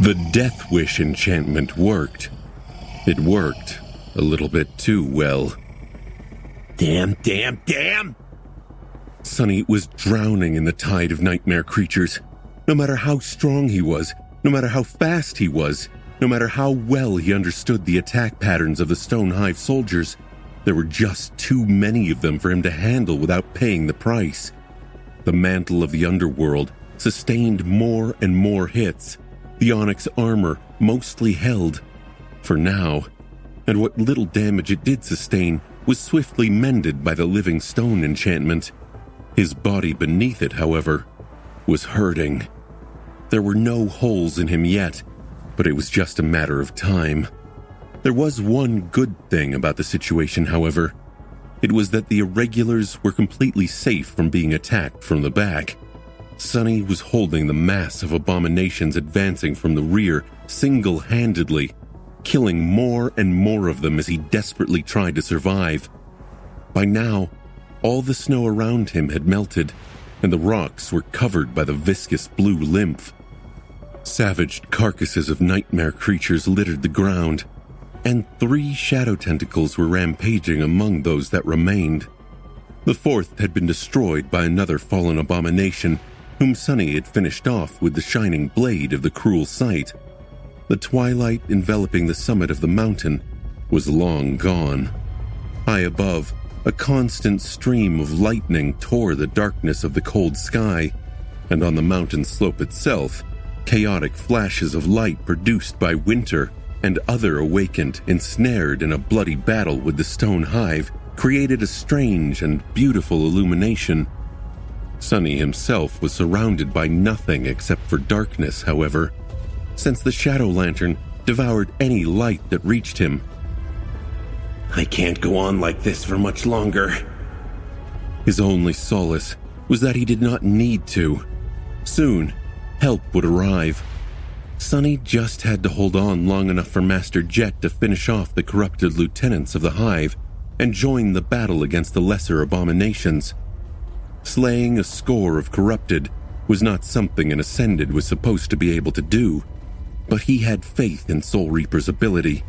The Death Wish enchantment worked. It worked a little bit too well. Damn! Sonny was drowning in the tide of nightmare creatures. No matter how strong he was, no matter how fast he was, no matter how well he understood the attack patterns of the Stonehive soldiers, there were just too many of them for him to handle without paying the price. The mantle of the underworld sustained more and more hits. The onyx armor mostly held, for now, and what little damage it did sustain was swiftly mended by the living stone enchantment. His body beneath it, however, was hurting. There were no holes in him yet, but it was just a matter of time. There was one good thing about the situation, however. It was that the irregulars were completely safe from being attacked from the back. Sonny was holding the mass of abominations advancing from the rear single-handedly, killing more and more of them as he desperately tried to survive. By now, all the snow around him had melted, and the rocks were covered by the viscous blue lymph. Savaged carcasses of nightmare creatures littered the ground, and 3 shadow tentacles were rampaging among those that remained. The 4th had been destroyed by another fallen abomination, whom Sonny had finished off with the shining blade of the cruel sight. The twilight enveloping the summit of the mountain was long gone. High above, a constant stream of lightning tore the darkness of the cold sky, and on the mountain slope itself, chaotic flashes of light produced by winter and other awakened, ensnared in a bloody battle with the Stonehive, created a strange and beautiful illumination. Sonny himself was surrounded by nothing except for darkness, however, since the shadow lantern devoured any light that reached him. I can't go on like this for much longer. His only solace was that he did not need to. Soon, help would arrive. Sonny just had to hold on long enough for Master Jet to finish off the corrupted lieutenants of the Hive and join the battle against the lesser abominations. Slaying a score of corrupted was not something an Ascended was supposed to be able to do, but he had faith in Soul Reaper's ability.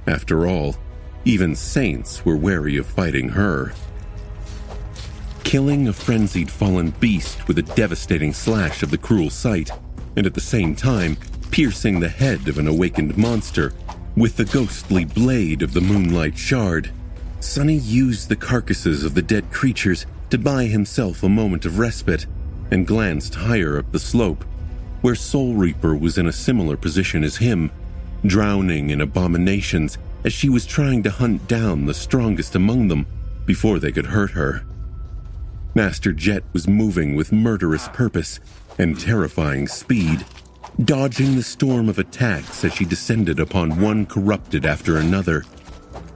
After all, even saints were wary of fighting her. Killing a frenzied fallen beast with a devastating slash of the cruel sight, and at the same time piercing the head of an awakened monster with the ghostly blade of the Moonlight Shard, Sonny used the carcasses of the dead creatures to buy himself a moment of respite and glanced higher up the slope, where Soul Reaper was in a similar position as him, drowning in abominations as she was trying to hunt down the strongest among them before they could hurt her. Master Jet was moving with murderous purpose and terrifying speed, dodging the storm of attacks as she descended upon one corrupted after another,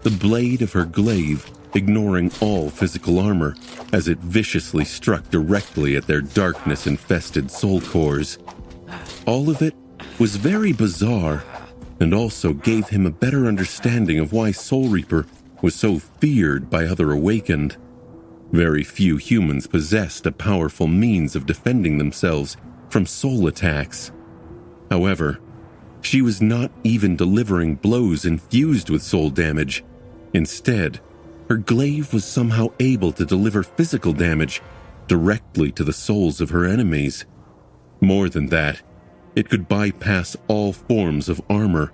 the blade of her glaive ignoring all physical armor as it viciously struck directly at their darkness-infested soul cores. All of it was very bizarre, and also gave him a better understanding of why Soul Reaper was so feared by other awakened. Very few humans possessed a powerful means of defending themselves from soul attacks. However, she was not even delivering blows infused with soul damage. Instead, her glaive was somehow able to deliver physical damage directly to the souls of her enemies. More than that, it could bypass all forms of armor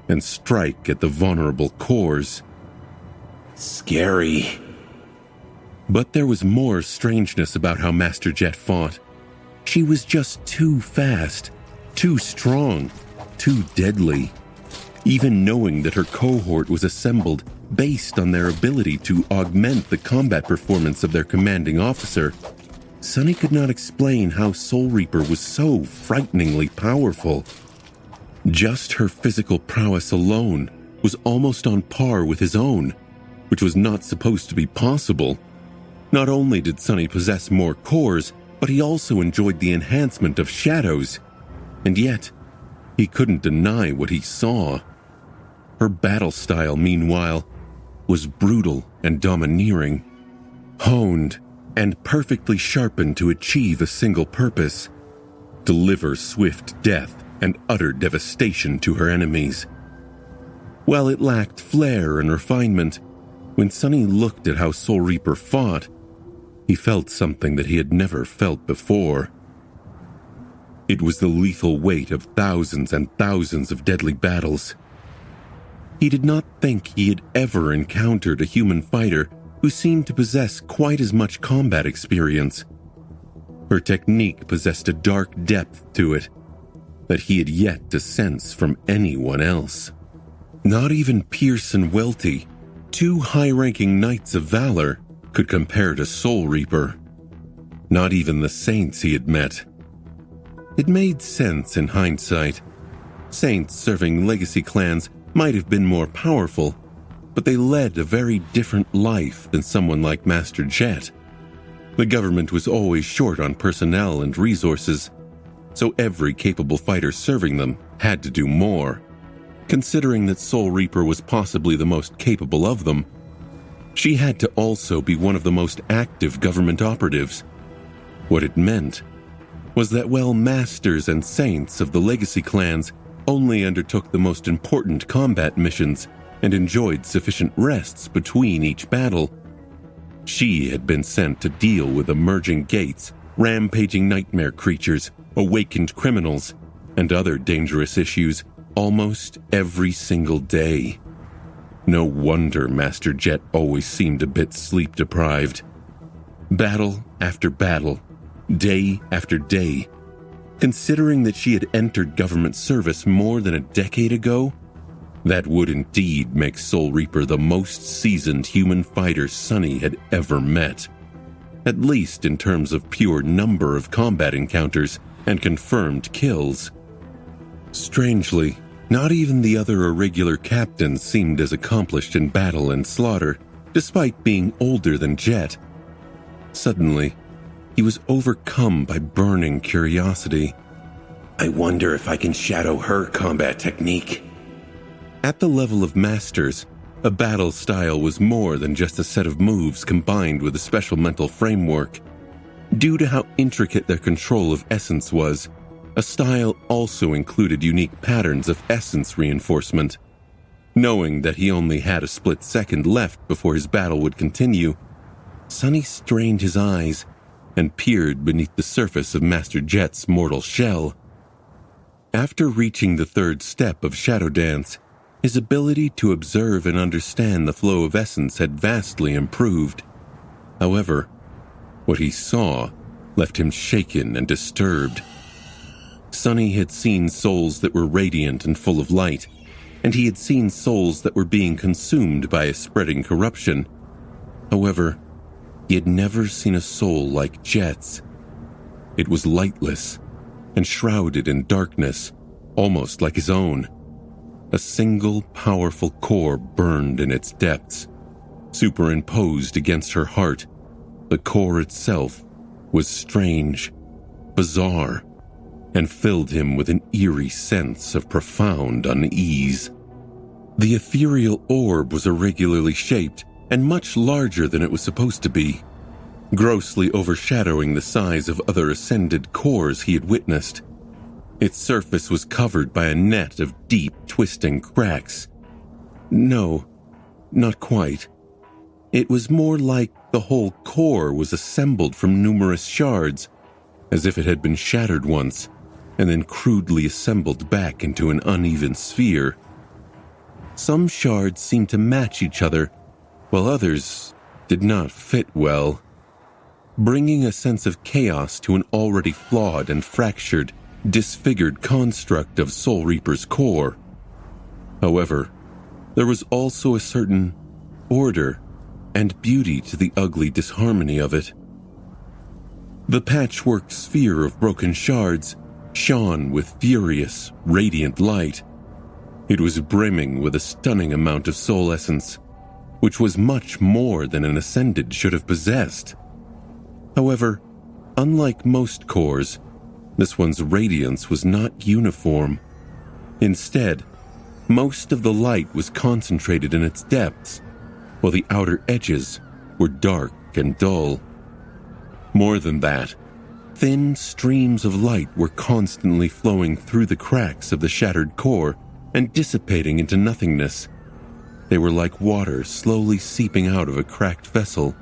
and strike at the vulnerable cores. Scary. But there was more strangeness about how Master Jet fought. She was just too fast, too strong, too deadly. Even knowing that her cohort was assembled based on their ability to augment the combat performance of their commanding officer, Sonny could not explain how Soul Reaper was so frighteningly powerful. Just her physical prowess alone was almost on par with his own, which was not supposed to be possible. Not only did Sonny possess more cores, but he also enjoyed the enhancement of shadows. And yet, he couldn't deny what he saw. Her battle style, meanwhile, was brutal and domineering, honed and perfectly sharpened to achieve a single purpose: deliver swift death and utter devastation to her enemies. While it lacked flair and refinement, when Sunny looked at how Soul Reaper fought, he felt something that he had never felt before. It was the lethal weight of thousands and thousands of deadly battles. He did not think he had ever encountered a human fighter who seemed to possess quite as much combat experience. Her technique possessed a dark depth to it that he had yet to sense from anyone else. Not even Pierce and Welty, two high-ranking knights of valor, could compare to Soul Reaper. Not even the saints he had met. It made sense in hindsight. Saints serving legacy clans might have been more powerful, but they led a very different life than someone like Master Jet. The government was always short on personnel and resources, so every capable fighter serving them had to do more. Considering that Soul Reaper was possibly the most capable of them, she had to also be one of the most active government operatives. What it meant was that while masters and saints of the legacy clans only undertook the most important combat missions and enjoyed sufficient rests between each battle, she had been sent to deal with emerging gates, rampaging nightmare creatures, awakened criminals, and other dangerous issues almost every single day. No wonder Master Jet always seemed a bit sleep-deprived. Battle after battle, day after day. Considering that she had entered government service more than a decade ago, that would indeed make Soul Reaper the most seasoned human fighter Sunny had ever met. At least in terms of pure number of combat encounters and confirmed kills. Strangely, not even the other irregular captains seemed as accomplished in battle and slaughter, despite being older than Jet. Suddenly, he was overcome by burning curiosity. I wonder if I can shadow her combat technique. At the level of masters, a battle style was more than just a set of moves combined with a special mental framework. Due to how intricate their control of essence was, a style also included unique patterns of essence reinforcement. Knowing that he only had a split second left before his battle would continue, Sunny strained his eyes and peered beneath the surface of Master Jet's mortal shell. After reaching the third step of Shadow Dance, his ability to observe and understand the flow of essence had vastly improved. However, what he saw left him shaken and disturbed. Sunny had seen souls that were radiant and full of light, and he had seen souls that were being consumed by a spreading corruption. However, he had never seen a soul like Jet's. It was lightless and shrouded in darkness, almost like his own. A single powerful core burned in its depths. Superimposed against her heart, the core itself was strange, bizarre, and filled him with an eerie sense of profound unease. The ethereal orb was irregularly shaped and much larger than it was supposed to be, grossly overshadowing the size of other ascended cores he had witnessed. Its surface was covered by a net of deep, twisting cracks. No, not quite. It was more like the whole core was assembled from numerous shards, as if it had been shattered once, and then crudely assembled back into an uneven sphere. Some shards seemed to match each other, while others did not fit well, bringing a sense of chaos to an already flawed and fractured, disfigured construct of Soul Reaper's core. However, there was also a certain order and beauty to the ugly disharmony of it. The patchwork sphere of broken shards shone with furious, radiant light. It was brimming with a stunning amount of soul essence, which was much more than an Ascended should have possessed. However, unlike most cores, this one's radiance was not uniform. Instead, most of the light was concentrated in its depths, while the outer edges were dark and dull. More than that, Thin streams of light were constantly flowing through the cracks of the shattered core and dissipating into nothingness. They were like water slowly seeping out of a cracked vessel.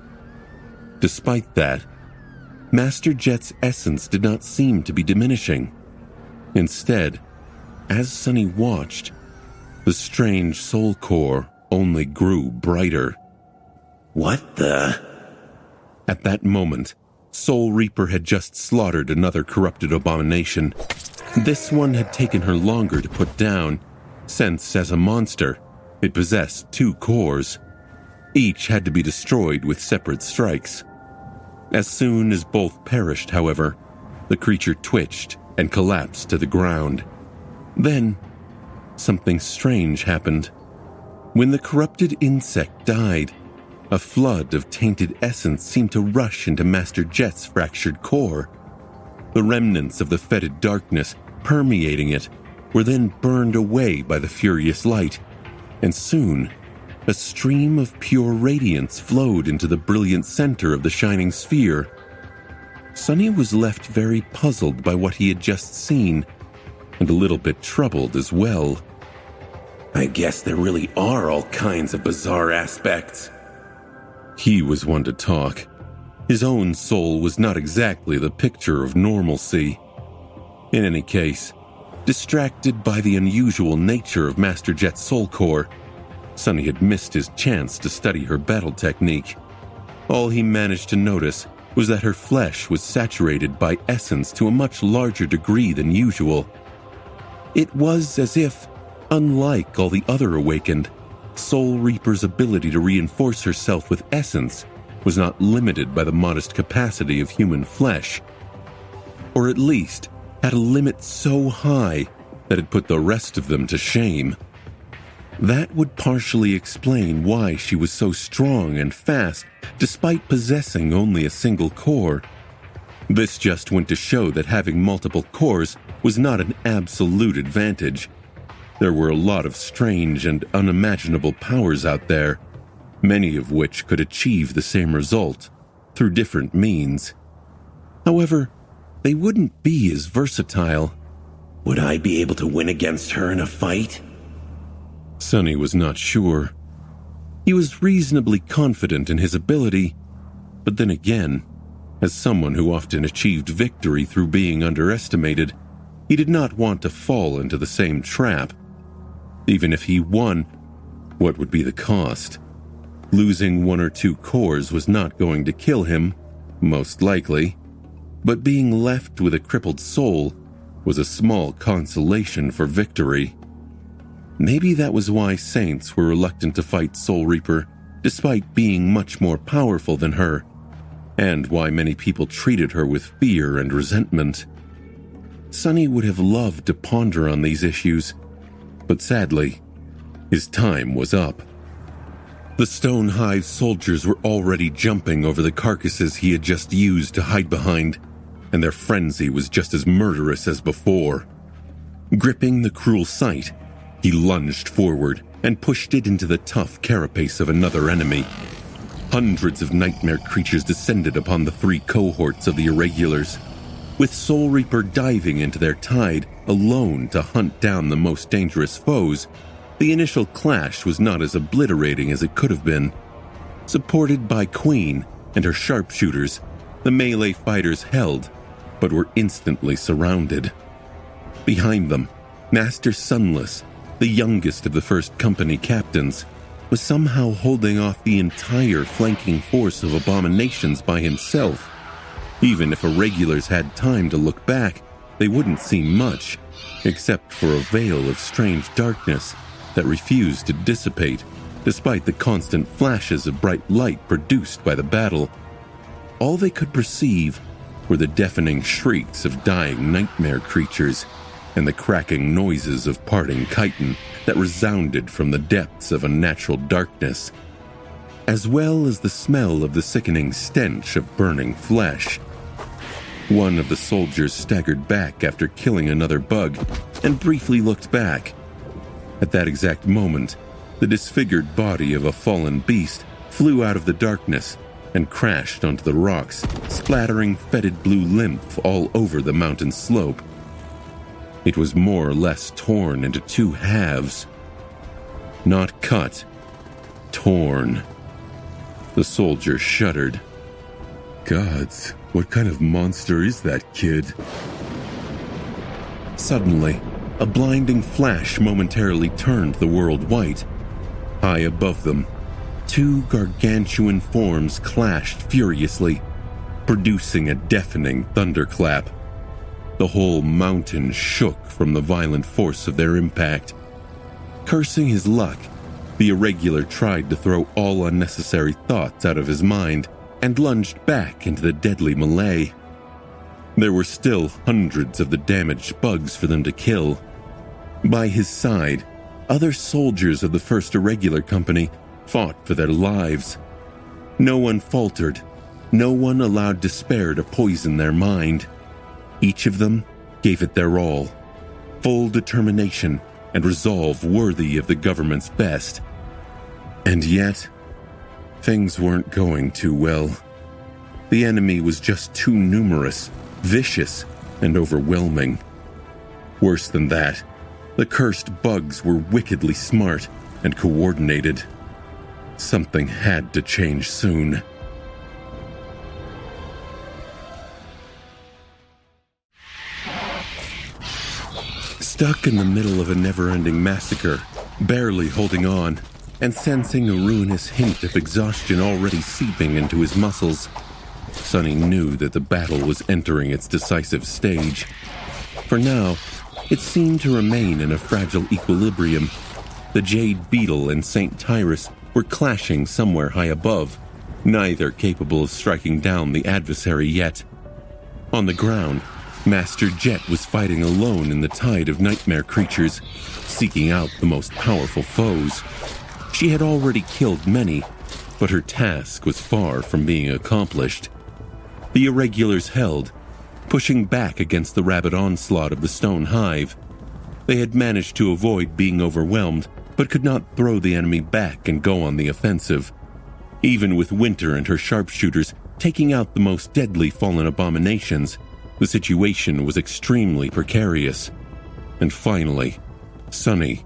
Despite that, Master Jet's essence did not seem to be diminishing. Instead, as Sunny watched, the strange soul core only grew brighter. What the? At that moment, Soul Reaper had just slaughtered another corrupted abomination. This one had taken her longer to put down, since, as a monster, it possessed 2 cores. Each had to be destroyed with separate strikes. As soon as both perished, however, the creature twitched and collapsed to the ground. Then, something strange happened. When the corrupted insect died, a flood of tainted essence seemed to rush into Master Jet's fractured core. The remnants of the fetid darkness permeating it were then burned away by the furious light, and soon a stream of pure radiance flowed into the brilliant center of the shining sphere. Sunny was left very puzzled by what he had just seen, and a little bit troubled as well. I guess there really are all kinds of bizarre aspects. He was one to talk. His own soul was not exactly the picture of normalcy. In any case, distracted by the unusual nature of Master Jet's soul core, Sunny had missed his chance to study her battle technique. All he managed to notice was that her flesh was saturated by essence to a much larger degree than usual. It was as if, unlike all the other awakened, Soul Reaper's ability to reinforce herself with essence was not limited by the modest capacity of human flesh, or at least had a limit so high that it put the rest of them to shame. That would partially explain why she was so strong and fast despite possessing only a single core. This just went to show that having multiple cores was not an absolute advantage. There were a lot of strange and unimaginable powers out there, many of which could achieve the same result through different means. However, they wouldn't be as versatile. Would I be able to win against her in a fight? Sunny was not sure. He was reasonably confident in his ability, but then again, as someone who often achieved victory through being underestimated, he did not want to fall into the same trap. Even if he won, what would be the cost? Losing 1 or 2 cores was not going to kill him, most likely, but being left with a crippled soul was a small consolation for victory. Maybe that was why Saints were reluctant to fight Soul Reaper, despite being much more powerful than her, and why many people treated her with fear and resentment. Sunny would have loved to ponder on these issues, but sadly, his time was up. The Stone Hive soldiers were already jumping over the carcasses he had just used to hide behind, and their frenzy was just as murderous as before. Gripping the cruel sight, he lunged forward and pushed it into the tough carapace of another enemy. Hundreds of nightmare creatures descended upon the 3 cohorts of the Irregulars, with Soul Reaper diving into their tide alone to hunt down the most dangerous foes. The initial clash was not as obliterating as it could have been. Supported by Queen and her sharpshooters, the melee fighters held, but were instantly surrounded. Behind them, Master Sunless, the youngest of the first company captains, was somehow holding off the entire flanking force of abominations by himself. Even if Irregulars had time to look back, they wouldn't see much, except for a veil of strange darkness that refused to dissipate, despite the constant flashes of bright light produced by the battle. All they could perceive were the deafening shrieks of dying nightmare creatures and the cracking noises of parting chitin that resounded from the depths of unnatural darkness, as well as the smell of the sickening stench of burning flesh. One of the soldiers staggered back after killing another bug and briefly looked back. At that exact moment, the disfigured body of a fallen beast flew out of the darkness and crashed onto the rocks, splattering fetid blue lymph all over the mountain slope. It was more or less torn into two halves. Not cut, torn. The soldier shuddered. Gods, what kind of monster is that kid? Suddenly, a blinding flash momentarily turned the world white. High above them, two gargantuan forms clashed furiously, producing a deafening thunderclap. The whole mountain shook from the violent force of their impact. Cursing his luck, the irregular tried to throw all unnecessary thoughts out of his mind and lunged back into the deadly melee. There were still hundreds of the damaged bugs for them to kill. By his side, other soldiers of the First Irregular Company fought for their lives. No one faltered. No one allowed despair to poison their mind. Each of them gave it their all. Full determination and resolve worthy of the government's best. And yet, things weren't going too well. The enemy was just too numerous, vicious, and overwhelming. Worse than that, the cursed bugs were wickedly smart and coordinated. Something had to change soon. Stuck in the middle of a never-ending massacre, barely holding on, and sensing a ruinous hint of exhaustion already seeping into his muscles, Sonny knew that the battle was entering its decisive stage. For now, it seemed to remain in a fragile equilibrium. The Jade Beetle and St. Tyrus were clashing somewhere high above, neither capable of striking down the adversary yet. On the ground, Master Jet was fighting alone in the tide of nightmare creatures, seeking out the most powerful foes. She had already killed many, but her task was far from being accomplished. The Irregulars held, pushing back against the rabid onslaught of the Stone Hive. They had managed to avoid being overwhelmed, but could not throw the enemy back and go on the offensive. Even with Winter and her sharpshooters taking out the most deadly fallen abominations, the situation was extremely precarious. And finally, Sonny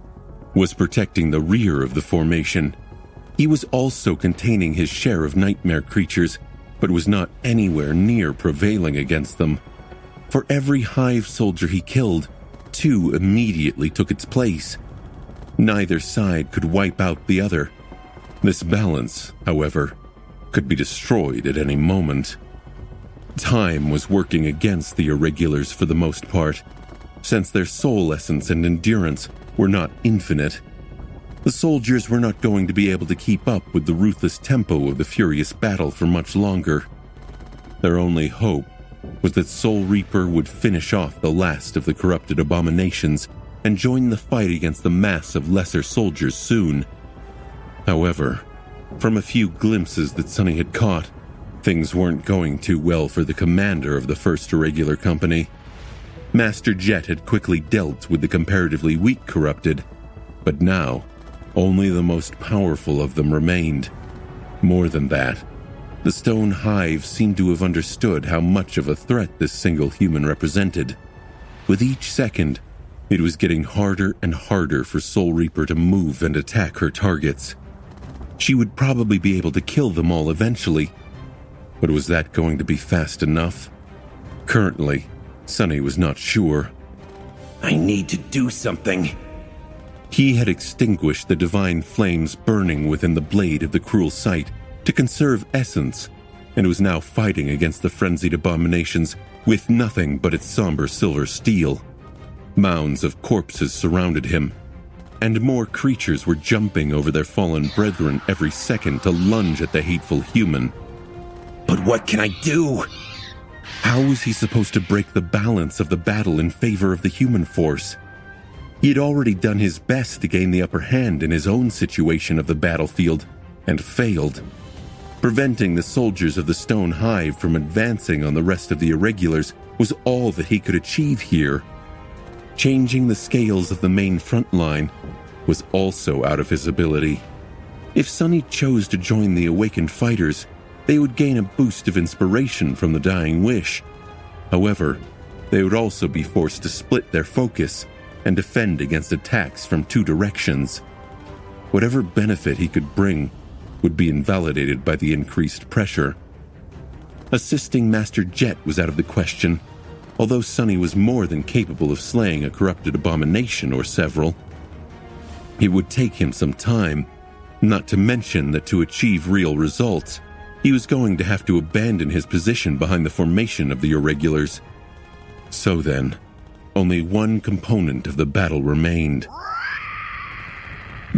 was protecting the rear of the formation. He was also containing his share of nightmare creatures, but was not anywhere near prevailing against them. For every hive soldier he killed, two immediately took its place. Neither side could wipe out the other. This balance, however, could be destroyed at any moment. Time was working against the Irregulars for the most part, since their soul essence and endurance were not infinite. The soldiers were not going to be able to keep up with the ruthless tempo of the furious battle for much longer. Their only hope was that Soul Reaper would finish off the last of the corrupted abominations and join the fight against the mass of lesser soldiers soon. However, from a few glimpses that Sonny had caught, things weren't going too well for the commander of the First Irregular Company. Master Jet had quickly dealt with the comparatively weak corrupted, but now only the most powerful of them remained. More than that, the Stone Hive seemed to have understood how much of a threat this single human represented. With each second, it was getting harder and harder for Soul Reaper to move and attack her targets. She would probably be able to kill them all eventually, but was that going to be fast enough? Currently, Sonny was not sure. I need to do something. He had extinguished the divine flames burning within the blade of the cruel sight to conserve essence, and was now fighting against the frenzied abominations with nothing but its somber silver steel. Mounds of corpses surrounded him, and more creatures were jumping over their fallen brethren every second to lunge at the hateful human. But what can I do? How was he supposed to break the balance of the battle in favor of the human force? He had already done his best to gain the upper hand in his own situation of the battlefield, and failed. Preventing the soldiers of the Stone Hive from advancing on the rest of the Irregulars was all that he could achieve here. Changing the scales of the main front line was also out of his ability. If Sonny chose to join the awakened fighters, they would gain a boost of inspiration from the dying wish. However, they would also be forced to split their focus and defend against attacks from two directions. Whatever benefit he could bring would be invalidated by the increased pressure. Assisting Master Jet was out of the question, although Sunny was more than capable of slaying a corrupted abomination or several. It would take him some time, not to mention that to achieve real results, he was going to have to abandon his position behind the formation of the Irregulars. So then, only one component of the battle remained.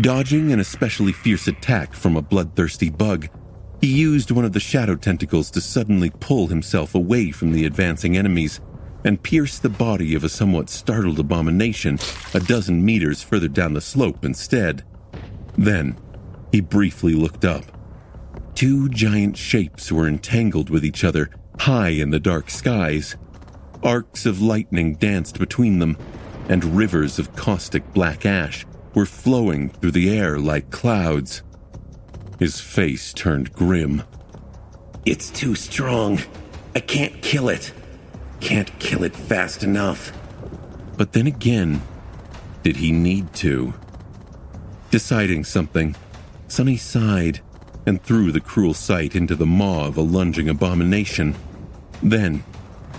Dodging an especially fierce attack from a bloodthirsty bug, he used one of the shadow tentacles to suddenly pull himself away from the advancing enemies and pierce the body of a somewhat startled abomination a dozen meters further down the slope instead. Then, he briefly looked up. Two giant shapes were entangled with each other high in the dark skies. Arcs of lightning danced between them, and rivers of caustic black ash were flowing through the air like clouds. His face turned grim. It's too strong. I can't kill it. Can't kill it fast enough. But then again, did he need to? Deciding something, Sunny sighed and threw the cruel sight into the maw of a lunging abomination. Then,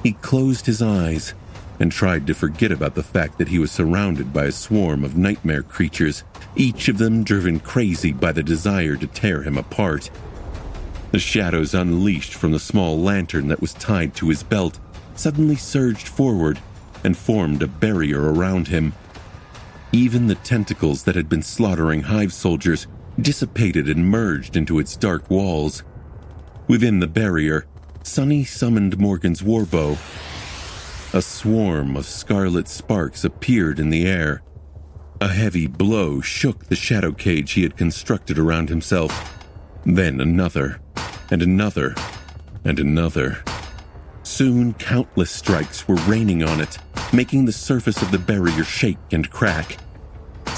he closed his eyes and tried to forget about the fact that he was surrounded by a swarm of nightmare creatures, each of them driven crazy by the desire to tear him apart. The shadows unleashed from the small lantern that was tied to his belt suddenly surged forward and formed a barrier around him. Even the tentacles that had been slaughtering hive soldiers dissipated and merged into its dark walls. Within the barrier, Sunny summoned Morgan's warbow. A swarm of scarlet sparks appeared in the air. A heavy blow shook the shadow cage he had constructed around himself. Then another, and another, and another. Soon countless strikes were raining on it, making the surface of the barrier shake and crack.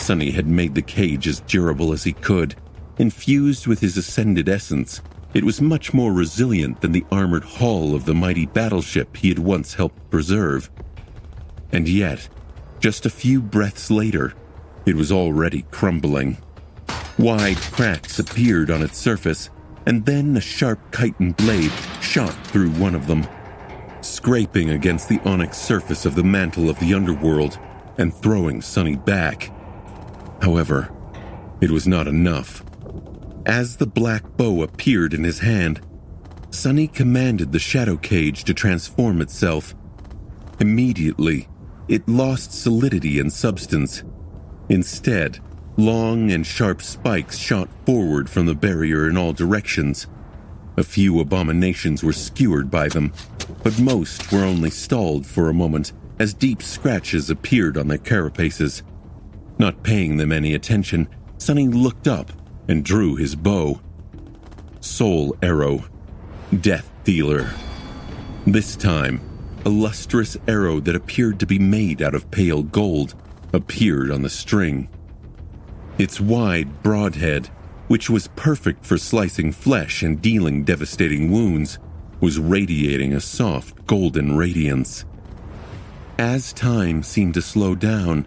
Sunny had made the cage as durable as he could. Infused with his ascended essence, it was much more resilient than the armored hull of the mighty battleship he had once helped preserve. And yet, just a few breaths later, it was already crumbling. Wide cracks appeared on its surface, and then a sharp chitin blade shot through one of them, scraping against the onyx surface of the mantle of the underworld and throwing Sunny back. However, it was not enough. As the black bow appeared in his hand, Sunny commanded the shadow cage to transform itself. Immediately, it lost solidity and substance. Instead, long and sharp spikes shot forward from the barrier in all directions. A few abominations were skewered by them, but most were only stalled for a moment as deep scratches appeared on their carapaces. Not paying them any attention, Sunny looked up and drew his bow. Soul Arrow. Death Dealer. This time, a lustrous arrow that appeared to be made out of pale gold appeared on the string. Its wide broadhead, which was perfect for slicing flesh and dealing devastating wounds, was radiating a soft golden radiance. As time seemed to slow down,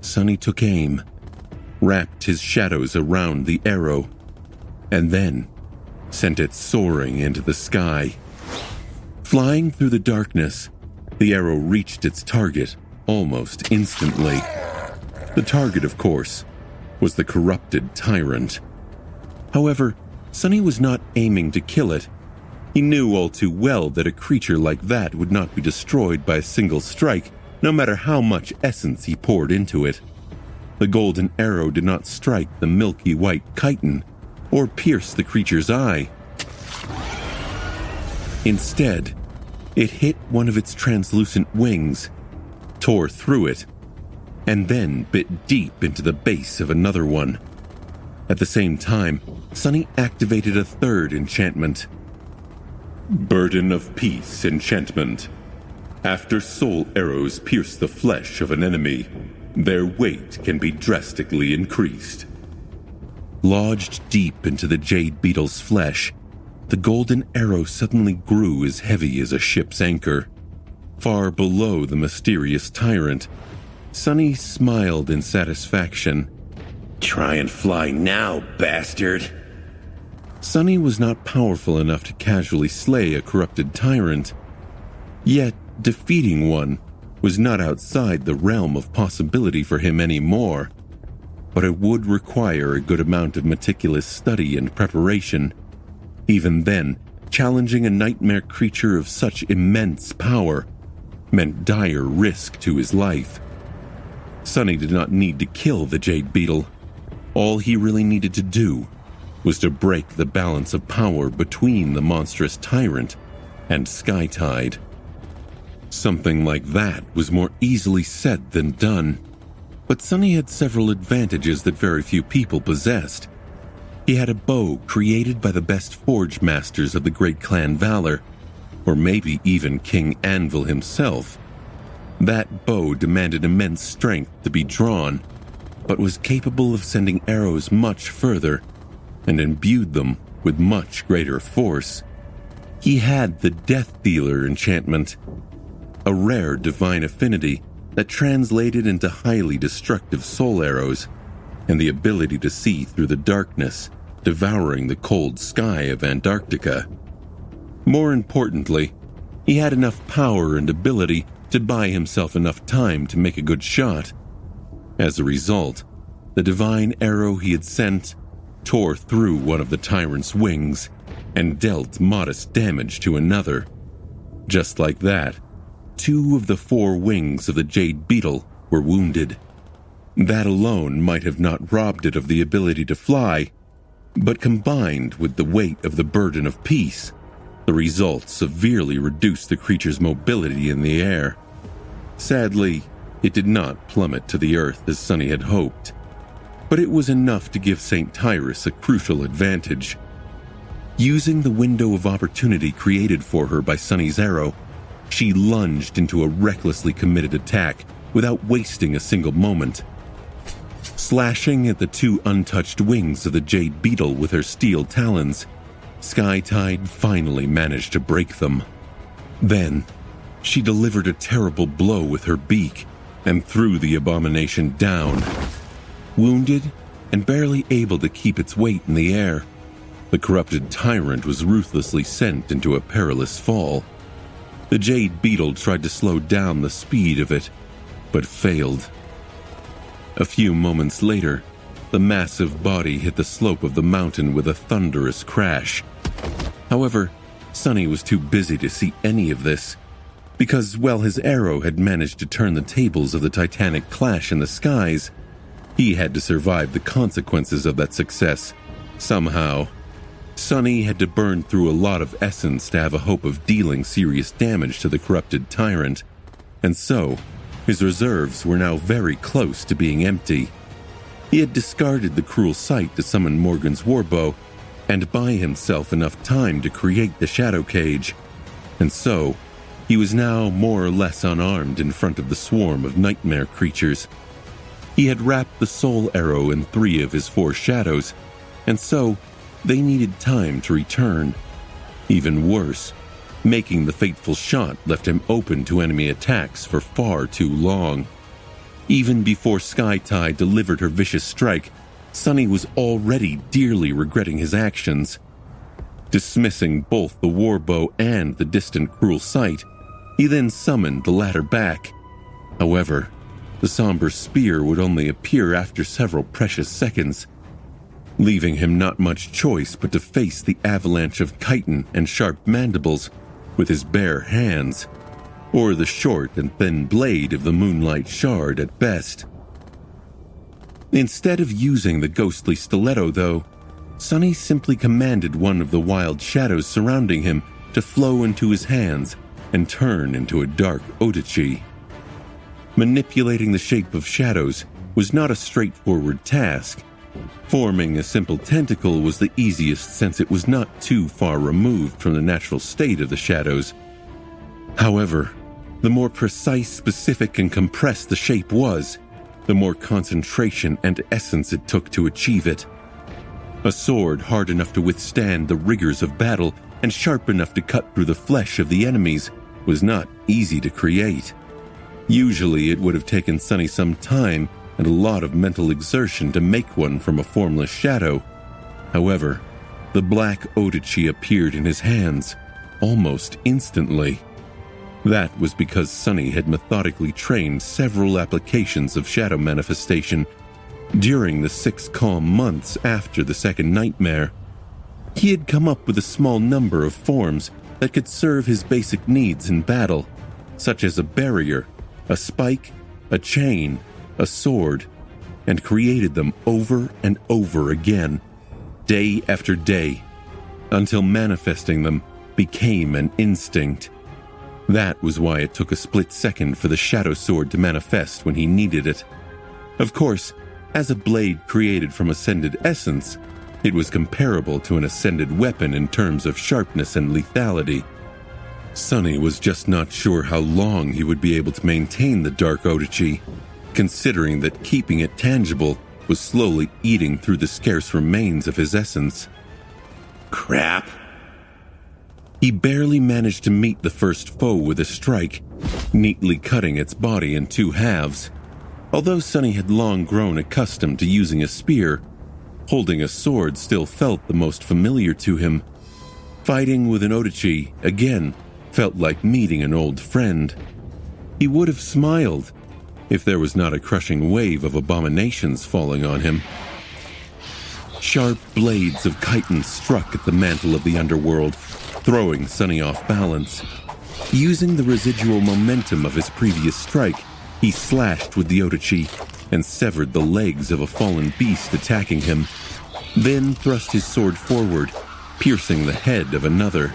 Sunny took aim, wrapped his shadows around the arrow, and then sent it soaring into the sky. Flying through the darkness, the arrow reached its target almost instantly. The target, of course, was the corrupted tyrant. However, Sunny was not aiming to kill it. He knew all too well that a creature like that would not be destroyed by a single strike, no matter how much essence he poured into it. The golden arrow did not strike the milky white chitin or pierce the creature's eye. Instead, it hit one of its translucent wings, tore through it, and then bit deep into the base of another one. At the same time, Sunny activated a third enchantment. Burden of Peace enchantment. After soul arrows pierce the flesh of an enemy, their weight can be drastically increased. Lodged deep into the jade beetle's flesh, the golden arrow suddenly grew as heavy as a ship's anchor. Far below the mysterious tyrant, Sunny smiled in satisfaction. Try and fly now, bastard. Sunny was not powerful enough to casually slay a corrupted tyrant, yet defeating one was not outside the realm of possibility for him anymore. But it would require a good amount of meticulous study and preparation. Even then, challenging a nightmare creature of such immense power meant dire risk to his life. Sunny did not need to kill the Jade Beetle. All he really needed to do was to break the balance of power between the monstrous tyrant and Skytide. Something like that was more easily said than done, but Sunny had several advantages that very few people possessed. He had a bow created by the best forge masters of the great clan Valor, or maybe even King Anvil himself. That bow demanded immense strength to be drawn, but was capable of sending arrows much further and imbued them with much greater force. He had the Death Dealer enchantment, a rare divine affinity that translated into highly destructive soul arrows, and the ability to see through the darkness, devouring the cold sky of Antarctica. More importantly, he had enough power and ability to buy himself enough time to make a good shot. As a result, the divine arrow he had sent tore through one of the tyrant's wings and dealt modest damage to another. Just like that, 2 of the 4 wings of the Jade Beetle were wounded. That alone might have not robbed it of the ability to fly, but combined with the weight of the burden of peace, the result severely reduced the creature's mobility in the air. Sadly, it did not plummet to the earth as Sunny had hoped, but it was enough to give St. Tyrus a crucial advantage. Using the window of opportunity created for her by Sunny's arrow, she lunged into a recklessly committed attack without wasting a single moment. Slashing at the 2 untouched wings of the Jade Beetle with her steel talons, Skytide finally managed to break them. Then, she delivered a terrible blow with her beak and threw the abomination down. Wounded and barely able to keep its weight in the air, the corrupted tyrant was ruthlessly sent into a perilous fall. The Jade Beetle tried to slow down the speed of it, but failed. A few moments later, the massive body hit the slope of the mountain with a thunderous crash. However, Sunny was too busy to see any of this, because while his arrow had managed to turn the tables of the titanic clash in the skies, he had to survive the consequences of that success somehow. Sunny had to burn through a lot of essence to have a hope of dealing serious damage to the corrupted tyrant, and so his reserves were now very close to being empty. He had discarded the cruel sight to summon Morgan's warbow and buy himself enough time to create the shadow cage, and so he was now more or less unarmed in front of the swarm of nightmare creatures. He had wrapped the soul arrow in 3 of his 4 shadows, and so they needed time to return. Even worse, making the fateful shot left him open to enemy attacks for far too long. Even before Skytide delivered her vicious strike, Sunny was already dearly regretting his actions. Dismissing both the warbow and the distant cruel sight, he then summoned the latter back. However, the somber spear would only appear after several precious seconds, leaving him not much choice but to face the avalanche of chitin and sharp mandibles with his bare hands, or the short and thin blade of the moonlight shard at best. Instead of using the ghostly stiletto, though, Sunny simply commanded one of the wild shadows surrounding him to flow into his hands and turn into a dark Odachi. Manipulating the shape of shadows was not a straightforward task. Forming a simple tentacle was the easiest since it was not too far removed from the natural state of the shadows. However, the more precise, specific, and compressed the shape was, the more concentration and essence it took to achieve it. A sword hard enough to withstand the rigors of battle and sharp enough to cut through the flesh of the enemies was not easy to create. Usually it would have taken Sunny some time and a lot of mental exertion to make one from a formless shadow. However, the black Odachi appeared in his hands almost instantly. That was because Sunny had methodically trained several applications of shadow manifestation during the 6 calm months after the second nightmare. He had come up with a small number of forms that could serve his basic needs in battle, such as a barrier, a spike, a chain, a sword, and created them over and over again, day after day, until manifesting them became an instinct. That was why it took a split second for the shadow sword to manifest when he needed it. Of course, as a blade created from ascended essence, it was comparable to an ascended weapon in terms of sharpness and lethality. Sunny was just not sure how long he would be able to maintain the Dark Odachi, considering that keeping it tangible was slowly eating through the scarce remains of his essence. Crap. He barely managed to meet the first foe with a strike, neatly cutting its body in 2 halves. Although Sunny had long grown accustomed to using a spear, holding a sword still felt the most familiar to him. Fighting with an Odachi, again, felt like meeting an old friend. He would have smiled if there was not a crushing wave of abominations falling on him. Sharp blades of chitin struck at the mantle of the underworld, throwing Sunny off balance. Using the residual momentum of his previous strike, he slashed with the Odachi and severed the legs of a fallen beast attacking him, then thrust his sword forward, piercing the head of another.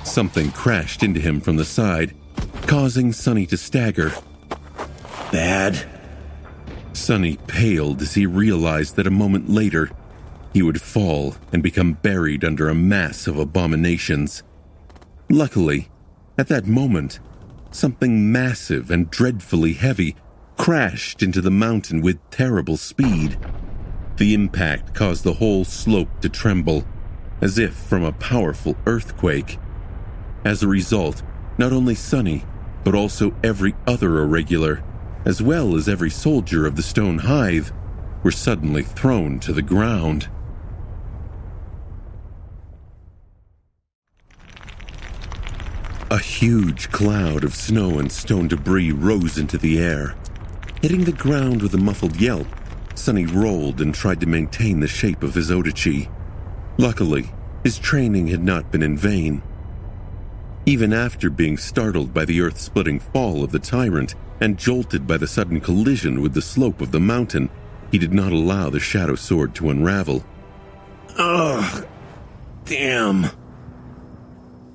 Something crashed into him from the side, causing Sunny to stagger. Bad. Sunny paled as he realized that a moment later, he would fall and become buried under a mass of abominations. Luckily, at that moment, something massive and dreadfully heavy crashed into the mountain with terrible speed. The impact caused the whole slope to tremble, as if from a powerful earthquake. As a result, not only Sunny, but also every other irregular, as well as every soldier of the Stone Hive, were suddenly thrown to the ground. A huge cloud of snow and stone debris rose into the air. Hitting the ground with a muffled yelp, Sunny rolled and tried to maintain the shape of his Odachi. Luckily, his training had not been in vain. Even after being startled by the earth-splitting fall of the tyrant and jolted by the sudden collision with the slope of the mountain, he did not allow the shadow sword to unravel. Ugh. Damn.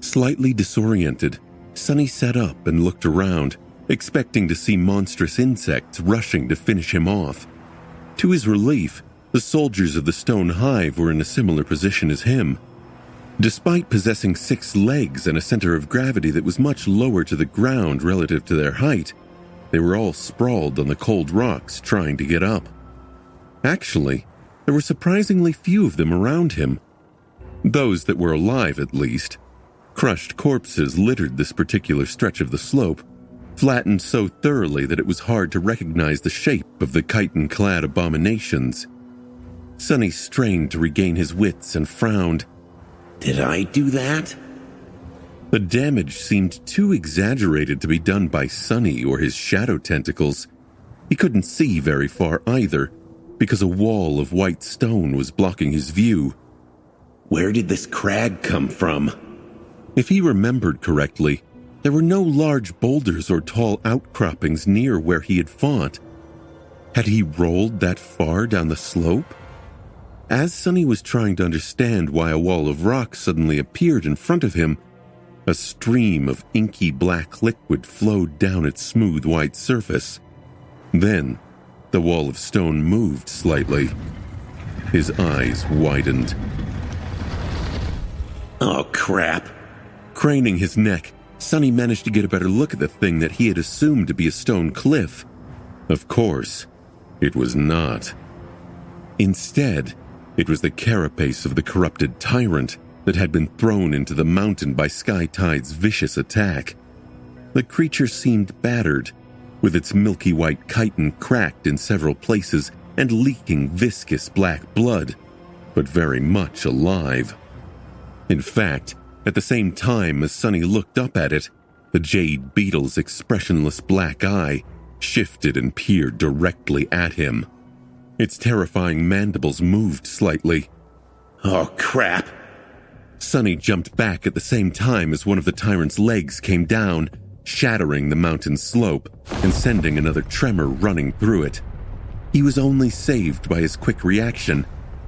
Slightly disoriented, Sunny sat up and looked around, expecting to see monstrous insects rushing to finish him off. To his relief, the soldiers of the Stone Hive were in a similar position as him. Despite possessing 6 legs and a center of gravity that was much lower to the ground relative to their height, they were all sprawled on the cold rocks trying to get up. Actually, there were surprisingly few of them around him. Those that were alive, at least. Crushed corpses littered this particular stretch of the slope, flattened so thoroughly that it was hard to recognize the shape of the chitin-clad abominations. Sunny strained to regain his wits and frowned. Did I do that? The damage seemed too exaggerated to be done by Sunny or his shadow tentacles. He couldn't see very far either, because a wall of white stone was blocking his view. Where did this crag come from? If he remembered correctly, there were no large boulders or tall outcroppings near where he had fought. Had he rolled that far down the slope? As Sunny was trying to understand why a wall of rock suddenly appeared in front of him, a stream of inky black liquid flowed down its smooth white surface. Then, the wall of stone moved slightly. His eyes widened. Oh, crap. Craning his neck, Sunny managed to get a better look at the thing that he had assumed to be a stone cliff. Of course, it was not. Instead, It was the carapace of the corrupted tyrant that had been thrown into the mountain by Sky Tide's vicious attack. The creature seemed battered, with its milky white chitin cracked in several places and leaking viscous black blood, but very much alive. In fact, at the same time as Sunny looked up at it, the jade beetle's expressionless black eye shifted and peered directly at him. Its terrifying mandibles moved slightly. Oh, crap! Sunny jumped back at the same time as one of the tyrant's legs came down, shattering the mountain slope and sending another tremor running through it. He was only saved by his quick reaction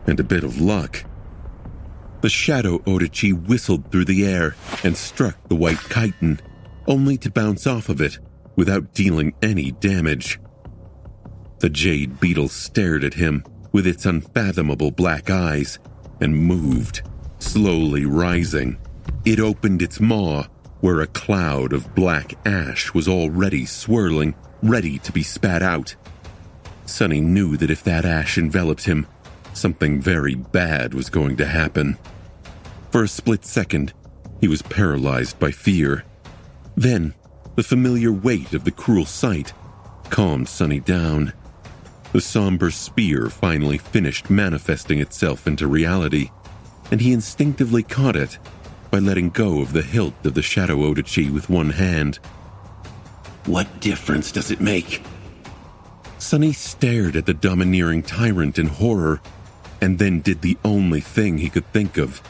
and a bit of luck. The shadow Odachi whistled through the air and struck the white chitin, only to bounce off of it without dealing any damage. The jade beetle stared at him with its unfathomable black eyes and moved, slowly rising. It opened its maw, where a cloud of black ash was already swirling, ready to be spat out. Sunny knew that if that ash enveloped him, something very bad was going to happen. For a split second, he was paralyzed by fear. Then, the familiar weight of the cruel sight calmed Sunny down. The somber spear finally finished manifesting itself into reality, and he instinctively caught it by letting go of the hilt of the shadow Odachi with one hand. What difference does it make? Sunny stared at the domineering tyrant in horror, and then did the only thing he could think of,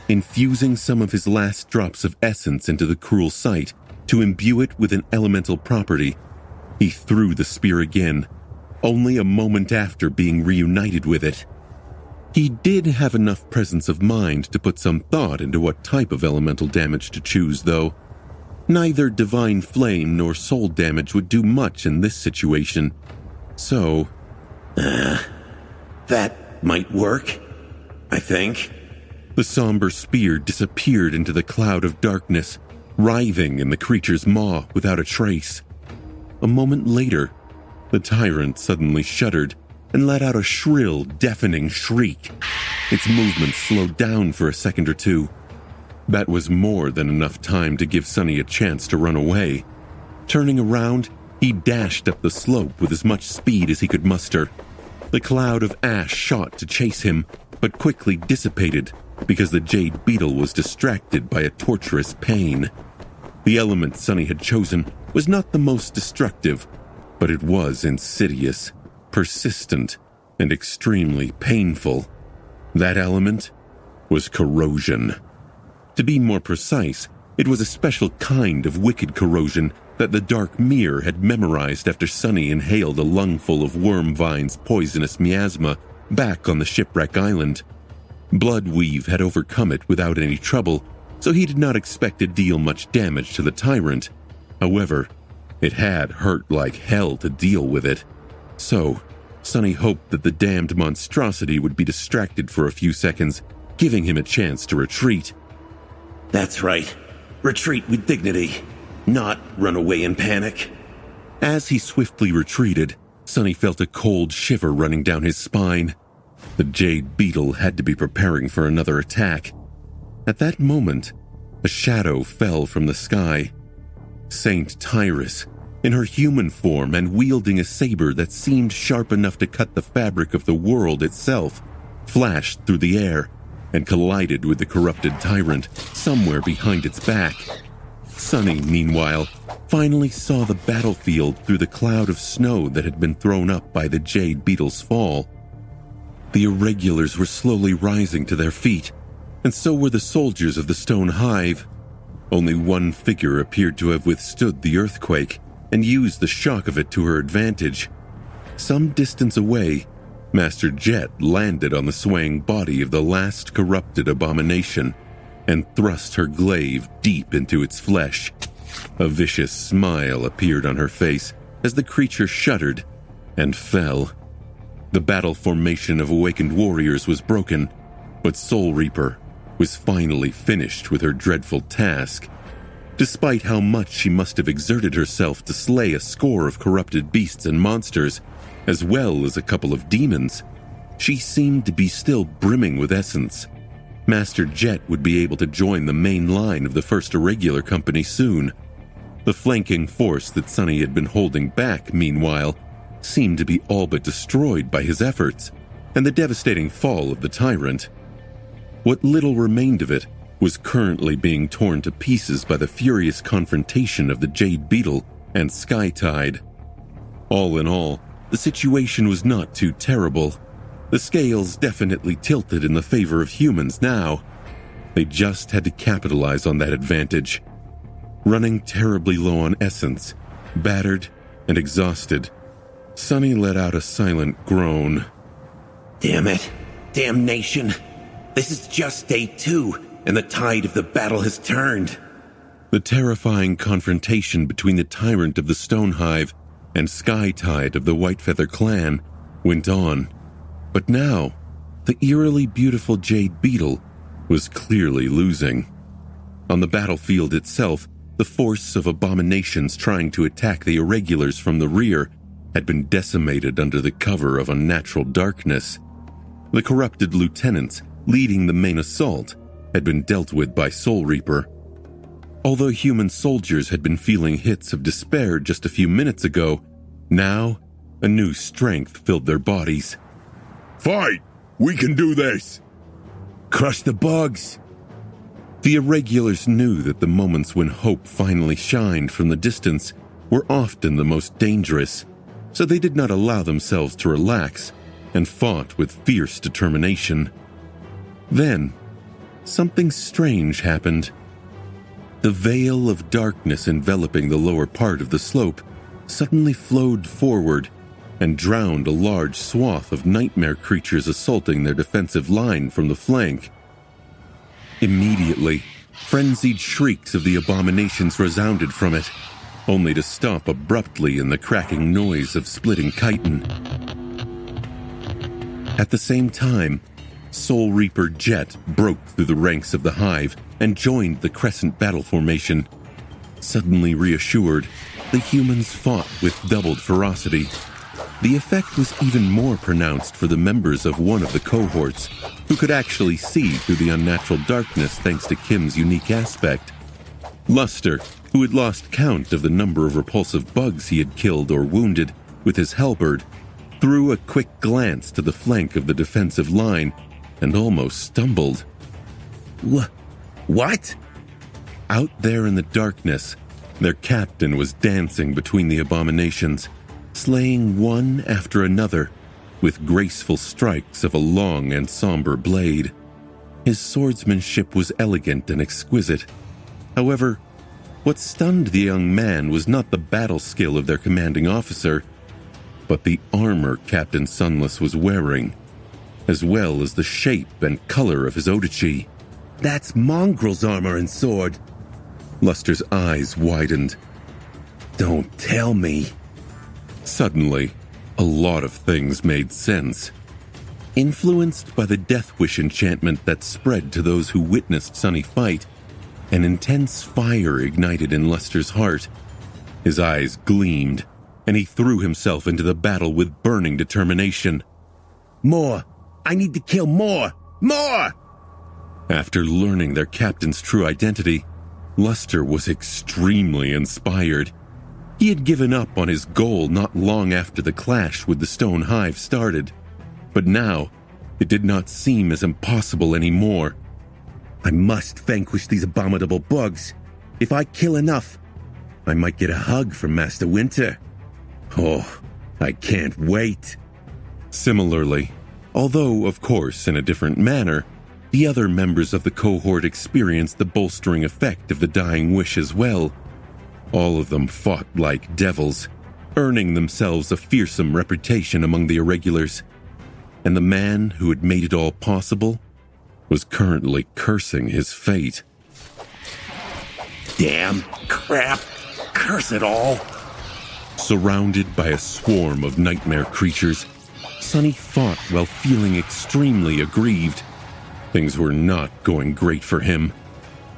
infusing some of his last drops of essence into the cruel sight to imbue it with an elemental property. He threw the spear again, only a moment after being reunited with it. He did have enough presence of mind to put some thought into what type of elemental damage to choose, though. Neither divine flame nor soul damage would do much in this situation, so... That might work, I think. The somber spear disappeared into the cloud of darkness, writhing in the creature's maw without a trace. A moment later, the tyrant suddenly shuddered and let out a shrill, deafening shriek. Its movement slowed down for a second or two. That was more than enough time to give Sunny a chance to run away. Turning around, he dashed up the slope with as much speed as he could muster. The cloud of ash shot to chase him, but quickly dissipated because the jade beetle was distracted by a torturous pain. The element Sunny had chosen was not the most destructive, but it was insidious, persistent, and extremely painful. That element was corrosion. To be more precise, it was a special kind of wicked corrosion that the Dark Mirror had memorized after Sunny inhaled a lungful of Wormvine's poisonous miasma back on the shipwreck island. Bloodweave had overcome it without any trouble, so he did not expect to deal much damage to the tyrant. However, it had hurt like hell to deal with it. So, Sunny hoped that the damned monstrosity would be distracted for a few seconds, giving him a chance to retreat. That's right. Retreat with dignity, not run away in panic. As he swiftly retreated, Sunny felt a cold shiver running down his spine. The jade beetle had to be preparing for another attack. At that moment, a shadow fell from the sky. Saint Tyrus, in her human form and wielding a saber that seemed sharp enough to cut the fabric of the world itself, flashed through the air and collided with the corrupted tyrant somewhere behind its back. Sunny, meanwhile, finally saw the battlefield through the cloud of snow that had been thrown up by the jade beetle's fall. The irregulars were slowly rising to their feet, and so were the soldiers of the stone hive. Only one figure appeared to have withstood the earthquake and used the shock of it to her advantage. Some distance away, Master Jet landed on the swaying body of the last corrupted abomination and thrust her glaive deep into its flesh. A vicious smile appeared on her face as the creature shuddered and fell. The battle formation of awakened warriors was broken, but Soul Reaper was finally finished with her dreadful task. Despite how much she must have exerted herself to slay a score of corrupted beasts and monsters, as well as a couple of demons, she seemed to be still brimming with essence. Master Jet would be able to join the main line of the First Irregular Company soon. The flanking force that Sonny had been holding back, meanwhile, seemed to be all but destroyed by his efforts and the devastating fall of the tyrant. What little remained of it was currently being torn to pieces by the furious confrontation of the Jade Beetle and Skytide. All in all, the situation was not too terrible. The scales definitely tilted in the favor of humans now. They just had to capitalize on that advantage. Running terribly low on essence, battered and exhausted, Sonny let out a silent groan. Damn it. Damnation. This is just day 2, and the tide of the battle has turned. The terrifying confrontation between the tyrant of the Stone Hive and Skytide of the Whitefeather clan went on. But now, the eerily beautiful Jade Beetle was clearly losing. On the battlefield itself, the force of abominations trying to attack the Irregulars from the rear had been decimated under the cover of unnatural darkness. The corrupted lieutenants leading the main assault had been dealt with by Soul Reaper. Although human soldiers had been feeling hits of despair just a few minutes ago, now a new strength filled their bodies. Fight! We can do this! Crush the bugs! The Irregulars knew that the moments when hope finally shined from the distance were often the most dangerous, so they did not allow themselves to relax and fought with fierce determination. Then, something strange happened. The veil of darkness enveloping the lower part of the slope suddenly flowed forward and drowned a large swath of nightmare creatures assaulting their defensive line from the flank. Immediately, frenzied shrieks of the abominations resounded from it, only to stop abruptly in the cracking noise of splitting chitin. At the same time, Soul Reaper Jet broke through the ranks of the Hive and joined the crescent battle formation. Suddenly reassured, the humans fought with doubled ferocity. The effect was even more pronounced for the members of one of the cohorts, who could actually see through the unnatural darkness thanks to Kim's unique aspect. Luster, who had lost count of the number of repulsive bugs he had killed or wounded with his halberd, threw a quick glance to the flank of the defensive line and almost stumbled. What? Out there in the darkness, their captain was dancing between the abominations, slaying one after another with graceful strikes of a long and somber blade. His swordsmanship was elegant and exquisite. However, what stunned the young man was not the battle skill of their commanding officer, but the armor Captain Sunless was wearing, as well as the shape and color of his Odachi. That's Mongrel's armor and sword. Luster's eyes widened. Don't tell me. Suddenly, a lot of things made sense. Influenced by the Death Wish enchantment that spread to those who witnessed Sonny fight, an intense fire ignited in Luster's heart. His eyes gleamed, and he threw himself into the battle with burning determination. More! I need to kill more! More! After learning their captain's true identity, Luster was extremely inspired. He had given up on his goal not long after the clash with the Stone Hive started, but now it did not seem as impossible anymore. I must vanquish these abominable bugs. If I kill enough, I might get a hug from Master Winter. Oh, I can't wait. Similarly, although of course in a different manner, the other members of the cohort experienced the bolstering effect of the dying wish as well. All of them fought like devils, earning themselves a fearsome reputation among the Irregulars. And the man who had made it all possible was currently cursing his fate. Damn, crap, curse it all. Surrounded by a swarm of nightmare creatures, Sonny fought while feeling extremely aggrieved. Things were not going great for him.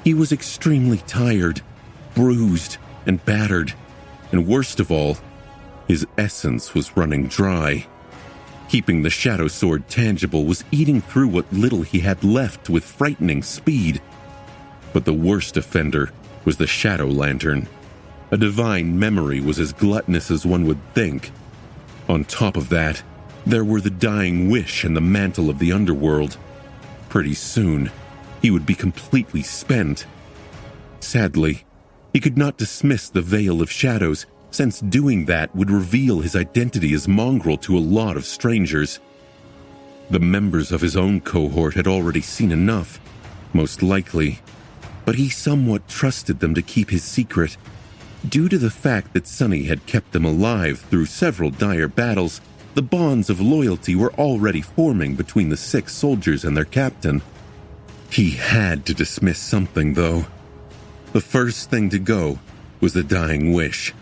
He was extremely tired, bruised, and battered, and worst of all, his essence was running dry. Keeping the shadow sword tangible was eating through what little he had left with frightening speed. But the worst offender was the shadow lantern. A divine memory was as gluttonous as one would think. On top of that, there were the dying wish and the mantle of the underworld. Pretty soon, he would be completely spent. Sadly, he could not dismiss the veil of shadows, since doing that would reveal his identity as Mongrel to a lot of strangers. The members of his own cohort had already seen enough, most likely, but he somewhat trusted them to keep his secret. Due to the fact that Sonny had kept them alive through several dire battles, the bonds of loyalty were already forming between the 6 soldiers and their captain. He had to dismiss something, though. The first thing to go was the dying wish.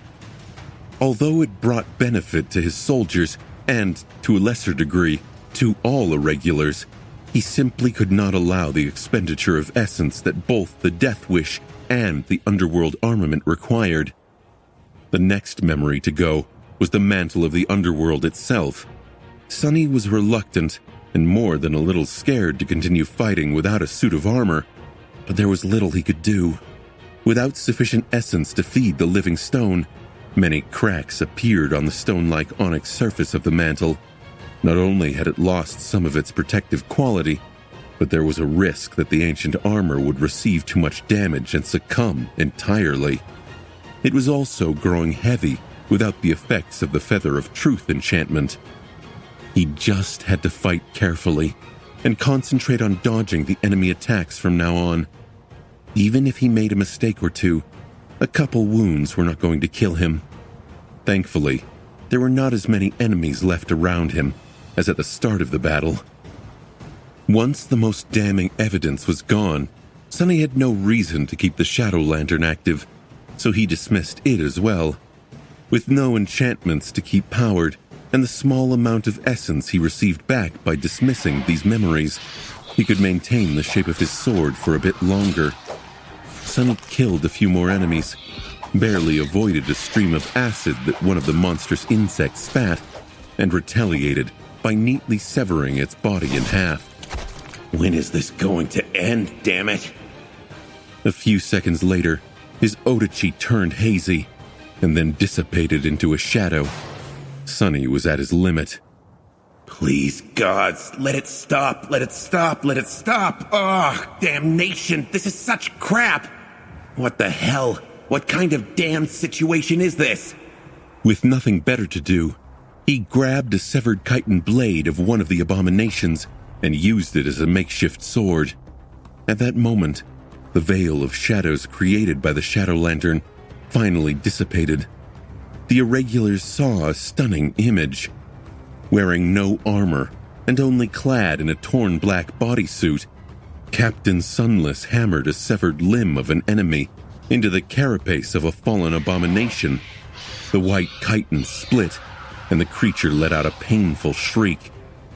Although it brought benefit to his soldiers and, to a lesser degree, to all irregulars, he simply could not allow the expenditure of essence that both the death wish and the underworld armament required. The next memory to go was the mantle of the underworld itself. Sonny was reluctant and more than a little scared to continue fighting without a suit of armor, but there was little he could do. Without sufficient essence to feed the living stone, many cracks appeared on the stone-like onyx surface of the mantle. Not only had it lost some of its protective quality, but there was a risk that the ancient armor would receive too much damage and succumb entirely. It was also growing heavy without the effects of the Feather of Truth enchantment. He just had to fight carefully and concentrate on dodging the enemy attacks from now on. Even if he made a mistake or two, a couple wounds were not going to kill him. Thankfully, there were not as many enemies left around him as at the start of the battle. Once the most damning evidence was gone, Sonny had no reason to keep the shadow lantern active, so he dismissed it as well. With no enchantments to keep powered, and the small amount of essence he received back by dismissing these memories, he could maintain the shape of his sword for a bit longer. Sonny killed a few more enemies, barely avoided a stream of acid that one of the monstrous insects spat, and retaliated by neatly severing its body in half. When is this going to end, damn it? A few seconds later, his Odachi turned hazy, and then dissipated into a shadow. Sonny was at his limit. Please, gods, let it stop, let it stop, let it stop! Oh, damnation, this is such crap! What the hell? What kind of damned situation is this? With nothing better to do, he grabbed a severed chitin blade of one of the abominations and used it as a makeshift sword. At that moment, the veil of shadows created by the shadow lantern finally dissipated. The irregulars saw a stunning image. Wearing no armor and only clad in a torn black bodysuit, Captain Sunless hammered a severed limb of an enemy into the carapace of a fallen abomination. The white chitin split, and the creature let out a painful shriek.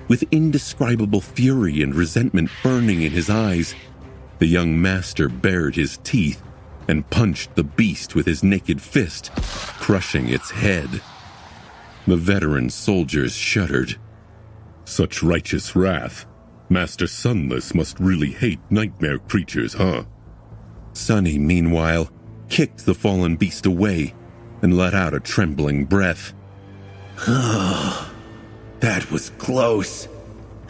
With indescribable fury and resentment burning in his eyes, the young master bared his teeth and punched the beast with his naked fist, crushing its head. The veteran soldiers shuddered. Such righteous wrath. Master Sunless must really hate nightmare creatures, huh? Sonny, meanwhile, kicked the fallen beast away and let out a trembling breath. That was close.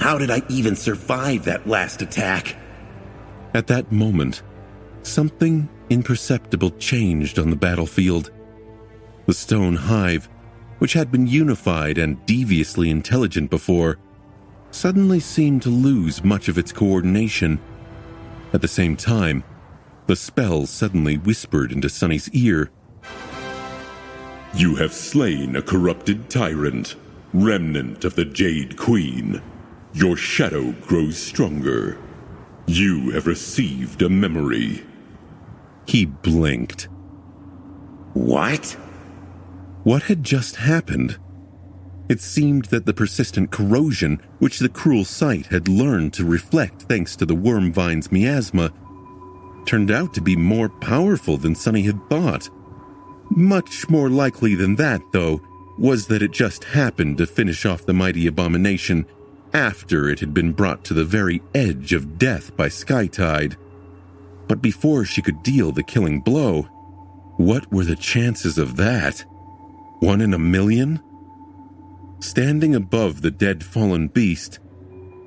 How did I even survive that last attack? At that moment, something imperceptible changed on the battlefield. The stone hive, which had been unified and deviously intelligent before, suddenly seemed to lose much of its coordination. At the same time, the spell suddenly whispered into Sonny's ear. You have slain a corrupted tyrant, remnant of the Jade Queen. Your shadow grows stronger. You have received a memory. He blinked. What? What had just happened? It seemed that the persistent corrosion, which the cruel sight had learned to reflect thanks to the worm vine's miasma, turned out to be more powerful than Sonny had thought. Much more likely than that, though, was that it just happened to finish off the mighty abomination after it had been brought to the very edge of death by Skytide. But before she could deal the killing blow, what were the chances of that? 1 in a million? Standing above the dead fallen beast,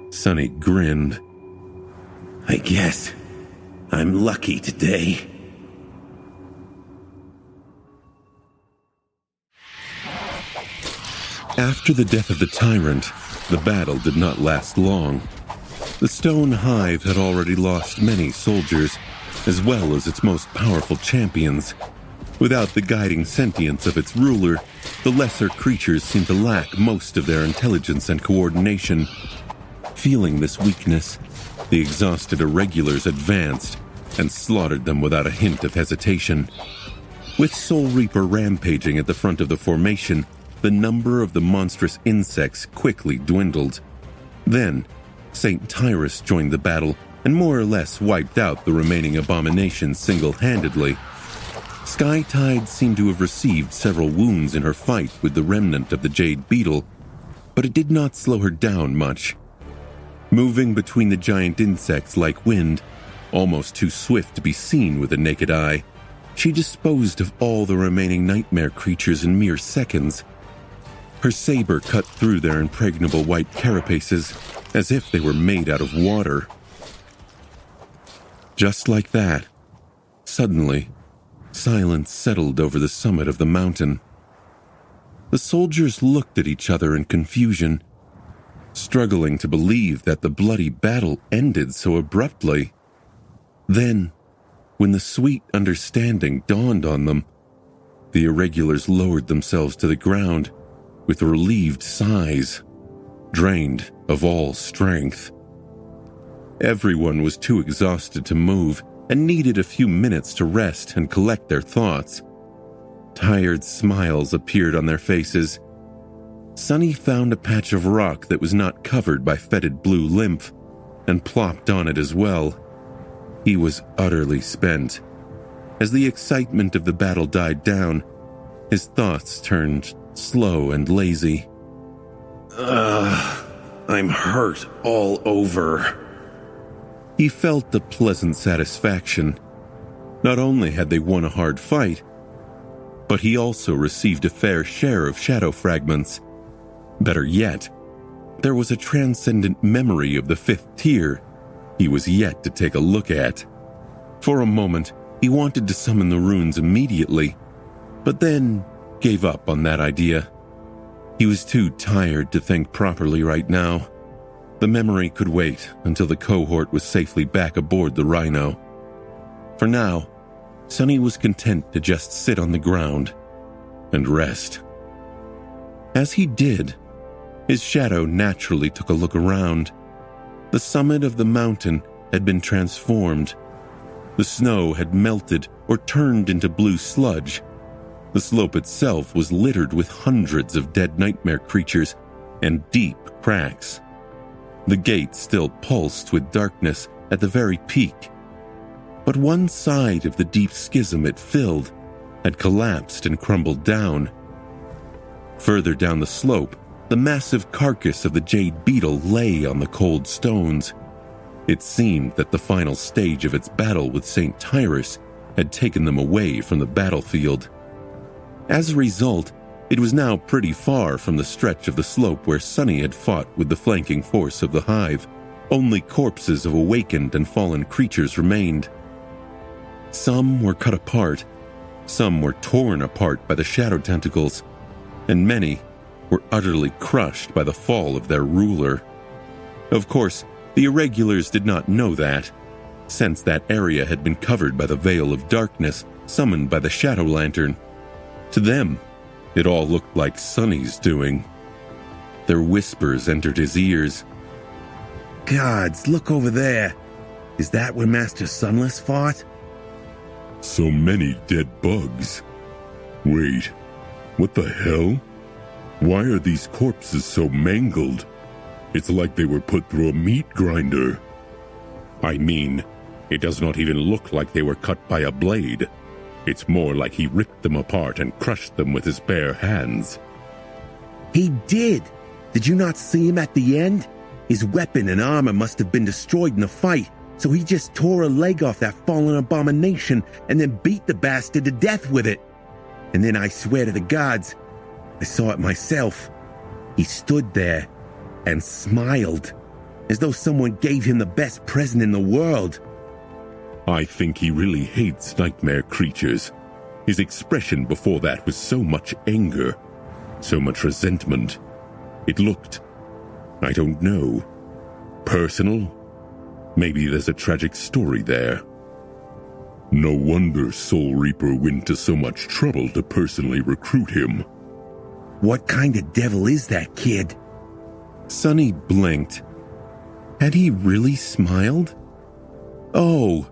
Sunny grinned. I guess I'm lucky today. After the death of the tyrant, the battle did not last long. The Stone Hive had already lost many soldiers, as well as its most powerful champions. Without the guiding sentience of its ruler, the lesser creatures seemed to lack most of their intelligence and coordination. Feeling this weakness, the exhausted Irregulars advanced and slaughtered them without a hint of hesitation. With Soul Reaper rampaging at the front of the formation, the number of the monstrous insects quickly dwindled. Then, St. Tyrus joined the battle and more or less wiped out the remaining abominations single-handedly. Skytide seemed to have received several wounds in her fight with the remnant of the Jade Beetle, but it did not slow her down much. Moving between the giant insects like wind, almost too swift to be seen with the naked eye, she disposed of all the remaining nightmare creatures in mere seconds. Her saber cut through their impregnable white carapaces as if they were made out of water. Just like that, suddenly, silence settled over the summit of the mountain. The soldiers looked at each other in confusion, struggling to believe that the bloody battle ended so abruptly. Then, when the sweet understanding dawned on them, the Irregulars lowered themselves to the ground with relieved sighs, drained of all strength. Everyone was too exhausted to move and needed a few minutes to rest and collect their thoughts. Tired smiles appeared on their faces. Sunny found a patch of rock that was not covered by fetid blue lymph and plopped on it as well. He was utterly spent. As the excitement of the battle died down, his thoughts turned slow and lazy. I'm hurt all over. He felt the pleasant satisfaction. Not only had they won a hard fight, but he also received a fair share of shadow fragments. Better yet, there was a transcendent memory of the 5th tier he was yet to take a look at. For a moment, he wanted to summon the runes immediately, but then gave up on that idea. He was too tired to think properly right now. The memory could wait until the cohort was safely back aboard the Rhino. For now, Sunny was content to just sit on the ground and rest. As he did, his shadow naturally took a look around. The summit of the mountain had been transformed. The snow had melted or turned into blue sludge. The slope itself was littered with hundreds of dead nightmare creatures and deep cracks. The gate still pulsed with darkness at the very peak, but one side of the deep schism it filled had collapsed and crumbled down. Further down the slope, the massive carcass of the Jade Beetle lay on the cold stones. It seemed that the final stage of its battle with St. Tyrus had taken them away from the battlefield. As a result, it was now pretty far from the stretch of the slope where Sunny had fought with the flanking force of the Hive. Only corpses of awakened and fallen creatures remained. Some were cut apart, some were torn apart by the shadow tentacles, and many were utterly crushed by the fall of their ruler. Of course, the Irregulars did not know that, since that area had been covered by the veil of darkness summoned by the Shadow Lantern. To them, it all looked like Sunny's doing. Their whispers entered his ears. Gods, look over there. Is that where Master Sunless fought? So many dead bugs. Wait, what the hell? Why are these corpses so mangled? It's like they were put through a meat grinder. I mean, it does not even look like they were cut by a blade. It's more like he ripped them apart and crushed them with his bare hands. He did! Did you not see him at the end? His weapon and armor must have been destroyed in the fight, so he just tore a leg off that fallen abomination and then beat the bastard to death with it. And then I swear to the gods, I saw it myself. He stood there and smiled, as though someone gave him the best present in the world. I think he really hates nightmare creatures. His expression before that was so much anger, so much resentment. It looked, I don't know, personal? Maybe there's a tragic story there. No wonder Soul Reaper went to so much trouble to personally recruit him. What kind of devil is that kid? Sonny blinked. Had he really smiled? Oh,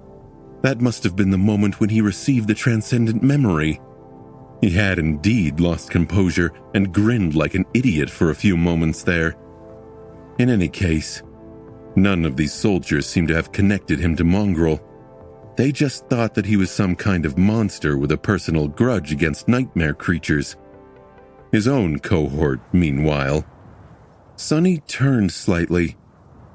that must have been the moment when he received the transcendent memory. He had indeed lost composure and grinned like an idiot for a few moments there. In any case, none of these soldiers seemed to have connected him to Mongrel. They just thought that he was some kind of monster with a personal grudge against nightmare creatures. His own cohort, meanwhile. Sonny turned slightly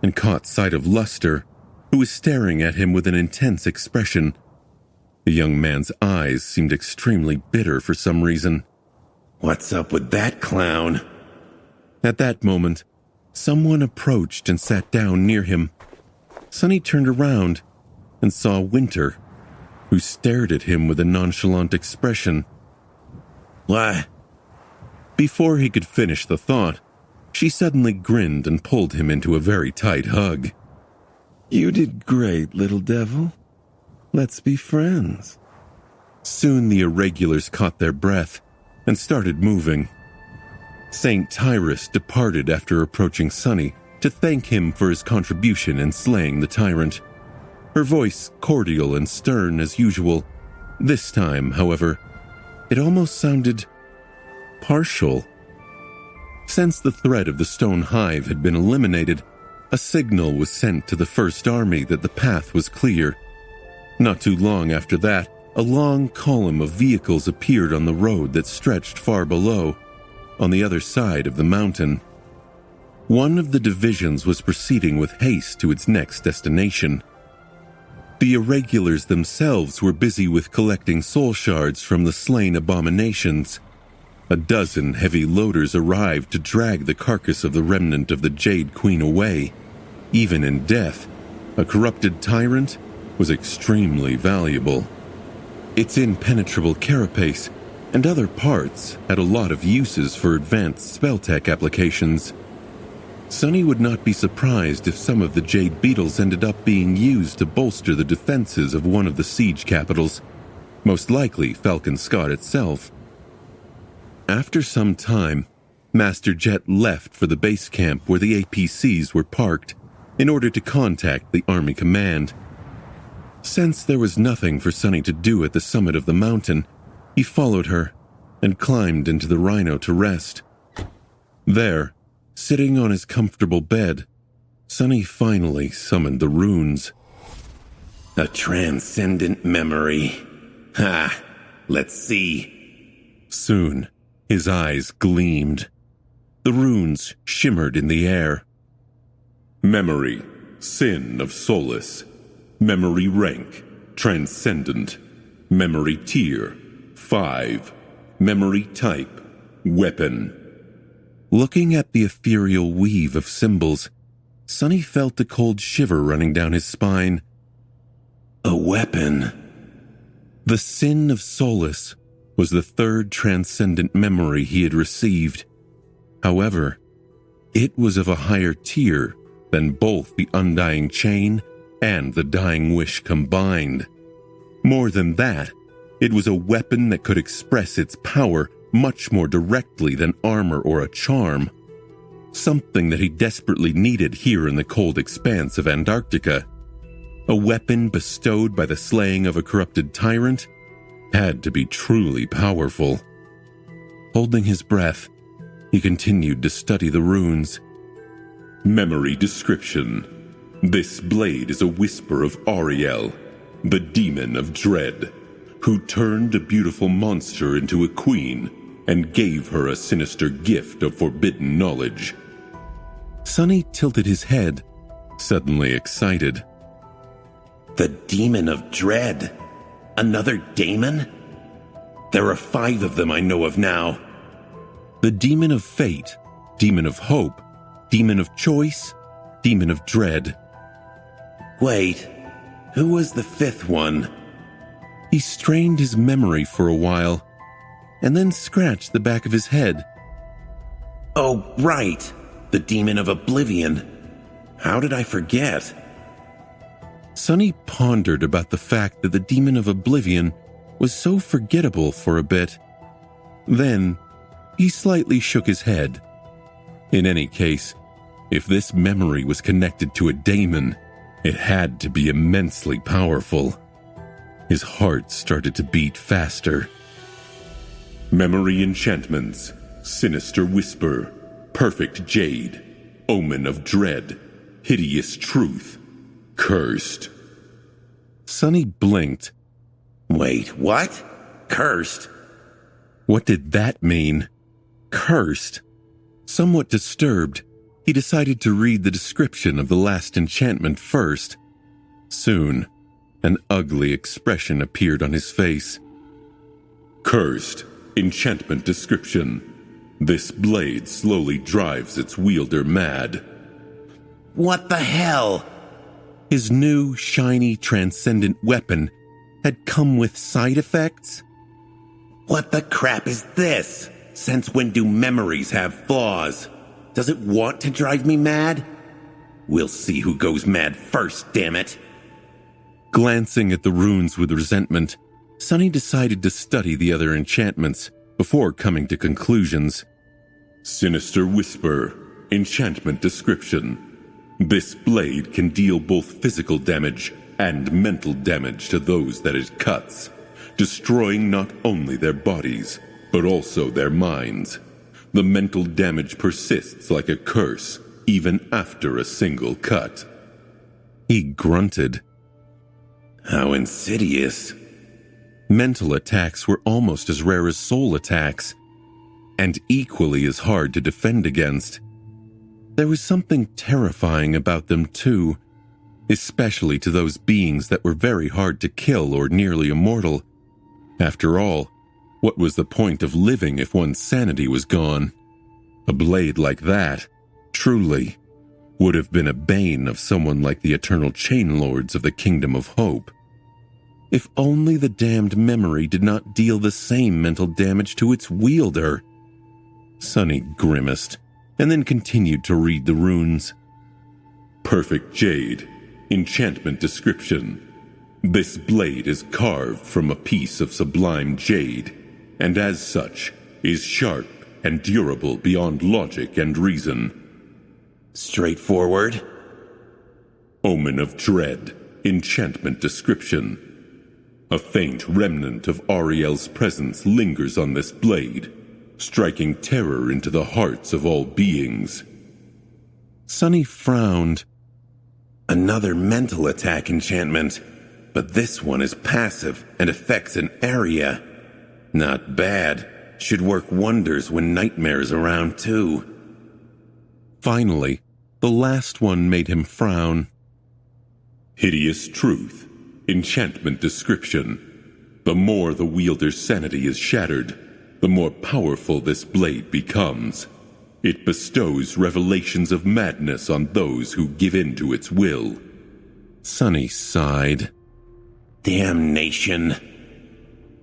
and caught sight of Luster, who was staring at him with an intense expression. The young man's eyes seemed extremely bitter for some reason. What's up with that clown? At that moment, someone approached and sat down near him. Sonny turned around and saw Winter, who stared at him with a nonchalant expression. What? Before he could finish the thought, she suddenly grinned and pulled him into a very tight hug. You did great, little devil. Let's be friends. Soon the irregulars caught their breath and started moving. Saint Tyrus departed after approaching Sonny to thank him for his contribution in slaying the tyrant. Her voice cordial and stern as usual. This time, however, it almost sounded partial. Since the threat of the Stone Hive had been eliminated, a signal was sent to the First Army that the path was clear. Not too long after that, a long column of vehicles appeared on the road that stretched far below, on the other side of the mountain. One of the divisions was proceeding with haste to its next destination. The irregulars themselves were busy with collecting soul shards from the slain abominations. A dozen heavy loaders arrived to drag the carcass of the remnant of the Jade Queen away. Even in death, a corrupted tyrant was extremely valuable. Its impenetrable carapace and other parts had a lot of uses for advanced spell tech applications. Sonny would not be surprised if some of the Jade Beetles ended up being used to bolster the defenses of one of the siege capitals, most likely Falcon Scott itself. After some time, Master Jet left for the base camp where the APCs were parked in order to contact the Army Command. Since there was nothing for Sonny to do at the summit of the mountain, he followed her and climbed into the Rhino to rest. There, sitting on his comfortable bed, Sonny finally summoned the runes. A transcendent memory. Ha! Let's see. Soon, his eyes gleamed. The runes shimmered in the air. Memory, Sin of Solace. Memory rank, Transcendent. Memory tier, 5. Memory type, Weapon. Looking at the ethereal weave of symbols, Sonny felt a cold shiver running down his spine. A weapon. The Sin of Solace was the third transcendent memory he had received. However, it was of a higher tier than both the Undying Chain and the Dying Wish combined. More than that, it was a weapon that could express its power much more directly than armor or a charm. Something that he desperately needed here in the cold expanse of Antarctica. A weapon bestowed by the slaying of a corrupted tyrant had to be truly powerful. Holding his breath, he continued to study the runes. Memory description. This blade is a whisper of Ariel, the demon of dread, who turned a beautiful monster into a queen and gave her a sinister gift of forbidden knowledge. Sonny tilted his head, suddenly excited. The Demon of Dread? Another daemon? There are 5 of them I know of now. The Demon of Fate, Demon of Hope, Demon of Choice, Demon of Dread. Wait, who was the 5th one? He strained his memory for a while, and then scratched the back of his head. Oh, right, the Demon of Oblivion. How did I forget? Sonny pondered about the fact that the Demon of Oblivion was so forgettable for a bit. Then, he slightly shook his head. In any case, if this memory was connected to a daemon, it had to be immensely powerful. His heart started to beat faster. Memory enchantments, Sinister Whisper, Perfect Jade, Omen of Dread, Hideous Truth, Cursed. Sonny blinked. Wait, what? Cursed? What did that mean? Cursed? Somewhat disturbed, he decided to read the description of the last enchantment first. Soon, an ugly expression appeared on his face. Cursed. Enchantment description. This blade slowly drives its wielder mad. What the hell? His new, shiny, transcendent weapon had come with side effects? What the crap is this? Since when do memories have flaws? Does it want to drive me mad? We'll see who goes mad first, damn it. Glancing at the runes with resentment, Sonny decided to study the other enchantments before coming to conclusions. Sinister Whisper. Enchantment description. This blade can deal both physical damage and mental damage to those that it cuts, destroying not only their bodies, but also their minds. The mental damage persists like a curse, even after a single cut. He grunted. How insidious. Mental attacks were almost as rare as soul attacks, and equally as hard to defend against. There was something terrifying about them too, especially to those beings that were very hard to kill or nearly immortal. After all, what was the point of living if one's sanity was gone? A blade like that, truly, would have been a bane of someone like the eternal chain lords of the Kingdom of Hope. If only the damned memory did not deal the same mental damage to its wielder. Sonny grimaced, and then continued to read the runes. Perfect Jade. Enchantment description. This blade is carved from a piece of sublime jade, and as such, is sharp and durable beyond logic and reason. Straightforward. Omen of Dread. Enchantment description. A faint remnant of Ariel's presence lingers on this blade, striking terror into the hearts of all beings. Sonny frowned. Another mental attack enchantment, but this one is passive and affects an area. Not bad. Should work wonders when Nightmare's around too. Finally, the last one made him frown. Hideous Truth. Enchantment description. The more the wielder's sanity is shattered, the more powerful this blade becomes. It bestows revelations of madness on those who give in to its will. Sonny sighed. Damnation.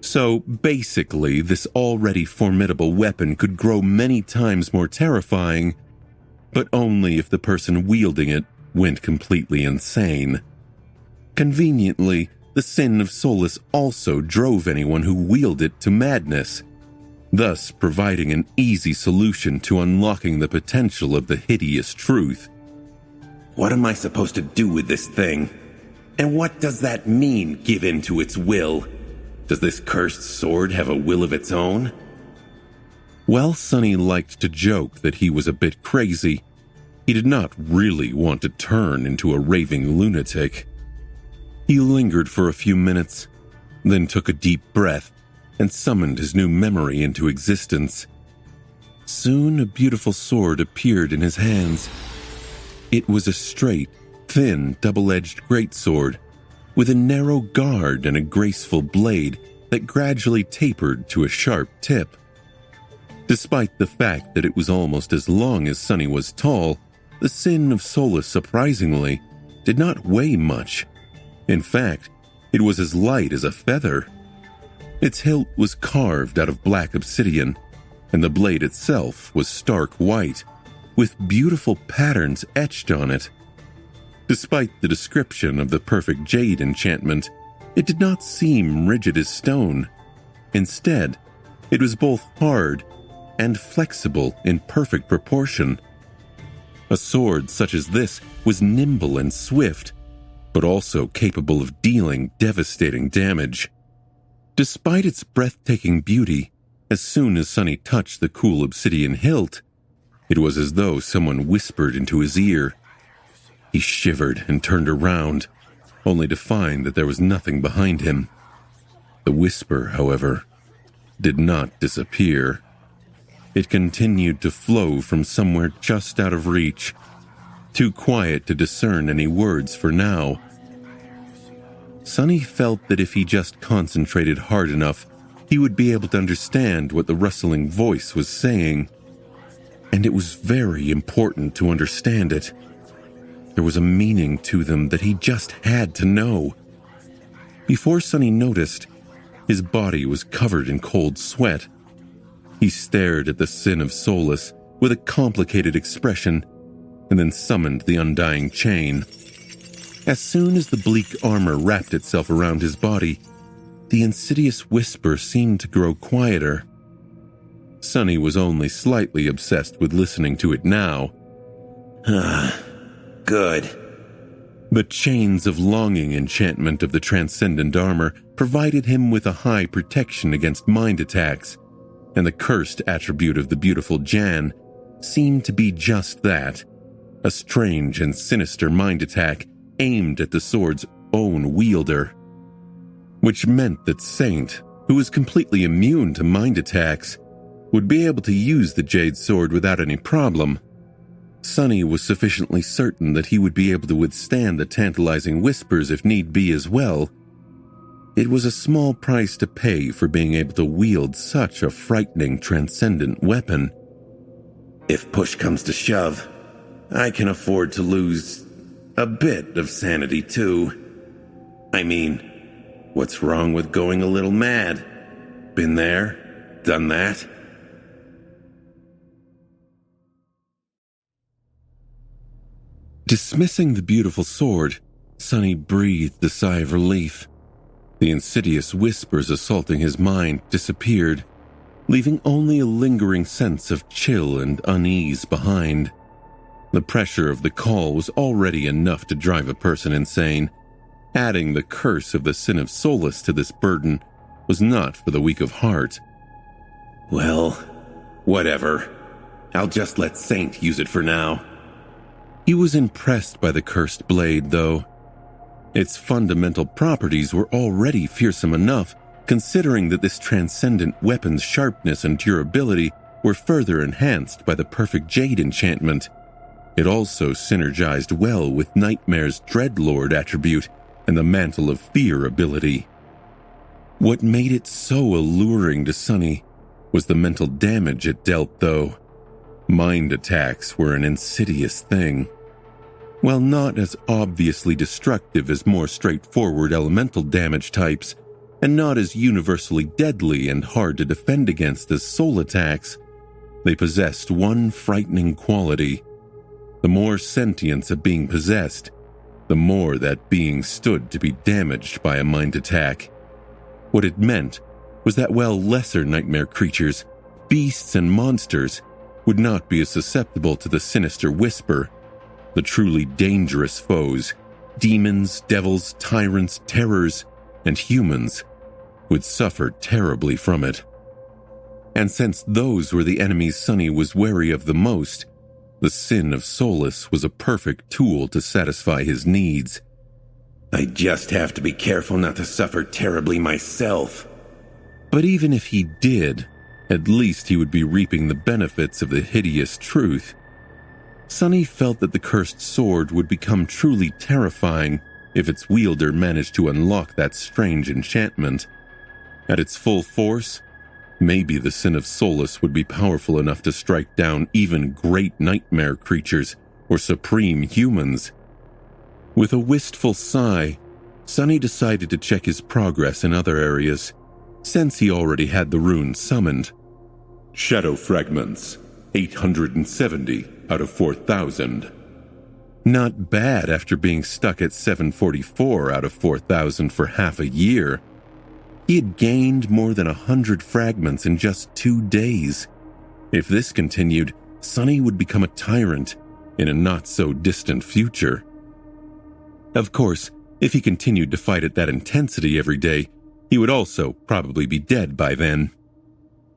So basically, this already formidable weapon could grow many times more terrifying, but only if the person wielding it went completely insane. Conveniently, the sin of Solus also drove anyone who wielded it to madness, thus providing an easy solution to unlocking the potential of the hideous truth. What am I supposed to do with this thing? And what does that mean, give in to its will? Does this cursed sword have a will of its own? While Sonny liked to joke that he was a bit crazy, he did not really want to turn into a raving lunatic. He lingered for a few minutes, then took a deep breath and summoned his new memory into existence. Soon a beautiful sword appeared in his hands. It was a straight, thin, double-edged greatsword, with a narrow guard and a graceful blade that gradually tapered to a sharp tip. Despite the fact that it was almost as long as Sunny was tall, the Sin of Solus, surprisingly, did not weigh much. In fact, it was as light as a feather. Its hilt was carved out of black obsidian, and the blade itself was stark white, with beautiful patterns etched on it. Despite the description of the perfect jade enchantment, it did not seem rigid as stone. Instead, it was both hard and flexible in perfect proportion. A sword such as this was nimble and swift, but also capable of dealing devastating damage. Despite its breathtaking beauty, as soon as Sunny touched the cool obsidian hilt, it was as though someone whispered into his ear. He shivered and turned around, only to find that there was nothing behind him. The whisper, however, did not disappear. It continued to flow from somewhere just out of reach, too quiet to discern any words for now. Sunny felt that if he just concentrated hard enough, he would be able to understand what the rustling voice was saying. And it was very important to understand it. There was a meaning to them that he just had to know. Before Sunny noticed, his body was covered in cold sweat. He stared at the Sin of Solus with a complicated expression, and then summoned the undying chain. As soon as the bleak armor wrapped itself around his body, the insidious whisper seemed to grow quieter. Sunny was only slightly obsessed with listening to it now. Good. The chains of longing enchantment of the transcendent armor provided him with a high protection against mind attacks, and the cursed attribute of the beautiful Jan seemed to be just that, a strange and sinister mind attack aimed at the sword's own wielder. Which meant that Saint, who was completely immune to mind attacks, would be able to use the jade sword without any problem. Sunny was sufficiently certain that he would be able to withstand the tantalizing whispers if need be as well. It was a small price to pay for being able to wield such a frightening transcendent weapon. If push comes to shove, I can afford to lose a bit of sanity too. I mean, what's wrong with going a little mad? Been there, done that. Dismissing the beautiful sword, Sunny breathed a sigh of relief. The insidious whispers assaulting his mind disappeared, leaving only a lingering sense of chill and unease behind. The pressure of the call was already enough to drive a person insane. Adding the curse of the Sin of Solus to this burden was not for the weak of heart. Well, whatever. I'll just let Saint use it for now. He was impressed by the cursed blade, though. Its fundamental properties were already fearsome enough, considering that this transcendent weapon's sharpness and durability were further enhanced by the perfect jade enchantment. It also synergized well with Nightmare's Dreadlord attribute and the Mantle of Fear ability. What made it so alluring to Sunny was the mental damage it dealt, though. Mind attacks were an insidious thing. While not as obviously destructive as more straightforward elemental damage types, and not as universally deadly and hard to defend against as soul attacks, they possessed one frightening quality. The more sentience a being possessed, the more that being stood to be damaged by a mind attack. What it meant was that while lesser nightmare creatures, beasts and monsters, would not be as susceptible to the sinister whisper, the truly dangerous foes, demons, devils, tyrants, terrors, and humans, would suffer terribly from it. And since those were the enemies Sunny was wary of the most, the Sin of Solus was a perfect tool to satisfy his needs. I just have to be careful not to suffer terribly myself. But even if he did, at least he would be reaping the benefits of the hideous truth. Sonny felt that the cursed sword would become truly terrifying if its wielder managed to unlock that strange enchantment. At its full force, maybe the Sin of Solus would be powerful enough to strike down even great nightmare creatures or supreme humans. With a wistful sigh, Sonny decided to check his progress in other areas, since he already had the rune summoned. Shadow fragments, 870 out of 4,000. Not bad after being stuck at 744 out of 4,000 for half a year. He had gained more than 100 fragments in just 2 days. If this continued, Sonny would become a tyrant in a not-so-distant future. Of course, if he continued to fight at that intensity every day, he would also probably be dead by then.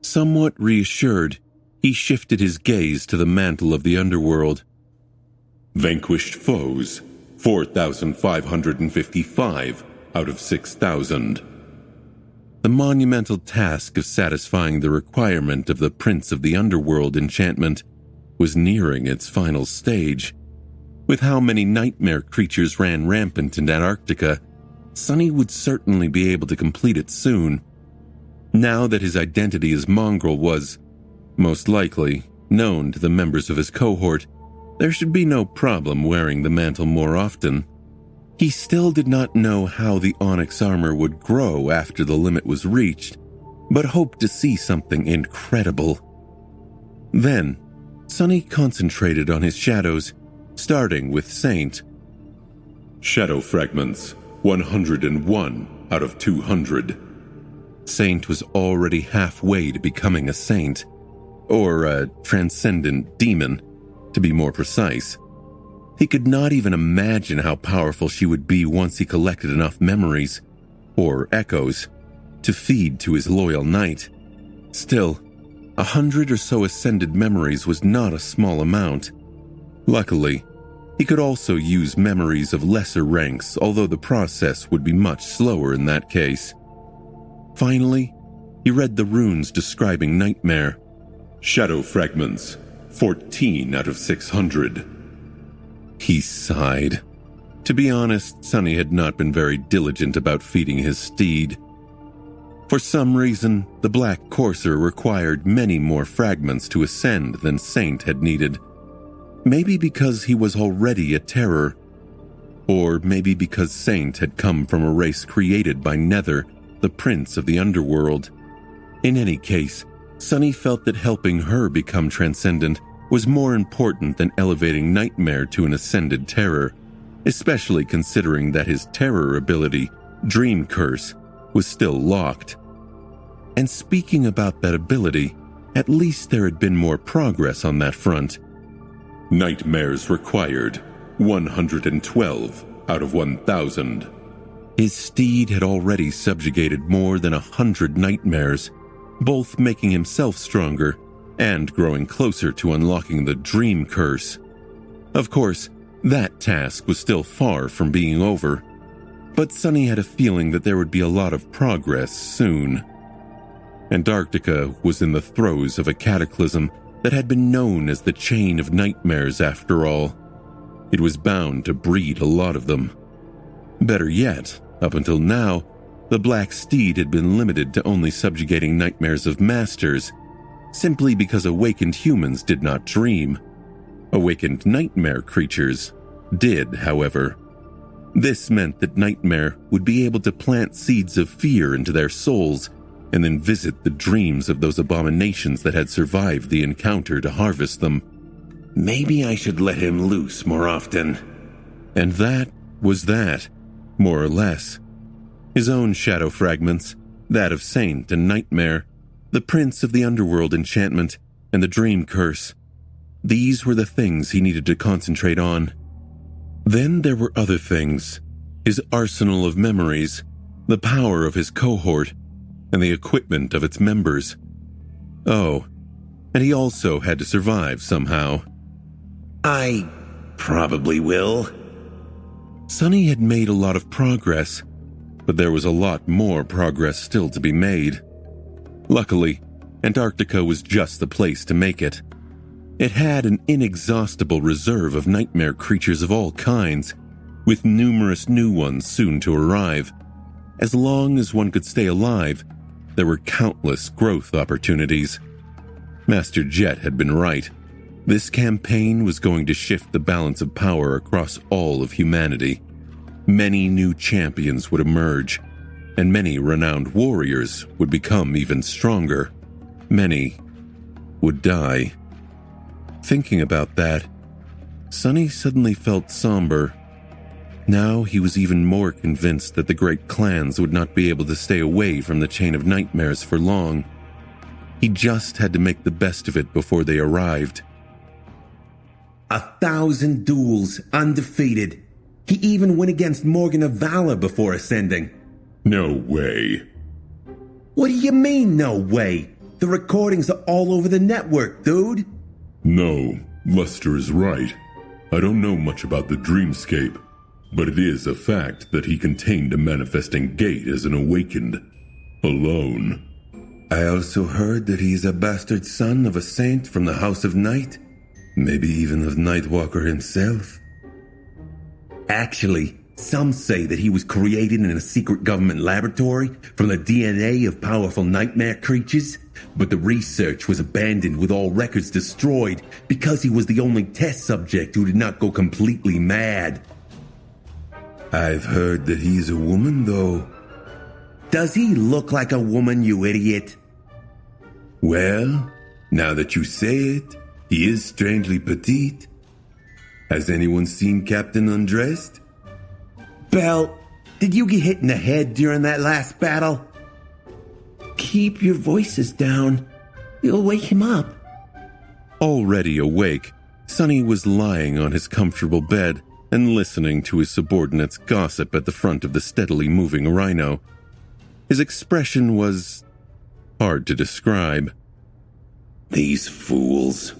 Somewhat reassured, he shifted his gaze to the mantle of the underworld. Vanquished foes, 4,555 out of 6,000. The monumental task of satisfying the requirement of the Prince of the Underworld enchantment was nearing its final stage. With how many nightmare creatures ran rampant in Antarctica, Sonny would certainly be able to complete it soon. Now that his identity as Mongrel was, most likely, known to the members of his cohort, there should be no problem wearing the mantle more often. He still did not know how the onyx armor would grow after the limit was reached, but hoped to see something incredible. Then, Sonny concentrated on his shadows, starting with Saint. Shadow fragments, 101 out of 200. Saint was already halfway to becoming a saint, or a transcendent demon, to be more precise. He could not even imagine how powerful she would be once he collected enough memories, or echoes, to feed to his loyal knight. Still, 100 or so ascended memories was not a small amount. Luckily, he could also use memories of lesser ranks, although the process would be much slower in that case. Finally, he read the runes describing Nightmare. Shadow fragments, 14 out of 600. He sighed. To be honest, Sonny had not been very diligent about feeding his steed. For some reason, the Black Courser required many more fragments to ascend than Saint had needed. Maybe because he was already a terror. Or maybe because Saint had come from a race created by Nether, the Prince of the Underworld. In any case, Sonny felt that helping her become transcendent was more important than elevating Nightmare to an ascended terror, especially considering that his terror ability, Dream Curse, was still locked. And speaking about that ability, at least there had been more progress on that front. Nightmares required, 112 out of 1,000. His steed had already subjugated more than 100 nightmares, both making himself stronger and growing closer to unlocking the Dream Curse. Of course, that task was still far from being over, but Sonny had a feeling that there would be a lot of progress soon. Antarctica was in the throes of a cataclysm that had been known as the Chain of Nightmares after all. It was bound to breed a lot of them. Better yet, up until now, the Black Steed had been limited to only subjugating nightmares of masters, simply because awakened humans did not dream. Awakened nightmare creatures did, however. This meant that Nightmare would be able to plant seeds of fear into their souls and then visit the dreams of those abominations that had survived the encounter to harvest them. Maybe I should let him loose more often. And that was that, more or less. His own shadow fragments, that of Saint and Nightmare, the Prince of the Underworld enchantment, and the Dream Curse. These were the things he needed to concentrate on. Then there were other things. His arsenal of memories, the power of his cohort, and the equipment of its members. Oh, and he also had to survive somehow. I probably will. Sonny had made a lot of progress, but there was a lot more progress still to be made. Luckily, Antarctica was just the place to make it. It had an inexhaustible reserve of nightmare creatures of all kinds, with numerous new ones soon to arrive. As long as one could stay alive, there were countless growth opportunities. Master Jet had been right. This campaign was going to shift the balance of power across all of humanity. Many new champions would emerge, and many renowned warriors would become even stronger. Many would die. Thinking about that, Sonny suddenly felt somber. Now he was even more convinced that the great clans would not be able to stay away from the chain of nightmares for long. He just had to make the best of it before they arrived. 1,000 duels, undefeated. He even went against Morgan of Valor before ascending. No way. What do you mean, no way? The recordings are all over the network, dude. No, Luster is right. I don't know much about the dreamscape, but it is a fact that he contained a manifesting gate as an awakened. Alone. I also heard that he's a bastard son of a saint from the House of Night. Maybe even of Nightwalker himself. Actually, some say that he was created in a secret government laboratory from the DNA of powerful nightmare creatures, but the research was abandoned with all records destroyed because he was the only test subject who did not go completely mad. I've heard that he's a woman, though. Does he look like a woman, you idiot? Well, now that you say it, he is strangely petite. Has anyone seen Captain undressed? Bell, did you get hit in the head during that last battle? Keep your voices down. You'll wake him up. Already awake, Sonny was lying on his comfortable bed and listening to his subordinates gossip at the front of the steadily moving rhino. His expression was hard to describe. These fools.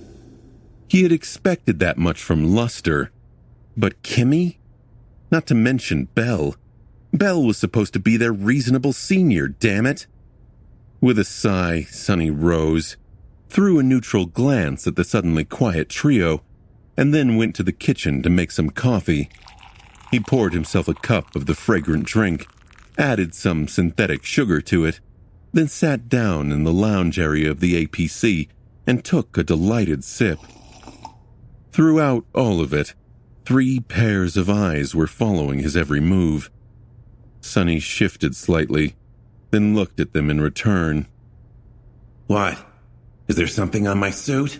He had expected that much from Luster. But Kimmy? Not to mention Bell. Bell was supposed to be their reasonable senior, damn it. With a sigh, Sonny rose, threw a neutral glance at the suddenly quiet trio, and then went to the kitchen to make some coffee. He poured himself a cup of the fragrant drink, added some synthetic sugar to it, then sat down in the lounge area of the APC and took a delighted sip. Throughout all of it, 3 pairs of eyes were following his every move. Sonny shifted slightly, then looked at them in return. What? Is there something on my suit?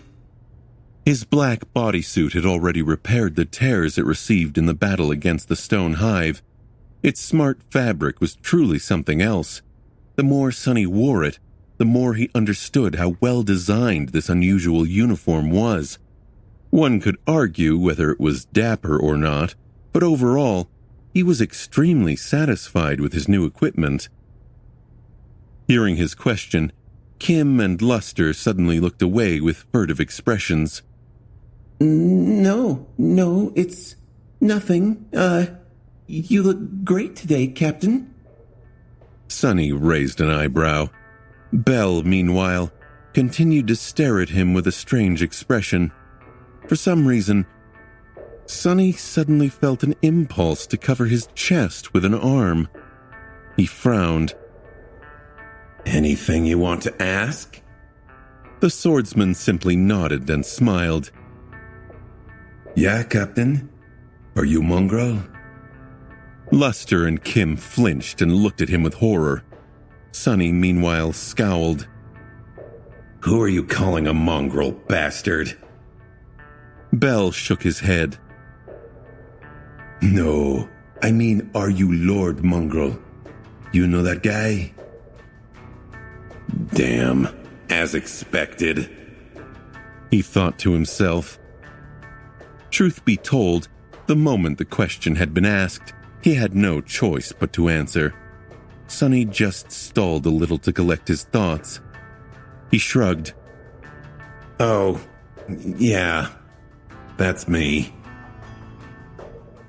His black bodysuit had already repaired the tears it received in the battle against the Stone Hive. Its smart fabric was truly something else. The more Sonny wore it, the more he understood how well designed this unusual uniform was. One could argue whether it was dapper or not, but overall, he was extremely satisfied with his new equipment. Hearing his question, Kim and Luster suddenly looked away with furtive expressions. No, it's nothing. You look great today, Captain. Sonny raised an eyebrow. Bell, meanwhile, continued to stare at him with a strange expression. For some reason, Sonny suddenly felt an impulse to cover his chest with an arm. He frowned. Anything you want to ask? The swordsman simply nodded and smiled. Yeah, Captain. Are you mongrel? Luster and Kim flinched and looked at him with horror. Sonny, meanwhile, scowled. Who are you calling a mongrel, bastard? Bell shook his head. No, I mean, are you Lord Mongrel? You know that guy? Damn, as expected. He thought to himself. Truth be told, the moment the question had been asked, he had no choice but to answer. Sonny just stalled a little to collect his thoughts. He shrugged. Oh, yeah, that's me.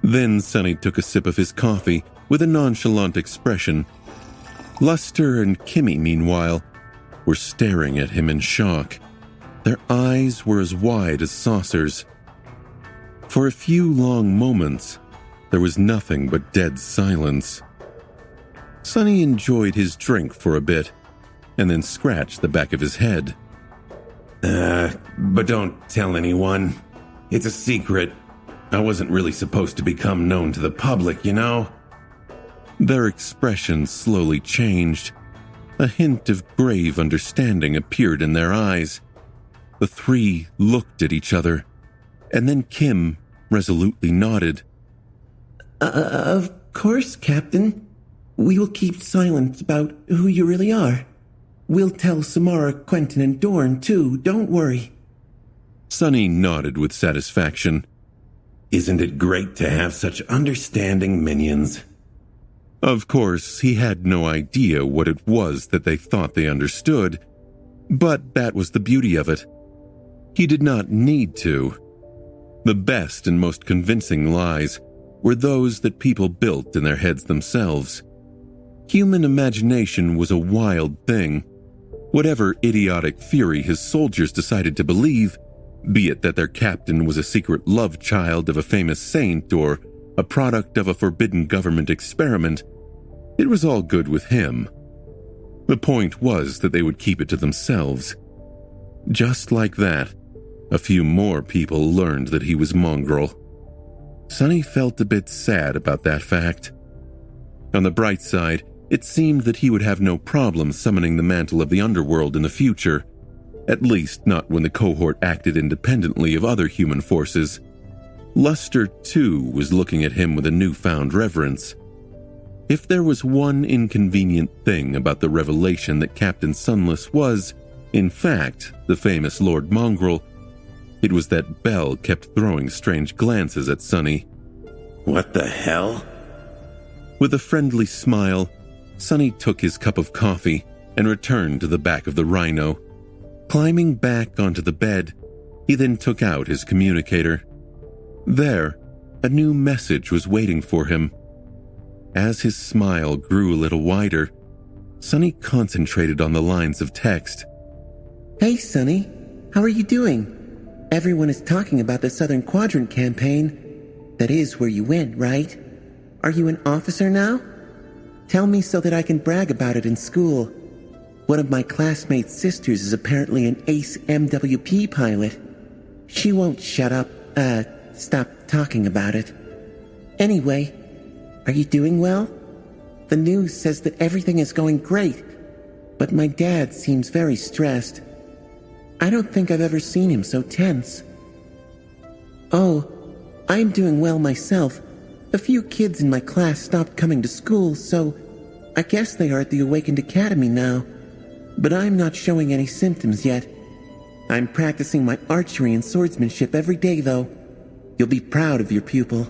Then Sonny took a sip of his coffee with a nonchalant expression. Luster and Kimmy, meanwhile, were staring at him in shock. Their eyes were as wide as saucers. For a few long moments, there was nothing but dead silence. Sonny enjoyed his drink for a bit, and then scratched the back of his head. But don't tell anyone. It's a secret. I wasn't really supposed to become known to the public, you know? Their expressions slowly changed. A hint of grave understanding appeared in their eyes. The three looked at each other, and then Kim resolutely nodded. Of course, Captain. We will keep silent about who you really are. We'll tell Samara, Quentin, and Dorn, too, don't worry. Sonny nodded with satisfaction. Isn't it great to have such understanding minions? Of course, he had no idea what it was that they thought they understood, but that was the beauty of it. He did not need to. The best and most convincing lies were those that people built in their heads themselves. Human imagination was a wild thing. Whatever idiotic theory his soldiers decided to believe, be it that their captain was a secret love child of a famous saint or a product of a forbidden government experiment, it was all good with him. The point was that they would keep it to themselves. Just like that, a few more people learned that he was mongrel. Sonny felt a bit sad about that fact. On the bright side, it seemed that he would have no problem summoning the mantle of the underworld in the future, at least not when the cohort acted independently of other human forces. Luster, too, was looking at him with a newfound reverence. If there was one inconvenient thing about the revelation that Captain Sunless was, in fact, the famous Lord Mongrel, it was that Belle kept throwing strange glances at Sonny. What the hell? With a friendly smile, Sonny took his cup of coffee and returned to the back of the Rhino. Climbing back onto the bed, he then took out his communicator. There, a new message was waiting for him. As his smile grew a little wider, Sonny concentrated on the lines of text. Hey, Sonny. How are you doing? Everyone is talking about the Southern Quadrant campaign. That is where you went, right? Are you an officer now? Tell me so that I can brag about it in school. One of my classmates' sisters is apparently an ace MWP pilot. She won't stop talking about it. Anyway, are you doing well? The news says that everything is going great, but my dad seems very stressed. I don't think I've ever seen him so tense. Oh, I'm doing well myself. A few kids in my class stopped coming to school, so I guess they are at the Awakened Academy now. But I'm not showing any symptoms yet. I'm practicing my archery and swordsmanship every day, though. You'll be proud of your pupil.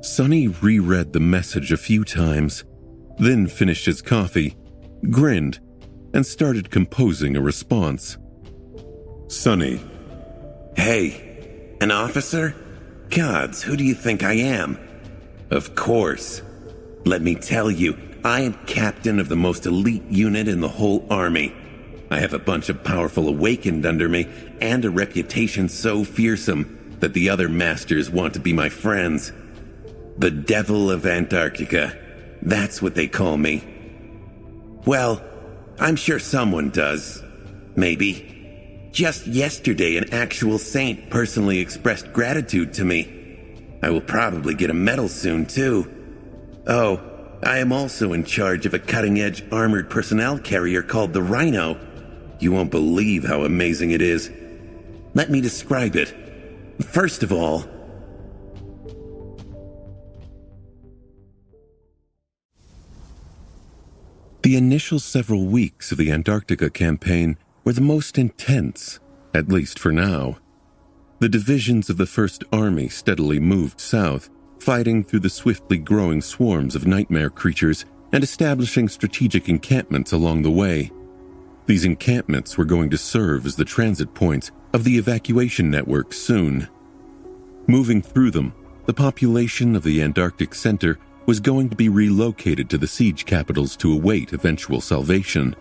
Sonny reread the message a few times, then finished his coffee, grinned, and started composing a response. Sonny. Hey, an officer? Gods, who do you think I am? Of course. Let me tell you, I am captain of the most elite unit in the whole army. I have a bunch of powerful Awakened under me, and a reputation so fearsome that the other masters want to be my friends. The Devil of Antarctica. That's what they call me. Well, I'm sure someone does. Maybe. Just yesterday, an actual saint personally expressed gratitude to me. I will probably get a medal soon, too. Oh, I am also in charge of a cutting-edge armored personnel carrier called the Rhino. You won't believe how amazing it is. Let me describe it. First of all, the initial several weeks of the Antarctica campaign were the most intense, at least for now. The divisions of the First Army steadily moved south, fighting through the swiftly growing swarms of nightmare creatures and establishing strategic encampments along the way. These encampments were going to serve as the transit points of the evacuation network soon. Moving through them, the population of the Antarctic Center was going to be relocated to the siege capitals to await eventual salvation.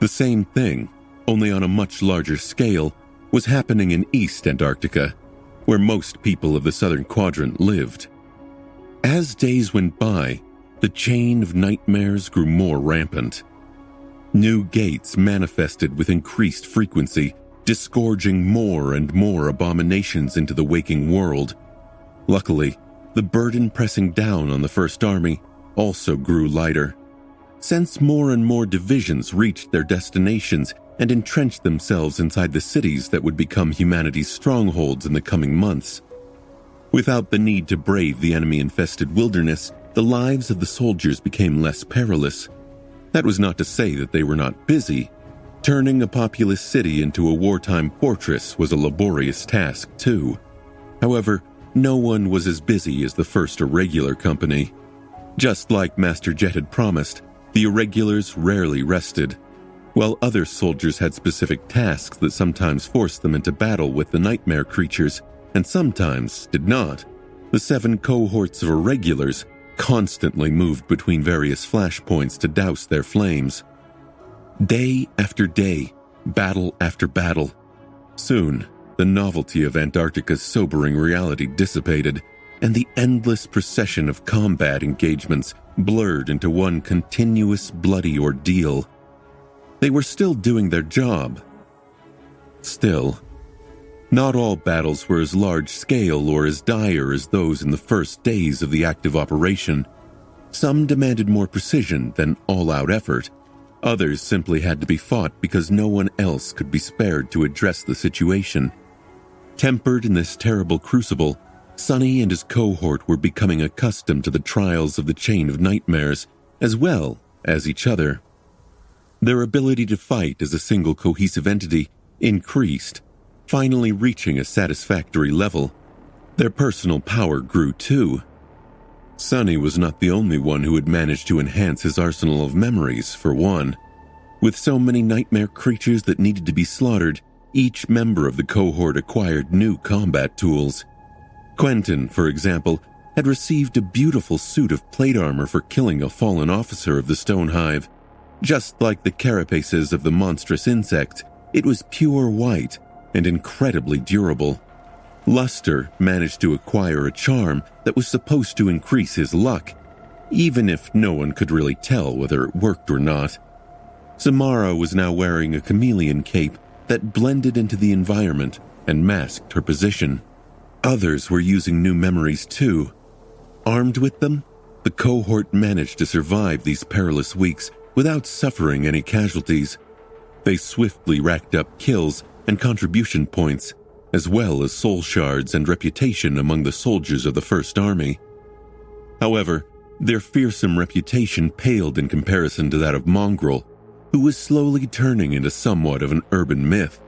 The same thing, only on a much larger scale, was happening in East Antarctica, where most people of the Southern Quadrant lived. As days went by, the chain of nightmares grew more rampant. New gates manifested with increased frequency, disgorging more and more abominations into the waking world. Luckily, the burden pressing down on the First Army also grew lighter. Since more and more divisions reached their destinations and entrenched themselves inside the cities that would become humanity's strongholds in the coming months. Without the need to brave the enemy-infested wilderness, the lives of the soldiers became less perilous. That was not to say that they were not busy. Turning a populous city into a wartime fortress was a laborious task, too. However, no one was as busy as the First Irregular Company. Just like Master Jet had promised, the Irregulars rarely rested. While other soldiers had specific tasks that sometimes forced them into battle with the nightmare creatures, and sometimes did not, the 7 cohorts of Irregulars constantly moved between various flashpoints to douse their flames. Day after day, battle after battle. Soon, the novelty of Antarctica's sobering reality dissipated, and the endless procession of combat engagements blurred into one continuous bloody ordeal. They were still doing their job. Still, not all battles were as large-scale or as dire as those in the first days of the active operation. Some demanded more precision than all-out effort. Others simply had to be fought because no one else could be spared to address the situation. Tempered in this terrible crucible, Sonny and his cohort were becoming accustomed to the trials of the chain of nightmares, as well as each other. Their ability to fight as a single cohesive entity increased, finally reaching a satisfactory level. Their personal power grew too. Sonny was not the only one who had managed to enhance his arsenal of memories, for one. With so many nightmare creatures that needed to be slaughtered, each member of the cohort acquired new combat tools. Quentin, for example, had received a beautiful suit of plate armor for killing a fallen officer of the Stone Hive. Just like the carapaces of the monstrous insect, it was pure white and incredibly durable. Luster managed to acquire a charm that was supposed to increase his luck, even if no one could really tell whether it worked or not. Samara was now wearing a chameleon cape that blended into the environment and masked her position. Others were using new memories too. Armed with them, the cohort managed to survive these perilous weeks without suffering any casualties. They swiftly racked up kills and contribution points, as well as soul shards and reputation among the soldiers of the First Army. However, their fearsome reputation paled in comparison to that of Mongrel, who was slowly turning into somewhat of an urban myth.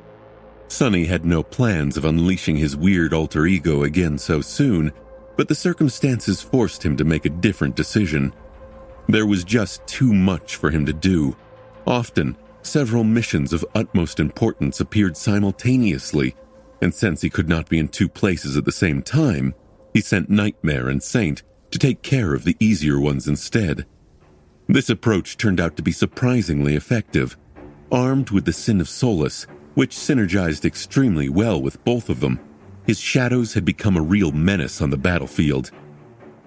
Sonny had no plans of unleashing his weird alter ego again so soon, but the circumstances forced him to make a different decision. There was just too much for him to do. Often, several missions of utmost importance appeared simultaneously, and since he could not be in 2 places at the same time, he sent Nightmare and Saint to take care of the easier ones instead. This approach turned out to be surprisingly effective. Armed with the Sin of Solace, which synergized extremely well with both of them, his shadows had become a real menace on the battlefield.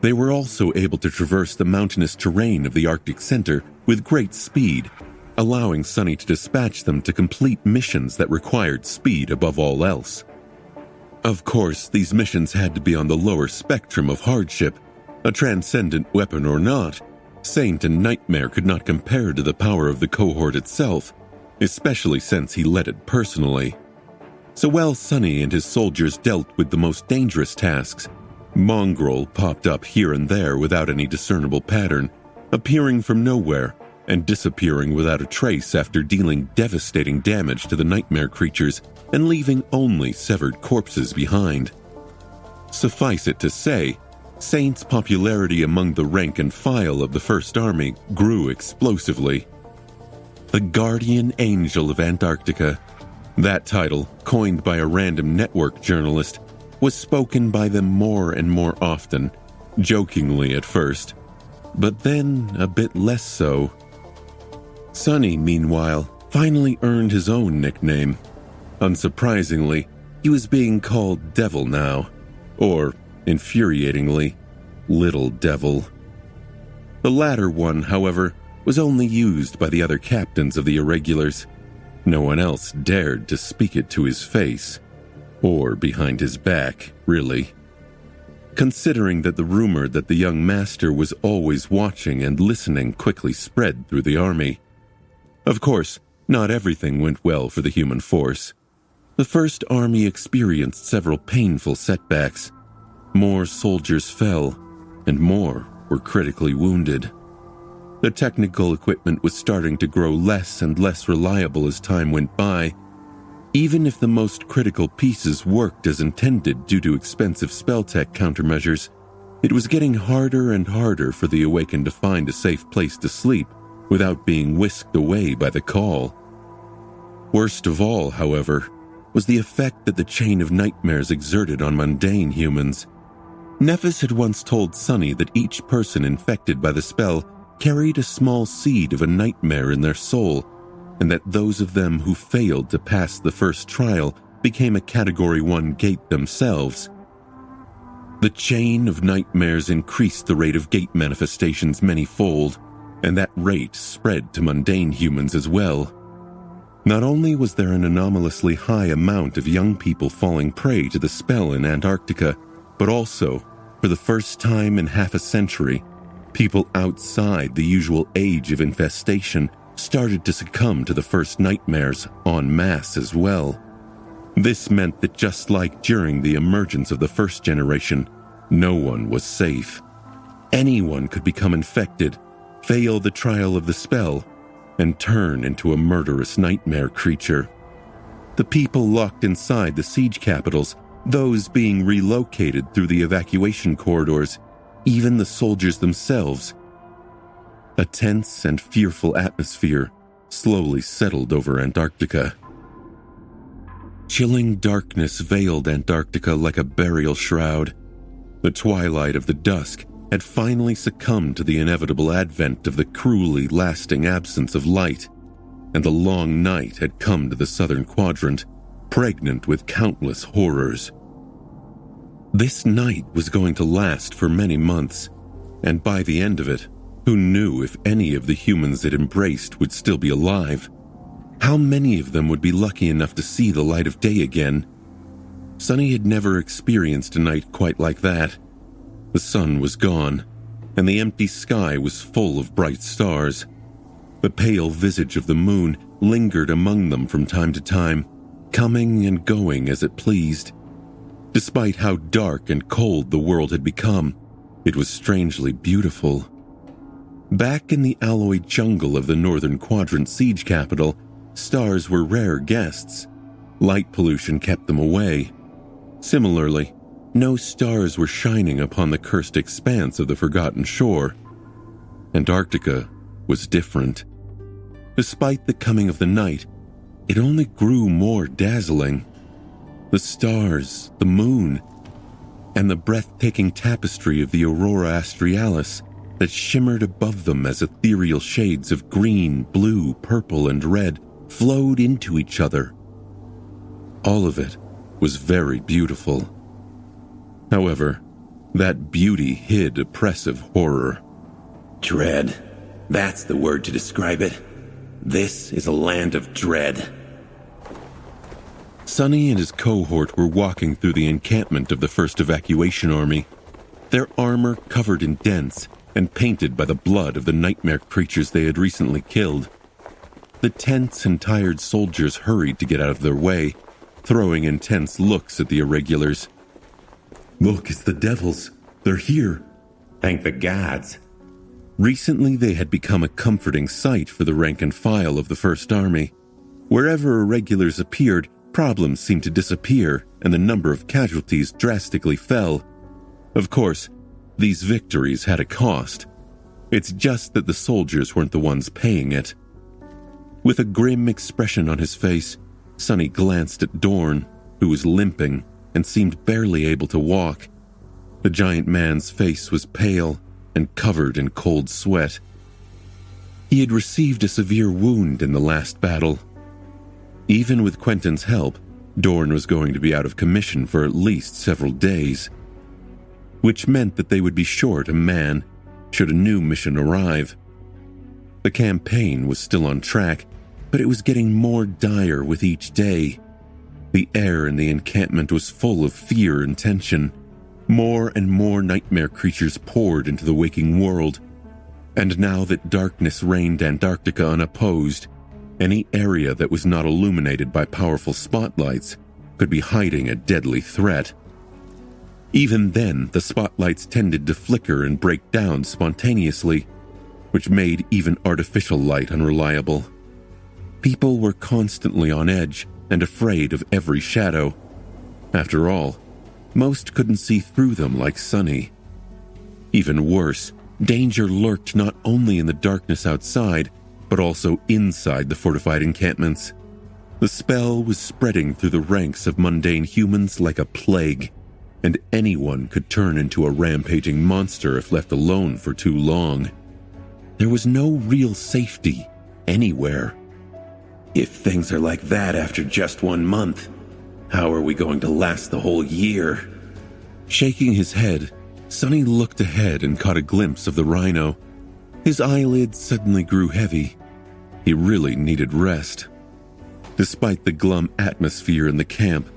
They were also able to traverse the mountainous terrain of the Arctic Center with great speed, allowing Sonny to dispatch them to complete missions that required speed above all else. Of course, these missions had to be on the lower spectrum of hardship. A transcendent weapon or not, Saint and Nightmare could not compare to the power of the cohort itself, especially since he led it personally. So while Sonny and his soldiers dealt with the most dangerous tasks, Mongrel popped up here and there without any discernible pattern, appearing from nowhere and disappearing without a trace after dealing devastating damage to the nightmare creatures and leaving only severed corpses behind. Suffice it to say, Saint's popularity among the rank and file of the First Army grew explosively. The Guardian Angel of Antarctica, that title, coined by a random network journalist, was spoken by them more and more often, jokingly at first, but then a bit less so. Sonny, meanwhile, finally earned his own nickname. Unsurprisingly, he was being called Devil now, or, infuriatingly, Little Devil. The latter one, however, was only used by the other captains of the irregulars. No one else dared to speak it to his face, or behind his back, really. Considering that the rumor that the young master was always watching and listening quickly spread through the army. Of course, not everything went well for the human force. The First Army experienced several painful setbacks. More soldiers fell, and more were critically wounded. The technical equipment was starting to grow less and less reliable as time went by. Even if the most critical pieces worked as intended due to expensive spell tech countermeasures, it was getting harder and harder for the Awakened to find a safe place to sleep without being whisked away by the call. Worst of all, however, was the effect that the chain of nightmares exerted on mundane humans. Nephis had once told Sunny that each person infected by the spell carried a small seed of a nightmare in their soul, and that those of them who failed to pass the first trial became a Category 1 gate themselves. The chain of nightmares increased the rate of gate manifestations many-fold, and that rate spread to mundane humans as well. Not only was there an anomalously high amount of young people falling prey to the spell in Antarctica, but also, for the first time in half a century, people outside the usual age of infestation started to succumb to the first nightmares en masse as well. This meant that just like during the emergence of the first generation, no one was safe. Anyone could become infected, fail the trial of the spell, and turn into a murderous nightmare creature. The people locked inside the siege capitals, those being relocated through the evacuation corridors, even the soldiers themselves. A tense and fearful atmosphere slowly settled over Antarctica. Chilling darkness veiled Antarctica like a burial shroud. The twilight of the dusk had finally succumbed to the inevitable advent of the cruelly lasting absence of light, and the long night had come to the southern quadrant, pregnant with countless horrors. This night was going to last for many months, and by the end of it, who knew if any of the humans it embraced would still be alive? How many of them would be lucky enough to see the light of day again? Sunny had never experienced a night quite like that. The sun was gone, and the empty sky was full of bright stars. The pale visage of the moon lingered among them from time to time, coming and going as it pleased. Despite how dark and cold the world had become, it was strangely beautiful. Back in the alloy jungle of the Northern Quadrant siege capital, stars were rare guests. Light pollution kept them away. Similarly, no stars were shining upon the cursed expanse of the Forgotten Shore. Antarctica was different. Despite the coming of the night, it only grew more dazzling. The stars, the moon, and the breathtaking tapestry of the Aurora Australis that shimmered above them as ethereal shades of green, blue, purple, and red flowed into each other. All of it was very beautiful. However, that beauty hid oppressive horror. Dread. That's the word to describe it. This is a land of dread. Sunny and his cohort were walking through the encampment of the First Evacuation Army, their armor covered in dents and painted by the blood of the nightmare creatures they had recently killed. The tense and tired soldiers hurried to get out of their way, throwing intense looks at the irregulars. Look, it's the devils. They're here. Thank the gods. Recently, they had become a comforting sight for the rank and file of the First Army. Wherever irregulars appeared, problems seemed to disappear, and the number of casualties drastically fell. Of course, these victories had a cost. It's just that the soldiers weren't the ones paying it. With a grim expression on his face, Sunny glanced at Dorn, who was limping and seemed barely able to walk. The giant man's face was pale and covered in cold sweat. He had received a severe wound in the last battle. Even with Quentin's help, Dorn was going to be out of commission for at least several days, which meant that they would be short a man should a new mission arrive. The campaign was still on track, but it was getting more dire with each day. The air in the encampment was full of fear and tension. More and more nightmare creatures poured into the waking world, and now that darkness reigned Antarctica unopposed, any area that was not illuminated by powerful spotlights could be hiding a deadly threat. Even then, the spotlights tended to flicker and break down spontaneously, which made even artificial light unreliable. People were constantly on edge and afraid of every shadow. After all, most couldn't see through them like Sunny. Even worse, danger lurked not only in the darkness outside, but also inside the fortified encampments. The spell was spreading through the ranks of mundane humans like a plague, and anyone could turn into a rampaging monster if left alone for too long. There was no real safety anywhere. If things are like that after just 1 month, how are we going to last the whole year? Shaking his head, Sunny looked ahead and caught a glimpse of the rhino. His eyelids suddenly grew heavy. He really needed rest. Despite the glum atmosphere in the camp,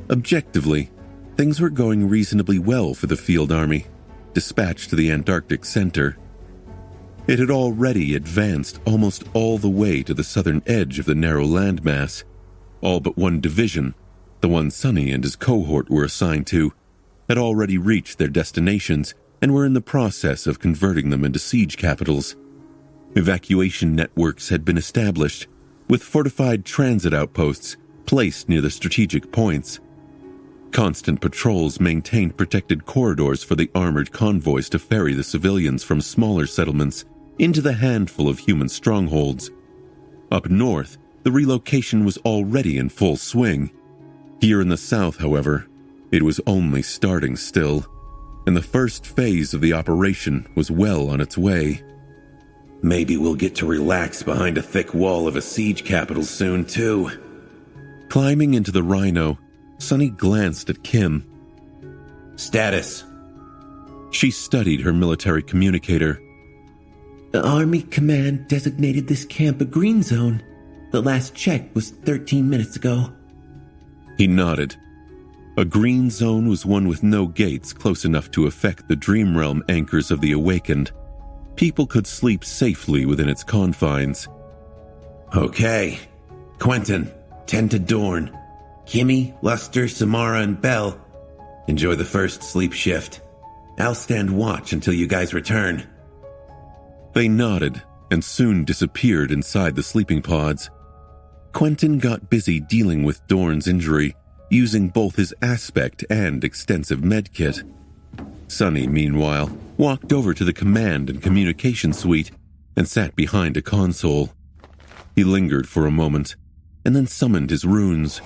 objectively, things were going reasonably well for the field army, dispatched to the Antarctic Center. It had already advanced almost all the way to the southern edge of the narrow landmass. All but one division, the one Sunny and his cohort were assigned to, had already reached their destinations and were in the process of converting them into siege capitals. Evacuation networks had been established, with fortified transit outposts placed near the strategic points. Constant patrols maintained protected corridors for the armored convoys to ferry the civilians from smaller settlements into the handful of human strongholds. Up north, the relocation was already in full swing. Here in the south, however, it was only starting still, and the first phase of the operation was well on its way. Maybe we'll get to relax behind a thick wall of a siege capital soon, too. Climbing into the rhino, Sunny glanced at Kim. Status. She studied her military communicator. The Army Command designated this camp a green zone. The last check was 13 minutes ago. He nodded. A green zone was one with no gates close enough to affect the dream realm anchors of the awakened. People could sleep safely within its confines. Okay. Quentin, tend to Dorn. Kimmy, Luster, Samara, and Belle. Enjoy the first sleep shift. I'll stand watch until you guys return. They nodded and soon disappeared inside the sleeping pods. Quentin got busy dealing with Dorn's injury, using both his aspect and extensive medkit. Sunny, meanwhile, walked over to the command and communication suite and sat behind a console. He lingered for a moment and then summoned his runes.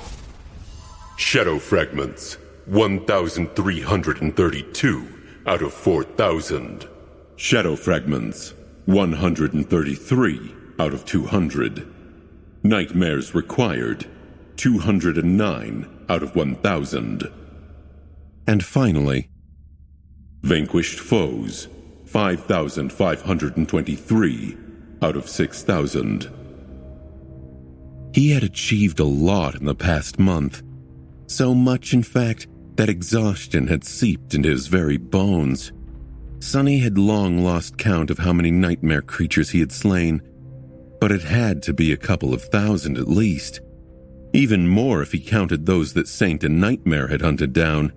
Shadow fragments, 1,332 out of 4,000. Shadow fragments, 133 out of 200. Nightmares required, 209 out of 1,000. And finally, vanquished foes, 5,523 out of 6,000. He had achieved a lot in the past month. So much, in fact, that exhaustion had seeped into his very bones. Sunny had long lost count of how many nightmare creatures he had slain, but it had to be a couple of thousand at least. Even more if he counted those that Saint and Nightmare had hunted down.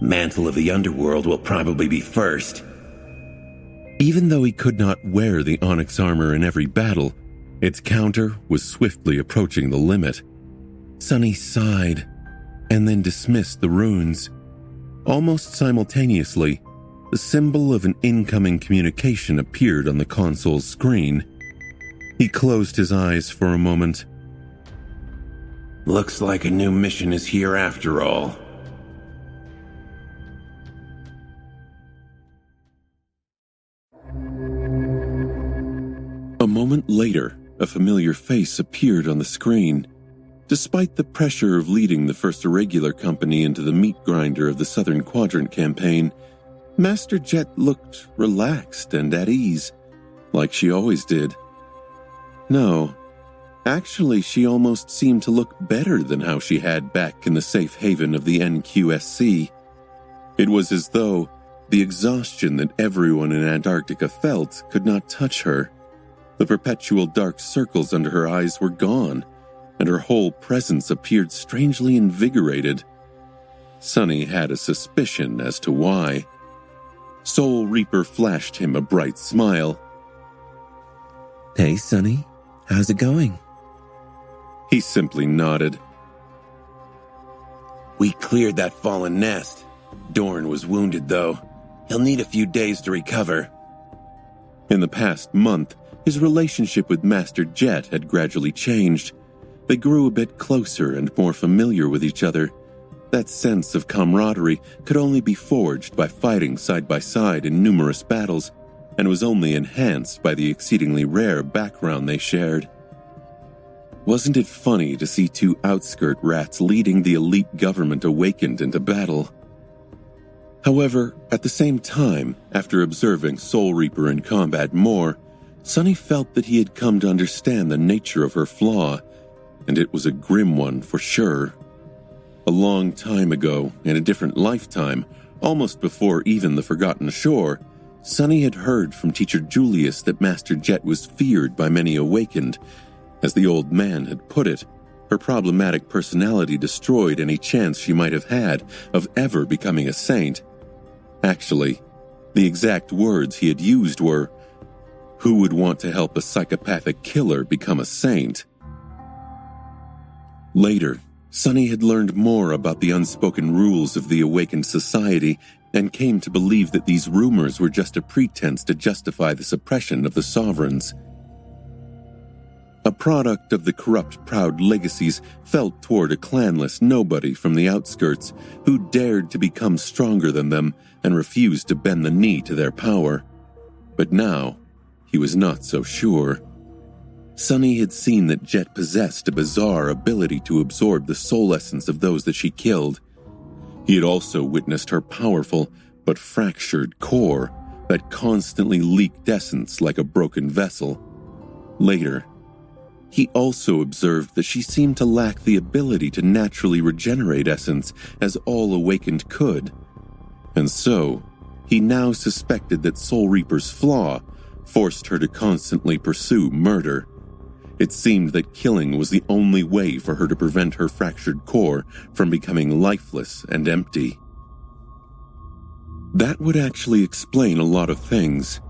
Mantle of the Underworld will probably be first. Even though he could not wear the onyx armor in every battle, its counter was swiftly approaching the limit. Sunny sighed, and then dismissed the runes. Almost simultaneously, the symbol of an incoming communication appeared on the console's screen. He closed his eyes for a moment. Looks like a new mission is here after all. moment later, a familiar face appeared on the screen. Despite the pressure of leading the first irregular company into the meat grinder of the Southern Quadrant campaign, Master Jet looked relaxed and at ease, like she always did. No, actually she almost seemed to look better than how she had back in the safe haven of the NQSC. It was as though the exhaustion that everyone in Antarctica felt could not touch her. The perpetual dark circles under her eyes were gone, and her whole presence appeared strangely invigorated. Sunny had a suspicion as to why. Soul Reaper flashed him a bright smile. Hey, Sunny, how's it going? He simply nodded. We cleared that fallen nest. Dorn was wounded, though. He'll need a few days to recover. In the past month, his relationship with Master Jet had gradually changed. They grew a bit closer and more familiar with each other. That sense of camaraderie could only be forged by fighting side by side in numerous battles, and was only enhanced by the exceedingly rare background they shared. Wasn't it funny to see two outskirt rats leading the elite government awakened into battle? However, at the same time, after observing Soul Reaper in combat more, Sunny felt that he had come to understand the nature of her flaw, and it was a grim one for sure. A long time ago, in a different lifetime, almost before even the Forgotten Shore, Sunny had heard from Teacher Julius that Master Jet was feared by many awakened. As the old man had put it, her problematic personality destroyed any chance she might have had of ever becoming a saint. Actually, the exact words he had used were, "Who would want to help a psychopathic killer become a saint?" Later, Sunny had learned more about the unspoken rules of the awakened society and came to believe that these rumors were just a pretense to justify the suppression of the sovereigns. A product of the corrupt proud legacies felt toward a clanless nobody from the outskirts who dared to become stronger than them and refused to bend the knee to their power. But now, he was not so sure. Sunny had seen that Jet possessed a bizarre ability to absorb the soul essence of those that she killed. He had also witnessed her powerful but fractured core that constantly leaked essence like a broken vessel. Later, he also observed that she seemed to lack the ability to naturally regenerate essence as all awakened could. And so, he now suspected that Soul Reaper's flaw forced her to constantly pursue murder. It seemed that killing was the only way for her to prevent her fractured core from becoming lifeless and empty. That would actually explain a lot of things.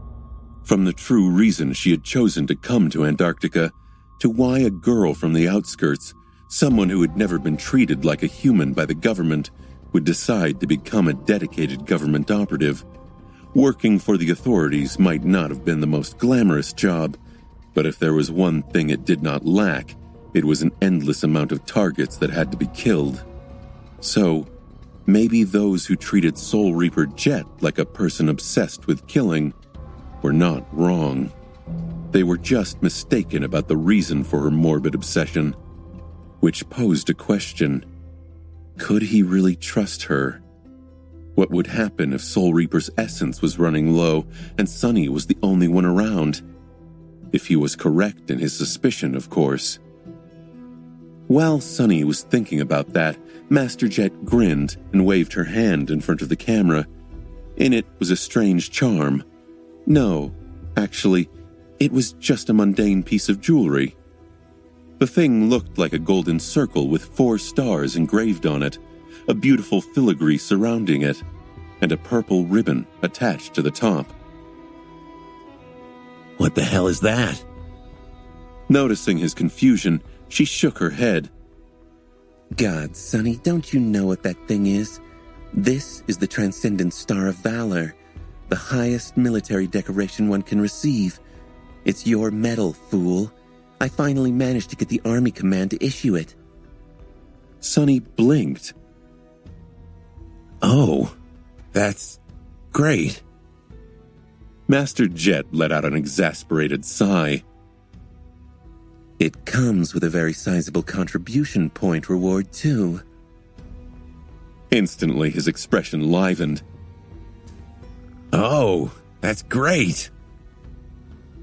From the true reason she had chosen to come to Antarctica, to why a girl from the outskirts, someone who had never been treated like a human by the government, would decide to become a dedicated government operative. Working for the authorities might not have been the most glamorous job, but if there was one thing it did not lack, it was an endless amount of targets that had to be killed. So, maybe those who treated Soul Reaper Jet like a person obsessed with killing were not wrong. They were just mistaken about the reason for her morbid obsession, which posed a question. Could he really trust her? What would happen if Soul Reaper's essence was running low and Sunny was the only one around? If he was correct in his suspicion, of course. While Sunny was thinking about that, Master Jet grinned and waved her hand in front of the camera. In it was a strange charm. No, actually, it was just a mundane piece of jewelry. The thing looked like a golden circle with 4 stars engraved on it, a beautiful filigree surrounding it, and a purple ribbon attached to the top. What the hell is that? Noticing his confusion, she shook her head. God, Sunny, don't you know what that thing is? This is the Transcendent Star of Valor, the highest military decoration one can receive. It's your medal, fool. I finally managed to get the Army Command to issue it. Sunny blinked. Oh, that's great. Master Jet let out an exasperated sigh. It comes with a very sizable contribution point reward, too. Instantly, his expression livened. Oh, that's great.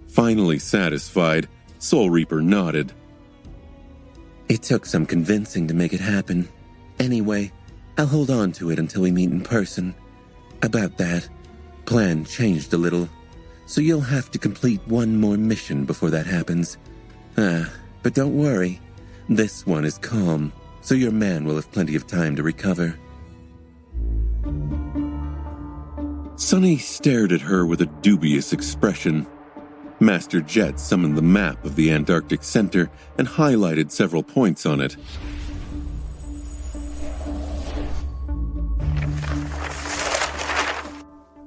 Finally satisfied, Soul Reaper nodded. It took some convincing to make it happen. Anyway, I'll hold on to it until we meet in person. About that, plan changed a little, so you'll have to complete one more mission before that happens. But don't worry, this one is calm, so your man will have plenty of time to recover. Sunny stared at her with a dubious expression. Master Jet summoned the map of the Antarctic Center and highlighted several points on it.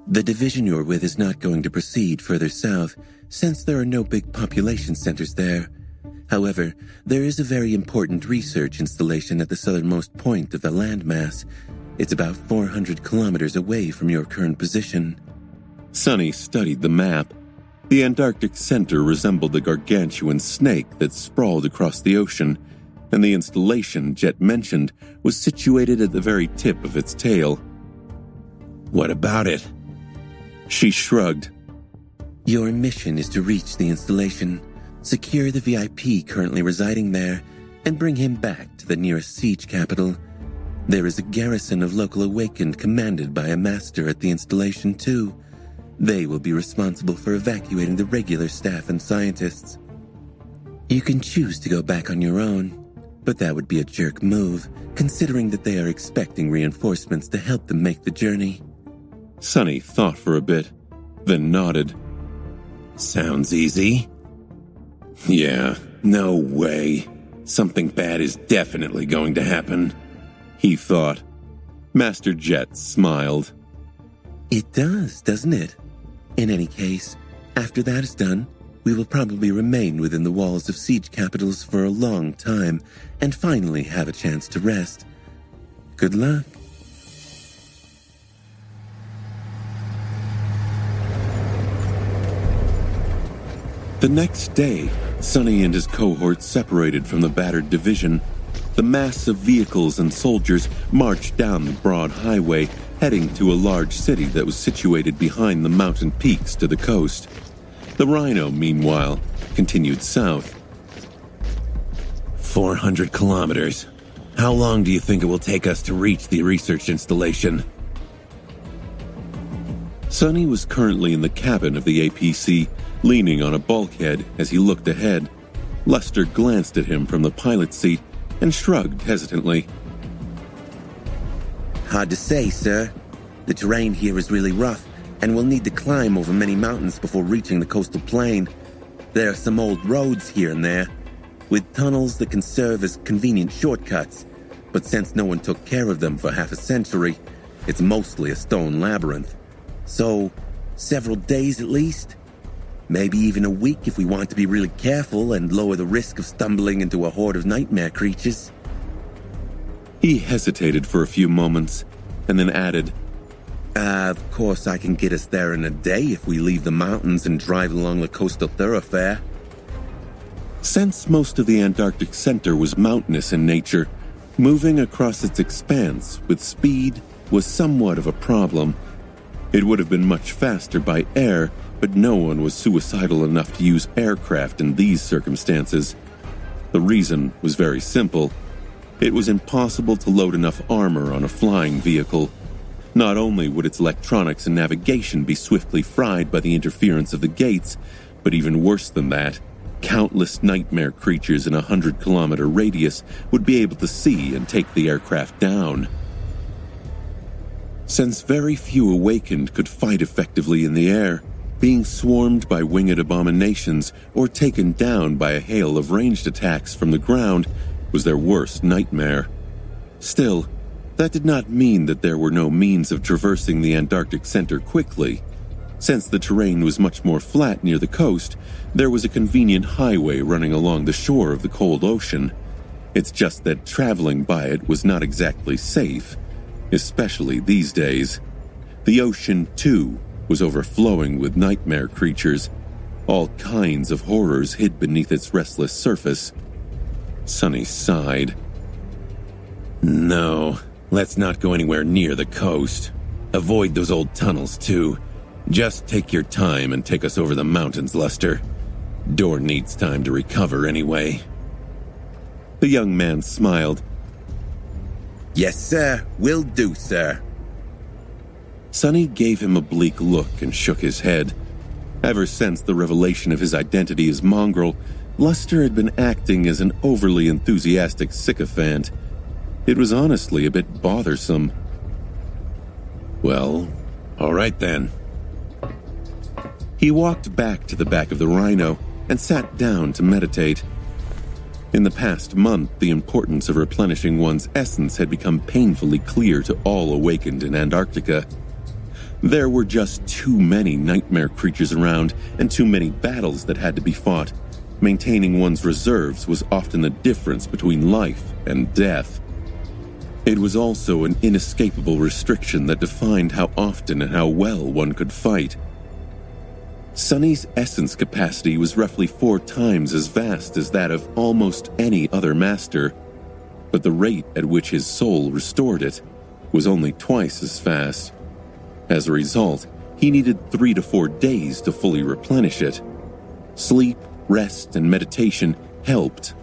The division you're with is not going to proceed further south, since there are no big population centers there. However, there is a very important research installation at the southernmost point of the landmass. It's about 400 kilometers away from your current position. Sunny studied the map. The Antarctic Center resembled a gargantuan snake that sprawled across the ocean, and the installation Jet mentioned was situated at the very tip of its tail. What about it? She shrugged. Your mission is to reach the installation, secure the VIP currently residing there, and bring him back to the nearest siege capital. There is a garrison of local awakened commanded by a master at the installation too. They will be responsible for evacuating the regular staff and scientists. You can choose to go back on your own, but that would be a jerk move, considering that they are expecting reinforcements to help them make the journey. Sunny thought for a bit, then nodded. Sounds easy. Yeah, no way. Something bad is definitely going to happen, he thought. Master Jet smiled. It does, doesn't it? In any case, after that is done, we will probably remain within the walls of siege capitals for a long time and finally have a chance to rest. Good luck. The next day, Sunny and his cohort separated from the battered division. The mass of vehicles and soldiers marched down the broad highway, heading to a large city that was situated behind the mountain peaks to the coast. The Rhino, meanwhile, continued south. 400 kilometers. How long do you think it will take us to reach the research installation? Sunny was currently in the cabin of the APC, leaning on a bulkhead as he looked ahead. Lester glanced at him from the pilot's seat and shrugged hesitantly. Hard to say, sir. The terrain here is really rough, and we'll need to climb over many mountains before reaching the coastal plain. There are some old roads here and there, with tunnels that can serve as convenient shortcuts, but since no one took care of them for half a century, it's mostly a stone labyrinth. So, several days at least? Maybe even a week if we want to be really careful and lower the risk of stumbling into a horde of nightmare creatures. He hesitated for a few moments, and then added, Of course I can get us there in a day if we leave the mountains and drive along the coastal thoroughfare. Since most of the Antarctic Center was mountainous in nature, moving across its expanse with speed was somewhat of a problem. It would have been much faster by air, but no one was suicidal enough to use aircraft in these circumstances. The reason was very simple. It was impossible to load enough armor on a flying vehicle. Not only would its electronics and navigation be swiftly fried by the interference of the gates, but even worse than that, countless nightmare creatures in a 100-kilometer radius would be able to see and take the aircraft down. Since very few awakened could fight effectively in the air, being swarmed by winged abominations or taken down by a hail of ranged attacks from the ground was their worst nightmare. Still, that did not mean that there were no means of traversing the Antarctic Center quickly. Since the terrain was much more flat near the coast, there was a convenient highway running along the shore of the cold ocean. It's just that traveling by it was not exactly safe, especially these days. The ocean, too, was overflowing with nightmare creatures. All kinds of horrors hid beneath its restless surface. Sonny sighed. No, let's not go anywhere near the coast. Avoid those old tunnels, too. Just take your time and take us over the mountains, Luster. Dorn needs time to recover anyway. The young man smiled. Yes, sir. Will do, sir. Sonny gave him a bleak look and shook his head. Ever since the revelation of his identity as Mongrel, Luster had been acting as an overly enthusiastic sycophant. It was honestly a bit bothersome. Well, all right then. He walked back to the back of the Rhino and sat down to meditate. In the past month, the importance of replenishing one's essence had become painfully clear to all awakened in Antarctica. There were just too many nightmare creatures around and too many battles that had to be fought. Maintaining one's reserves was often the difference between life and death. It was also an inescapable restriction that defined how often and how well one could fight. Sonny's essence capacity was roughly 4 times as vast as that of almost any other master, but the rate at which his soul restored it was only twice as fast. As a result, he needed 3 to 4 days to fully replenish it. Sleep, rest, and meditation helped,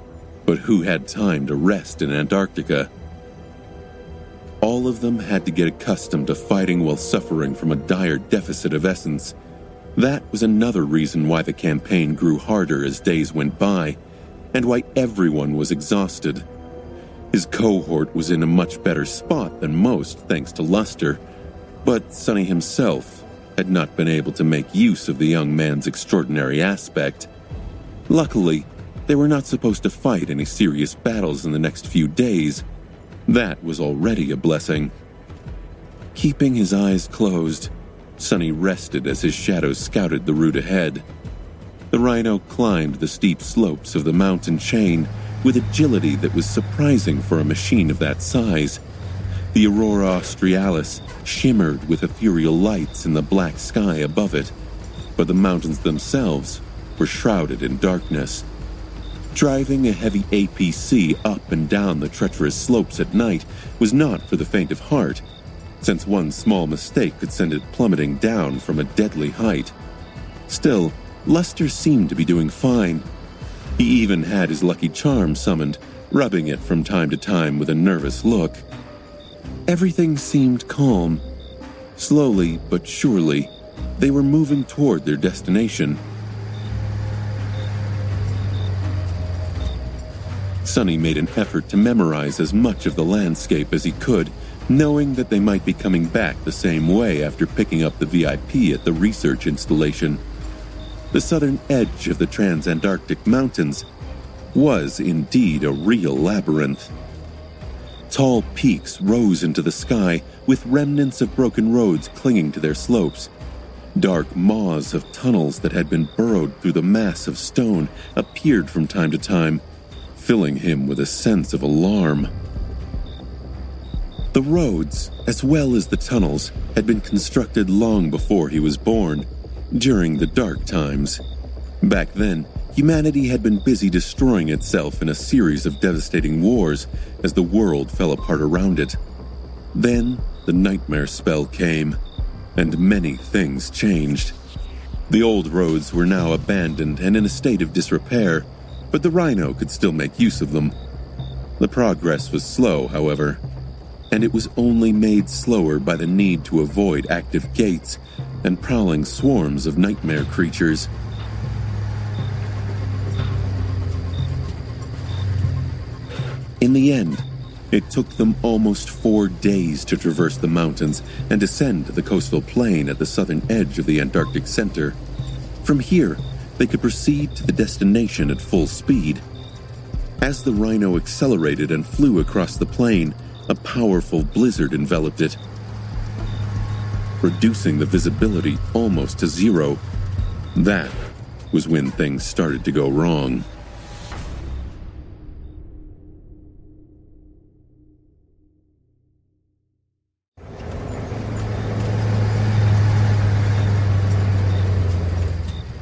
but who had time to rest in Antarctica? All of them had to get accustomed to fighting while suffering from a dire deficit of essence. That was another reason why the campaign grew harder as days went by, and why everyone was exhausted. His cohort was in a much better spot than most thanks to Luster, but Sonny himself had not been able to make use of the young man's extraordinary aspect. Luckily, they were not supposed to fight any serious battles in the next few days. That was already a blessing. Keeping his eyes closed, Sonny rested as his shadow scouted the route ahead. The Rhino climbed the steep slopes of the mountain chain with agility that was surprising for a machine of that size. The Aurora Australis shimmered with ethereal lights in the black sky above it, but the mountains themselves were shrouded in darkness. Driving a heavy APC up and down the treacherous slopes at night was not for the faint of heart, since one small mistake could send it plummeting down from a deadly height. Still, Luster seemed to be doing fine. He even had his lucky charm summoned, rubbing it from time to time with a nervous look. Everything seemed calm. Slowly but surely, they were moving toward their destination. Sonny made an effort to memorize as much of the landscape as he could, knowing that they might be coming back the same way after picking up the VIP at the research installation. The southern edge of the Transantarctic Mountains was indeed a real labyrinth. Tall peaks rose into the sky with remnants of broken roads clinging to their slopes. Dark maws of tunnels that had been burrowed through the mass of stone appeared from time to time, filling him with a sense of alarm. The roads, as well as the tunnels, had been constructed long before he was born, during the Dark Times. Back then, humanity had been busy destroying itself in a series of devastating wars as the world fell apart around it. Then, the nightmare spell came, and many things changed. The old roads were now abandoned and in a state of disrepair, but the Rhino could still make use of them. The progress was slow, however, and it was only made slower by the need to avoid active gates and prowling swarms of nightmare creatures. In the end, it took them almost 4 days to traverse the mountains and descend to the coastal plain at the southern edge of the Antarctic Center. From here, they could proceed to the destination at full speed. As the Rhino accelerated and flew across the plain, a powerful blizzard enveloped it, reducing the visibility almost to zero. That was when things started to go wrong.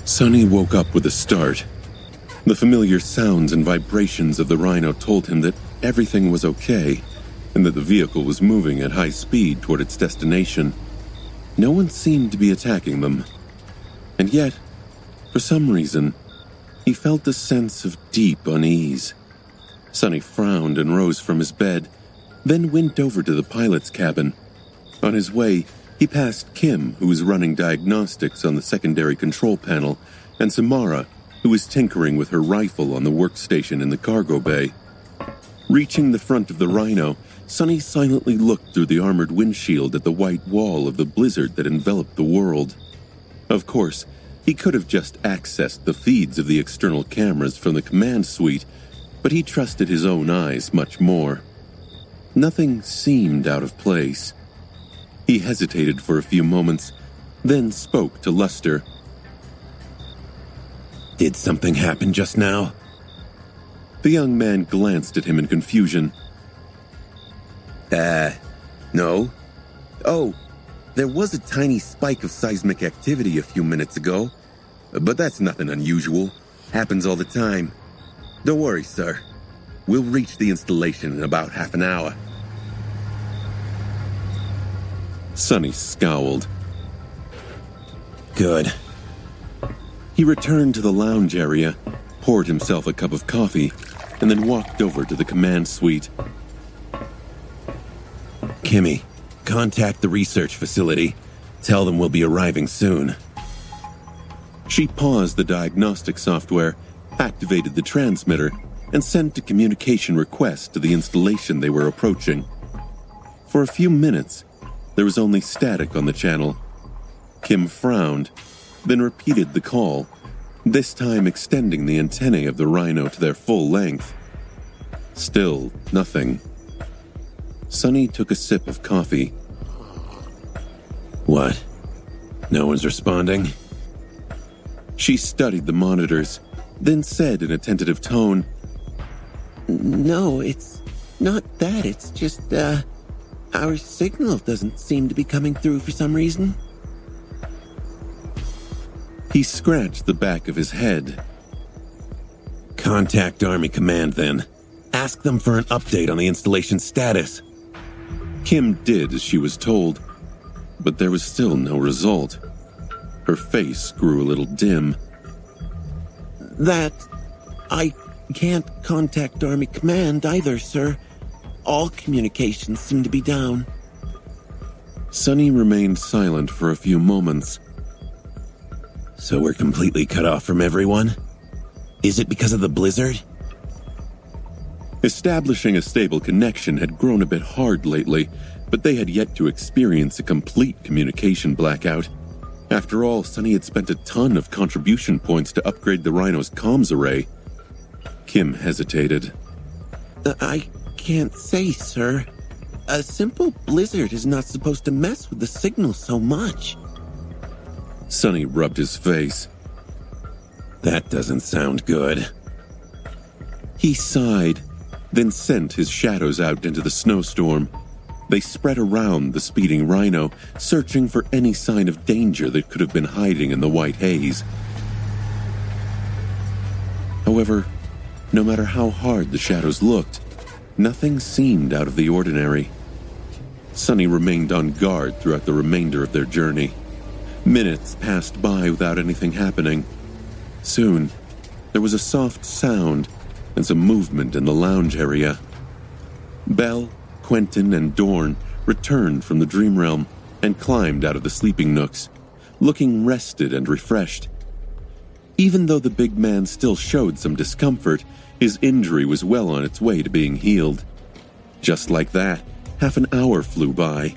Sonny woke up with a start. The familiar sounds and vibrations of the Rhino told him that everything was okay, and that the vehicle was moving at high speed toward its destination. No one seemed to be attacking them. And yet, for some reason, he felt a sense of deep unease. Sonny frowned and rose from his bed, then went over to the pilot's cabin. On his way, he passed Kim, who was running diagnostics on the secondary control panel, and Samara, who was tinkering with her rifle on the workstation in the cargo bay. Reaching the front of the Rhino, Sonny silently looked through the armored windshield at the white wall of the blizzard that enveloped the world. Of course, he could have just accessed the feeds of the external cameras from the command suite, but he trusted his own eyes much more. Nothing seemed out of place. He hesitated for a few moments, then spoke to Luster. Did something happen just now? The young man glanced at him in confusion. No. Oh, there was a tiny spike of seismic activity a few minutes ago, but that's nothing unusual. Happens all the time. Don't worry, sir. We'll reach the installation in about half an hour. Sonny scowled. Good. He returned to the lounge area, poured himself a cup of coffee, and then walked over to the command suite. Kimmy, contact the research facility. Tell them we'll be arriving soon. She paused the diagnostic software, activated the transmitter, and sent a communication request to the installation they were approaching. For a few minutes, there was only static on the channel. Kim frowned, then repeated the call, this time extending the antennae of the Rhino to their full length. Still nothing. Sonny took a sip of coffee. What? No one's responding? She studied the monitors, then said in a tentative tone, No, it's not that. It's just, our signal doesn't seem to be coming through for some reason. He scratched the back of his head. Contact Army Command, then. Ask them for an update on the installation status. Kim did as she was told, but there was still no result. Her face grew a little dim. I can't contact Army Command either, sir. All communications seem to be down. Sonny remained silent for a few moments. So we're completely cut off from everyone? Is it because of the blizzard? Establishing a stable connection had grown a bit hard lately, but they had yet to experience a complete communication blackout. After all, Sonny had spent a ton of contribution points to upgrade the Rhino's comms array. Kim hesitated. I can't say, sir. A simple blizzard is not supposed to mess with the signal so much. Sonny rubbed his face. That doesn't sound good. He sighed, then sent his shadows out into the snowstorm. They spread around the speeding Rhino, searching for any sign of danger that could have been hiding in the white haze. However, no matter how hard the shadows looked, nothing seemed out of the ordinary. Sonny remained on guard throughout the remainder of their journey. Minutes passed by without anything happening. Soon, there was a soft sound and some movement in the lounge area. Belle, Quentin, and Dorn returned from the dream realm and climbed out of the sleeping nooks, looking rested and refreshed. Even though the big man still showed some discomfort, his injury was well on its way to being healed. Just like that, half an hour flew by.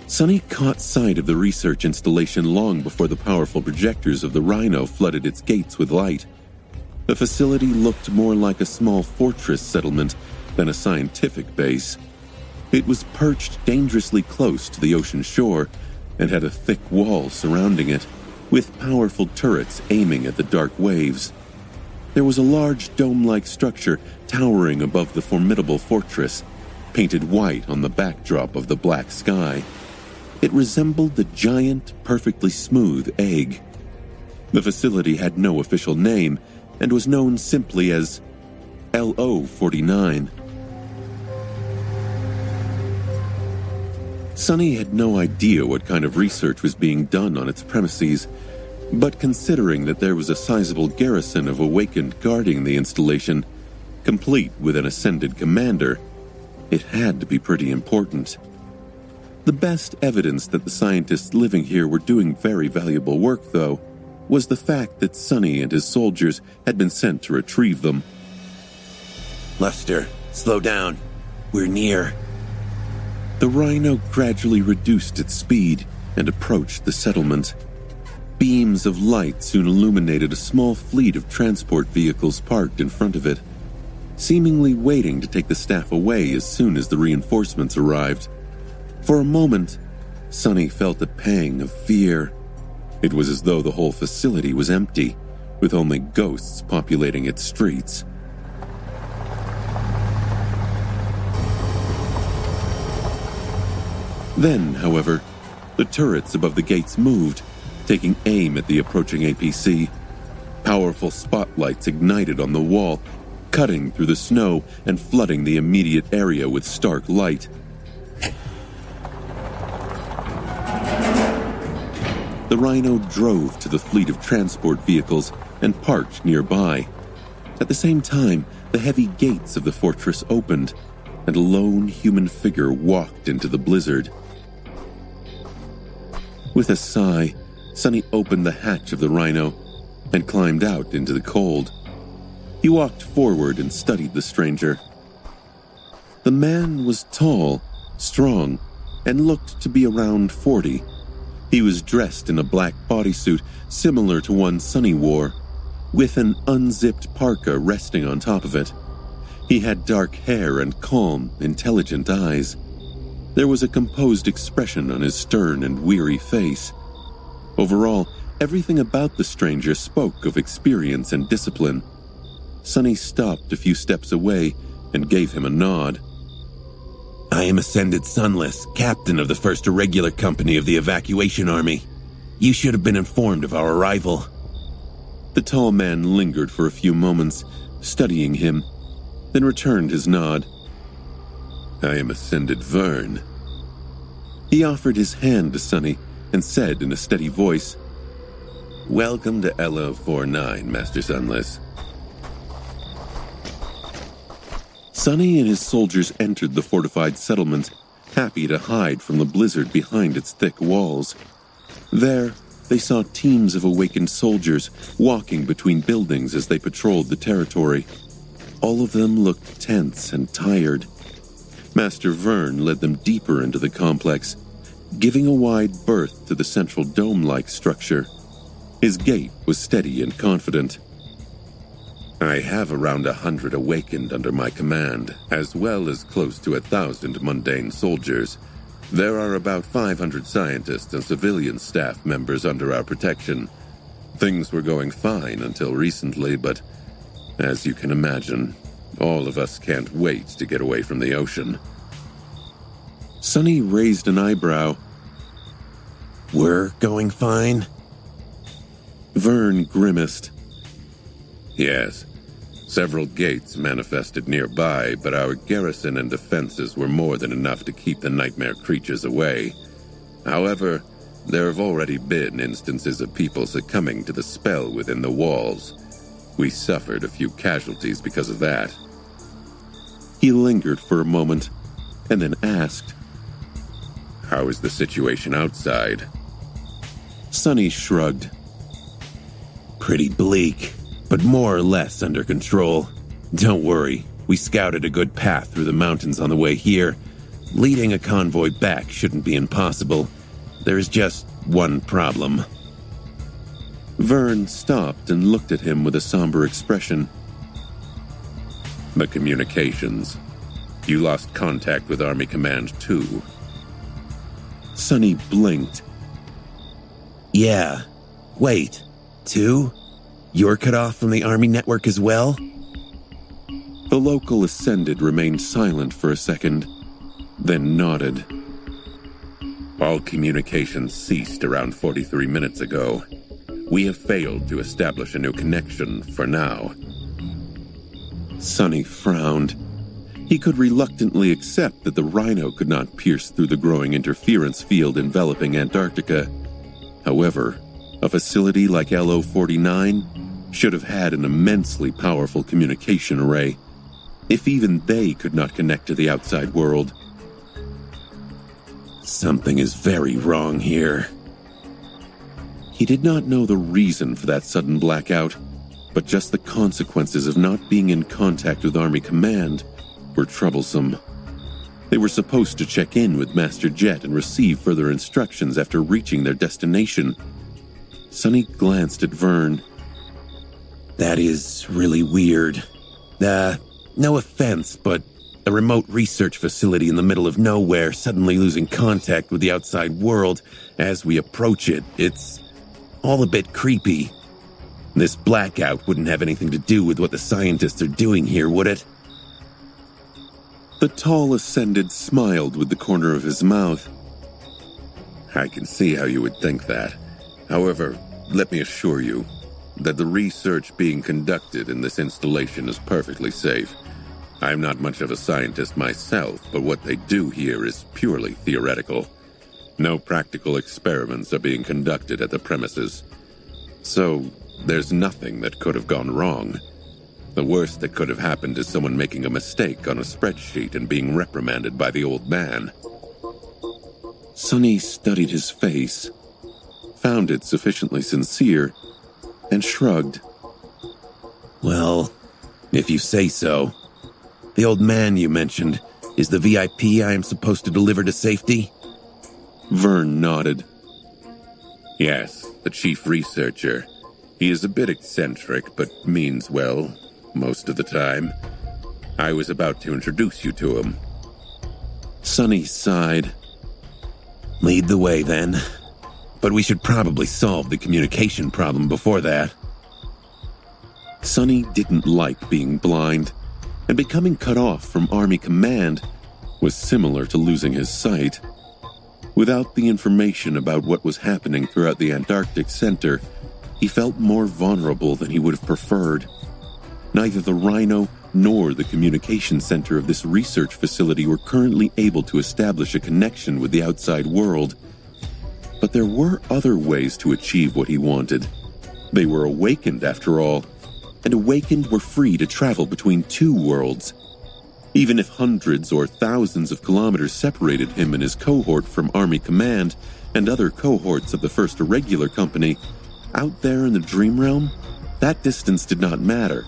Sonny caught sight of the research installation long before the powerful projectors of the Rhino flooded its gates with light. The facility looked more like a small fortress settlement than a scientific base. It was perched dangerously close to the ocean shore and had a thick wall surrounding it, with powerful turrets aiming at the dark waves. There was a large dome-like structure towering above the formidable fortress, painted white on the backdrop of the black sky. It resembled the giant, perfectly smooth egg. The facility had no official name and was known simply as LO-49. Sonny had no idea what kind of research was being done on its premises, but considering that there was a sizable garrison of Awakened guarding the installation, complete with an ascended commander, it had to be pretty important. The best evidence that the scientists living here were doing very valuable work, though, was the fact that Sonny and his soldiers had been sent to retrieve them. Lester, slow down. We're near. The Rhino gradually reduced its speed and approached the settlement. Beams of light soon illuminated a small fleet of transport vehicles parked in front of it, seemingly waiting to take the staff away as soon as the reinforcements arrived. For a moment, Sonny felt a pang of fear. It was as though the whole facility was empty, with only ghosts populating its streets. Then, however, the turrets above the gates moved, taking aim at the approaching APC. Powerful spotlights ignited on the wall, cutting through the snow and flooding the immediate area with stark light. The Rhino drove to the fleet of transport vehicles and parked nearby. At the same time, the heavy gates of the fortress opened, and a lone human figure walked into the blizzard. With a sigh, Sonny opened the hatch of the Rhino and climbed out into the cold. He walked forward and studied the stranger. The man was tall, strong, and looked to be around 40. He was dressed in a black bodysuit similar to one Sonny wore, with an unzipped parka resting on top of it. He had dark hair and calm, intelligent eyes. There was a composed expression on his stern and weary face. Overall, everything about the stranger spoke of experience and discipline. Sonny stopped a few steps away and gave him a nod. I am Ascended Sunless, captain of the 1st Irregular Company of the Evacuation Army. You should have been informed of our arrival. The tall man lingered for a few moments, studying him, then returned his nod. I am Ascended Vern. He offered his hand to Sonny and said in a steady voice, Welcome to LO-49, Master Sunless. Sonny and his soldiers entered the fortified settlement, happy to hide from the blizzard behind its thick walls. There, they saw teams of awakened soldiers walking between buildings as they patrolled the territory. All of them looked tense and tired. Master Vern led them deeper into the complex, giving a wide berth to the central dome-like structure. His gait was steady and confident. I have around 100 awakened under my command, as well as close to 1,000 mundane soldiers. There are about 500 scientists and civilian staff members under our protection. Things were going fine until recently, but as you can imagine, all of us can't wait to get away from the ocean. Sonny raised an eyebrow. We're going fine? Vern grimaced. Yes. Several gates manifested nearby, but our garrison and defenses were more than enough to keep the nightmare creatures away. However, there have already been instances of people succumbing to the spell within the walls. We suffered a few casualties because of that. He lingered for a moment, and then asked, How is the situation outside? Sonny shrugged. Pretty bleak, but more or less under control. Don't worry, we scouted a good path through the mountains on the way here. Leading a convoy back shouldn't be impossible. There's just one problem. Vern stopped and looked at him with a somber expression. The communications. You lost contact with Army Command too. Sonny blinked. Yeah. Wait. 2? You're cut off from the Army network as well? The local Ascended remained silent for a second, then nodded. All communications ceased around 43 minutes ago. We have failed to establish a new connection for now. Sonny frowned. He could reluctantly accept that the Rhino could not pierce through the growing interference field enveloping Antarctica. However, a facility like LO-49 should have had an immensely powerful communication array. If even they could not connect to the outside world. Something is very wrong here. He did not know the reason for that sudden blackout, but just the consequences of not being in contact with Army Command were troublesome. They were supposed to check in with Master Jet and receive further instructions after reaching their destination. Sonny glanced at Vern. That is really weird. No offense, but a remote research facility in the middle of nowhere suddenly losing contact with the outside world as we approach it, it's all a bit creepy. This blackout wouldn't have anything to do with what the scientists are doing here, would it? The tall Ascended smiled with the corner of his mouth. I can see how you would think that. However, let me assure you that the research being conducted in this installation is perfectly safe. I'm not much of a scientist myself, but what they do here is purely theoretical. No practical experiments are being conducted at the premises. So, there's nothing that could have gone wrong. The worst that could have happened is someone making a mistake on a spreadsheet and being reprimanded by the old man. Sonny studied his face, found it sufficiently sincere, and shrugged. Well, if you say so. The old man you mentioned is the VIP I am supposed to deliver to safety? Vern nodded. Yes, the chief researcher. He is a bit eccentric, but means well, most of the time. I was about to introduce you to him. Sonny sighed. Lead the way, then. But we should probably solve the communication problem before that. Sonny didn't like being blind, and becoming cut off from Army Command was similar to losing his sight. Without the information about what was happening throughout the Antarctic Center, he felt more vulnerable than he would have preferred. Neither the Rhino nor the communication center of this research facility were currently able to establish a connection with the outside world. But there were other ways to achieve what he wanted. They were awakened, after all, and awakened were free to travel between two worlds. Even if hundreds or thousands of kilometers separated him and his cohort from Army Command and other cohorts of the First Irregular Company, out there in the Dream Realm, that distance did not matter.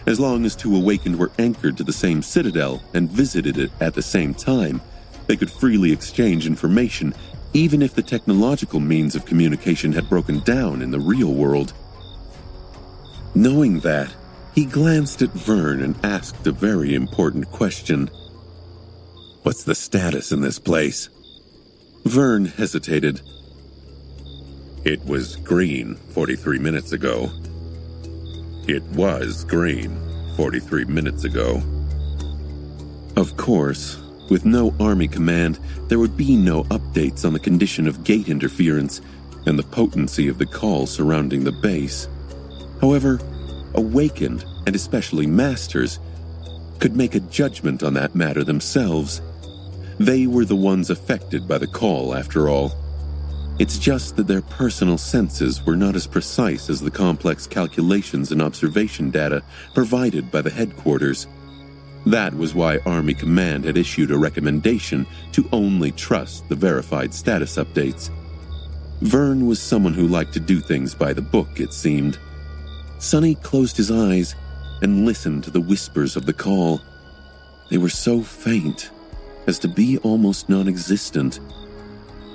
As long as two awakened were anchored to the same citadel and visited it at the same time, they could freely exchange information, even if the technological means of communication had broken down in the real world. Knowing that, he glanced at Vern and asked a very important question. What's the status in this place? Vern hesitated. It was green 43 minutes ago. It was green 43 minutes ago. Of course, with no Army Command, there would be no updates on the condition of gate interference and the potency of the call surrounding the base. However, Awakened, and especially Masters, could make a judgment on that matter themselves. They were the ones affected by the call, after all. It's just that their personal senses were not as precise as the complex calculations and observation data provided by the headquarters. That was why Army Command had issued a recommendation to only trust the verified status updates. Vern was someone who liked to do things by the book, it seemed. Sonny closed his eyes and listened to the whispers of the call. They were so faint as to be almost non-existent.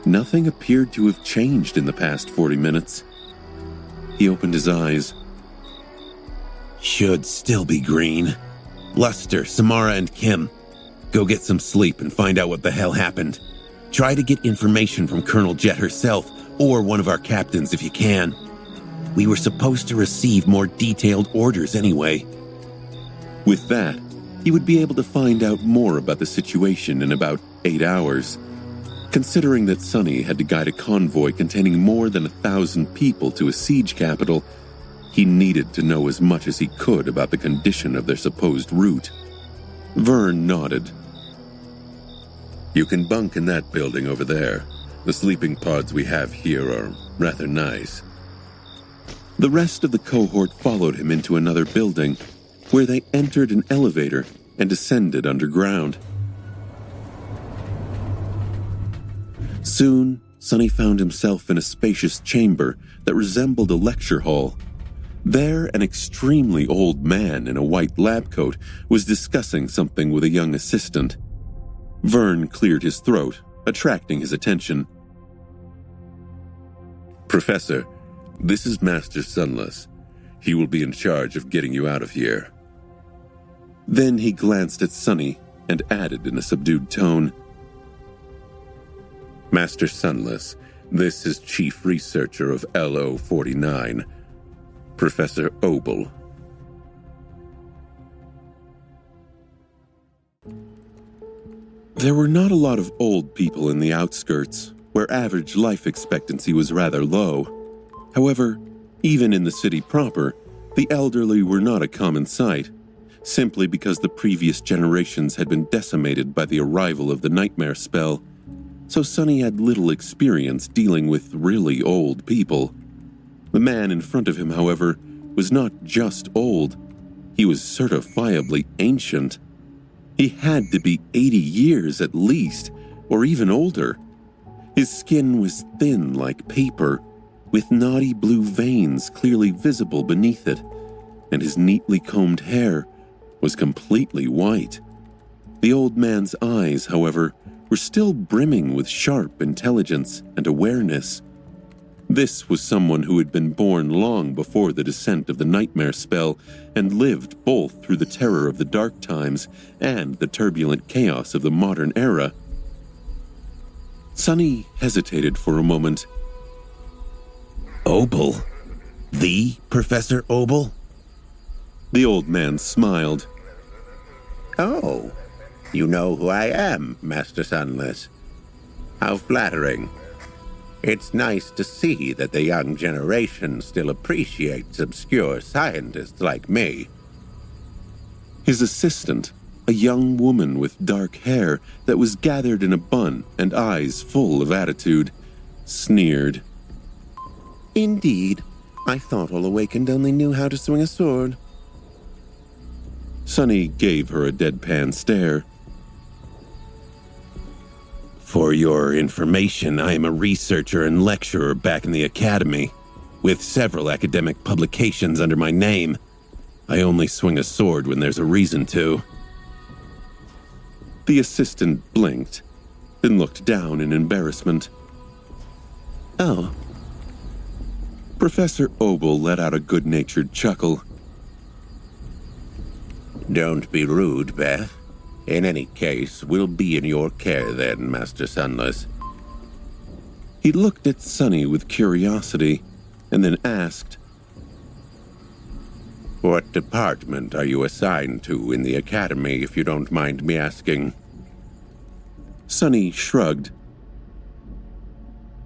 Nothing appeared to have changed in the past 40 minutes. He opened his eyes. Should still be green. Luster, Samara, and Kim, go get some sleep and find out what the hell happened. Try to get information from Colonel Jet herself or one of our captains if you can. We were supposed to receive more detailed orders anyway. With that, he would be able to find out more about the situation in about 8 hours. Considering that Sonny had to guide a convoy containing more than 1,000 people to a siege capital, he needed to know as much as he could about the condition of their supposed route. Vern nodded. "You can bunk in that building over there. The sleeping pods we have here are rather nice." The rest of the cohort followed him into another building, where they entered an elevator and descended underground. Soon, Sonny found himself in a spacious chamber that resembled a lecture hall. There, an extremely old man in a white lab coat was discussing something with a young assistant. Vern cleared his throat, attracting his attention. "Professor, this is Master Sunless. He will be in charge of getting you out of here." Then he glanced at Sonny and added in a subdued tone, "Master Sunless, this is Chief Researcher of LO-49, Professor Obel." There were not a lot of old people in the outskirts, where average life expectancy was rather low. However, even in the city proper, the elderly were not a common sight, simply because the previous generations had been decimated by the arrival of the nightmare spell, so Sonny had little experience dealing with really old people. The man in front of him, however, was not just old, he was certifiably ancient. He had to be 80 years at least, or even older. His skin was thin like paper, with naughty blue veins clearly visible beneath it, and his neatly combed hair was completely white. The old man's eyes, however, were still brimming with sharp intelligence and awareness. This was someone who had been born long before the descent of the nightmare spell and lived both through the terror of the dark times and the turbulent chaos of the modern era. Sonny hesitated for a moment. "Obel? The Professor Obel?" The old man smiled. "Oh, you know who I am, Master Sunless. How flattering. It's nice to see that the young generation still appreciates obscure scientists like me." His assistant, a young woman with dark hair that was gathered in a bun and eyes full of attitude, sneered. "Indeed, I thought all awakened only knew how to swing a sword." Sonny gave her a deadpan stare. "For your information, I am a researcher and lecturer back in the academy, with several academic publications under my name. I only swing a sword when there's a reason to." The assistant blinked, then looked down in embarrassment. "Oh." Professor Obel let out a good-natured chuckle. "Don't be rude, Beth. In any case, we'll be in your care then, Master Sunless." He looked at Sonny with curiosity, and then asked, "What department are you assigned to in the academy, if you don't mind me asking?" Sonny shrugged.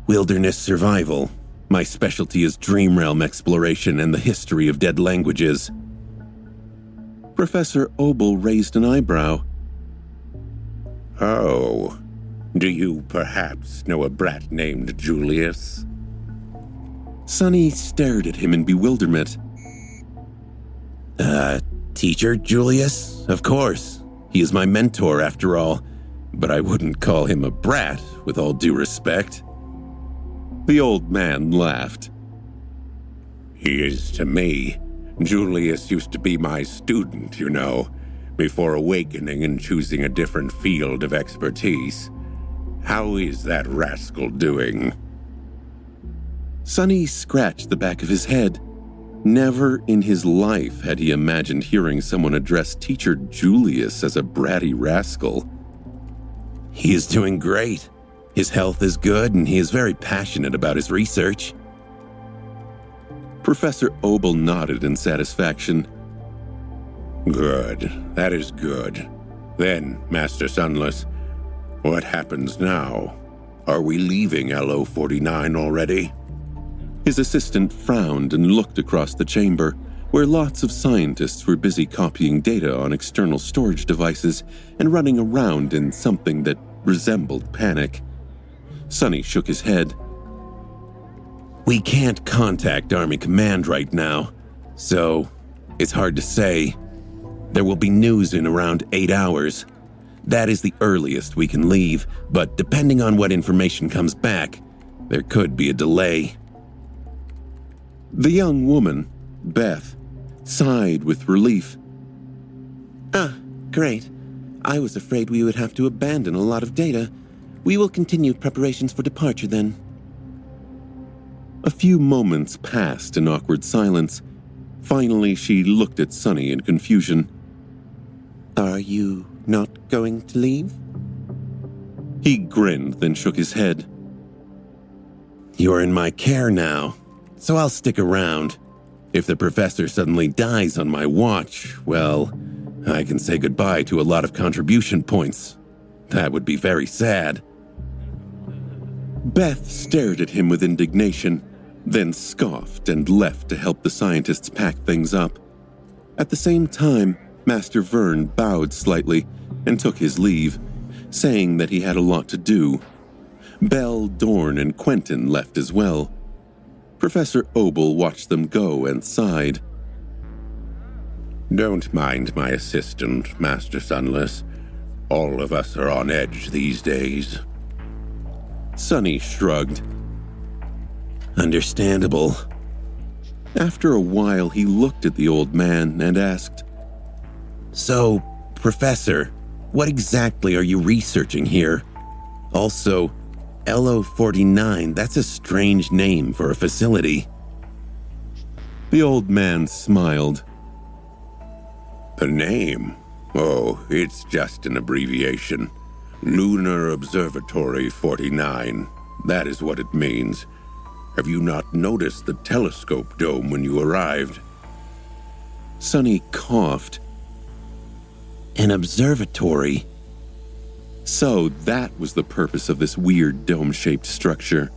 "Wilderness survival. My specialty is dream realm exploration and the history of dead languages." Professor Obel raised an eyebrow. "Oh, do you perhaps know a brat named Julius?" Sonny stared at him in bewilderment. Teacher Julius? Of course. He is my mentor after all, but I wouldn't call him a brat, with all due respect." The old man laughed. "He is to me. Julius used to be my student, you know, before awakening and choosing a different field of expertise. How is that rascal doing?" Sonny scratched the back of his head. Never in his life had he imagined hearing someone address Teacher Julius as a bratty rascal. "He is doing great. His health is good and he is very passionate about his research." Professor Obel nodded in satisfaction. "Good. That is good. Then, Master Sunless, what happens now? Are we leaving LO-49 already? His assistant frowned and looked across the chamber, where lots of scientists were busy copying data on external storage devices and running around in something that resembled panic. Sonny shook his head. We can't contact Army Command right now, so it's hard to say. There will be news in around 8 hours. That is the earliest we can leave, but depending on what information comes back, there could be a delay. The young woman, Beth, sighed with relief. Ah, great. I was afraid we would have to abandon a lot of data. We will continue preparations for departure then. A few moments passed in awkward silence. Finally, she looked at Sonny in confusion. Are you not going to leave? He grinned, then shook his head. You're in my care now, so I'll stick around. If the professor suddenly dies on my watch, well, I can say goodbye to a lot of contribution points. That would be very sad. Beth stared at him with indignation, then scoffed and left to help the scientists pack things up. At the same time, Master Vern bowed slightly and took his leave, saying that he had a lot to do. Belle, Dorn, and Quentin left as well. Professor Obel watched them go and sighed. Don't mind my assistant, Master Sunless. All of us are on edge these days. Sonny shrugged. Understandable. After a while, he looked at the old man and asked, So, Professor, what exactly are you researching here? Also, LO-49, that's a strange name for a facility. The old man smiled. The name? Oh, it's just an abbreviation. Lunar Observatory 49. That is what it means. Have you not noticed the telescope dome when you arrived? Sonny coughed. An observatory? So that was the purpose of this weird dome-shaped structure.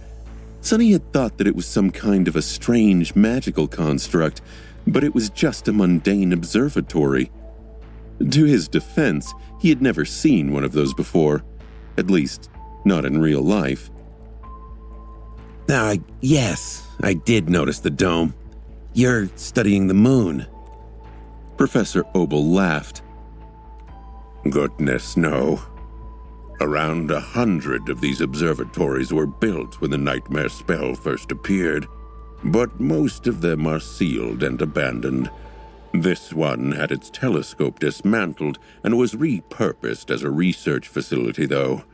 Sonny had thought that it was some kind of a strange magical construct, but it was just a mundane observatory. To his defense, he had never seen one of those before. At least, not in real life. Yes, I did notice the dome. You're studying the moon. Professor Obel laughed. Goodness, no. Around 100 of these observatories were built when the nightmare spell first appeared, but most of them are sealed and abandoned. This one had its telescope dismantled and was repurposed as a research facility, though.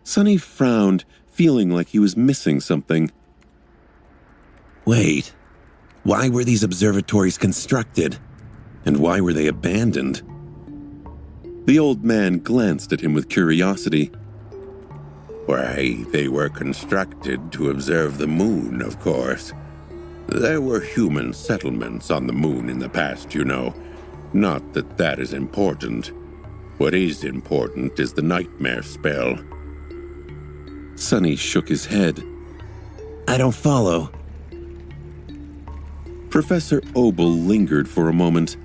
Sonny frowned, feeling like he was missing something. Wait, why were these observatories constructed? And why were they abandoned? The old man glanced at him with curiosity. Why, they were constructed to observe the moon, of course. There were human settlements on the moon in the past, you know. Not that that is important. What is important is the nightmare spell. Sonny shook his head. I don't follow. Professor Obel lingered for a moment.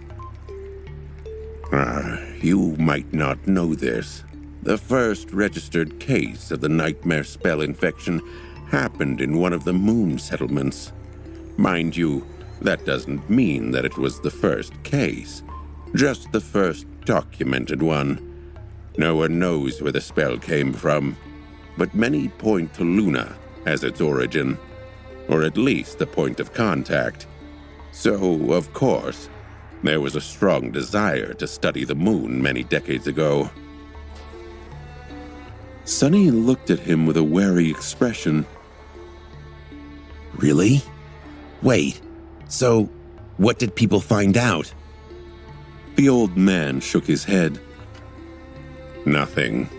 You might not know this. The first registered case of the nightmare spell infection happened in one of the moon settlements. Mind you, that doesn't mean that it was the first case, just the first documented one. No one knows where the spell came from, but many point to Luna as its origin, or at least the point of contact. So, of course, there was a strong desire to study the moon many decades ago. Sonny looked at him with a wary expression. Really? Wait, so what did people find out? The old man shook his head. Nothing.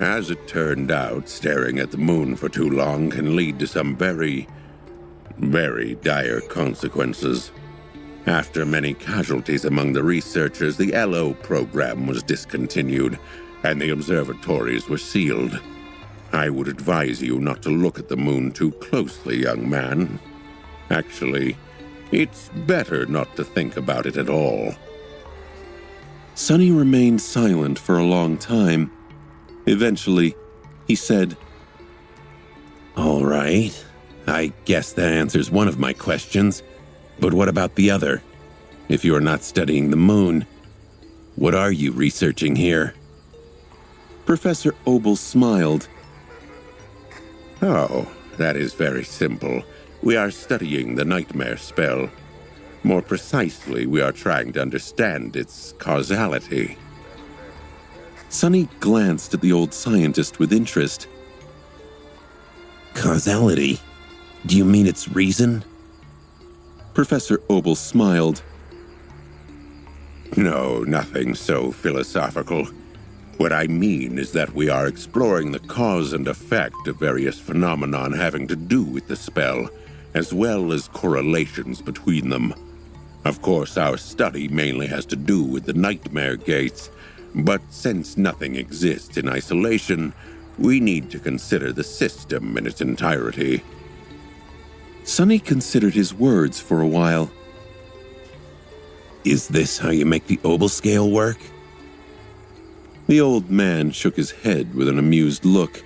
As it turned out, staring at the moon for too long can lead to some very, very dire consequences. After many casualties among the researchers, the LO program was discontinued, and the observatories were sealed. I would advise you not to look at the moon too closely, young man. Actually, it's better not to think about it at all." Sonny remained silent for a long time. Eventually, he said, "All right. I guess that answers one of my questions. But what about the other? If you are not studying the moon, what are you researching here?" Professor Obel smiled. "Oh, that is very simple. We are studying the nightmare spell. More precisely, we are trying to understand its causality." Sonny glanced at the old scientist with interest. "Causality? Do you mean its reason?" Professor Obel smiled. "No, nothing so philosophical. What I mean is that we are exploring the cause and effect of various phenomenon having to do with the spell, as well as correlations between them. Of course, our study mainly has to do with the nightmare gates, but since nothing exists in isolation, we need to consider the system in its entirety." Sonny considered his words for a while. "Is this how you make the Obel scale work?" The old man shook his head with an amused look.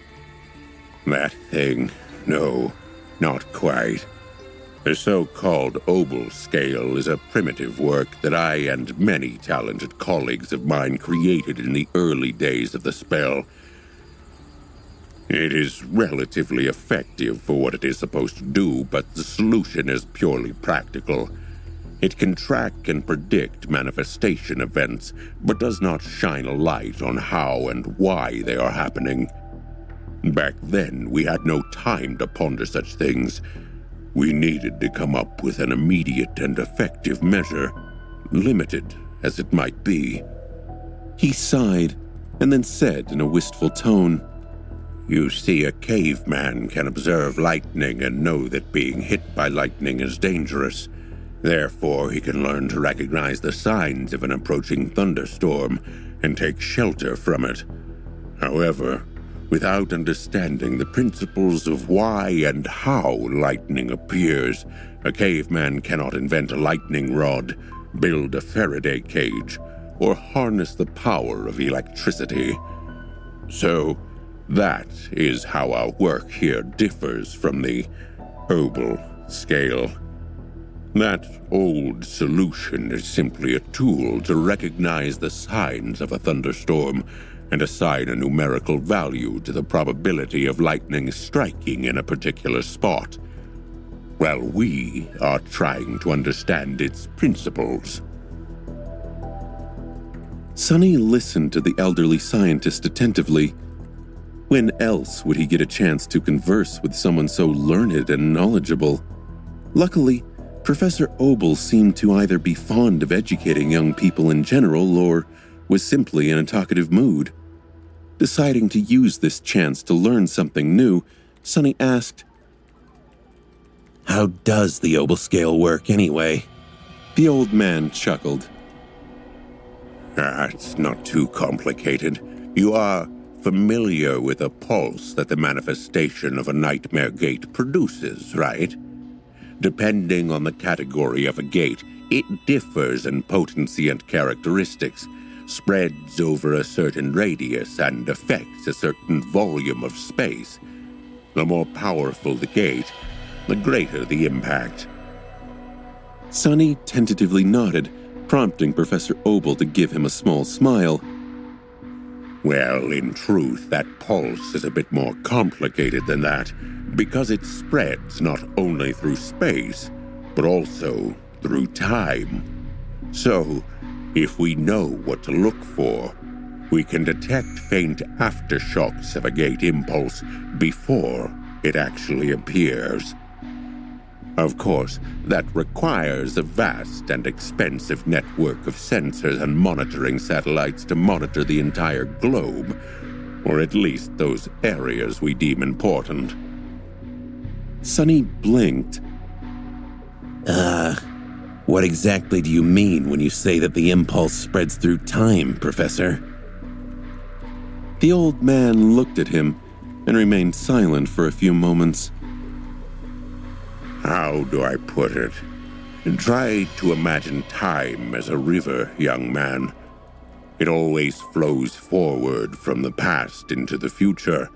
"That thing? No, not quite. The so-called Obel scale is a primitive work that I and many talented colleagues of mine created in the early days of the spell. It is relatively effective for what it is supposed to do, but the solution is purely practical. It can track and predict manifestation events, but does not shine a light on how and why they are happening. Back then, we had no time to ponder such things. We needed to come up with an immediate and effective measure, limited as it might be." He sighed and then said in a wistful tone, "You see, a caveman can observe lightning and know that being hit by lightning is dangerous. Therefore, he can learn to recognize the signs of an approaching thunderstorm and take shelter from it. However, without understanding the principles of why and how lightning appears, a caveman cannot invent a lightning rod, build a Faraday cage, or harness the power of electricity. So, that is how our work here differs from the Obel scale. That old solution is simply a tool to recognize the signs of a thunderstorm and assign a numerical value to the probability of lightning striking in a particular spot, while we are trying to understand its principles." Sonny listened to the elderly scientist attentively. When else would he get a chance to converse with someone so learned and knowledgeable? Luckily, Professor Obel seemed to either be fond of educating young people in general or was simply in a talkative mood. Deciding to use this chance to learn something new, Sonny asked, "How does the Obel scale work anyway?" The old man chuckled. It's not too complicated. You are familiar with a pulse that the manifestation of a nightmare gate produces, right? Depending on the category of a gate, it differs in potency and characteristics, spreads over a certain radius, and affects a certain volume of space. The more powerful the gate, the greater the impact. Sonny tentatively nodded, prompting Professor Obel to give him a small smile. Well, in truth, that pulse is a bit more complicated than that, because it spreads not only through space, but also through time. So, if we know what to look for, we can detect faint aftershocks of a gate impulse before it actually appears. Of course, that requires a vast and expensive network of sensors and monitoring satellites to monitor the entire globe, or at least those areas we deem important. Sonny blinked. What exactly do you mean when you say that the impulse spreads through time, Professor? The old man looked at him and remained silent for a few moments. How do I put it? Try to imagine time as a river, young man. It always flows forward from the past into the future,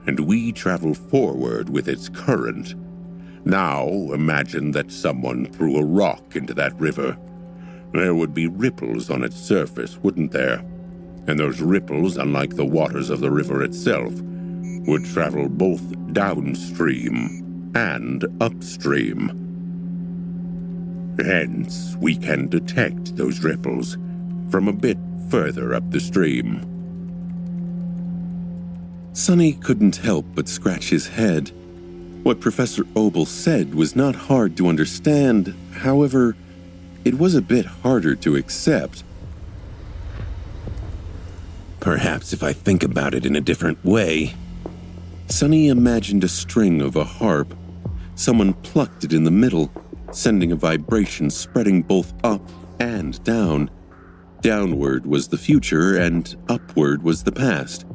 and we travel forward with its current. Now imagine that someone threw a rock into that river. There would be ripples on its surface, wouldn't there? And those ripples, unlike the waters of the river itself, would travel both downstream and upstream. Hence, we can detect those ripples from a bit further up the stream. Sonny couldn't help but scratch his head. What Professor Obel said was not hard to understand. However, it was a bit harder to accept. Perhaps if I think about it in a different way. Sonny imagined a string of a harp. Someone plucked it in the middle, sending a vibration spreading both up and down. Downward was the future, and upward was the past.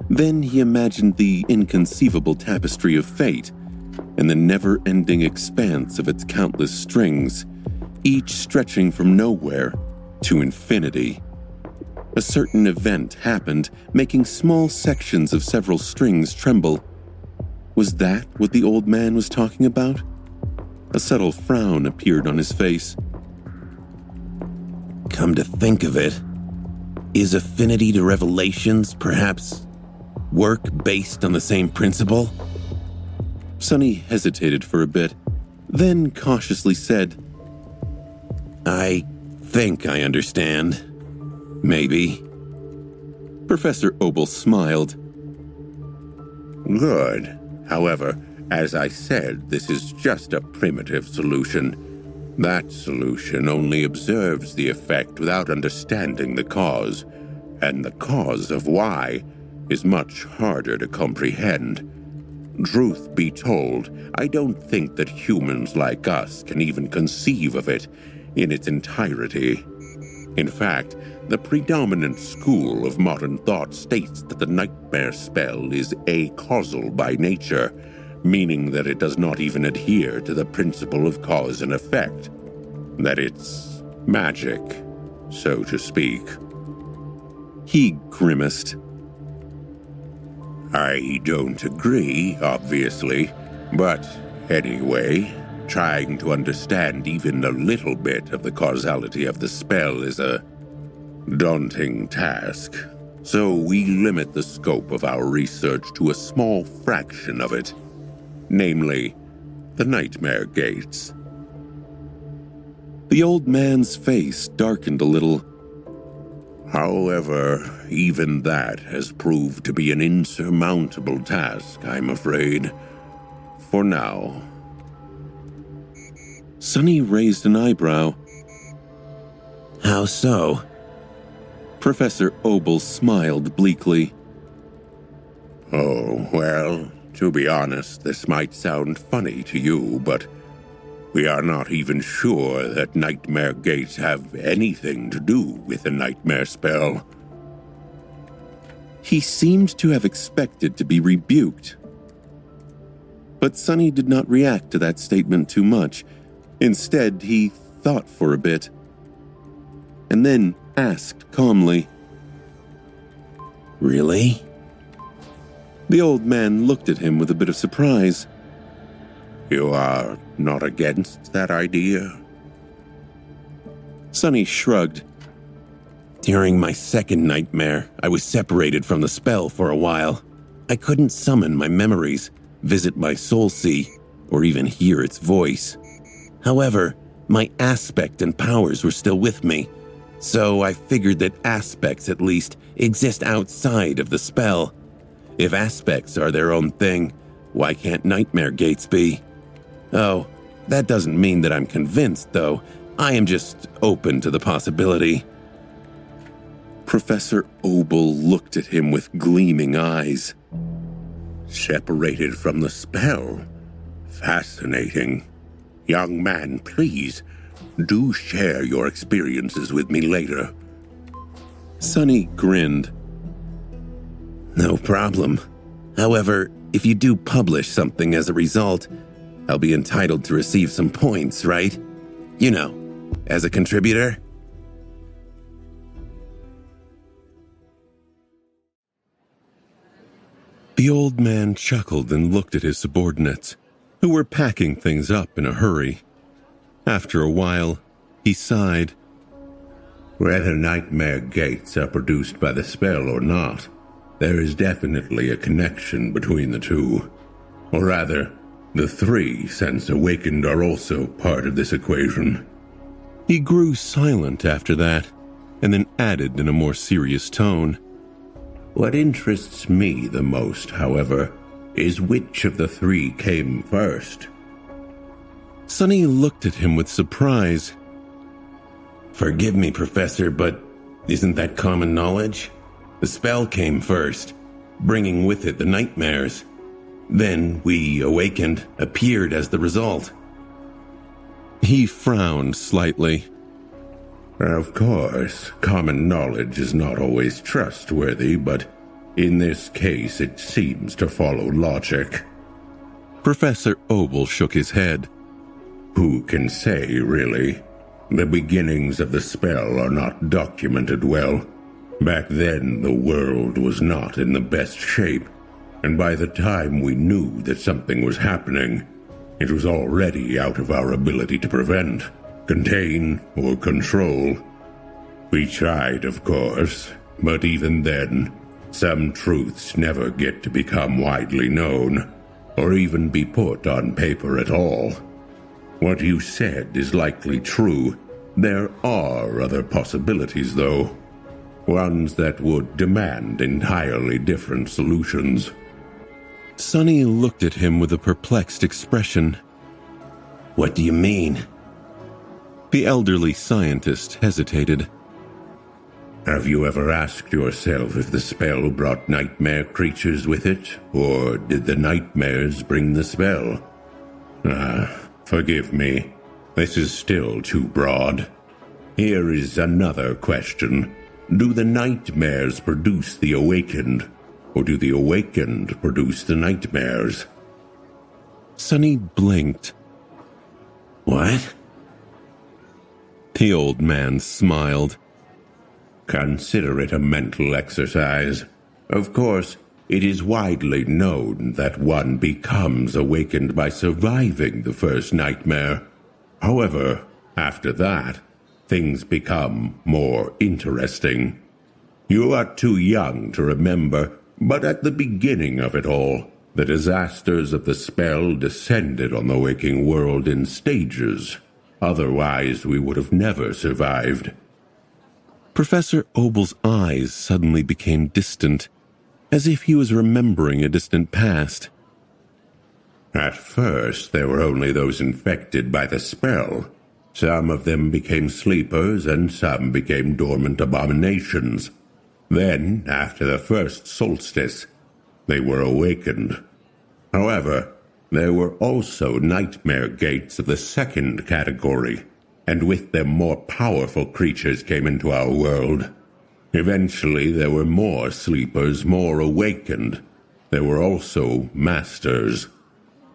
Then he imagined the inconceivable tapestry of fate, and the never-ending expanse of its countless strings, each stretching from nowhere to infinity. A certain event happened, making small sections of several strings tremble. Was that what the old man was talking about? A subtle frown appeared on his face. Come to think of it, is affinity to revelations perhaps work based on the same principle? Sonny hesitated for a bit, then cautiously said, I think I understand. Maybe. Professor Obel smiled. Good. However, as I said, this is just a primitive solution. That solution only observes the effect without understanding the cause, and the cause of why is much harder to comprehend. Truth be told, I don't think that humans like us can even conceive of it in its entirety. In fact, the predominant school of modern thought states that the nightmare spell is acausal by nature, meaning that it does not even adhere to the principle of cause and effect. That it's magic, so to speak. He grimaced. I don't agree, obviously, but anyway, trying to understand even a little bit of the causality of the spell is a daunting task. So we limit the scope of our research to a small fraction of it, namely, the Nightmare Gates. The old man's face darkened a little. However, even that has proved to be an insurmountable task, I'm afraid. For now. Sonny raised an eyebrow. How so? Professor Obel smiled bleakly. Oh, well, to be honest, this might sound funny to you, but we are not even sure that Nightmare Gates have anything to do with the nightmare spell. He seemed to have expected to be rebuked. But Sonny did not react to that statement too much. Instead, he thought for a bit, and then asked calmly, Really? The old man looked at him with a bit of surprise. You are not against that idea? Sonny shrugged. During my second nightmare, I was separated from the spell for a while. I couldn't summon my memories, visit my soul sea, or even hear its voice. However, my aspect and powers were still with me, so I figured that aspects at least exist outside of the spell. If aspects are their own thing, why can't Nightmare Gates be? Oh, that doesn't mean that I'm convinced, though. I am just open to the possibility. Professor Obel looked at him with gleaming eyes. Separated from the spell? Fascinating. Young man, please, do share your experiences with me later. Sonny grinned. No problem. However, if you do publish something as a result, I'll be entitled to receive some points, right? You know, as a contributor. The old man chuckled and looked at his subordinates, who were packing things up in a hurry. After a while, he sighed. Whether nightmare gates are produced by the spell or not, there is definitely a connection between the two. Or rather, the three, since awakened, are also part of this equation. He grew silent after that, and then added in a more serious tone. What interests me the most, however, is which of the three came first. Sonny looked at him with surprise. Forgive me, Professor, but isn't that common knowledge? The spell came first, bringing with it the nightmares. Then we, awakened, appeared as the result. He frowned slightly. Of course, common knowledge is not always trustworthy, but in this case it seems to follow logic. Professor Obel shook his head. Who can say, really? The beginnings of the spell are not documented well. Back then, the world was not in the best shape, and by the time we knew that something was happening, it was already out of our ability to prevent, contain, or control. We tried, of course, but even then, some truths never get to become widely known, or even be put on paper at all. What you said is likely true. There are other possibilities, though. Ones that would demand entirely different solutions. Sonny looked at him with a perplexed expression. What do you mean? The elderly scientist hesitated. Have you ever asked yourself if the spell brought nightmare creatures with it, or did the nightmares bring the spell? Forgive me. This is still too broad. Here is another question. Do the nightmares produce the awakened, or do the awakened produce the nightmares? Sonny blinked. What? The old man smiled. Consider it a mental exercise. Of course, it is widely known that one becomes awakened by surviving the first nightmare. However, after that, things become more interesting. You are too young to remember, but at the beginning of it all, the disasters of the spell descended on the waking world in stages. Otherwise, we would have never survived. Professor Obel's eyes suddenly became distant, as if he was remembering a distant past. At first, there were only those infected by the spell. Some of them became sleepers, and some became dormant abominations. Then, after the first solstice, they were awakened. However, there were also nightmare gates of the second category, and with them more powerful creatures came into our world. Eventually, there were more sleepers, more awakened. There were also masters.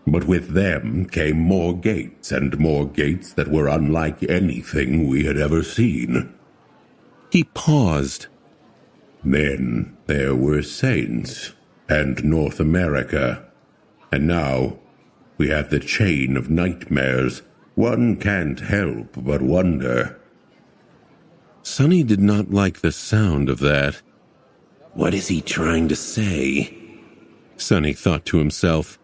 But with them came more gates, and more gates that were unlike anything we had ever seen. He paused. Then there were saints, and North America. And now we have the chain of nightmares. One can't help but wonder. Sonny did not like the sound of that. What is he trying to say? Sonny thought to himself.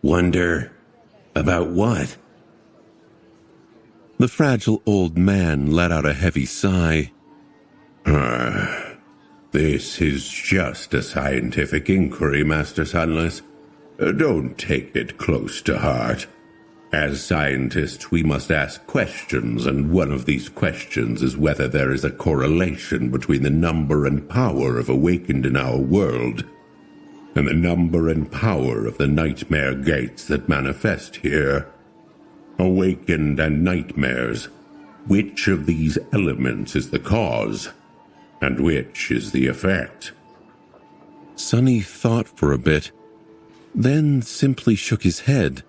Wonder about what? The fragile old man let out a heavy sigh. This is just a scientific inquiry, Master Sunless. Don't take it close to heart. As scientists, we must ask questions, and one of these questions is whether there is a correlation between the number and power of awakened in our world and the number and power of the nightmare gates that manifest here. Awakened and nightmares. Which of these elements is the cause, and which is the effect? Sonny thought for a bit, then simply shook his head.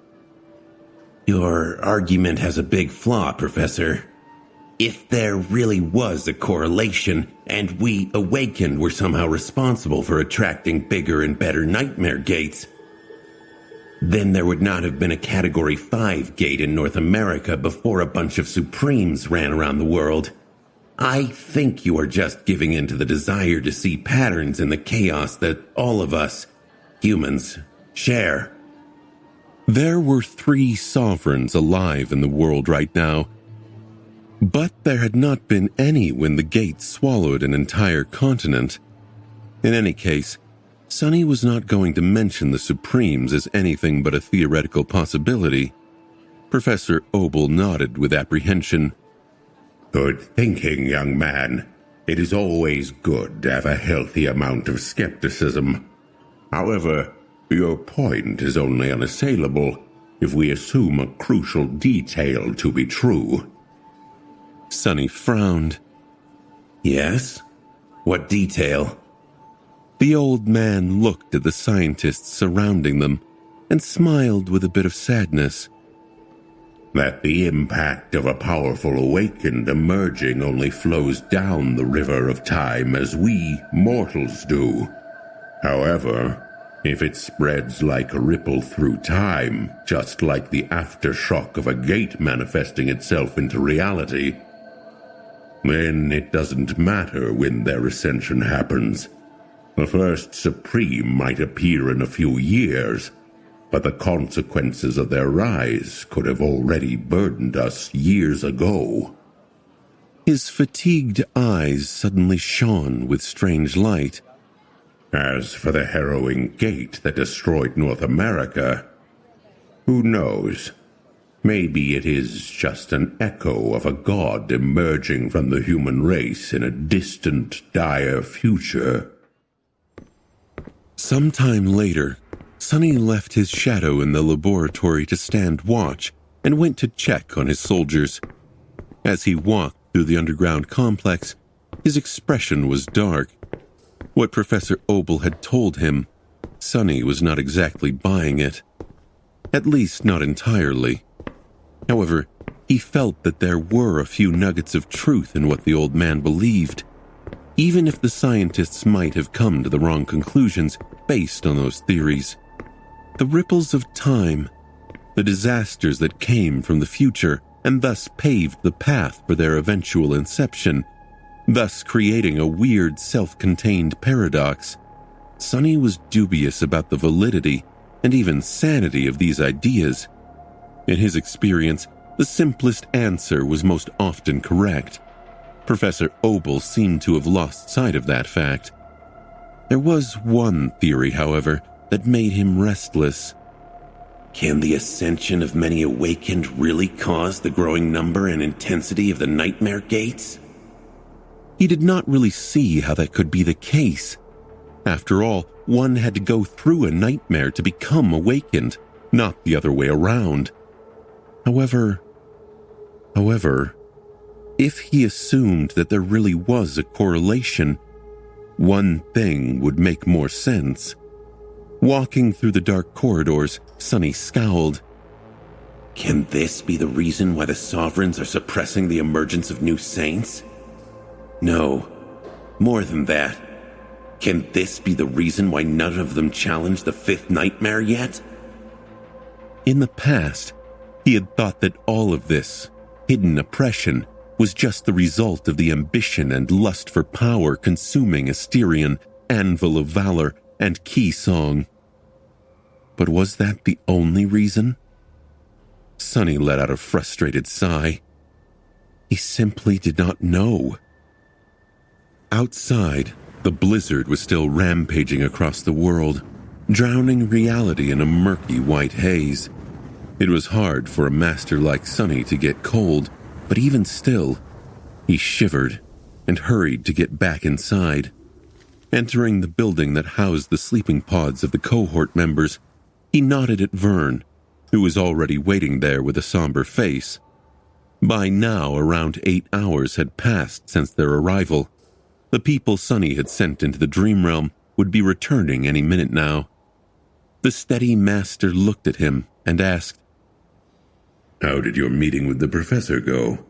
Your argument has a big flaw, Professor. If there really was a correlation, and we awakened were somehow responsible for attracting bigger and better nightmare gates, then there would not have been a Category 5 gate in North America before a bunch of Supremes ran around the world. I think you are just giving in to the desire to see patterns in the chaos that all of us, humans, share. There were 3 sovereigns alive in the world right now, but there had not been any when the gate swallowed an entire continent. In any case, Sonny was not going to mention the Supremes as anything but a theoretical possibility. Professor Obel nodded with apprehension. Good thinking, young man. It is always good to have a healthy amount of skepticism. However, your point is only unassailable if we assume a crucial detail to be true. Sonny frowned. Yes? What detail? The old man looked at the scientists surrounding them and smiled with a bit of sadness. That the impact of a powerful awakened emerging only flows down the river of time as we mortals do. However, if it spreads like a ripple through time, just like the aftershock of a gate manifesting itself into reality, then it doesn't matter when their ascension happens. The first Supreme might appear in a few years, but the consequences of their rise could have already burdened us years ago. His fatigued eyes suddenly shone with strange light. As for the harrowing gate that destroyed North America, who knows? Maybe it is just an echo of a god emerging from the human race in a distant, dire future. Sometime later, Sonny left his shadow in the laboratory to stand watch and went to check on his soldiers. As he walked through the underground complex, his expression was dark. What Professor Obel had told him, Sonny was not exactly buying it. At least not entirely. However, he felt that there were a few nuggets of truth in what the old man believed, even if the scientists might have come to the wrong conclusions based on those theories. The ripples of time, the disasters that came from the future and thus paved the path for their eventual inception, thus creating a weird self-contained paradox. Sonny was dubious about the validity and even sanity of these ideas. In his experience, the simplest answer was most often correct. Professor Obel seemed to have lost sight of that fact. There was one theory, however, that made him restless. Can the ascension of many awakened really cause the growing number and intensity of the nightmare gates? He did not really see how that could be the case. After all, one had to go through a nightmare to become awakened, not the other way around. However, if he assumed that there really was a correlation, one thing would make more sense. Walking through the dark corridors, Sonny scowled. Can this be the reason why the Sovereigns are suppressing the emergence of new saints? No, more than that. Can this be the reason why none of them challenged the fifth nightmare yet? In the past, he had thought that all of this, hidden oppression, was just the result of the ambition and lust for power consuming Asterion, Anvil of Valor, and Key Song. But was that the only reason? Sonny let out a frustrated sigh. He simply did not know. Outside, the blizzard was still rampaging across the world, drowning reality in a murky white haze. It was hard for a master like Sonny to get cold, but even still, he shivered and hurried to get back inside. Entering the building that housed the sleeping pods of the cohort members, he nodded at Vern, who was already waiting there with a somber face. By now, around 8 hours had passed since their arrival. The people Sonny had sent into the Dream Realm would be returning any minute now. The steady master looked at him and asked, "How did your meeting with the professor go?"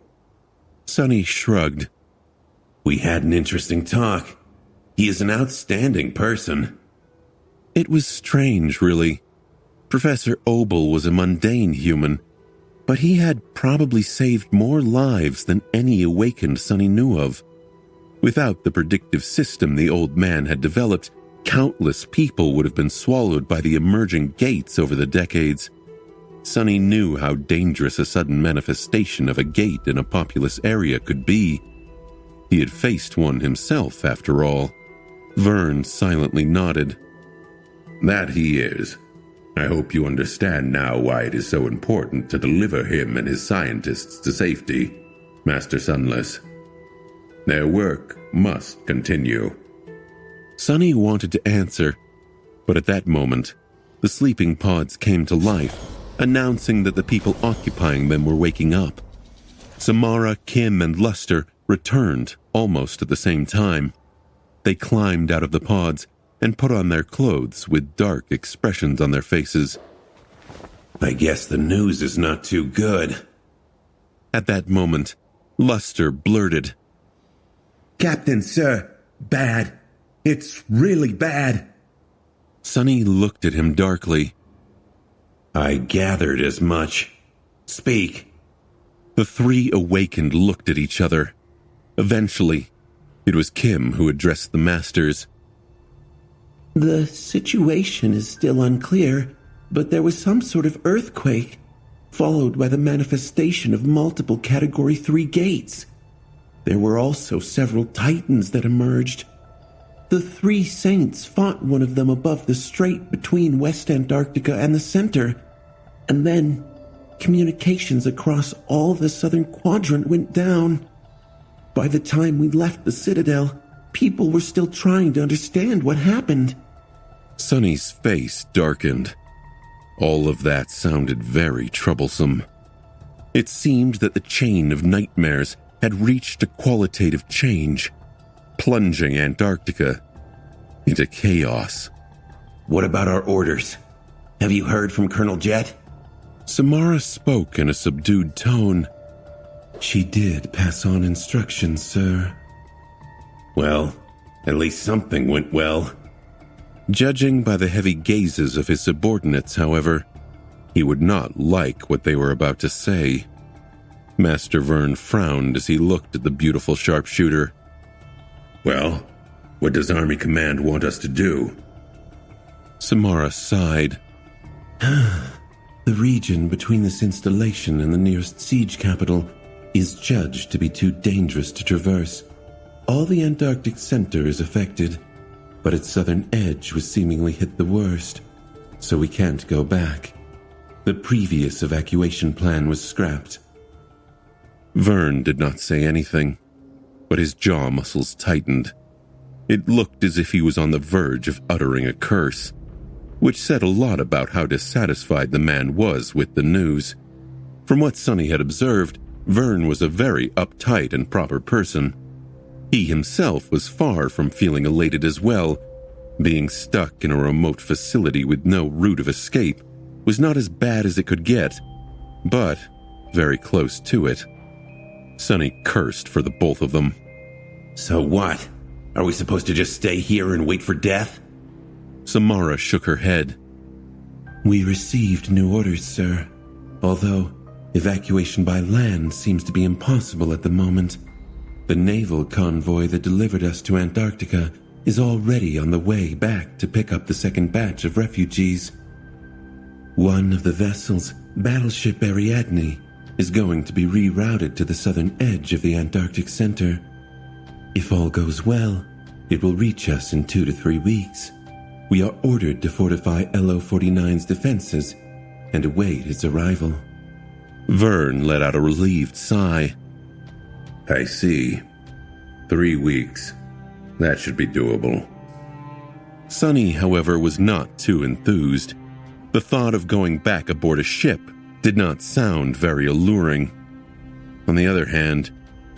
Sonny shrugged. "We had an interesting talk. He is an outstanding person." It was strange, really. Professor Obel was a mundane human, but he had probably saved more lives than any awakened Sonny knew of. Without the predictive system the old man had developed, countless people would have been swallowed by the emerging gates over the decades. Sonny knew how dangerous a sudden manifestation of a gate in a populous area could be. He had faced one himself, after all. Vern silently nodded. "That he is. I hope you understand now why it is so important to deliver him and his scientists to safety, Master Sunless. Their work must continue." Sonny wanted to answer, but at that moment, the sleeping pods came to life, announcing that the people occupying them were waking up. Samara, Kim, and Luster returned almost at the same time. They climbed out of the pods and put on their clothes with dark expressions on their faces. "I guess the news is not too good." At that moment, Luster blurted, "Captain, sir, bad. It's really bad." Sonny looked at him darkly. "I gathered as much. Speak." The three awakened looked at each other. Eventually, it was Kim who addressed the masters. The situation is still unclear, but there was some sort of earthquake, followed by the manifestation of multiple Category 3 gates. There were also several titans that emerged. The three saints fought one of them above the strait between West Antarctica and the center, and then communications across all the southern quadrant went down. By the time we left the Citadel, people were still trying to understand what happened. Sonny's face darkened. All of that sounded very troublesome. It seemed that the chain of nightmares had reached a qualitative change, plunging Antarctica into chaos. "What about our orders? Have you heard from Colonel Jet?" Samara spoke in a subdued tone. She did pass on instructions, sir. "Well, at least something went well." Judging by the heavy gazes of his subordinates, however, he would not like what they were about to say. Master Vern frowned as he looked at the beautiful sharpshooter. "Well, what does Army Command want us to do?" Samara sighed. The region between this installation and the nearest siege capital is judged to be too dangerous to traverse. All the Antarctic center is affected, but its southern edge was seemingly hit the worst, so we can't go back. The previous evacuation plan was scrapped. Vern did not say anything, but his jaw muscles tightened. It looked as if he was on the verge of uttering a curse, which said a lot about how dissatisfied the man was with the news. From what Sonny had observed, Vern was a very uptight and proper person. He himself was far from feeling elated as well. Being stuck in a remote facility with no route of escape was not as bad as it could get, but very close to it. Sonny cursed for the both of them. "So what? Are we supposed to just stay here and wait for death?" Samara shook her head. We received new orders, sir. Although evacuation by land seems to be impossible at the moment. The naval convoy that delivered us to Antarctica is already on the way back to pick up the second batch of refugees. One of the vessels, Battleship Ariadne, is going to be rerouted to the southern edge of the Antarctic center. If all goes well, it will reach us in 2 to 3 weeks. We are ordered to fortify LO-49's defenses and await its arrival. Vern let out a relieved sigh. "I see. 3 weeks. That should be doable." Sonny, however, was not too enthused. The thought of going back aboard a ship did not sound very alluring. On the other hand,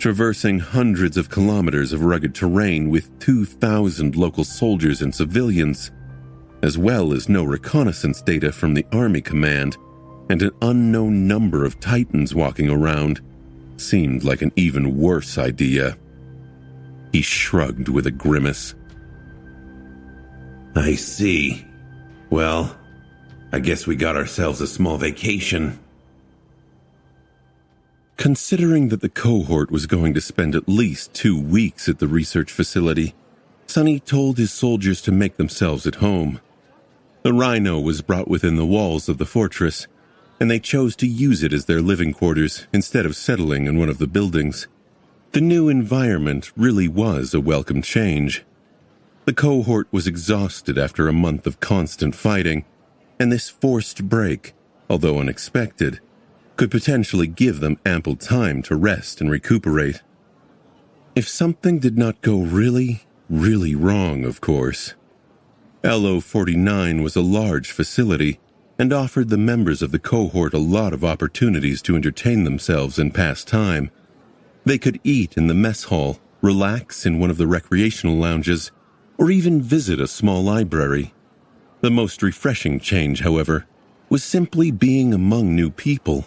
traversing hundreds of kilometers of rugged terrain with 2,000 local soldiers and civilians, as well as no reconnaissance data from the Army Command and an unknown number of Titans walking around, seemed like an even worse idea. He shrugged with a grimace. I see. Well, I guess we got ourselves a small vacation. Considering that the cohort was going to spend at least 2 weeks at the research facility, Sonny told his soldiers to make themselves at home. The rhino was brought within the walls of the fortress, and they chose to use it as their living quarters instead of settling in one of the buildings. The new environment really was a welcome change. The cohort was exhausted after a month of constant fighting, and this forced break, although unexpected, could potentially give them ample time to rest and recuperate. If something did not go really, really wrong, of course. LO-49 was a large facility and offered the members of the cohort a lot of opportunities to entertain themselves and pass time. They could eat in the mess hall, relax in one of the recreational lounges, or even visit a small library. The most refreshing change, however, was simply being among new people.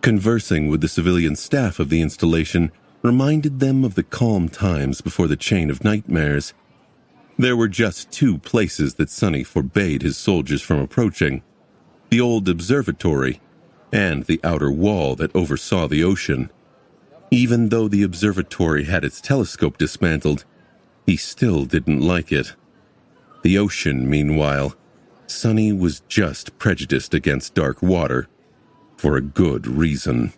Conversing with the civilian staff of the installation reminded them of the calm times before the chain of nightmares. There were just 2 places that Sonny forbade his soldiers from approaching: the old observatory and the outer wall that oversaw the ocean. Even though the observatory had its telescope dismantled, he still didn't like it. The ocean, meanwhile, Sonny was just prejudiced against dark water, for a good reason.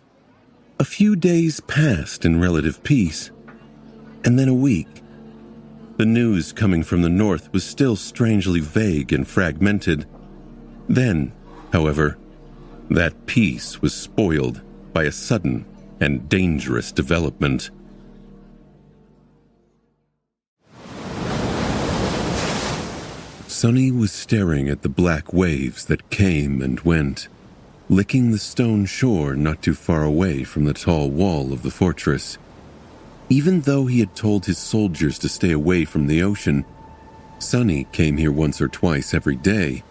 A few days passed in relative peace, and then a week. The news coming from the north was still strangely vague and fragmented. Then, however, that peace was spoiled by a sudden and dangerous development. Sonny was staring at the black waves that came and went, licking the stone shore not too far away from the tall wall of the fortress. Even though he had told his soldiers to stay away from the ocean, Sonny came here once or twice every day,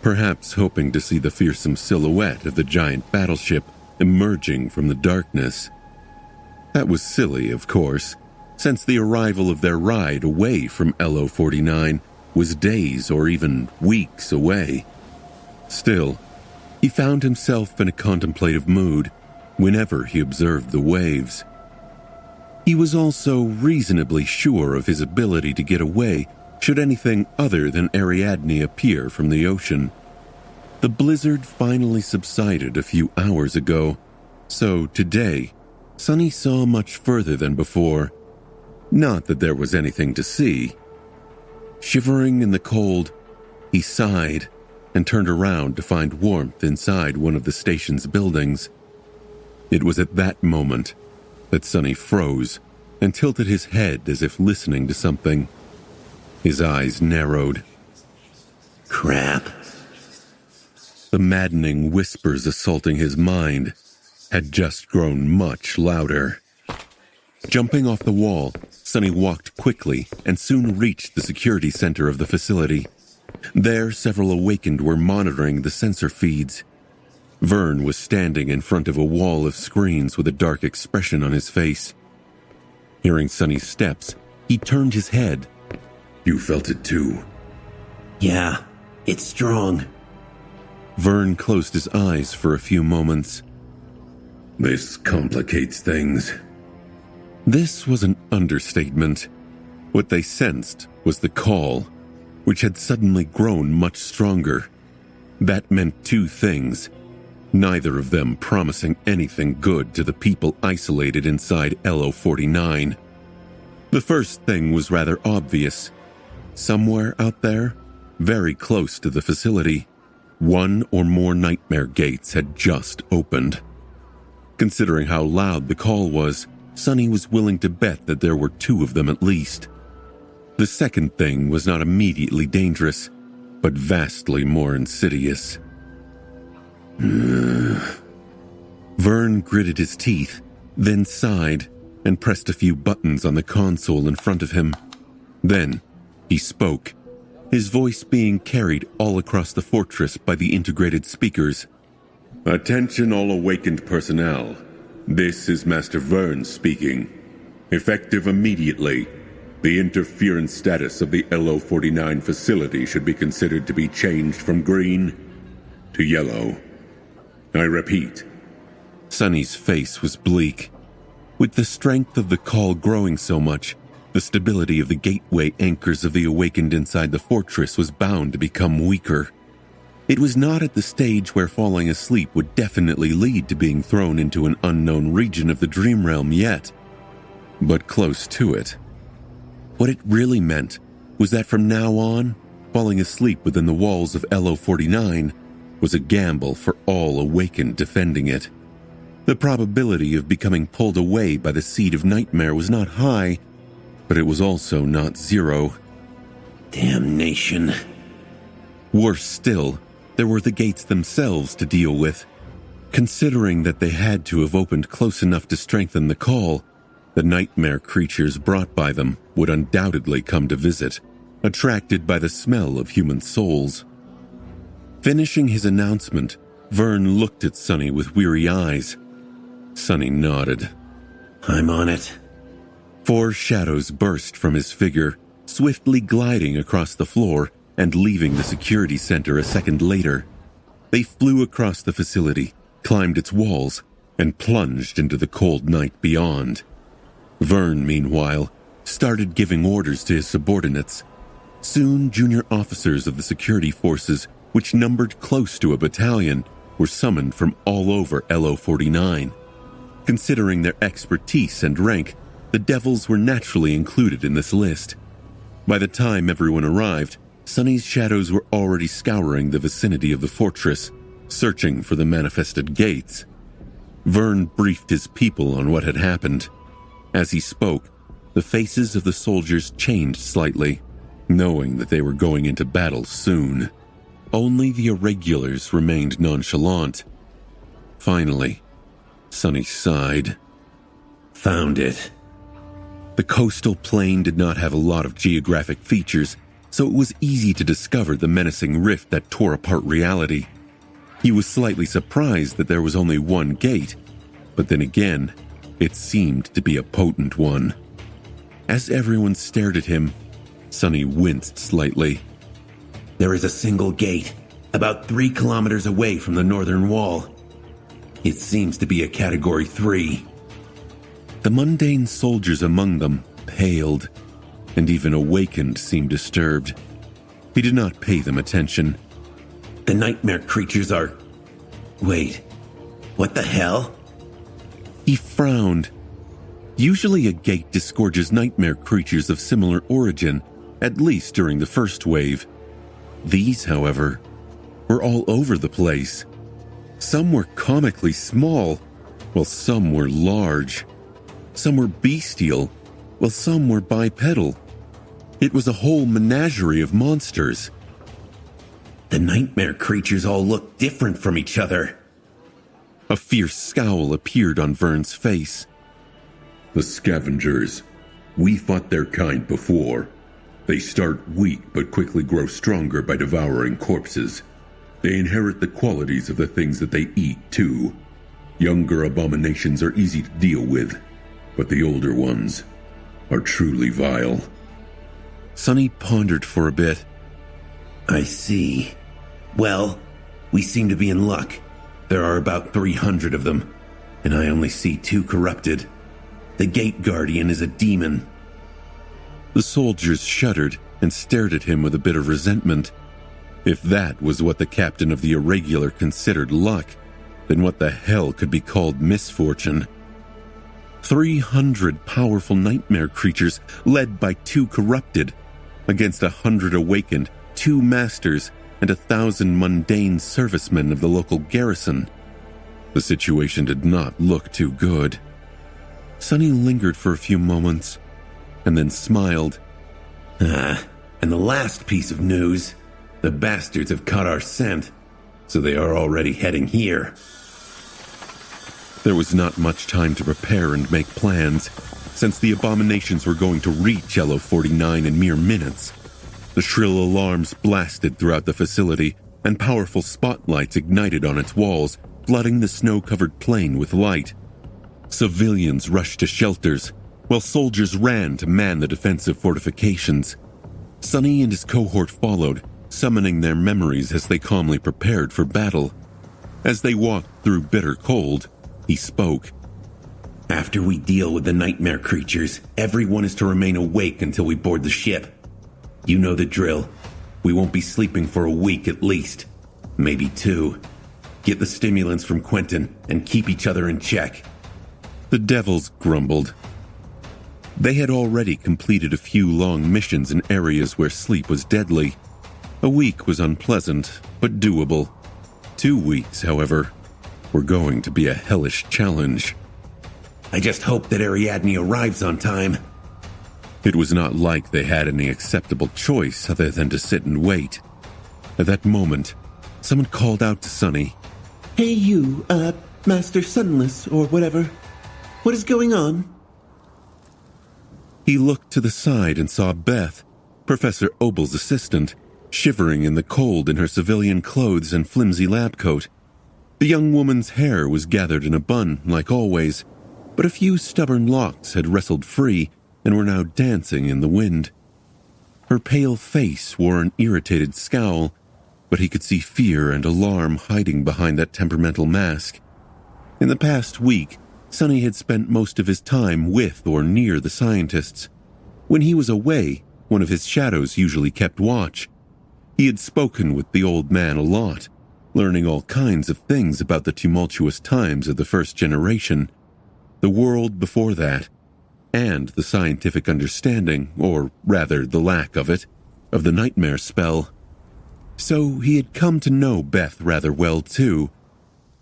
perhaps hoping to see the fearsome silhouette of the giant battleship emerging from the darkness. That was silly, of course, since the arrival of their ride away from LO-49 was days or even weeks away. Still, he found himself in a contemplative mood whenever he observed the waves. He was also reasonably sure of his ability to get away should anything other than Ariadne appear from the ocean. The blizzard finally subsided a few hours ago, so today, Sonny saw much further than before. Not that there was anything to see. Shivering in the cold, he sighed and turned around to find warmth inside one of the station's buildings. It was at that moment that Sonny froze and tilted his head as if listening to something. His eyes narrowed. Crap. The maddening whispers assaulting his mind had just grown much louder. Jumping off the wall, Sonny walked quickly and soon reached the security center of the facility. There, several awakened were monitoring the sensor feeds. Vern was standing in front of a wall of screens with a dark expression on his face. Hearing Sonny's steps, he turned his head. You felt it too? Yeah, it's strong. Vern closed his eyes for a few moments. This complicates things. This was an understatement. What they sensed was the call, which had suddenly grown much stronger. That meant 2 things, neither of them promising anything good to the people isolated inside LO-49. The first thing was rather obvious. Somewhere out there, very close to the facility, 1 or more nightmare gates had just opened. Considering how loud the call was, Sonny was willing to bet that there were 2 of them at least. The second thing was not immediately dangerous, but vastly more insidious. Vern gritted his teeth, then sighed, and pressed a few buttons on the console in front of him. Then, he spoke, his voice being carried all across the fortress by the integrated speakers. Attention all awakened personnel. This is Master Vern speaking. Effective immediately, the interference status of the LO-49 facility should be considered to be changed from green to yellow. I repeat. Sonny's face was bleak. With the strength of the call growing so much, the stability of the gateway anchors of the awakened inside the fortress was bound to become weaker. It was not at the stage where falling asleep would definitely lead to being thrown into an unknown region of the dream realm yet, but close to it. What it really meant was that from now on, falling asleep within the walls of LO-49 was a gamble for all awakened defending it. The probability of becoming pulled away by the seed of nightmare was not high, but it was also not zero. Damnation. Worse still, there were the gates themselves to deal with. Considering that they had to have opened close enough to strengthen the call, the nightmare creatures brought by them would undoubtedly come to visit, attracted by the smell of human souls. Finishing his announcement, Vern looked at Sonny with weary eyes. Sonny nodded. I'm on it. 4 shadows burst from his figure, swiftly gliding across the floor and leaving the security center a second later. They flew across the facility, climbed its walls, and plunged into the cold night beyond. Vern, meanwhile, started giving orders to his subordinates. Soon, junior officers of the security forces, which numbered close to a battalion, were summoned from all over LO-49. Considering their expertise and rank, the Devils were naturally included in this list. By the time everyone arrived, Sonny's shadows were already scouring the vicinity of the fortress, searching for the manifested gates. Vern briefed his people on what had happened. As he spoke, the faces of the soldiers changed slightly, knowing that they were going into battle soon. Only the irregulars remained nonchalant. Finally, Sonny sighed. Found it. The coastal plain did not have a lot of geographic features, so it was easy to discover the menacing rift that tore apart reality. He was slightly surprised that there was only one gate, but then again, it seemed to be a potent one. As everyone stared at him, Sonny winced slightly. There is a single gate, about 3 kilometers away from the northern wall. It seems to be a Category 3. The mundane soldiers among them paled, and even awakened seemed disturbed. He did not pay them attention. The nightmare creatures are... Wait, what the hell? He frowned. Usually a gate disgorges nightmare creatures of similar origin, at least during the first wave. These, however, were all over the place. Some were comically small, while some were large. Some were bestial, while some were bipedal. It was a whole menagerie of monsters. The nightmare creatures all look different from each other. A fierce scowl appeared on Vern's face. The scavengers. We fought their kind before. They start weak but quickly grow stronger by devouring corpses. They inherit the qualities of the things that they eat, too. Younger abominations are easy to deal with, but the older ones are truly vile. Sonny pondered for a bit. I see. Well, we seem to be in luck. There are about 300 of them, and I only see 2 corrupted. The Gate Guardian is a demon. The soldiers shuddered and stared at him with a bit of resentment. If that was what the captain of the Irregular considered luck, then what the hell could be called misfortune? 300 powerful nightmare creatures led by 2 corrupted, against 100 awakened, 2 masters, and 1,000 mundane servicemen of the local garrison. The situation did not look too good. Sonny lingered for a few moments, and then smiled. And the last piece of news, the bastards have caught our scent, so they are already heading here. There was not much time to prepare and make plans, since the abominations were going to reach LO-49 in mere minutes. The shrill alarms blasted throughout the facility, and powerful spotlights ignited on its walls, flooding the snow-covered plain with light. Civilians rushed to shelters, while soldiers ran to man the defensive fortifications. Sonny and his cohort followed, summoning their memories as they calmly prepared for battle. As they walked through bitter cold, he spoke. After we deal with the nightmare creatures, everyone is to remain awake until we board the ship. You know the drill. We won't be sleeping for a week at least. Maybe 2. Get the stimulants from Quentin and keep each other in check. The devils grumbled. They had already completed a few long missions in areas where sleep was deadly. A week was unpleasant, but doable. 2 weeks, however, were going to be a hellish challenge. I just hope that Ariadne arrives on time. It was not like they had any acceptable choice other than to sit and wait. At that moment, someone called out to Sonny. Hey you, Master Sunless, or whatever. What is going on? He looked to the side and saw Beth, Professor Obel's assistant, shivering in the cold in her civilian clothes and flimsy lab coat. The young woman's hair was gathered in a bun, like always, but a few stubborn locks had wrestled free and were now dancing in the wind. Her pale face wore an irritated scowl, but he could see fear and alarm hiding behind that temperamental mask. In the past week, Sonny had spent most of his time with or near the scientists. When he was away, one of his shadows usually kept watch. He had spoken with the old man a lot, learning all kinds of things about the tumultuous times of the first generation, the world before that, and the scientific understanding, or rather the lack of it, of the nightmare spell. So he had come to know Beth rather well too.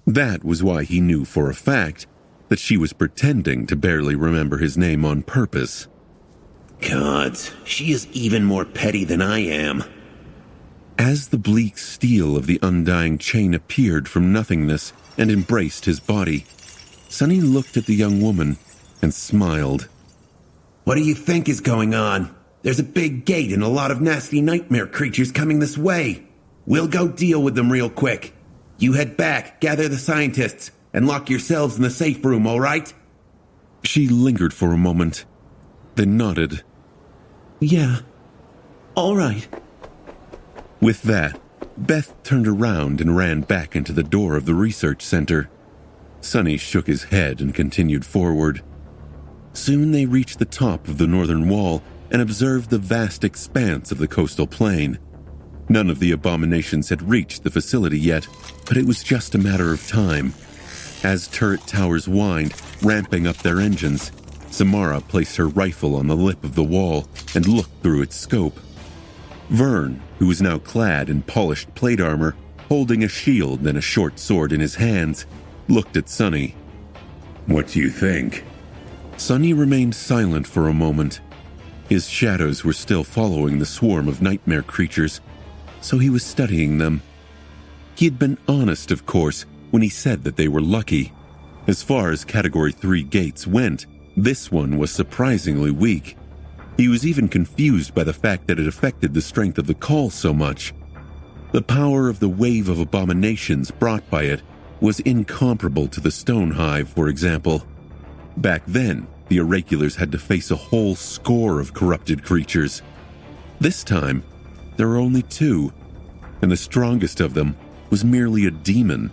That was why he knew for a fact that she was pretending to barely remember his name on purpose. Gods, she is even more petty than I am. As the bleak steel of the undying chain appeared from nothingness and embraced his body, Sonny looked at the young woman and smiled. What do you think is going on? There's a big gate and a lot of nasty nightmare creatures coming this way. We'll go deal with them real quick. You head back, gather the scientists, and lock yourselves in the safe room, all right? She lingered for a moment, then nodded. Yeah, all right. With that, Beth turned around and ran back into the door of the research center. Sonny shook his head and continued forward. Soon they reached the top of the northern wall and observed the vast expanse of the coastal plain. None of the abominations had reached the facility yet, but it was just a matter of time. As turret towers whined, ramping up their engines, Samara placed her rifle on the lip of the wall and looked through its scope. Vern, who was now clad in polished plate armor, holding a shield and a short sword in his hands, looked at Sonny. What do you think? Sonny remained silent for a moment. His shadows were still following the swarm of nightmare creatures, so he was studying them. He had been honest, of course, when he said that they were lucky. As far as Category 3 gates went, this one was surprisingly weak. He was even confused by the fact that it affected the strength of the call so much. The power of the wave of abominations brought by it was incomparable to the Stone Hive, for example. Back then, the Oraculars had to face a whole score of corrupted creatures. This time, there were only 2, and the strongest of them was merely a demon.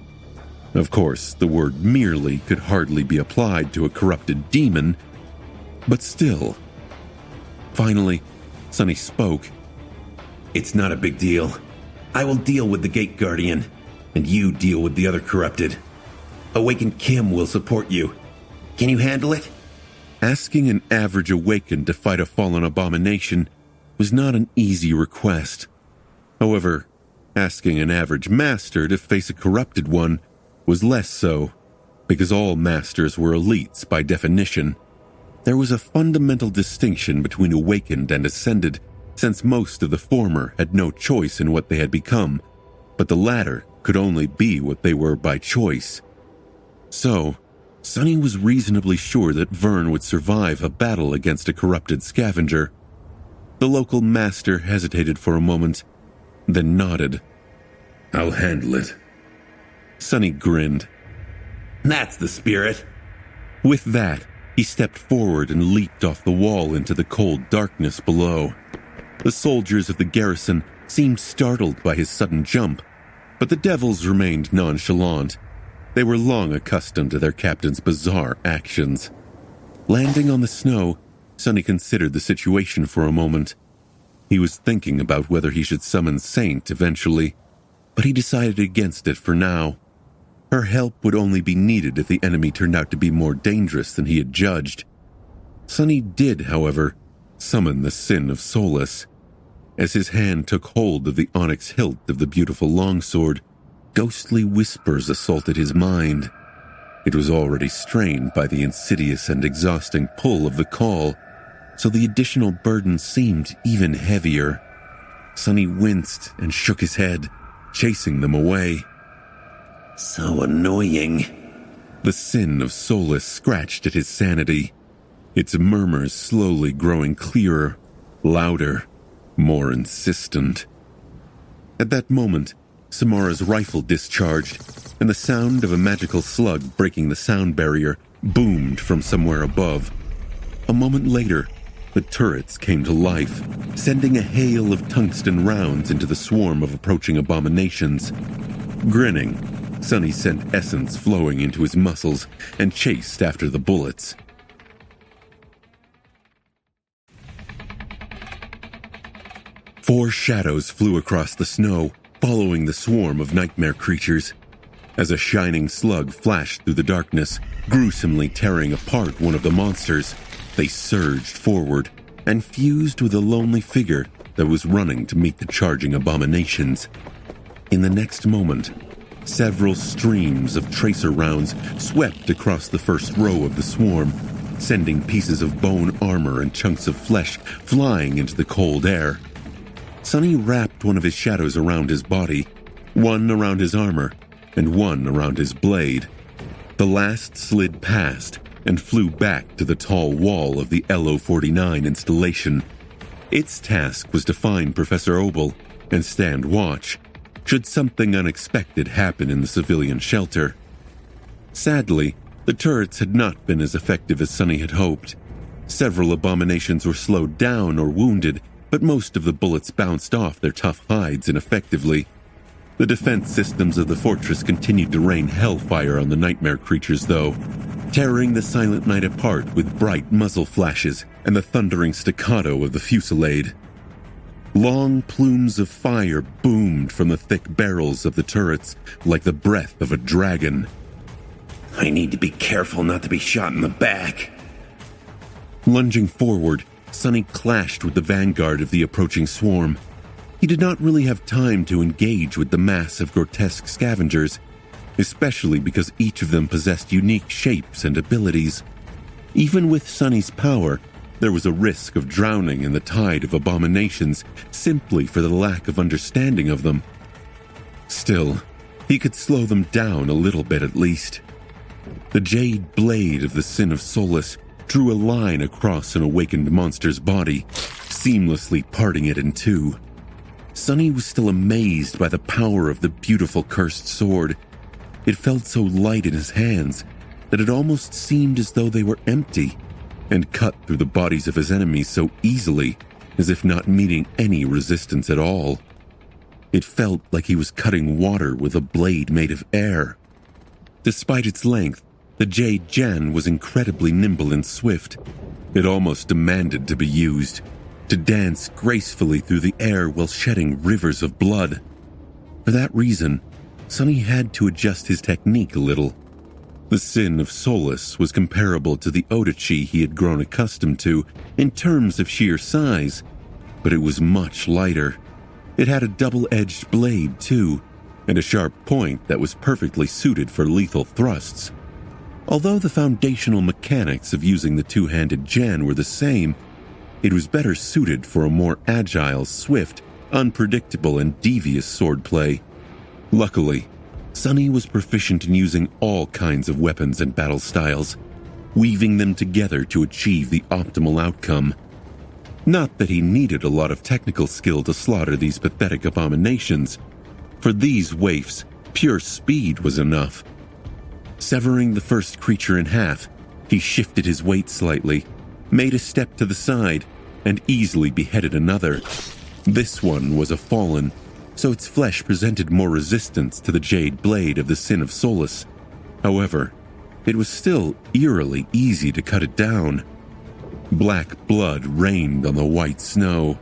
Of course, the word merely could hardly be applied to a corrupted demon, but still. Finally, Sonny spoke. It's not a big deal. I will deal with the Gate Guardian, and you deal with the other corrupted. Awakened Kim will support you. Can you handle it? Asking an average Awakened to fight a fallen abomination was not an easy request. However, asking an average Master to face a corrupted one was less so, because all Masters were elites by definition. There was a fundamental distinction between Awakened and Ascended, since most of the former had no choice in what they had become, but the latter could only be what they were by choice. So, Sonny was reasonably sure that Vern would survive a battle against a corrupted scavenger. The local master hesitated for a moment, then nodded. I'll handle it. Sonny grinned. That's the spirit. With that, he stepped forward and leaped off the wall into the cold darkness below. The soldiers of the garrison seemed startled by his sudden jump, but the devils remained nonchalant. They were long accustomed to their captain's bizarre actions. Landing on the snow, Sonny considered the situation for a moment. He was thinking about whether he should summon Saint eventually, but he decided against it for now. Her help would only be needed if the enemy turned out to be more dangerous than he had judged. Sonny did, however, summon the Sin of Solace. As his hand took hold of the onyx hilt of the beautiful longsword, ghostly whispers assaulted his mind. It was already strained by the insidious and exhausting pull of the call, so the additional burden seemed even heavier. Sonny winced and shook his head, chasing them away. So annoying. The Sin of Solace scratched at his sanity, its murmurs slowly growing clearer, louder, more insistent. At that moment, Samara's rifle discharged, and the sound of a magical slug breaking the sound barrier boomed from somewhere above. A moment later, the turrets came to life, sending a hail of tungsten rounds into the swarm of approaching abominations. Grinning, Sonny sent essence flowing into his muscles and chased after the bullets. Four shadows flew across the snow, following the swarm of nightmare creatures. As a shining slug flashed through the darkness, gruesomely tearing apart one of the monsters, they surged forward and fused with a lonely figure that was running to meet the charging abominations. In the next moment, several streams of tracer rounds swept across the first row of the swarm, sending pieces of bone armor and chunks of flesh flying into the cold air. Sonny wrapped one of his shadows around his body, one around his armor, and one around his blade. The last slid past and flew back to the tall wall of the LO-49 installation. Its task was to find Professor Obel and stand watch, should something unexpected happen in the civilian shelter. Sadly, the turrets had not been as effective as Sonny had hoped. Several abominations were slowed down or wounded, but most of the bullets bounced off their tough hides ineffectively. The defense systems of the fortress continued to rain hellfire on the nightmare creatures, though, tearing the silent night apart with bright muzzle flashes and the thundering staccato of the fusillade. Long plumes of fire boomed from the thick barrels of the turrets like the breath of a dragon. I need to be careful not to be shot in the back. Lunging forward, Sonny clashed with the vanguard of the approaching swarm. He did not really have time to engage with the mass of grotesque scavengers, especially because each of them possessed unique shapes and abilities. Even with Sonny's power, there was a risk of drowning in the tide of abominations simply for the lack of understanding of them. Still, he could slow them down a little bit at least. The jade blade of the Sin of Solace drew a line across an awakened monster's body, seamlessly parting it in two. Sonny was still amazed by the power of the beautiful cursed sword. It felt so light in his hands that it almost seemed as though they were empty, and cut through the bodies of his enemies so easily, as if not meeting any resistance at all. It felt like he was cutting water with a blade made of air. Despite its length, the Jade Jan was incredibly nimble and swift. It almost demanded to be used, to dance gracefully through the air while shedding rivers of blood. For that reason, Sonny had to adjust his technique a little. The Sin of Solace was comparable to the Odachi he had grown accustomed to in terms of sheer size, but it was much lighter. It had a double-edged blade, too, and a sharp point that was perfectly suited for lethal thrusts. Although the foundational mechanics of using the two-handed Jan were the same, it was better suited for a more agile, swift, unpredictable, and devious swordplay. Luckily, Sunny was proficient in using all kinds of weapons and battle styles, weaving them together to achieve the optimal outcome. Not that he needed a lot of technical skill to slaughter these pathetic abominations. For these waifs, pure speed was enough. Severing the first creature in half, he shifted his weight slightly, made a step to the side, and easily beheaded another. This one was a fallen, so its flesh presented more resistance to the jade blade of the Sin of Solace. However, it was still eerily easy to cut it down. Black blood rained on the white snow.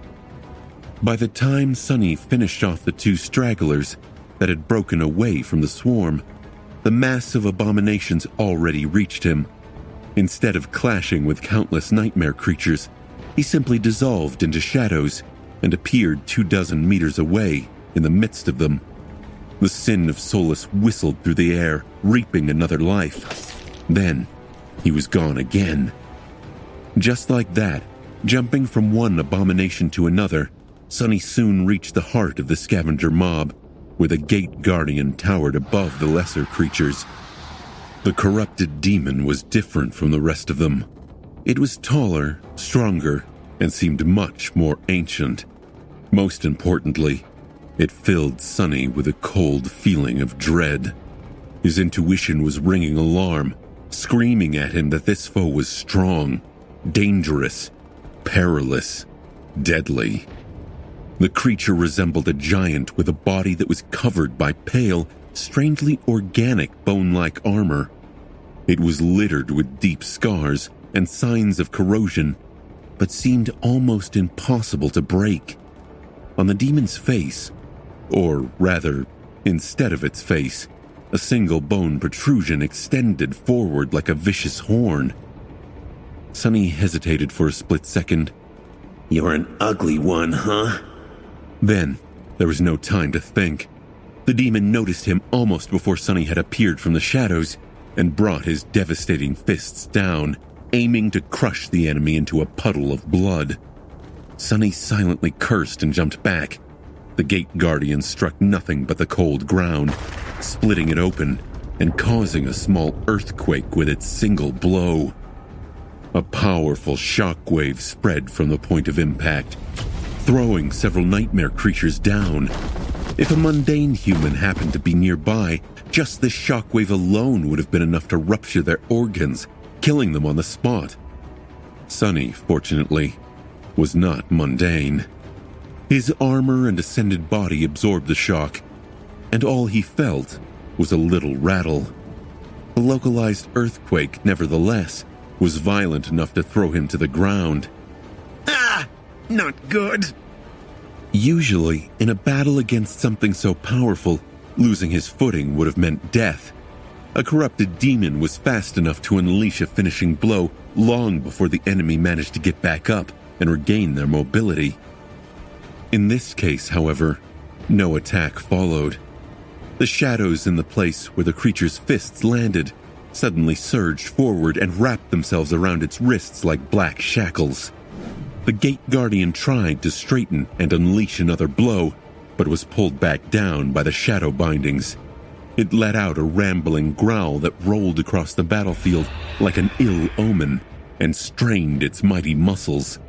By the time Sunny finished off the two stragglers that had broken away from the swarm, the mass of abominations already reached him. Instead of clashing with countless nightmare creatures, he simply dissolved into shadows and appeared 24 meters away in the midst of them. The Sin of Solace whistled through the air, reaping another life. Then, he was gone again. Just like that, jumping from one abomination to another, Sunny soon reached the heart of the scavenger mob, where the Gate Guardian towered above the lesser creatures. The corrupted demon was different from the rest of them. It was taller, stronger, and seemed much more ancient. Most importantly, it filled Sunny with a cold feeling of dread. His intuition was ringing alarm, screaming at him that this foe was strong, dangerous, perilous, deadly. The creature resembled a giant with a body that was covered by pale, strangely organic bone-like armor. It was littered with deep scars and signs of corrosion, but seemed almost impossible to break. On the demon's face, or rather, instead of its face, a single bone protrusion extended forward like a vicious horn. Sunny hesitated for a split second. You're an ugly one, huh? Then, there was no time to think. The demon noticed him almost before Sunny had appeared from the shadows and brought his devastating fists down, aiming to crush the enemy into a puddle of blood. Sunny silently cursed and jumped back. The Gate Guardian struck nothing but the cold ground, splitting it open and causing a small earthquake with its single blow. A powerful shockwave spread from the point of impact, throwing several nightmare creatures down. If a mundane human happened to be nearby, just this shockwave alone would have been enough to rupture their organs, killing them on the spot. Sunny, fortunately, was not mundane. His armor and ascended body absorbed the shock, and all he felt was a little rattle. A localized earthquake, nevertheless, was violent enough to throw him to the ground. Ah! Not good. Usually, in a battle against something so powerful, losing his footing would have meant death. A corrupted demon was fast enough to unleash a finishing blow long before the enemy managed to get back up and regain their mobility. In this case, however, no attack followed. The shadows in the place where the creature's fists landed suddenly surged forward and wrapped themselves around its wrists like black shackles. The Gate Guardian tried to straighten and unleash another blow, but was pulled back down by the shadow bindings. It let out a rambling growl that rolled across the battlefield like an ill omen and strained its mighty muscles.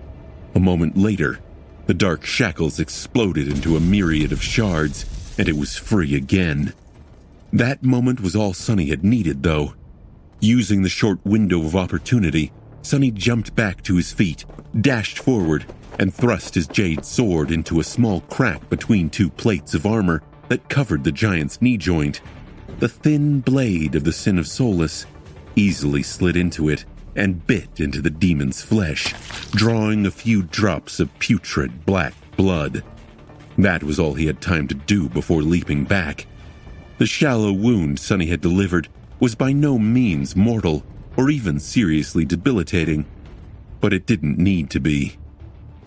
A moment later, the dark shackles exploded into a myriad of shards, and it was free again. That moment was all Sunny had needed, though. Using the short window of opportunity, Sunny jumped back to his feet, dashed forward, and thrust his jade sword into a small crack between two plates of armor that covered the giant's knee joint. The thin blade of the Sin of Solace easily slid into it and bit into the demon's flesh, drawing a few drops of putrid black blood. That was all he had time to do before leaping back. The shallow wound Sunny had delivered was by no means mortal or even seriously debilitating, but it didn't need to be.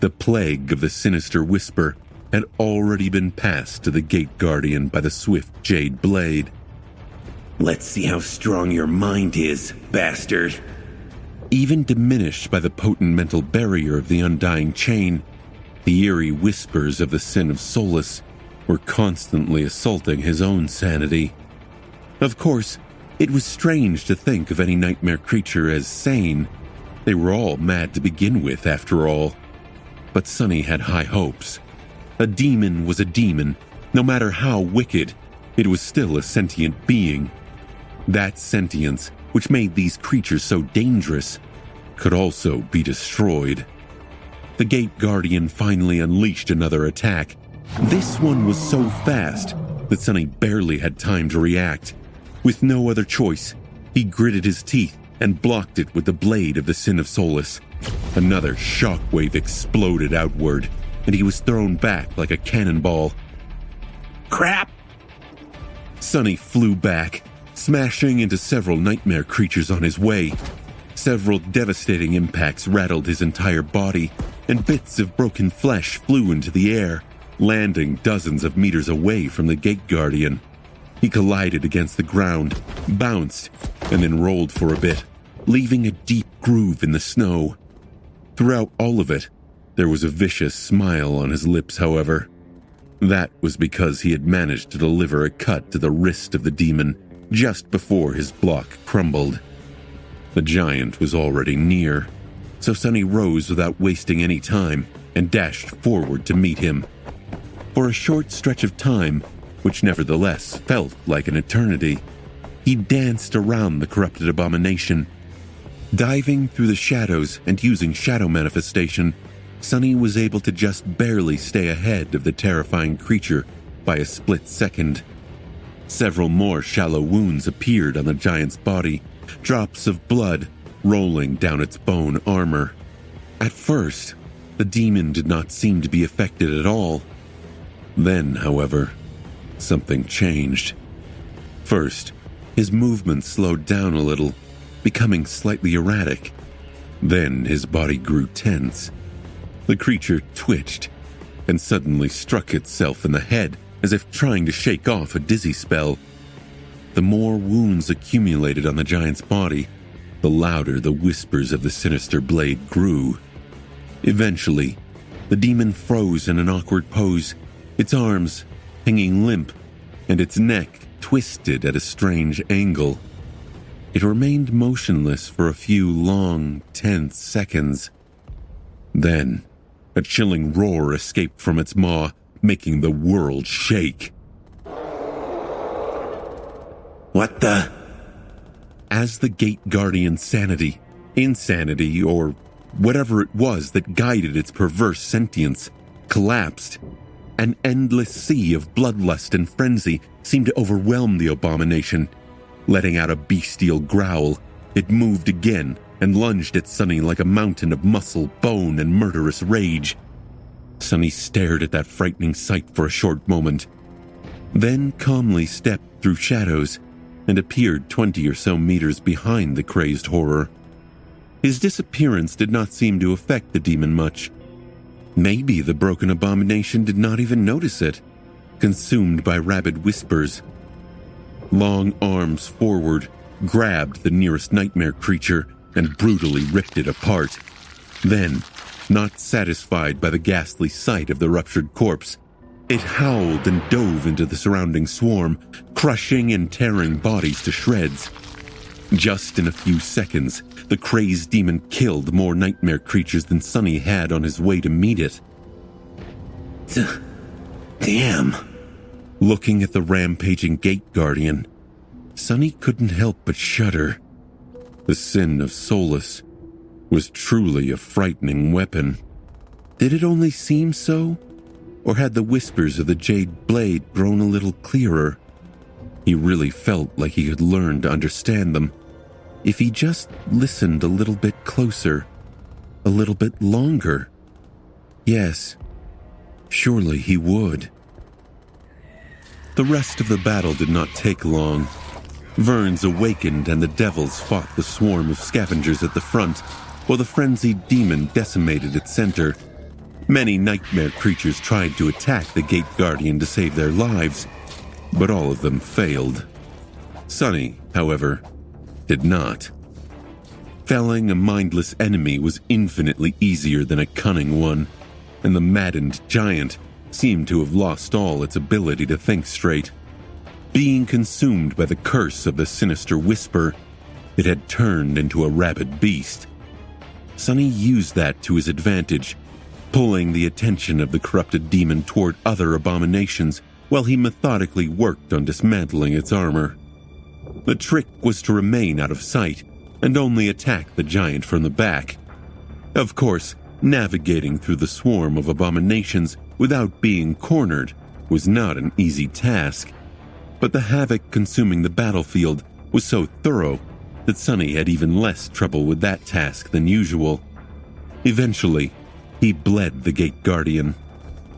The plague of the sinister whisper had already been passed to the Gate Guardian by the swift jade blade. Let's see how strong your mind is, bastard. Even diminished by the potent mental barrier of the undying chain, the eerie whispers of the Sin of Solace were constantly assaulting his own sanity. Of course, it was strange to think of any nightmare creature as sane. They were all mad to begin with, after all. But Sonny had high hopes. A demon was a demon. No matter how wicked, it was still a sentient being. That sentience, which made these creatures so dangerous, could also be destroyed. The Gate Guardian finally unleashed another attack. This one was so fast that Sonny barely had time to react. With no other choice, he gritted his teeth and blocked it with the blade of the Sin of Solus. Another shockwave exploded outward, and he was thrown back like a cannonball. Crap! Sonny flew back, smashing into several nightmare creatures on his way. Several devastating impacts rattled his entire body, and bits of broken flesh flew into the air, landing dozens of meters away from the Gate Guardian. He collided against the ground, bounced, and then rolled for a bit, leaving a deep groove in the snow. Throughout all of it, there was a vicious smile on his lips, however. That was because he had managed to deliver a cut to the wrist of the demon just before his block crumbled. The giant was already near, so Sonny rose without wasting any time and dashed forward to meet him. For a short stretch of time, which nevertheless felt like an eternity, he danced around the corrupted abomination. Diving through the shadows and using shadow manifestation, Sonny was able to just barely stay ahead of the terrifying creature by a split second. Several more shallow wounds appeared on the giant's body, drops of blood rolling down its bone armor. At first, the demon did not seem to be affected at all. Then, however, something changed. First, his movement slowed down a little, becoming slightly erratic. Then his body grew tense. The creature twitched and suddenly struck itself in the head as if trying to shake off a dizzy spell. The more wounds accumulated on the giant's body, the louder the whispers of the sinister blade grew. Eventually, the demon froze in an awkward pose, its arms hanging limp and its neck twisted at a strange angle. It remained motionless for a few long, tense seconds. Then, a chilling roar escaped from its maw, making the world shake. What the? As the Gate Guardian's sanity, insanity, or whatever it was that guided its perverse sentience, collapsed, an endless sea of bloodlust and frenzy seemed to overwhelm the abomination. Letting out a bestial growl, it moved again and lunged at Sonny like a mountain of muscle, bone, and murderous rage. Sonny stared at that frightening sight for a short moment, then calmly stepped through shadows and appeared 20 or so meters behind the crazed horror. His disappearance did not seem to affect the demon much. Maybe the broken abomination did not even notice it, consumed by rabid whispers. Long arms forward grabbed the nearest nightmare creature and brutally ripped it apart. Then, not satisfied by the ghastly sight of the ruptured corpse, it howled and dove into the surrounding swarm, crushing and tearing bodies to shreds. Just in a few seconds, the crazed demon killed more nightmare creatures than Sonny had on his way to meet it. Damn. Looking at the rampaging Gate Guardian, Sonny couldn't help but shudder. The Sin of Solus was truly a frightening weapon. Did it only seem so? Or had the whispers of the Jade Blade grown a little clearer? He really felt like he could learn to understand them if he just listened a little bit closer, a little bit longer. Yes, surely he would. The rest of the battle did not take long. Verns awakened and the devils fought the swarm of scavengers at the front, while the frenzied demon decimated its center. Many nightmare creatures tried to attack the Gate Guardian to save their lives, but all of them failed. Sonny, however, did not. Felling a mindless enemy was infinitely easier than a cunning one, and the maddened giant seemed to have lost all its ability to think straight. Being consumed by the curse of the sinister whisper, it had turned into a rabid beast. Sonny used that to his advantage, pulling the attention of the corrupted demon toward other abominations while he methodically worked on dismantling its armor. The trick was to remain out of sight and only attack the giant from the back. Of course, navigating through the swarm of abominations without being cornered was not an easy task, but the havoc consuming the battlefield was so thorough that Sonny had even less trouble with that task than usual. Eventually, he bled the Gate Guardian,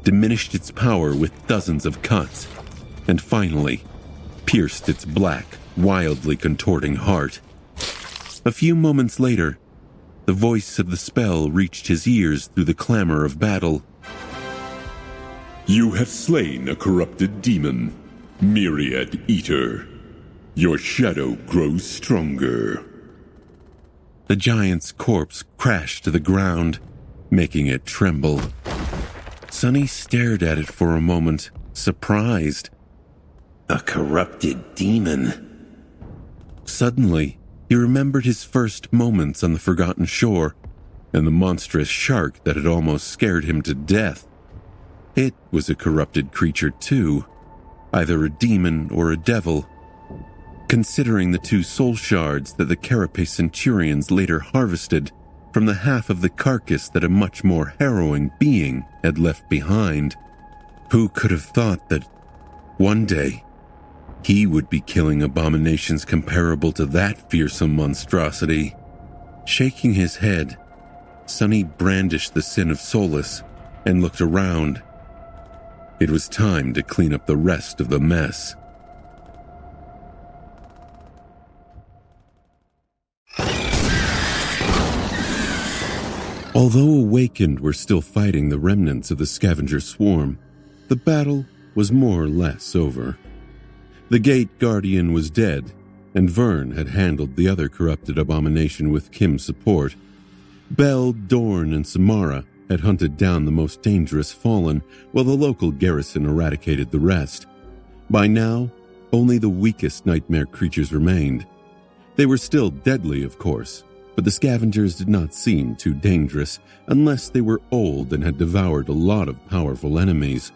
diminished its power with dozens of cuts, and finally pierced its black, wildly contorting heart. A few moments later, the voice of the spell reached his ears through the clamor of battle. You have slain a corrupted demon, Myriad Eater. Your shadow grows stronger. The giant's corpse crashed to the ground, making it tremble. Sonny stared at it for a moment, surprised. A corrupted demon. Suddenly, he remembered his first moments on the Forgotten Shore and the monstrous shark that had almost scared him to death. It was a corrupted creature too, either a demon or a devil. Considering the 2 soul shards that the Carapace Centurions later harvested from the half of the carcass that a much more harrowing being had left behind, who could have thought that one day he would be killing abominations comparable to that fearsome monstrosity? Shaking his head, Sonny brandished the Sin of Solace and looked around. It was time to clean up the rest of the mess. Although Awakened were still fighting the remnants of the scavenger swarm, the battle was more or less over. The Gate Guardian was dead, and Vern had handled the other corrupted abomination with Kim's support. Belle, Dorn, and Samara had hunted down the most dangerous fallen, while the local garrison eradicated the rest. By now, only the weakest nightmare creatures remained. They were still deadly, of course, but the scavengers did not seem too dangerous unless they were old and had devoured a lot of powerful enemies.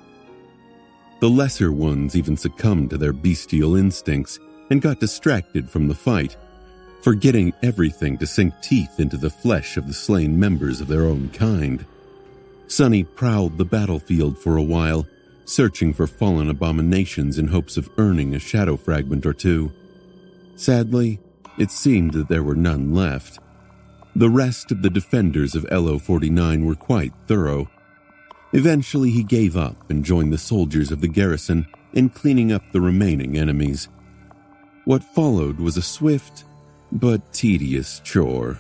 The lesser ones even succumbed to their bestial instincts and got distracted from the fight, forgetting everything to sink teeth into the flesh of the slain members of their own kind. Sonny prowled the battlefield for a while, searching for fallen abominations in hopes of earning a shadow fragment or two. Sadly, it seemed that there were none left. The rest of the defenders of LO-49 were quite thorough. Eventually he gave up and joined the soldiers of the garrison in cleaning up the remaining enemies. What followed was a swift but tedious chore.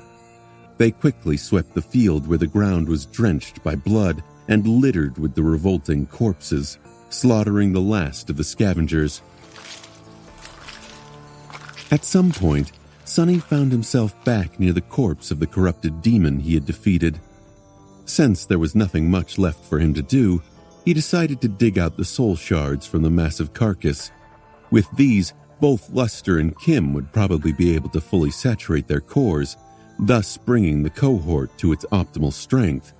They quickly swept the field where the ground was drenched by blood and littered with the revolting corpses, slaughtering the last of the scavengers. At some point, Sonny found himself back near the corpse of the corrupted demon he had defeated. Since there was nothing much left for him to do, he decided to dig out the soul shards from the massive carcass. With these, both Luster and Kim would probably be able to fully saturate their cores, thus bringing the cohort to its optimal strength.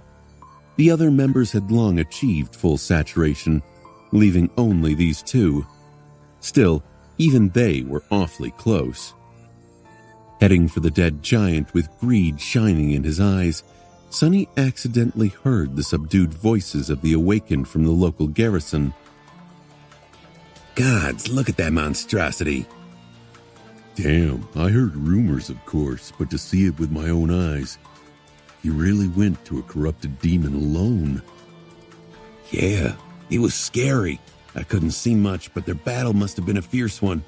The other members had long achieved full saturation, leaving only these 2. Still, even they were awfully close. Heading for the dead giant with greed shining in his eyes, Sonny accidentally heard the subdued voices of the Awakened from the local garrison. Gods, look at that monstrosity. Damn, I heard rumors, of course, but to see it with my own eyes. He really went to a corrupted demon alone. Yeah, it was scary. I couldn't see much, but their battle must have been a fierce one.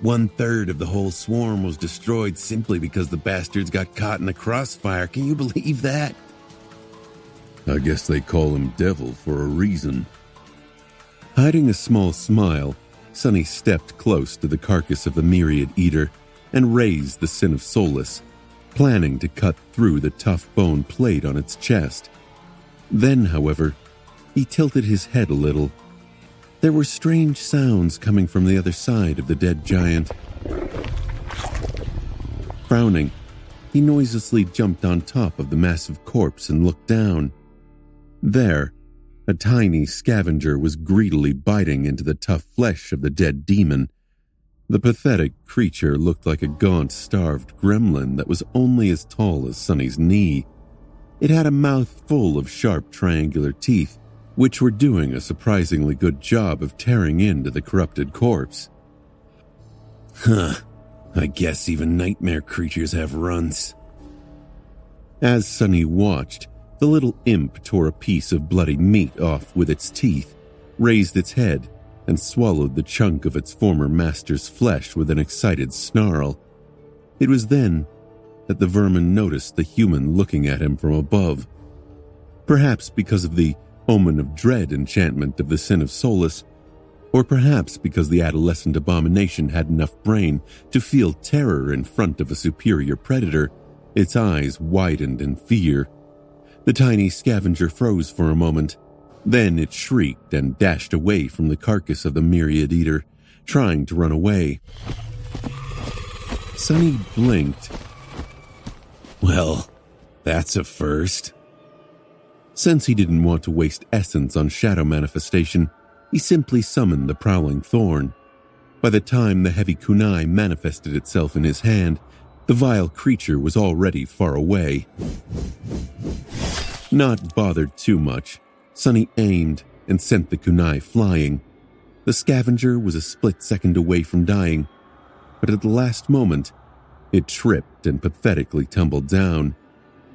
1/3 of the whole swarm was destroyed simply because the bastards got caught in the crossfire. Can you believe that? I guess they call him Devil for a reason. Hiding a small smile, Sonny stepped close to the carcass of the Myriad Eater and raised the Sin of Solace, planning to cut through the tough bone plate on its chest. Then, however, he tilted his head a little. There were strange sounds coming from the other side of the dead giant. Frowning, he noiselessly jumped on top of the massive corpse and looked down. There, a tiny scavenger was greedily biting into the tough flesh of the dead demon. The pathetic creature looked like a gaunt, starved gremlin that was only as tall as Sonny's knee. It had a mouth full of sharp triangular teeth, which were doing a surprisingly good job of tearing into the corrupted corpse. I guess even nightmare creatures have runs. As Sonny watched, the little imp tore a piece of bloody meat off with its teeth, raised its head, and swallowed the chunk of its former master's flesh with an excited snarl. It was then that the vermin noticed the human looking at him from above. Perhaps because of the omen of dread enchantment of the Sin of Solus, or perhaps because the adolescent abomination had enough brain to feel terror in front of a superior predator, its eyes widened in fear. The tiny scavenger froze for a moment. Then it shrieked and dashed away from the carcass of the myriad eater, trying to run away. Sonny blinked. Well, that's a first. Since he didn't want to waste essence on shadow manifestation, he simply summoned the prowling thorn. By the time the heavy kunai manifested itself in his hand, the vile creature was already far away. Not bothered too much, Sonny aimed and sent the kunai flying. The scavenger was a split second away from dying, but at the last moment, it tripped and pathetically tumbled down.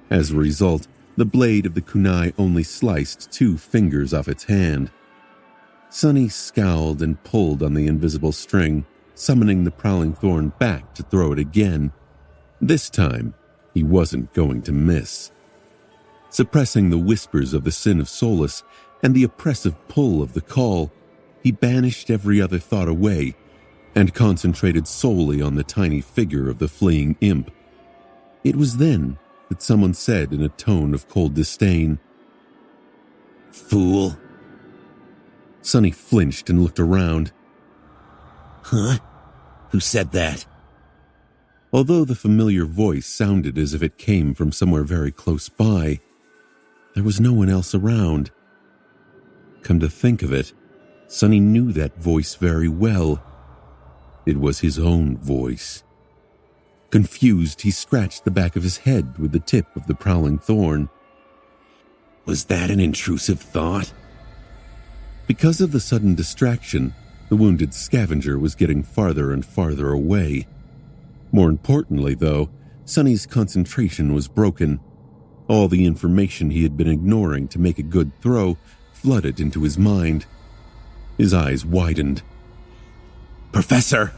As a result, the blade of the kunai only sliced 2 fingers off its hand. Sonny scowled and pulled on the invisible string, summoning the prowling thorn back to throw it again. This time, he wasn't going to miss. Suppressing the whispers of the Sin of Solus and the oppressive pull of the call, he banished every other thought away and concentrated solely on the tiny figure of the fleeing imp. It was then that someone said in a tone of cold disdain, "Fool." Sonny flinched and looked around. Huh? Who said that? Although the familiar voice sounded as if it came from somewhere very close by, there was no one else around. Come to think of it, Sonny knew that voice very well. It was his own voice. Confused, he scratched the back of his head with the tip of the prowling thorn. Was that an intrusive thought? Because of the sudden distraction, the wounded scavenger was getting farther and farther away. More importantly, though, Sonny's concentration was broken. All the information he had been ignoring to make a good throw flooded into his mind. His eyes widened. "Professor!"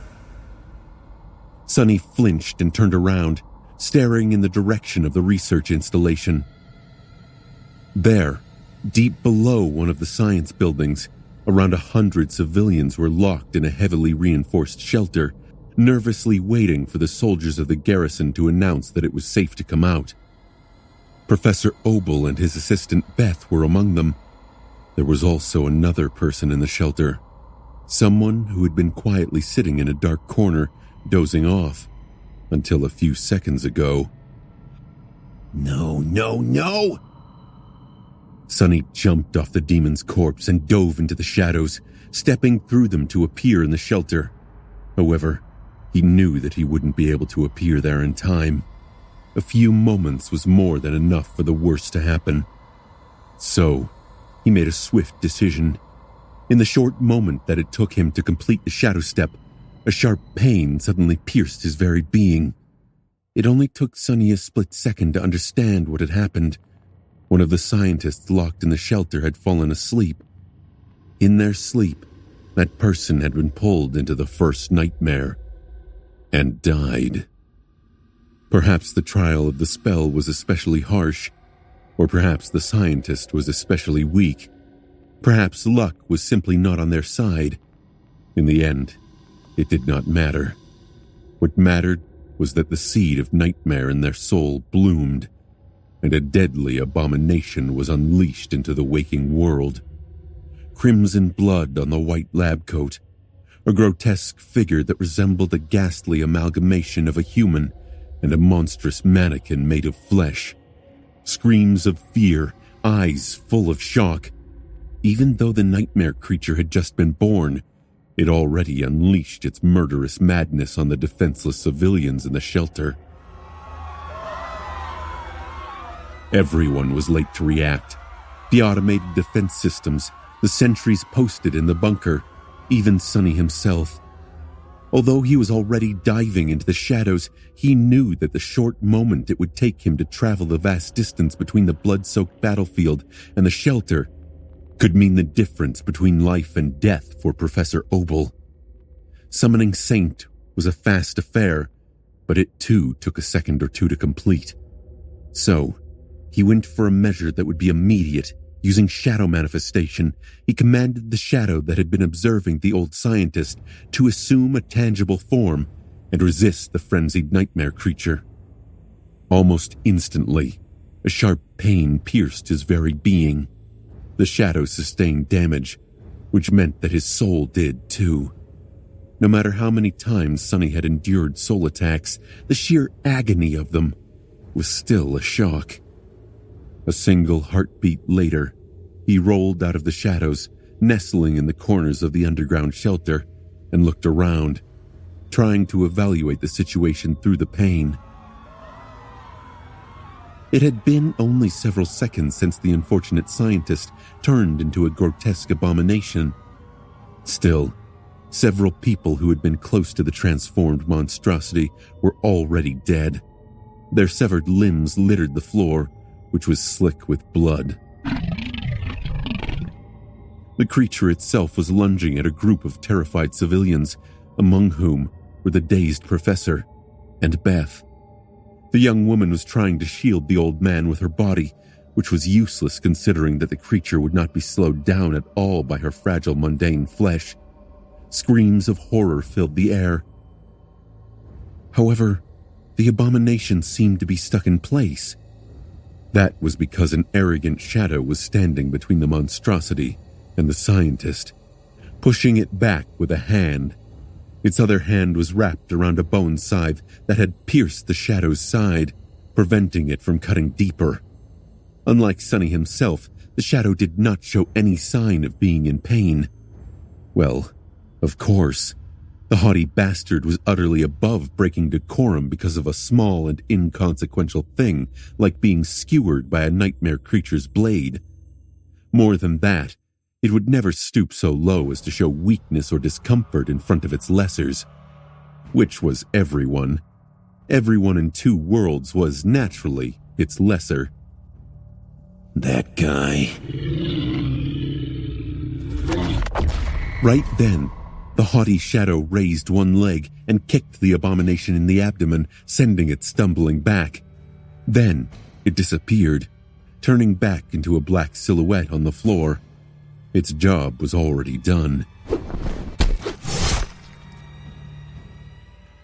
Sonny flinched and turned around, staring in the direction of the research installation. There, deep below one of the science buildings, around 100 civilians were locked in a heavily reinforced shelter, nervously waiting for the soldiers of the garrison to announce that it was safe to come out. Professor Obel and his assistant Beth were among them. There was also another person in the shelter, someone who had been quietly sitting in a dark corner, dozing off, until a few seconds ago. No! Sonny jumped off the demon's corpse and dove into the shadows, stepping through them to appear in the shelter. However, he knew that he wouldn't be able to appear there in time. A few moments was more than enough for the worst to happen. So, he made a swift decision. In the short moment that it took him to complete the shadow step, a sharp pain suddenly pierced his very being. It only took Sonny a split second to understand what had happened. One of the scientists locked in the shelter had fallen asleep. In their sleep, that person had been pulled into the first nightmare and died. Perhaps the trial of the spell was especially harsh, or perhaps the scientist was especially weak. Perhaps luck was simply not on their side. In the end, it did not matter. What mattered was that the seed of nightmare in their soul bloomed, and a deadly abomination was unleashed into the waking world. crimson blood on the white lab coat, a grotesque figure that resembled a ghastly amalgamation of a human and a monstrous mannequin made of flesh. Screams of fear, eyes full of shock. Even though the nightmare creature had just been born, it already unleashed its murderous madness on the defenseless civilians in the shelter. Everyone was late to react. The automated defense systems, the sentries posted in the bunker, even Sonny himself. Although he was already diving into the shadows, he knew that the short moment it would take him to travel the vast distance between the blood-soaked battlefield and the shelter could mean the difference between life and death for Professor Obel. Summoning Saint was a fast affair, but it too took a second or two to complete. So, he went for a measure that would be immediate. Using shadow manifestation, he commanded the shadow that had been observing the old scientist to assume a tangible form and resist the frenzied nightmare creature. Almost instantly, a sharp pain pierced his very being. The shadow sustained damage, which meant that his soul did too. No matter how many times Sonny had endured soul attacks, the sheer agony of them was still a shock. A single heartbeat later, he rolled out of the shadows, nestling in the corners of the underground shelter, and looked around, trying to evaluate the situation through the pain. It had been only several seconds since the unfortunate scientist turned into a grotesque abomination. Still, several people who had been close to the transformed monstrosity were already dead. Their severed limbs littered the floor, which was slick with blood. The creature itself was lunging at a group of terrified civilians, among whom were the dazed professor and Beth. The young woman was trying to shield the old man with her body, which was useless considering that the creature would not be slowed down at all by her fragile, mundane flesh. Screams of horror filled the air. However, the abomination seemed to be stuck in place. That was because an arrogant shadow was standing between the monstrosity and the scientist, pushing it back with a hand. Its other hand was wrapped around a bone scythe that had pierced the shadow's side, preventing it from cutting deeper. Unlike Sonny himself, the shadow did not show any sign of being in pain. Well, of course. The haughty bastard was utterly above breaking decorum because of a small and inconsequential thing like being skewered by a nightmare creature's blade. More than that, it would never stoop so low as to show weakness or discomfort in front of its lessers. Which was everyone. Everyone in Two Worlds was, naturally, its lesser. That guy. Right then, the haughty shadow raised one leg and kicked the abomination in the abdomen, sending it stumbling back. Then, it disappeared, turning back into a black silhouette on the floor. Its job was already done.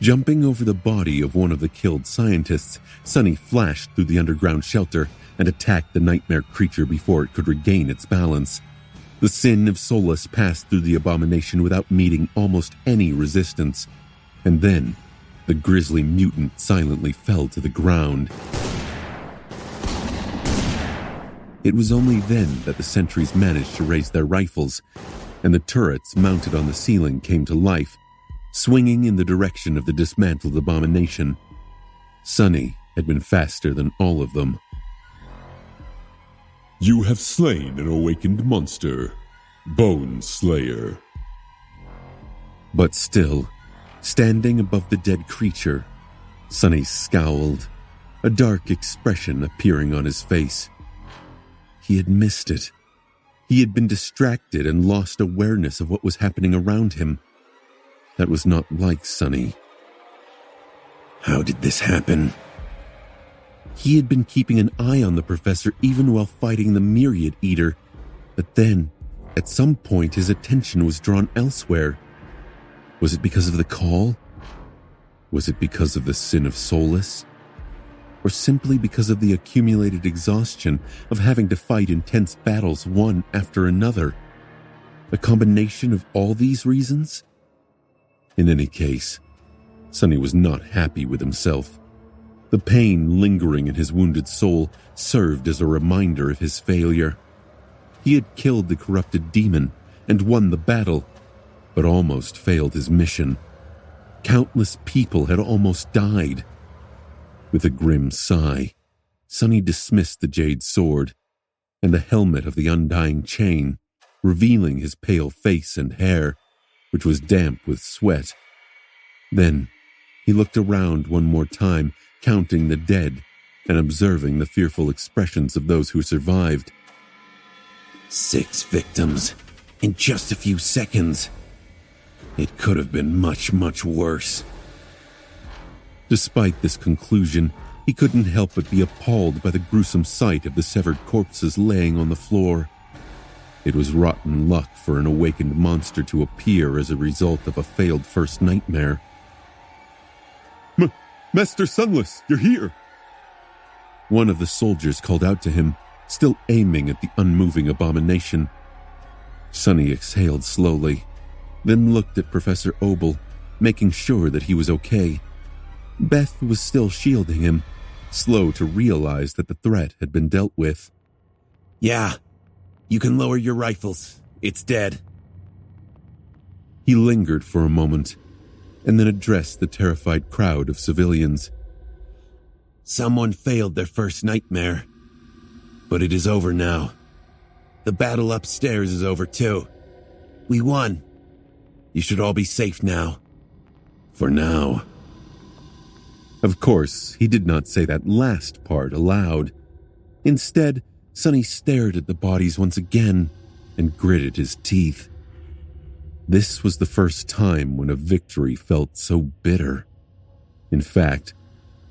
Jumping over the body of one of the killed scientists, Sonny flashed through the underground shelter and attacked the nightmare creature before it could regain its balance. The sin of Solus passed through the abomination without meeting almost any resistance, and then the grisly mutant silently fell to the ground. It was only then that the sentries managed to raise their rifles, and the turrets mounted on the ceiling came to life, swinging in the direction of the dismantled abomination. Sonny had been faster than all of them. You have slain an awakened monster, Bone Slayer. But still, standing above the dead creature, Sonny scowled, a dark expression appearing on his face. He had missed it. He had been distracted and lost awareness of what was happening around him. That was not like Sonny. How did this happen? He had been keeping an eye on the professor even while fighting the Myriad Eater, but then, at some point, his attention was drawn elsewhere. Was it because of the call? Was it because of the sin of Solus? Or simply because of the accumulated exhaustion of having to fight intense battles one after another? A combination of all these reasons? In any case, Sonny was not happy with himself. The pain lingering in his wounded soul served as a reminder of his failure. He had killed the corrupted demon and won the battle, but almost failed his mission. Countless people had almost died. With a grim sigh, Sonny dismissed the jade sword and the helmet of the undying chain, revealing his pale face and hair, which was damp with sweat. Then he looked around one more time, counting the dead and observing the fearful expressions of those who survived. 6 victims in just a few seconds. It could have been much, much worse. Despite this conclusion, he couldn't help but be appalled by the gruesome sight of the severed corpses laying on the floor. It was rotten luck for an awakened monster to appear as a result of a failed first nightmare. Master Sunless, you're here! One of the soldiers called out to him, still aiming at the unmoving abomination. Sonny exhaled slowly, then looked at Professor Obel, making sure that he was okay. Beth was still shielding him, slow to realize that the threat had been dealt with. Yeah, you can lower your rifles. It's dead. He lingered for a moment, and then addressed the terrified crowd of civilians. Someone failed their first nightmare, but it is over now. The battle upstairs is over too. We won. You should all be safe now. For now. Of course, he did not say that last part aloud. Instead, Sonny stared at the bodies once again and gritted his teeth. This was the first time when a victory felt so bitter. In fact,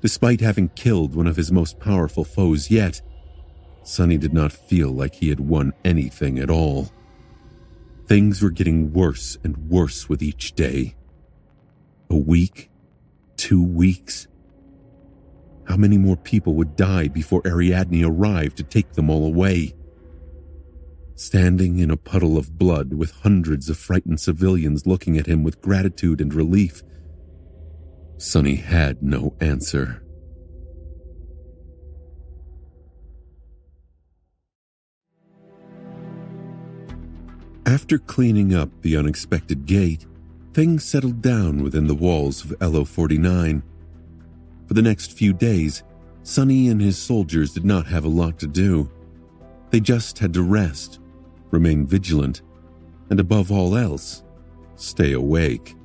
despite having killed one of his most powerful foes yet, Sonny did not feel like he had won anything at all. Things were getting worse and worse with each day. A week? 2 weeks? How many more people would die before Ariadne arrived to take them all away? Standing in a puddle of blood with hundreds of frightened civilians looking at him with gratitude and relief, Sonny had no answer. After cleaning up the unexpected gate, things settled down within the walls of LO-49. For the next few days, Sonny and his soldiers did not have a lot to do. They just had to rest, remain vigilant, and above all else, stay awake.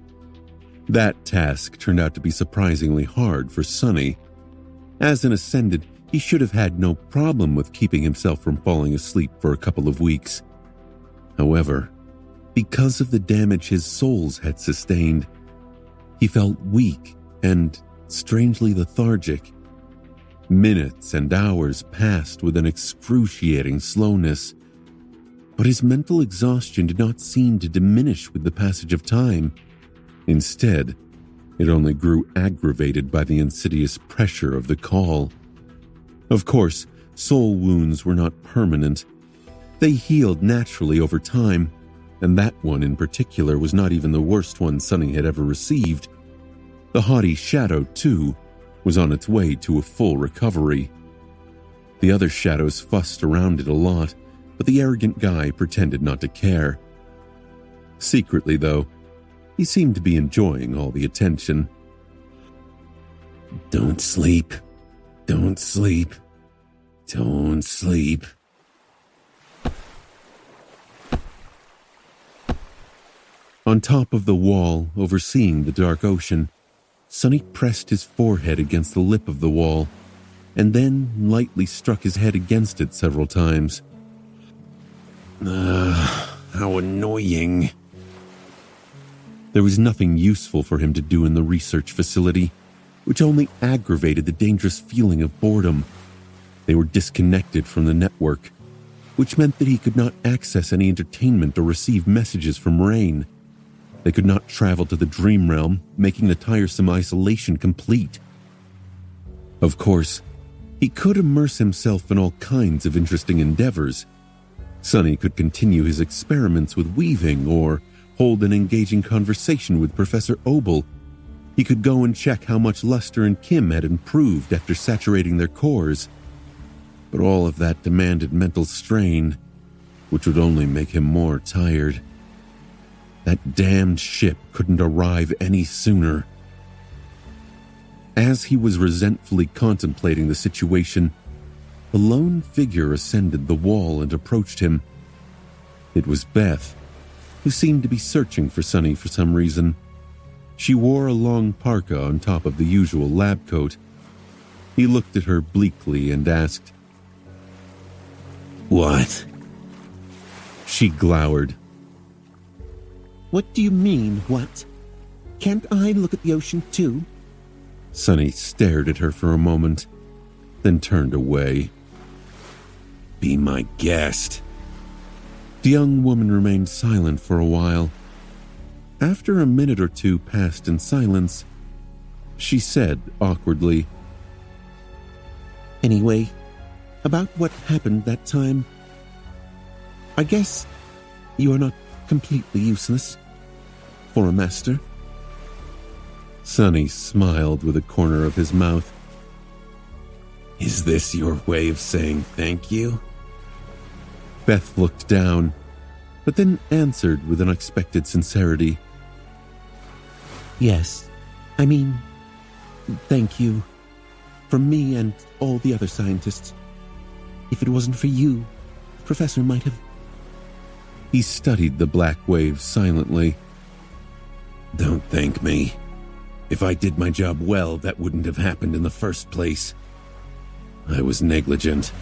That task turned out to be surprisingly hard for Sonny. As an Ascendant, he should have had no problem with keeping himself from falling asleep for a couple of weeks. However, because of the damage his souls had sustained, he felt weak and strangely lethargic. Minutes and hours passed with an excruciating slowness, but his mental exhaustion did not seem to diminish with the passage of time. Instead, it only grew aggravated by the insidious pressure of the call. Of course, soul wounds were not permanent. They healed naturally over time, and that one in particular was not even the worst one Sonny had ever received. The haughty shadow, too, was on its way to a full recovery. The other shadows fussed around it a lot, but the arrogant guy pretended not to care. Secretly, though, he seemed to be enjoying all the attention. Don't sleep. Don't sleep. Don't sleep. On top of the wall, overseeing the dark ocean, Sonny pressed his forehead against the lip of the wall, and then lightly struck his head against it several times. How annoying. There was nothing useful for him to do in the research facility, which only aggravated the dangerous feeling of boredom. They were disconnected from the network, which meant that he could not access any entertainment or receive messages from Rain. They could not travel to the dream realm, making the tiresome isolation complete. Of course, he could immerse himself in all kinds of interesting endeavors, Sonny could continue his experiments with weaving or hold an engaging conversation with Professor Obel. He could go and check how much Luster and Kim had improved after saturating their cores. But all of that demanded mental strain, which would only make him more tired. That damned ship couldn't arrive any sooner. As he was resentfully contemplating the situation, a lone figure ascended the wall and approached him. It was Beth, who seemed to be searching for Sonny for some reason. She wore a long parka on top of the usual lab coat. He looked at her bleakly and asked, "What?" She glowered. What do you mean, what? Can't I look at the ocean too? Sonny stared at her for a moment, then turned away. "Be my guest." The young woman remained silent for a while. After a minute or two passed in silence, she said awkwardly, Anyway, about what happened that time, I guess you are not completely useless for a master. Sonny smiled with a corner of his mouth. "Is this your way of saying thank you?" Beth looked down, but then answered with unexpected sincerity. Yes, I mean, thank you. From me and all the other scientists. If it wasn't for you, Professor might have... He studied the black waves silently. "Don't thank me. If I did my job well, that wouldn't have happened in the first place. I was negligent."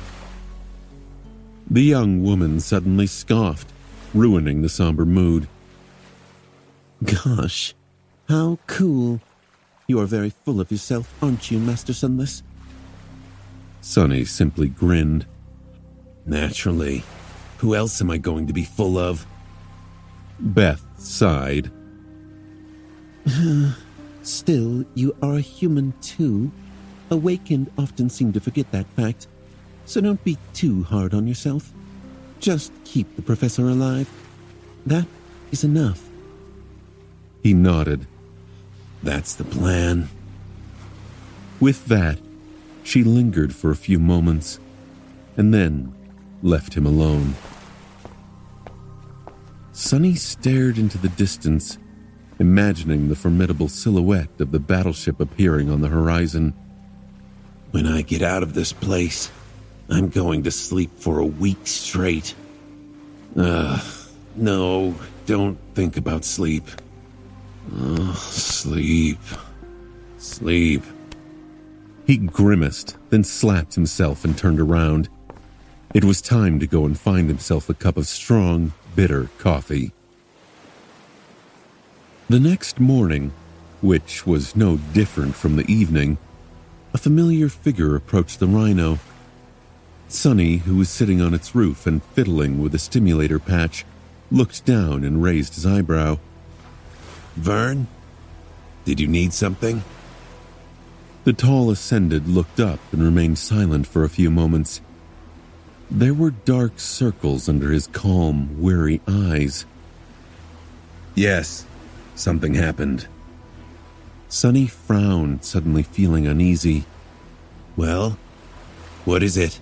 The young woman suddenly scoffed, ruining the somber mood. Gosh, how cool. You are very full of yourself, aren't you, Master Sunless? Sonny simply grinned. "Naturally. Who else am I going to be full of?" Beth sighed. Still, you are a human too. Awakened often seem to forget that fact. So don't be too hard on yourself. Just keep the professor alive. That is enough. He nodded. "That's the plan." With that, she lingered for a few moments, and then left him alone. Sonny stared into the distance, imagining the formidable silhouette of the battleship appearing on the horizon. "When I get out of this place, I'm going to sleep for a week straight." No, don't think about sleep. Sleep. He grimaced, then slapped himself and turned around. It was time to go and find himself a cup of strong, bitter coffee. The next morning, which was no different from the evening, a familiar figure approached the Rhino. Sonny, who was sitting on its roof and fiddling with a stimulator patch, looked down and raised his eyebrow. "Vern? Did you need something?" The tall Ascended looked up and remained silent for a few moments. There were dark circles under his calm, weary eyes. "Yes, something happened." Sonny frowned, suddenly feeling uneasy. "Well, what is it?"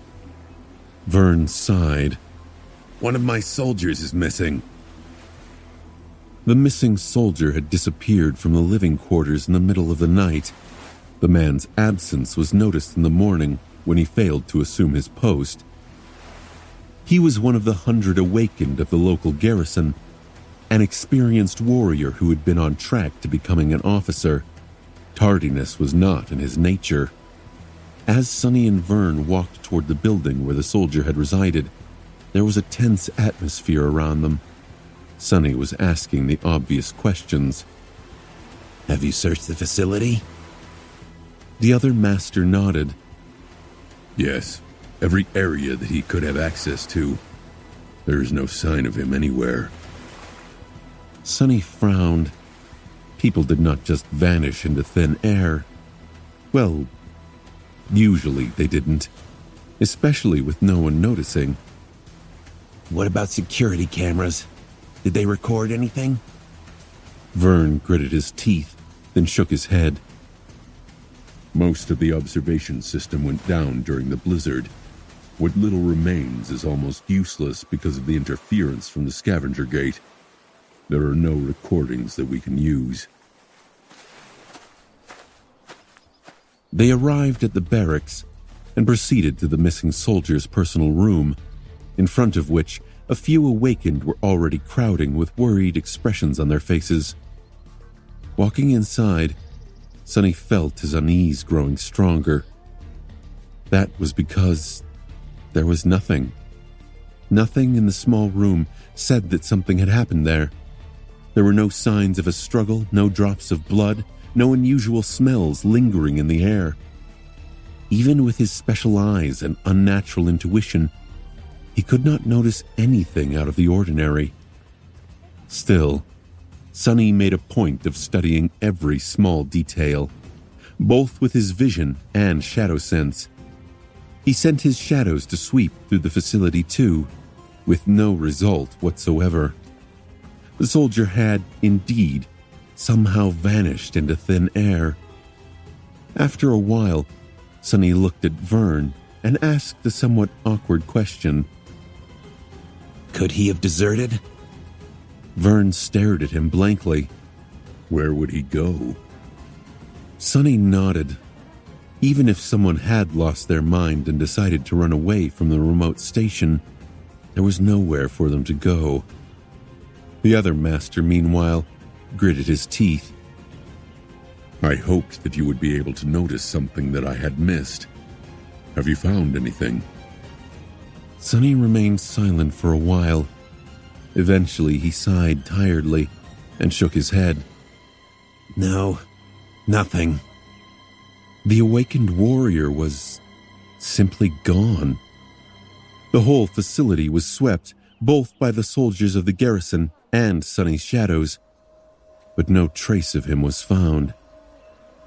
Vern sighed. "One of my soldiers is missing." The missing soldier had disappeared from the living quarters in the middle of the night. The man's absence was noticed in the morning when he failed to assume his post. He was one of the 100 awakened of the local garrison, an experienced warrior who had been on track to becoming an officer. Tardiness was not in his nature. As Sonny and Vern walked toward the building where the soldier had resided, there was a tense atmosphere around them. Sonny was asking the obvious questions. "Have you searched the facility?" The other master nodded. Yes, every area that he could have access to. There is no sign of him anywhere. Sonny frowned. People did not just vanish into thin air. Well, usually they didn't, especially with no one noticing. What about security cameras? Did they record anything? Vern gritted his teeth, then shook his head. Most of the observation system went down during the blizzard. What little remains is almost useless because of the interference from the scavenger gate. There are no recordings that we can use. They arrived at the barracks and proceeded to the missing soldier's personal room, in front of which a few awakened were already crowding with worried expressions on their faces. Walking inside, Sonny felt his unease growing stronger. That was because there was nothing. Nothing in the small room said that something had happened there. There were no signs of a struggle, no drops of blood, no unusual smells lingering in the air. Even with his special eyes and unnatural intuition, he could not notice anything out of the ordinary. Still, Sonny made a point of studying every small detail, both with his vision and shadow sense. He sent his shadows to sweep through the facility too, with no result whatsoever. The soldier had, indeed, somehow vanished into thin air. After a while, Sonny looked at Vern and asked a somewhat awkward question. Could he have deserted? Vern stared at him blankly. Where would he go? Sonny nodded. Even if someone had lost their mind and decided to run away from the remote station, there was nowhere for them to go. The other master, meanwhile, gritted his teeth. I hoped that you would be able to notice something that I had missed. Have you found anything? Sonny remained silent for a while. Eventually, he sighed tiredly and shook his head. No, nothing. The awakened warrior was simply gone. The whole facility was swept both by the soldiers of the garrison and Sonny's shadows, but no trace of him was found.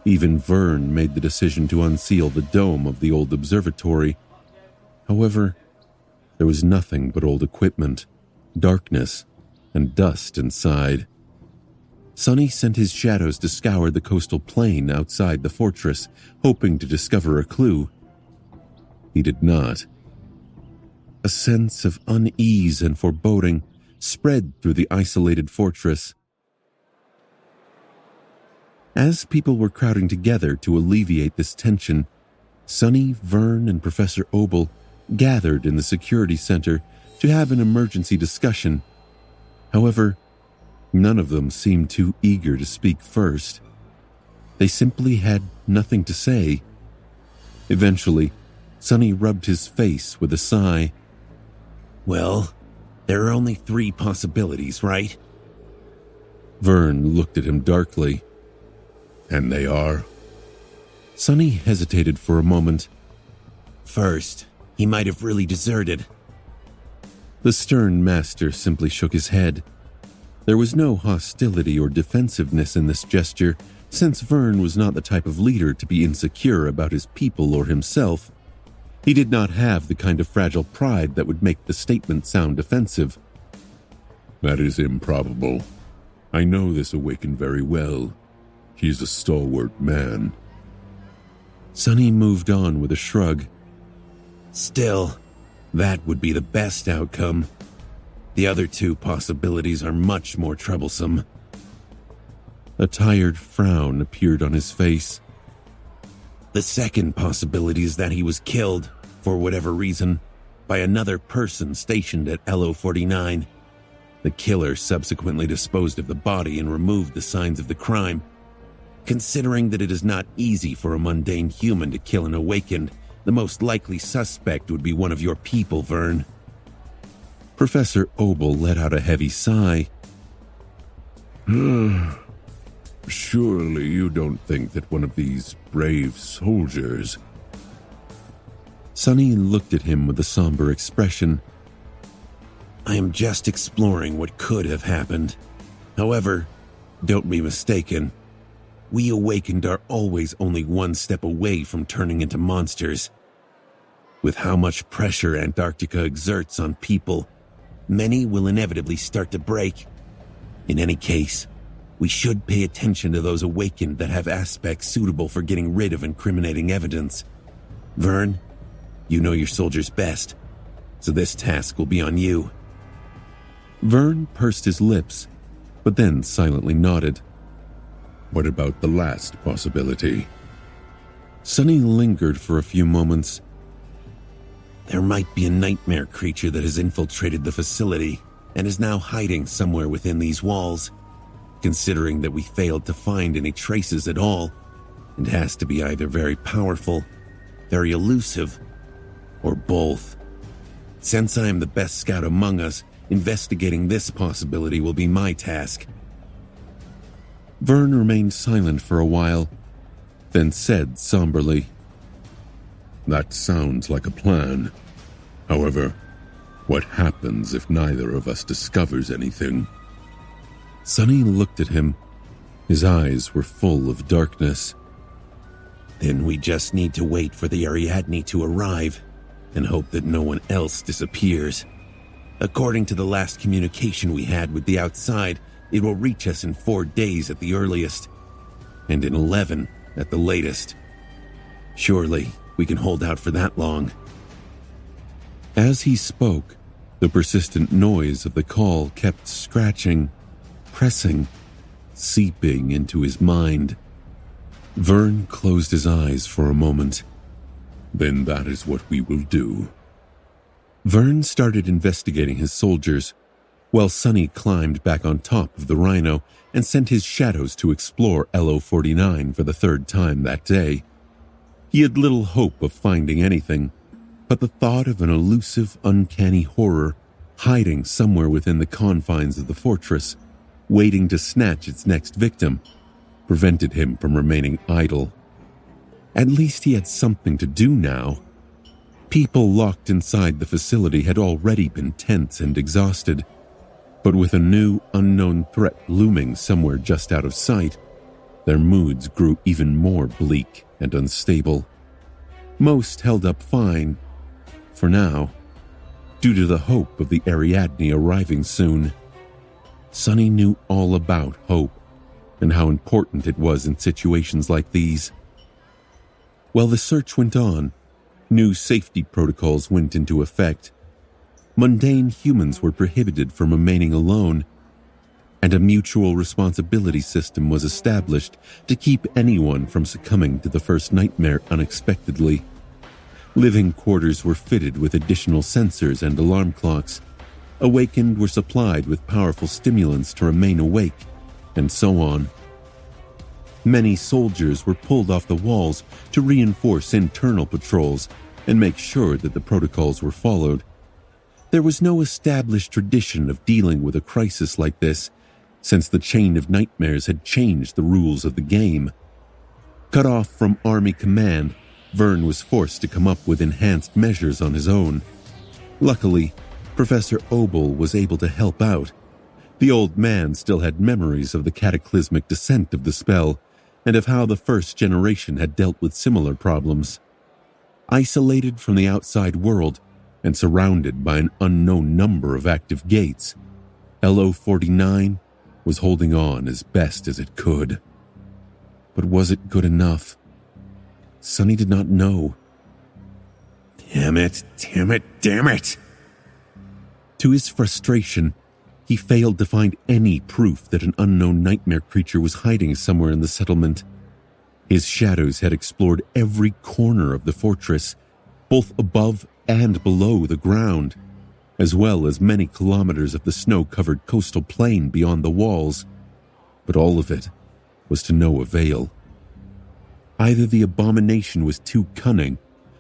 Even Vern made the decision to unseal the dome of the old observatory. However, there was nothing but old equipment, darkness, and dust inside. Sonny sent his shadows to scour the coastal plain outside the fortress, hoping to discover a clue. He did not. A sense of unease and foreboding spread through the isolated fortress. As people were crowding together to alleviate this tension, Sonny, Vern, and Professor Obel gathered in the security center to have an emergency discussion. However, none of them seemed too eager to speak first. They simply had nothing to say. Eventually, Sonny rubbed his face with a sigh. Well, there are only 3 possibilities, right? Vern looked at him darkly. And they are? Sonny hesitated for a moment. First, he might have really deserted. The stern master simply shook his head. There was no hostility or defensiveness in this gesture, since Vern was not the type of leader to be insecure about his people or himself. He did not have the kind of fragile pride that would make the statement sound defensive. That is improbable. I know this awakened very well. He is a stalwart man. Sonny moved on with a shrug. Still, that would be the best outcome. The other 2 possibilities are much more troublesome. A tired frown appeared on his face. The second possibility is that he was killed, for whatever reason, by another person stationed at LO-49. The killer subsequently disposed of the body and removed the signs of the crime. Considering that it is not easy for a mundane human to kill an awakened, the most likely suspect would be one of your people, Vern. Professor Obel let out a heavy sigh. Surely you don't think that one of these brave soldiers... Sonny looked at him with a somber expression. I am just exploring what could have happened. However, don't be mistaken. We awakened are always only one step away from turning into monsters. With how much pressure Antarctica exerts on people, many will inevitably start to break. In any case, we should pay attention to those awakened that have aspects suitable for getting rid of incriminating evidence. Vern, you know your soldiers best, so this task will be on you. Vern pursed his lips, but then silently nodded. What about the last possibility? Sonny lingered for a few moments. There might be a nightmare creature that has infiltrated the facility and is now hiding somewhere within these walls. Considering that we failed to find any traces at all, it has to be either very powerful, very elusive, or both. Since I am the best scout among us, investigating this possibility will be my task. Vern remained silent for a while, then said somberly, That sounds like a plan. However, what happens if neither of us discovers anything? Sonny looked at him. His eyes were full of darkness. Then we just need to wait for the Ariadne to arrive and hope that no one else disappears. According to the last communication we had with the outside, it will reach us in 4 days at the earliest, and in 11 at the latest. Surely we can hold out for that long. As he spoke, the persistent noise of the call kept scratching, pressing, seeping into his mind. Vern closed his eyes for a moment. Then that is what we will do. Vern started investigating his soldiers, while Sonny climbed back on top of the Rhino and sent his shadows to explore LO-49 for the 3rd time that day. He had little hope of finding anything, but the thought of an elusive, uncanny horror hiding somewhere within the confines of the fortress, waiting to snatch its next victim, prevented him from remaining idle. At least he had something to do now. People locked inside the facility had already been tense and exhausted, but with a new, unknown threat looming somewhere just out of sight, their moods grew even more bleak and unstable. Most held up fine, for now, due to the hope of the Ariadne arriving soon. Sonny knew all about hope and how important it was in situations like these. While the search went on, new safety protocols went into effect. Mundane humans were prohibited from remaining alone, and a mutual responsibility system was established to keep anyone from succumbing to the first nightmare unexpectedly. Living quarters were fitted with additional sensors and alarm clocks. Awakened were supplied with powerful stimulants to remain awake, and so on. Many soldiers were pulled off the walls to reinforce internal patrols and make sure that the protocols were followed. There was no established tradition of dealing with a crisis like this, since the chain of nightmares had changed the rules of the game. Cut off from Army command, Vern was forced to come up with enhanced measures on his own. Luckily, Professor Obel was able to help out. The old man still had memories of the cataclysmic descent of the spell, and of how the first generation had dealt with similar problems. Isolated from the outside world, and surrounded by an unknown number of active gates, LO-49 was holding on as best as it could. But was it good enough? Sonny did not know. Damn it, damn it, damn it! To his frustration, he failed to find any proof that an unknown nightmare creature was hiding somewhere in the settlement. His shadows had explored every corner of the fortress, both above and below the ground, as well as many kilometers of the snow-covered coastal plain beyond the walls. But all of it was to no avail. Either the abomination was too cunning,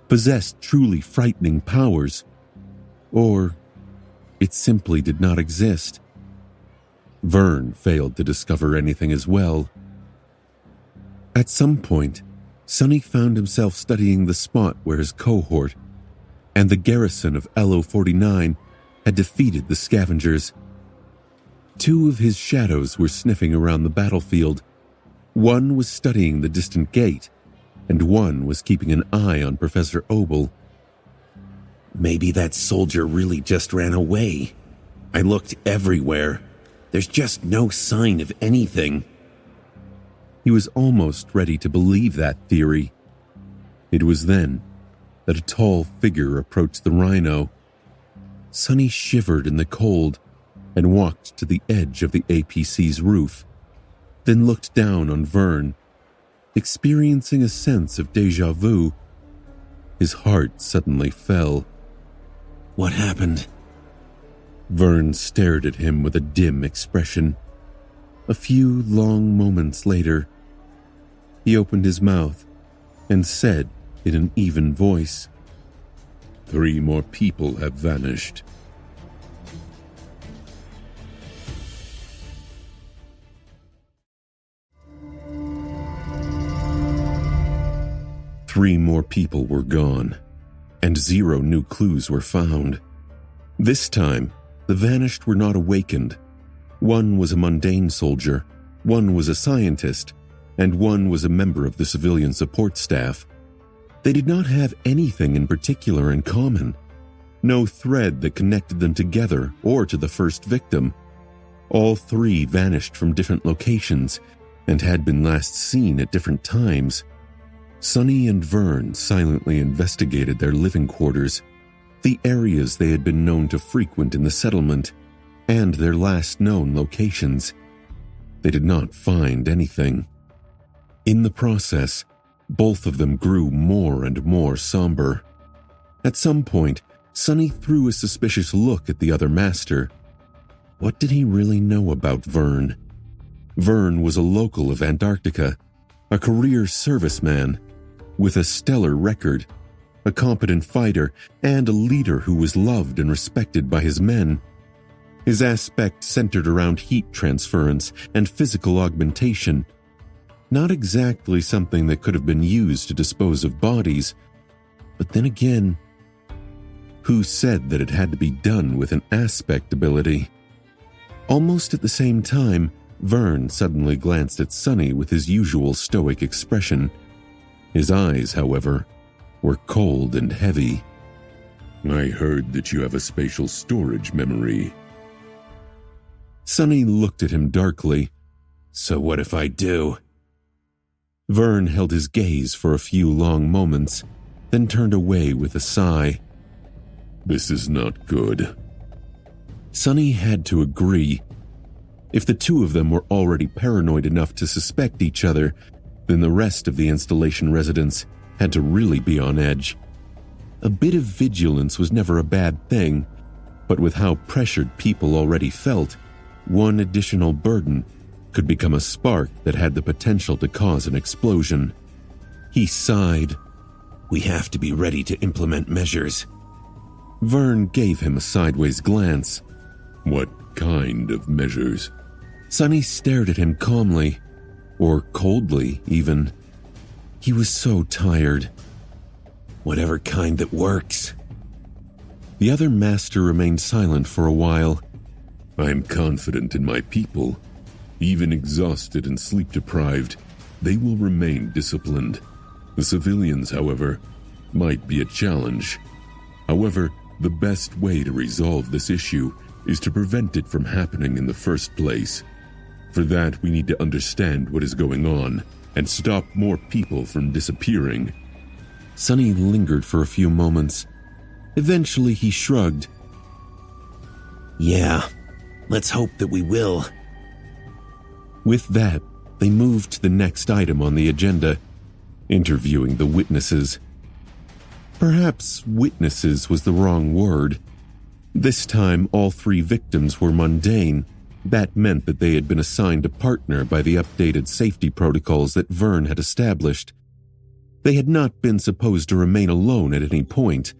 possessed truly frightening powers, or it simply did not exist. Vern failed to discover anything as well. At some point, Sonny found himself studying the spot where his cohort and the garrison of LO-49 had defeated the scavengers. 2 of his shadows were sniffing around the battlefield. One was studying the distant gate, and one was keeping an eye on Professor Obel. Maybe that soldier really just ran away. I looked everywhere. There's just no sign of anything. He was almost ready to believe that theory. It was then that a tall figure approached the rhino. Sonny shivered in the cold and walked to the edge of the APC's roof, then looked down on Vern. Experiencing a sense of déjà vu, his heart suddenly fell. What happened? Vern stared at him with a dim expression. A few long moments later, he opened his mouth and said in an even voice, 3 more people have vanished. Three more people were gone, and 0 new clues were found. This time, the vanished were not awakened. One was a mundane soldier, one was a scientist, and one was a member of the civilian support staff. They did not have anything in particular in common. No thread that connected them together or to the first victim. All 3 vanished from different locations and had been last seen at different times. Sonny and Vern silently investigated their living quarters, the areas they had been known to frequent in the settlement, and their last known locations. They did not find anything. In the process, both of them grew more and more somber. At some point, Sonny threw a suspicious look at the other master. What did he really know about Vern? Vern was a local of Antarctica, a career serviceman, with a stellar record, a competent fighter, and a leader who was loved and respected by his men. His aspect centered around heat transference and physical augmentation. Not exactly something that could have been used to dispose of bodies, but then again, who said that it had to be done with an aspect ability? Almost at the same time, Vern suddenly glanced at Sonny with his usual stoic expression. His eyes, however, were cold and heavy. I heard that you have a spatial storage memory. Sonny looked at him darkly. So what if I do? Vern held his gaze for a few long moments, then turned away with a sigh. This is not good. Sonny had to agree. If the 2 of them were already paranoid enough to suspect each other, then the rest of the installation residents had to really be on edge. A bit of vigilance was never a bad thing, but with how pressured people already felt, one additional burden could become a spark that had the potential to cause an explosion. He sighed. We have to be ready to implement measures. Vern gave him a sideways glance. What kind of measures? Sonny stared at him calmly, or coldly even. He was so tired. Whatever kind that works. The other master remained silent for a while. I'm confident in my people. Even exhausted and sleep-deprived, they will remain disciplined. The civilians, however, might be a challenge. However, the best way to resolve this issue is to prevent it from happening in the first place. For that, we need to understand what is going on and stop more people from disappearing. Sonny lingered for a few moments. Eventually, he shrugged. Yeah, let's hope that we will. With that, they moved to the next item on the agenda, interviewing the witnesses. Perhaps witnesses was the wrong word. This time, all 3 victims were mundane. That meant that they had been assigned a partner by the updated safety protocols that Vern had established. They had not been supposed to remain alone at any point,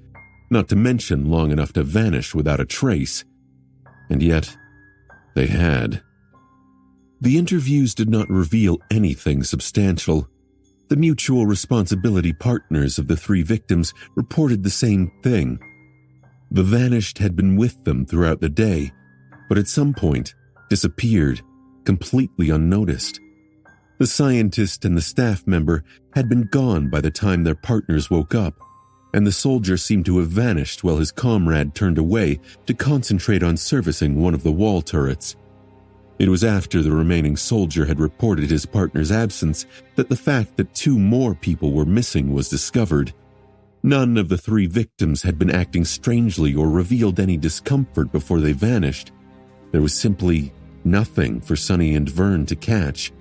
not to mention long enough to vanish without a trace. And yet, they had. The interviews did not reveal anything substantial. The mutual responsibility partners of the 3 victims reported the same thing. The vanished had been with them throughout the day, but at some point disappeared, completely unnoticed. The scientist and the staff member had been gone by the time their partners woke up. and the soldier seemed to have vanished while his comrade turned away to concentrate on servicing one of the wall turrets. It was after the remaining soldier had reported his partner's absence that the fact that 2 more people were missing was discovered. None of the 3 victims had been acting strangely or revealed any discomfort before they vanished. There was simply nothing for Sonny and Vern to catch.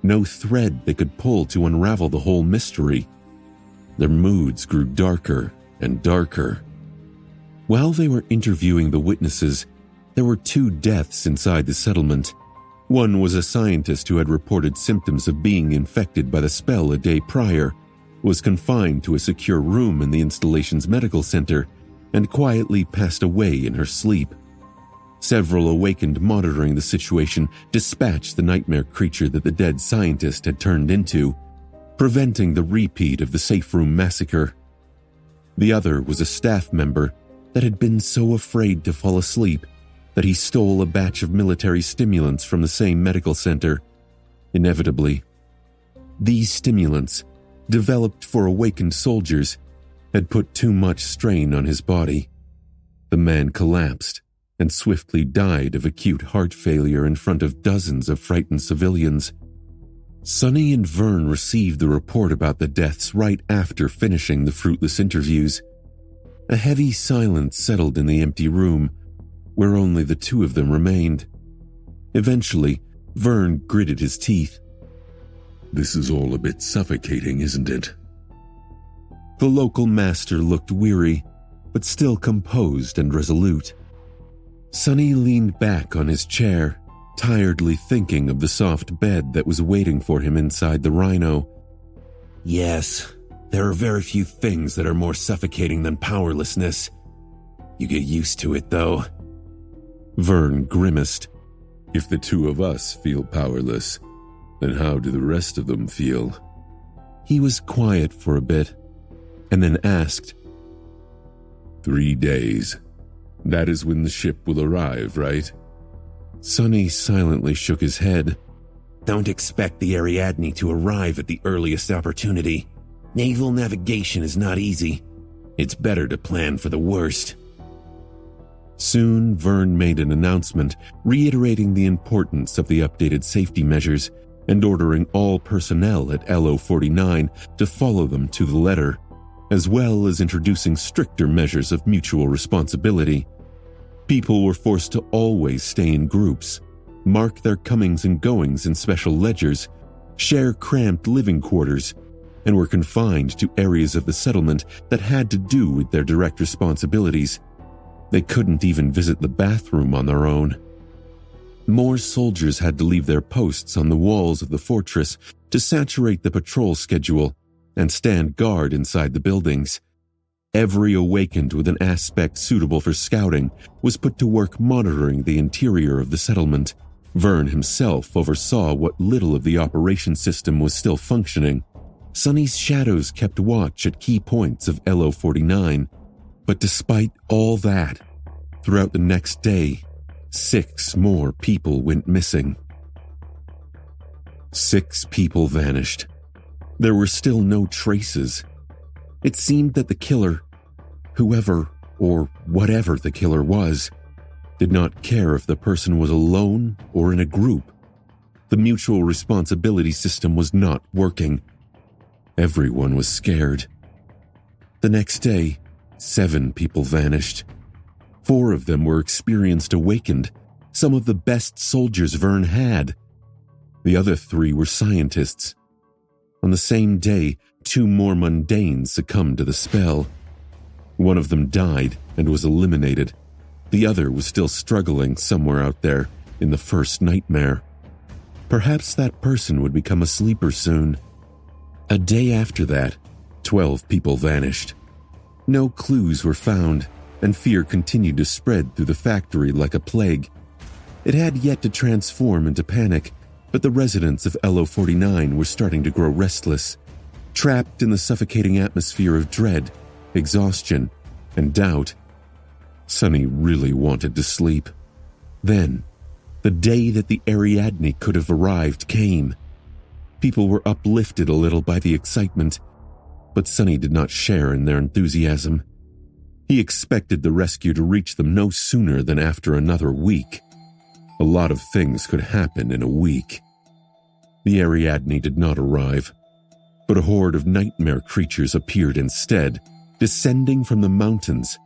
No thread they could pull to unravel the whole mystery. Their moods grew darker and darker. While they were interviewing the witnesses, there were 2 deaths inside the settlement. One was a scientist who had reported symptoms of being infected by the spell a day prior, was confined to a secure room in the installation's medical center, and quietly passed away in her sleep. Several awakened monitoring the situation dispatched the nightmare creature that the dead scientist had turned into, preventing the repeat of the safe room massacre. The other was a staff member that had been so afraid to fall asleep that he stole a batch of military stimulants from the same medical center. Inevitably, these stimulants, developed for awakened soldiers, had put too much strain on his body. The man collapsed and swiftly died of acute heart failure in front of dozens of frightened civilians. Sonny and Vern received the report about the deaths right after finishing the fruitless interviews. A heavy silence settled in the empty room, where only the 2 of them remained. Eventually, Vern gritted his teeth. This is all a bit suffocating, isn't it? The local master looked weary, but still composed and resolute. Sonny leaned back on his chair, tiredly thinking of the soft bed that was waiting for him inside the Rhino. Yes, there are very few things that are more suffocating than powerlessness. You get used to it, though. Vern grimaced. If the 2 of us feel powerless, then how do the rest of them feel? He was quiet for a bit, and then asked, 3 days. That is when the ship will arrive, right? Sonny silently shook his head. Don't expect the Ariadne to arrive at the earliest opportunity. Naval navigation is not easy. It's better to plan for the worst. Soon, Vern made an announcement reiterating the importance of the updated safety measures and ordering all personnel at LO-49 to follow them to the letter, as well as introducing stricter measures of mutual responsibility. People were forced to always stay in groups, mark their comings and goings in special ledgers, share cramped living quarters, and were confined to areas of the settlement that had to do with their direct responsibilities. They couldn't even visit the bathroom on their own. More soldiers had to leave their posts on the walls of the fortress to saturate the patrol schedule and stand guard inside the buildings. Every awakened with an aspect suitable for scouting was put to work monitoring the interior of the settlement. Vern himself oversaw what little of the operation system was still functioning. Sonny's shadows kept watch at key points of LO-49. But despite all that, throughout the next day, 6 more people went missing. 6 people vanished. There were still no traces. It seemed that the killer, whoever or whatever the killer was, did not care if the person was alone or in a group. The mutual responsibility system was not working. Everyone was scared. The next day, 7 people vanished. 4 of them were experienced awakened, some of the best soldiers Vern had. The other 3 were scientists. On the same day, 2 more mundanes succumbed to the spell. One of them died and was eliminated. The other was still struggling somewhere out there in the first nightmare. Perhaps that person would become a sleeper soon. A day after that, 12 people vanished. No clues were found, and fear continued to spread through the factory like a plague. It had yet to transform into panic, but the residents of LO-49 were starting to grow restless, trapped in the suffocating atmosphere of dread, exhaustion, and doubt. Sonny really wanted to sleep. Then, the day that the Ariadne could have arrived came. People were uplifted a little by the excitement. but Sonny did not share in their enthusiasm. He expected the rescue to reach them no sooner than after another week. A lot of things could happen in a week. The Ariadne did not arrive, but a horde of nightmare creatures appeared instead, descending from the mountains.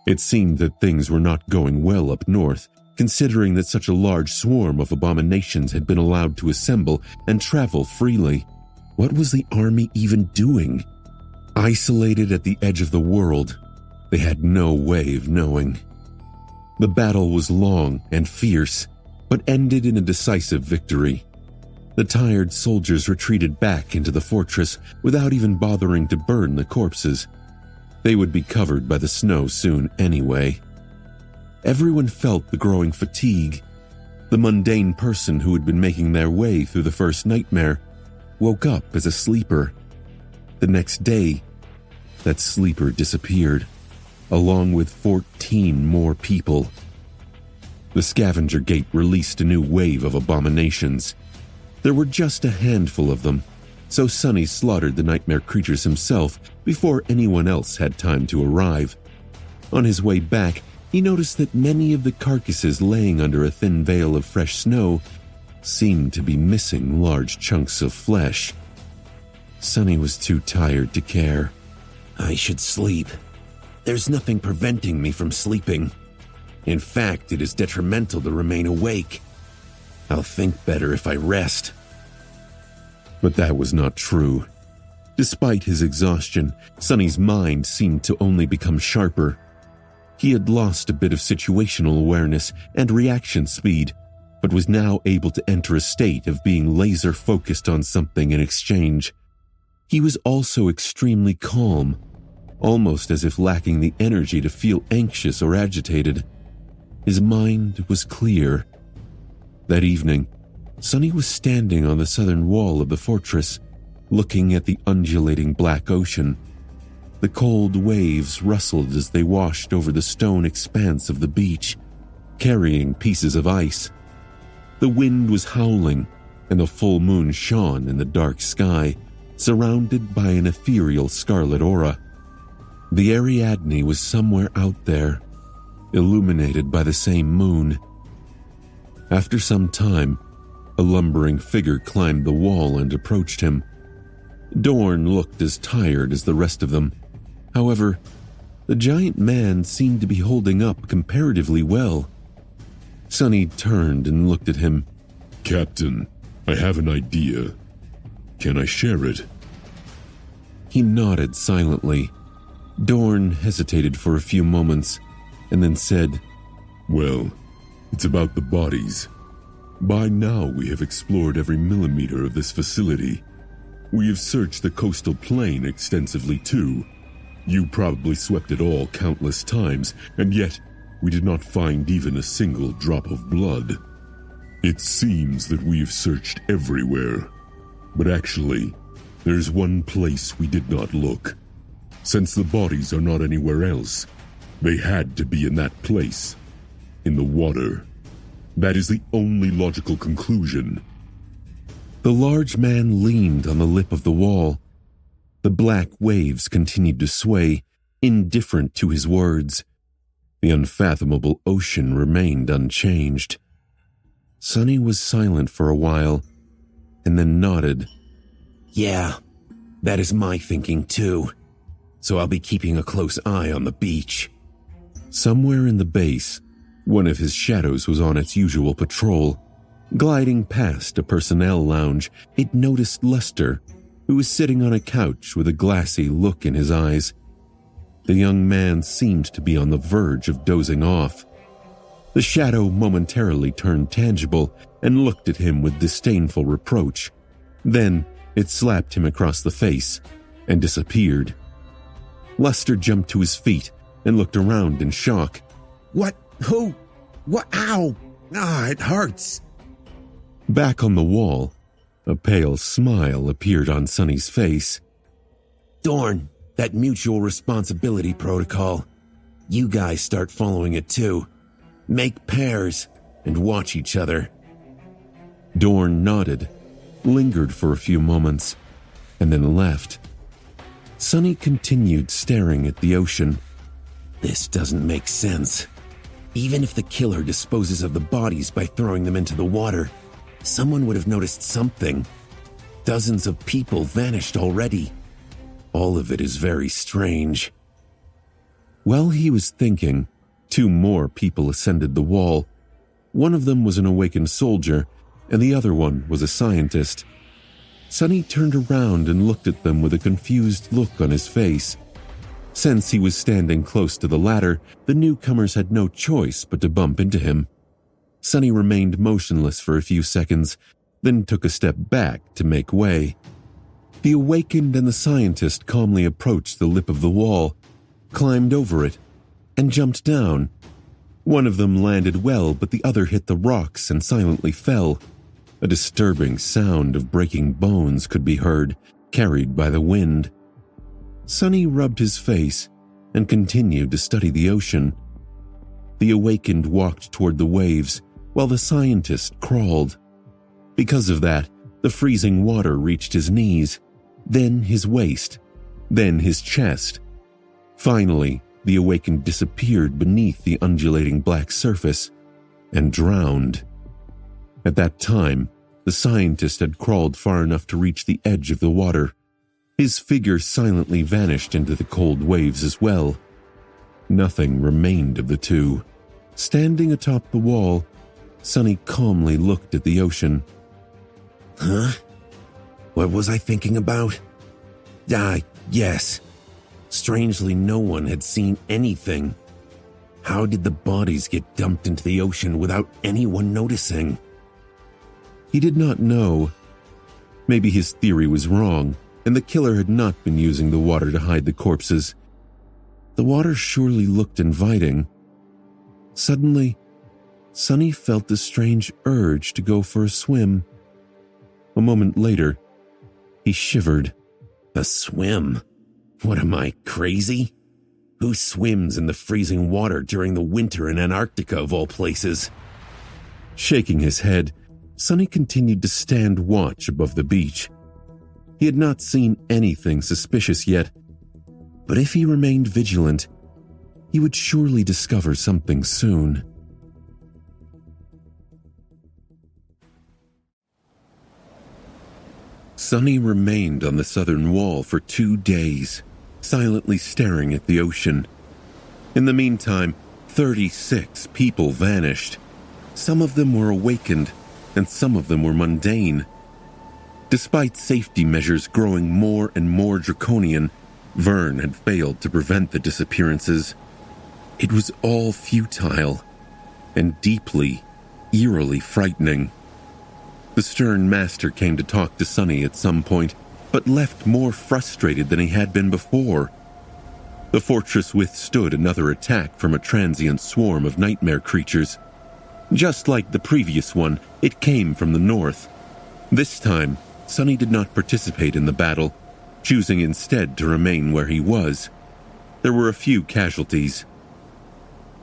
It seemed that things were not going well up north, considering that such a large swarm of abominations had been allowed to assemble and travel freely. What was the army even doing? Isolated at the edge of the world, they had no way of knowing. The battle was long and fierce, but ended in a decisive victory. The tired soldiers retreated back into the fortress without even bothering to burn the corpses. They would be covered by the snow soon anyway. Everyone felt the growing fatigue. The mundane person who had been making their way through the first nightmare woke up as a sleeper. The next day, that sleeper disappeared, along with 14 more people. The scavenger gate released a new wave of abominations. There were just a handful of them, so Sonny slaughtered the nightmare creatures himself before anyone else had time to arrive. On his way back, he noticed that many of the carcasses laying under a thin veil of fresh snow seemed to be missing large chunks of flesh. Sonny was too tired to care. I should sleep. There's nothing preventing me from sleeping. In fact, it is detrimental to remain awake. I'll think better if I rest. But that was not true. Despite his exhaustion, Sonny's mind seemed to only become sharper. He had lost a bit of situational awareness and reaction speed, but was now able to enter a state of being laser-focused on something in exchange. He was also extremely calm, almost as if lacking the energy to feel anxious or agitated. His mind was clear. That evening, Sonny was standing on the southern wall of the fortress, looking at the undulating black ocean. The cold waves rustled as they washed over the stone expanse of the beach, carrying pieces of ice. The wind was howling, and the full moon shone in the dark sky, surrounded by an ethereal scarlet aura. The Ariadne was somewhere out there, illuminated by the same moon. After some time, a lumbering figure climbed the wall and approached him. Dorn looked as tired as the rest of them. However, the giant man seemed to be holding up comparatively well. Sonny turned and looked at him. Captain, I have an idea. Can I share it? He nodded silently. Dorn hesitated for a few moments and then said, Well, it's about the bodies. By now we have explored every millimeter of this facility. We have searched the coastal plain extensively too. You probably swept it all countless times, and yet we did not find even a single drop of blood. It seems that we have searched everywhere, but actually, there's one place we did not look. Since the bodies are not anywhere else, they had to be in that place, in the water. That is the only logical conclusion. The large man leaned on the lip of the wall. The black waves continued to sway, indifferent to his words. The unfathomable ocean remained unchanged. Sonny was silent for a while, and then nodded. Yeah, that is my thinking too. So I'll be keeping a close eye on the beach. Somewhere in the base, one of his shadows was on its usual patrol. Gliding past a personnel lounge, it noticed Lester, who was sitting on a couch with a glassy look in his eyes. The young man seemed to be on the verge of dozing off. The shadow momentarily turned tangible and looked at him with disdainful reproach. Then it slapped him across the face and disappeared. Lester jumped to his feet and looked around in shock. What? Who? What? Ow! It hurts. Back on the wall, a pale smile appeared on Sonny's face. Dorn, that mutual responsibility protocol. You guys start following it too. Make pairs and watch each other. Dorn nodded, lingered for a few moments, and then left. Sonny continued staring at the ocean. This doesn't make sense. Even if the killer disposes of the bodies by throwing them into the water, someone would have noticed something. Dozens of people vanished already. All of it is very strange. While he was thinking, 2 more people ascended the wall. One of them was an awakened soldier, and the other one was a scientist. Sonny turned around and looked at them with a confused look on his face. Since he was standing close to the ladder, the newcomers had no choice but to bump into him. Sonny remained motionless for a few seconds, then took a step back to make way. The awakened and the scientist calmly approached the lip of the wall, climbed over it, and jumped down. One of them landed well, but the other hit the rocks and silently fell. A disturbing sound of breaking bones could be heard, carried by the wind. Sonny rubbed his face and continued to study the ocean. The awakened walked toward the waves, while the scientist crawled. Because of that, the freezing water reached his knees, then his waist, then his chest. Finally, the awakened disappeared beneath the undulating black surface and drowned. At that time, the scientist had crawled far enough to reach the edge of the water. His figure silently vanished into the cold waves as well. Nothing remained of the two. Standing atop the wall, Sonny calmly looked at the ocean. Huh? What was I thinking about? Yes. Strangely, no one had seen anything. How did the bodies get dumped into the ocean without anyone noticing? He did not know. Maybe his theory was wrong, and the killer had not been using the water to hide the corpses. The water surely looked inviting. Suddenly, Sonny felt a strange urge to go for a swim. A moment later, he shivered. A swim? What am I, crazy? Who swims in the freezing water during the winter in Antarctica of all places? Shaking his head, Sonny continued to stand watch above the beach. He had not seen anything suspicious yet, but if he remained vigilant, he would surely discover something soon. Sonny remained on the southern wall for 2 days, silently staring at the ocean. In the meantime, 36 people vanished. Some of them were awakened, and some of them were mundane. Despite safety measures growing more and more draconian, Vern had failed to prevent the disappearances. It was all futile, and deeply, eerily frightening. The stern master came to talk to Sonny at some point, but left more frustrated than he had been before. The fortress withstood another attack from a transient swarm of nightmare creatures. Just like the previous one, it came from the north. This time, Sonny did not participate in the battle, choosing instead to remain where he was. There were a few casualties.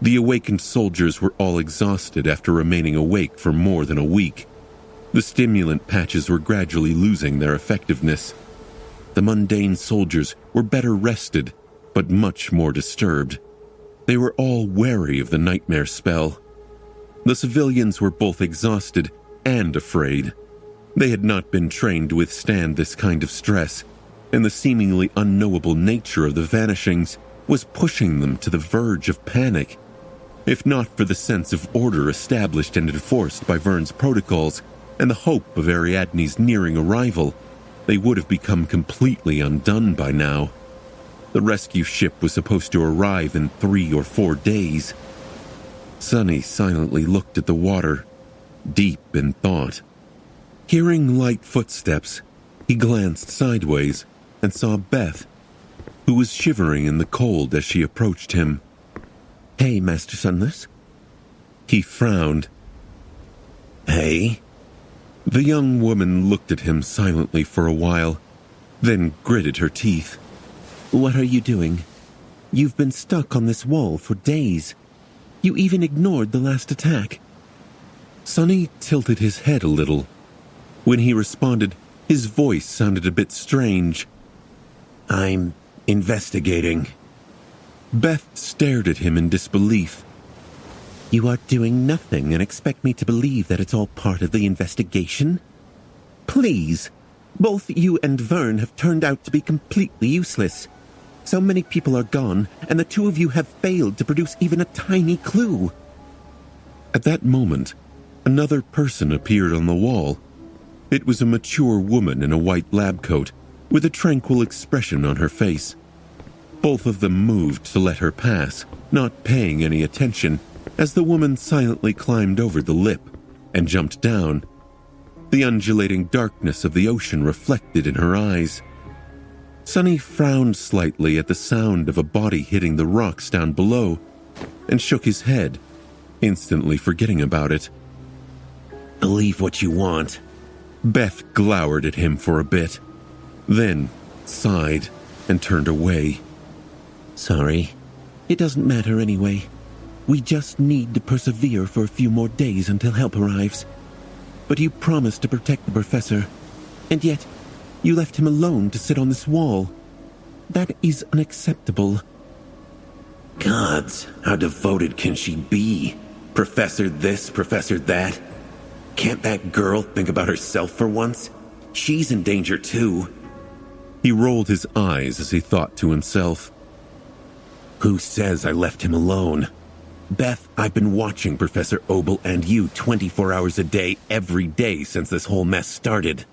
The awakened soldiers were all exhausted after remaining awake for more than a week. The stimulant patches were gradually losing their effectiveness. The mundane soldiers were better rested, but much more disturbed. They were all wary of the nightmare spell. The civilians were both exhausted and afraid. They had not been trained to withstand this kind of stress, and the seemingly unknowable nature of the vanishings was pushing them to the verge of panic. If not for the sense of order established and enforced by Vern's protocols, and the hope of Ariadne's nearing arrival, they would have become completely undone by now. The rescue ship was supposed to arrive in 3 or 4 days. Sonny silently looked at the water, deep in thought. Hearing light footsteps, he glanced sideways and saw Beth, who was shivering in the cold as she approached him. "Hey, Master Sunless." He frowned. Hey? The young woman looked at him silently for a while, then gritted her teeth. "What are you doing? You've been stuck on this wall for days. You even ignored the last attack." Sonny tilted his head a little. When he responded, his voice sounded a bit strange. I'm Investigating. Beth stared at him in disbelief. You are doing nothing and expect me to believe that it's all part of the investigation? Please, both you and Vern have turned out to be completely useless. So many people are gone, and the two of you have failed to produce even a tiny clue. At that moment, another person appeared on the wall. It was a mature woman in a white lab coat, with a tranquil expression on her face. Both of them moved to let her pass, not paying any attention, as the woman silently climbed over the lip and jumped down. The undulating darkness of the ocean reflected in her eyes. Sunny frowned slightly at the sound of a body hitting the rocks down below and shook his head, instantly forgetting about it. Believe what you want. Beth glowered at him for a bit, then sighed and turned away. Sorry. It doesn't matter anyway. We just need to persevere for a few more days until help arrives. But you promised to protect the professor, and yet you left him alone to sit on this wall. That is unacceptable. Gods, how devoted can she be? Professor this, professor that. Can't that girl think about herself for once? She's in danger too. He rolled his eyes as he thought to himself. Who says I left him alone? Beth, I've been watching Professor Obel and you 24 hours a day, every day since this whole mess started.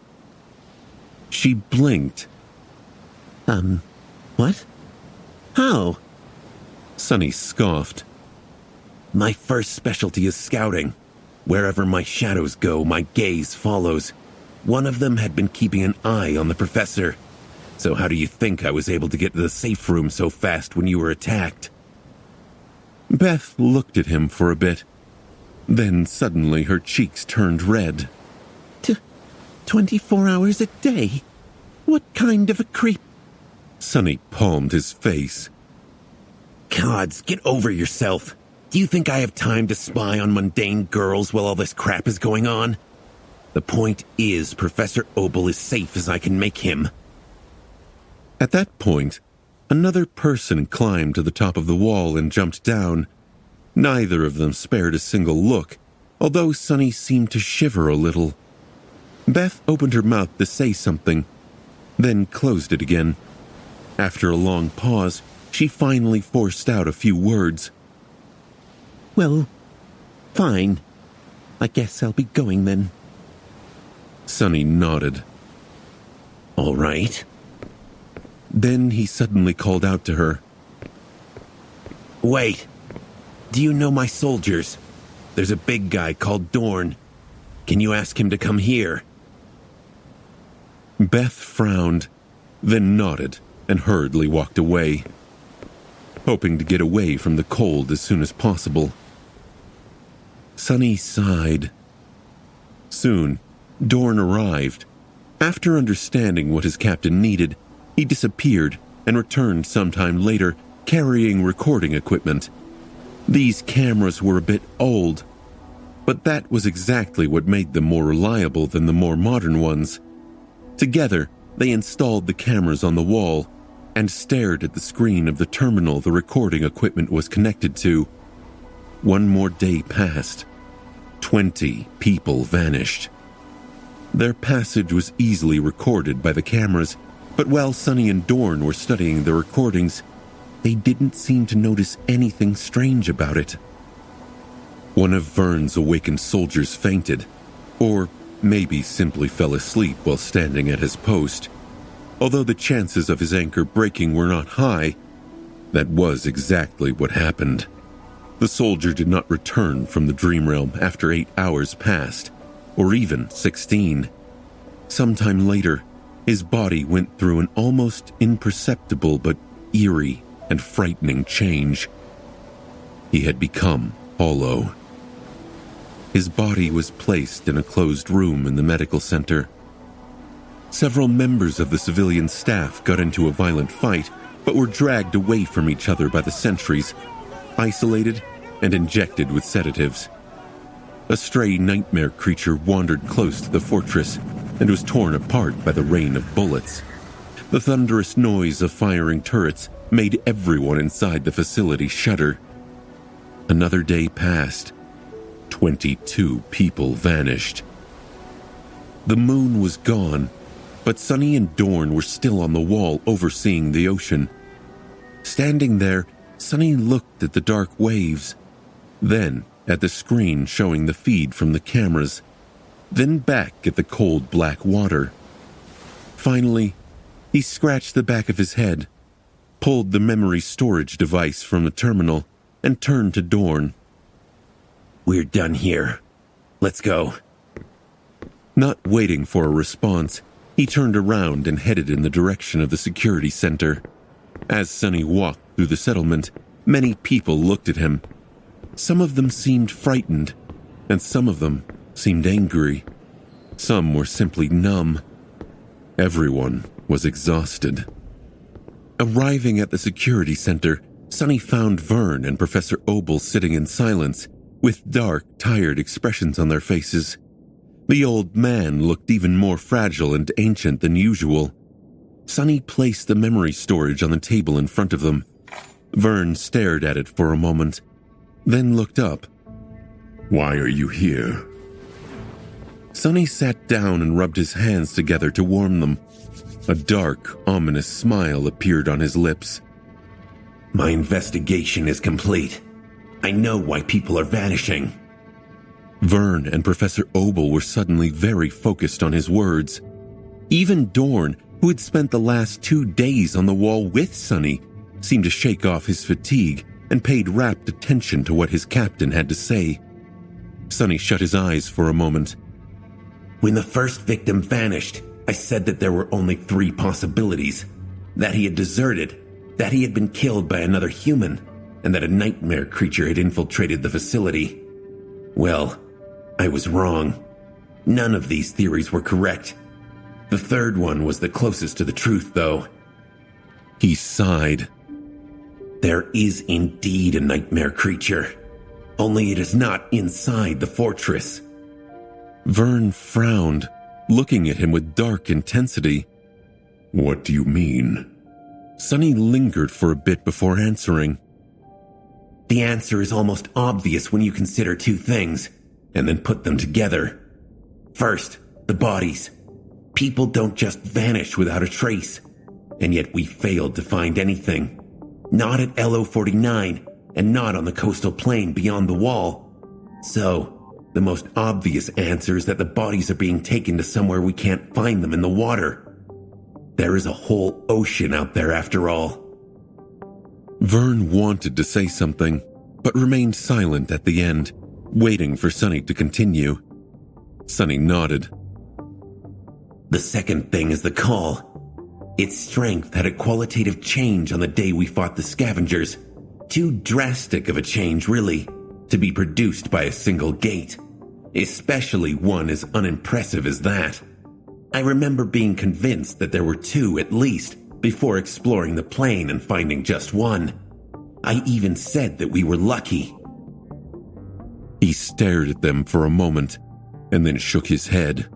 She blinked. What? How? Sunny scoffed. My first specialty is scouting. Wherever my shadows go, my gaze follows. One of them had been keeping an eye on the professor. So how do you think I was able to get to the safe room so fast when you were attacked? Beth looked at him for a bit. Then suddenly her cheeks turned red. 24 hours a day? What kind of a creep? Sunny palmed his face. Gods, get over yourself. Do you think I have time to spy on mundane girls while all this crap is going on? The point is, Professor Obel is safe as I can make him. At that point, another person climbed to the top of the wall and jumped down. Neither of them spared a single look, although Sunny seemed to shiver a little. Beth opened her mouth to say something, then closed it again. After a long pause, she finally forced out a few words. Well, fine. I guess I'll be going then. Sunny nodded. All right. Then he suddenly called out to her. Wait. Do you know my soldiers? There's a big guy called Dorn. Can you ask him to come here? Beth frowned, then nodded and hurriedly walked away, hoping to get away from the cold as soon as possible. Sunny sighed. Soon, Dorn arrived. After understanding what his captain needed, he disappeared and returned sometime later, carrying recording equipment. These cameras were a bit old, but that was exactly what made them more reliable than the more modern ones. Together, they installed the cameras on the wall and stared at the screen of the terminal the recording equipment was connected to. One more day passed. 20 people vanished. Their passage was easily recorded by the cameras, but while Sunny and Dorn were studying the recordings, they didn't seem to notice anything strange about it. One of Vern's awakened soldiers fainted, or maybe simply fell asleep while standing at his post. Although the chances of his anchor breaking were not high, that was exactly what happened. The soldier did not return from the dream realm after 8 hours passed, or even 16. Sometime later, his body went through an almost imperceptible but eerie and frightening change. He had become hollow. His body was placed in a closed room in the medical center. Several members of the civilian staff got into a violent fight, but were dragged away from each other by the sentries, isolated and injected with sedatives. A stray nightmare creature wandered close to the fortress and was torn apart by the rain of bullets. The thunderous noise of firing turrets made everyone inside the facility shudder. Another day passed. 22 people vanished. The moon was gone, but Sunny and Dorn were still on the wall overseeing the ocean. Standing there, Sunny looked at the dark waves, then at the screen showing the feed from the cameras, then back at the cold black water. Finally, he scratched the back of his head, pulled the memory storage device from the terminal, and turned to Dorn. "We're done here. Let's go." Not waiting for a response, he turned around and headed in the direction of the security center. As Sunny walked through the settlement, many people looked at him. Some of them seemed frightened, and some of them seemed angry. Some were simply numb. Everyone was exhausted. Arriving at the security center, Sunny found Vern and Professor Obel sitting in silence, with dark, tired expressions on their faces. The old man looked even more fragile and ancient than usual. Sunny placed the memory storage on the table in front of them. Vern stared at it for a moment, then looked up. "Why are you here?" Sunny sat down and rubbed his hands together to warm them. A dark, ominous smile appeared on his lips. "My investigation is complete. I know why people are vanishing." Vern and Professor Obel were suddenly very focused on his words. Even Dorn, who had spent the last 2 days on the wall with Sunny, seemed to shake off his fatigue and paid rapt attention to what his captain had to say. Sunny shut his eyes for a moment. "When the first victim vanished, I said that there were only 3 possibilities. That he had deserted, that he had been killed by another human, and that a nightmare creature had infiltrated the facility. Well, I was wrong. None of these theories were correct. The third one was the closest to the truth, though." He sighed. "There is indeed a nightmare creature. Only it is not inside the fortress." Vern frowned, looking at him with dark intensity. "What do you mean?" Sunny lingered for a bit before answering. "The answer is almost obvious when you consider 2 things, and then put them together. First, the bodies. People don't just vanish without a trace, and yet we failed to find anything. Not at LO-49, and not on the coastal plain beyond the wall. So, the most obvious answer is that the bodies are being taken to somewhere we can't find them in the water. There is a whole ocean out there after all." Vern wanted to say something, but remained silent at the end, waiting for Sunny to continue. Sunny nodded. "The second thing is the call. Its strength had a qualitative change on the day we fought the scavengers. Too drastic of a change, really, to be produced by a single gate, especially one as unimpressive as that. I remember being convinced that there were 2 at least before exploring the plane and finding just one. I even said that we were lucky." He stared at them for a moment, and then shook his head.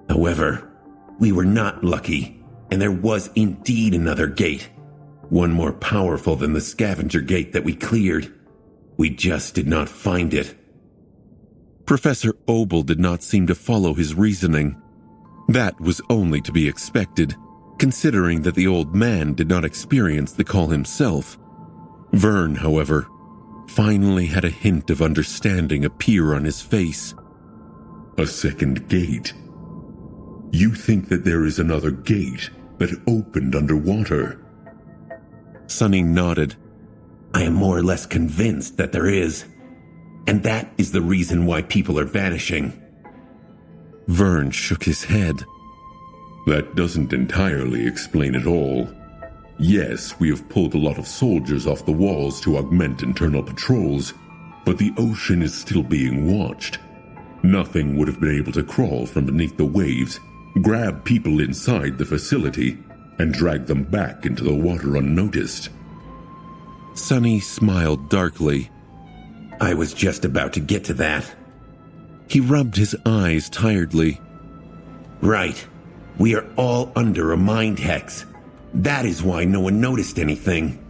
"However, we were not lucky, and there was indeed another gate. One more powerful than the scavenger gate that we cleared. We just did not find it." Professor Obel did not seem to follow his reasoning. That was only to be expected, considering that the old man did not experience the call himself. Vern, however, finally had a hint of understanding appear on his face. "A second gate? You think that there is another gate that opened underwater?" Sunny nodded. "I am more or less convinced that there is. And that is the reason why people are vanishing." Vern shook his head. "That doesn't entirely explain it all. Yes, we have pulled a lot of soldiers off the walls to augment internal patrols, but the ocean is still being watched. Nothing would have been able to crawl from beneath the waves, grab people inside the facility, and drag them back into the water unnoticed." Sunny smiled darkly. "I was just about to get to that." He rubbed his eyes tiredly. "Right. We are all under a mind hex. That is why no one noticed anything.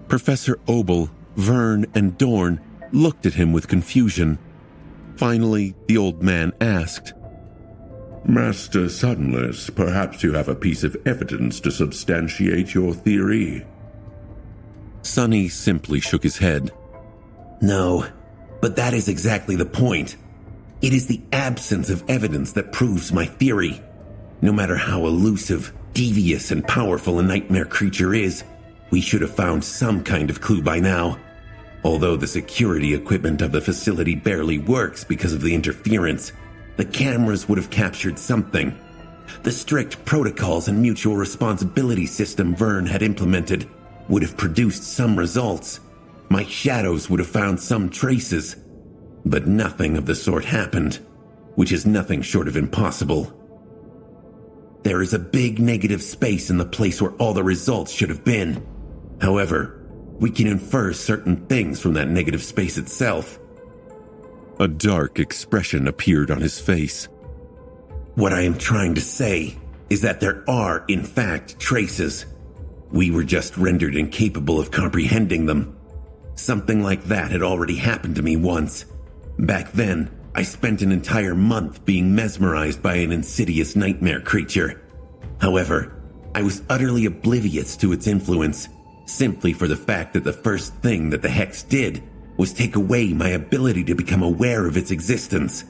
Professor Obel, Vern, and Dorn looked at him with confusion. Finally, the old man asked, Master Sunless, perhaps you have a piece of evidence to substantiate your theory? Sunny simply shook his head. No, but that is exactly the point. It is the absence of evidence that proves my theory. No matter how elusive, devious, and powerful a nightmare creature is, we should have found some kind of clue by now. Although the security equipment of the facility barely works because of the interference, the cameras would have captured something. The strict protocols and mutual responsibility system Vern had implemented would have produced some results. My shadows would have found some traces. But nothing of the sort happened, which is nothing short of impossible. There is a big negative space in the place where all the results should have been. However, we can infer certain things from that negative space itself. A dark expression appeared on his face. What I am trying to say is that there are, in fact, traces. We were just rendered incapable of comprehending them. Something like that had already happened to me once. Back then, I spent an entire month being mesmerized by an insidious nightmare creature. However, I was utterly oblivious to its influence, simply for the fact that the first thing that the Hex did was take away my ability to become aware of its existence.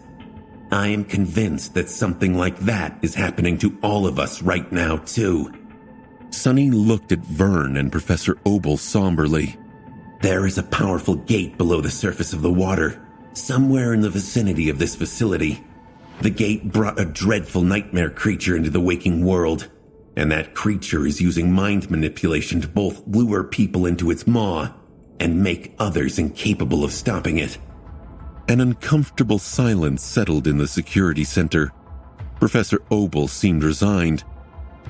I am convinced that something like that is happening to all of us right now, too. Sunny looked at Vern and Professor Obel somberly. There is a powerful gate below the surface of the water, somewhere in the vicinity of this facility. The gate brought a dreadful nightmare creature into the waking world, and that creature is using mind manipulation to both lure people into its maw and make others incapable of stopping it. An uncomfortable silence settled in the security center. Professor Obel seemed resigned,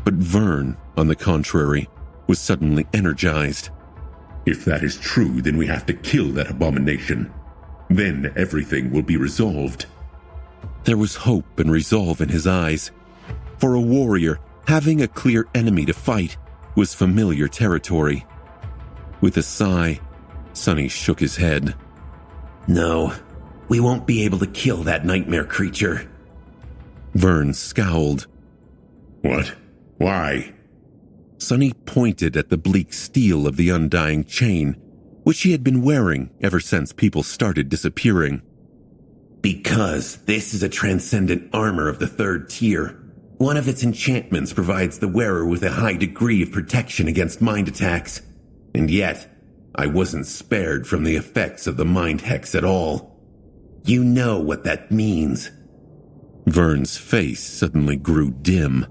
but Vern, on the contrary, was suddenly energized. If that is true, then we have to kill that abomination. Then everything will be resolved. There was hope and resolve in his eyes. For a warrior, having a clear enemy to fight was familiar territory. With a sigh, Sunny shook his head. No, we won't be able to kill that nightmare creature. Vern scowled. What? Why? Sunny pointed at the bleak steel of the undying chain, which he had been wearing ever since people started disappearing. Because this is a transcendent armor of the 3rd tier. One of its enchantments provides the wearer with a high degree of protection against mind attacks. And yet, I wasn't spared from the effects of the mind hex at all. You know what that means. Vern's face suddenly grew dim.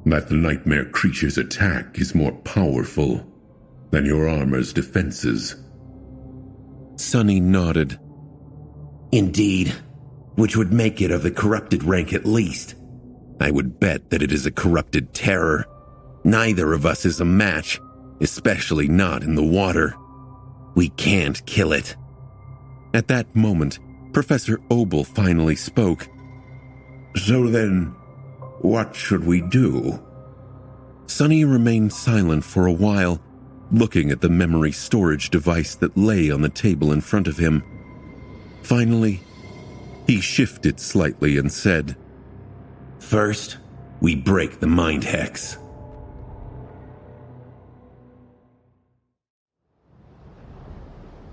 That the nightmare creature's attack is more powerful than your armor's defenses. Sunny nodded. Indeed, which would make it of the corrupted rank at least. I would bet that it is a corrupted terror. Neither of us is a match, especially not in the water. We can't kill it. At that moment, Professor Obel finally spoke. So then, what should we do? Sunny remained silent for a while, looking at the memory storage device that lay on the table in front of him. Finally, he shifted slightly and said, First, we break the mind hex.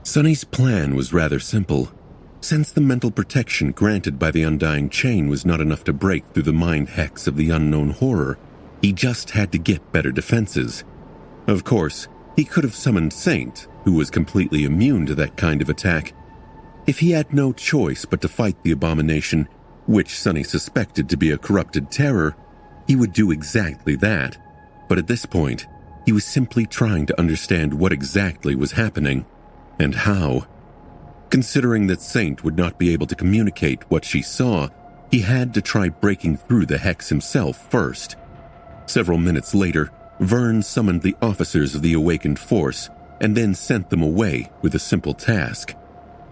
Sunny's plan was rather simple. Since the mental protection granted by the Undying Chain was not enough to break through the mind hex of the unknown horror, he just had to get better defenses. Of course, he could have summoned Saint, who was completely immune to that kind of attack. If he had no choice but to fight the abomination, which Sunny suspected to be a corrupted terror, he would do exactly that. But at this point, he was simply trying to understand what exactly was happening, and how. Considering that Saint would not be able to communicate what she saw, he had to try breaking through the hex himself first. Several minutes later, Vern summoned the officers of the awakened force and then sent them away with a simple task: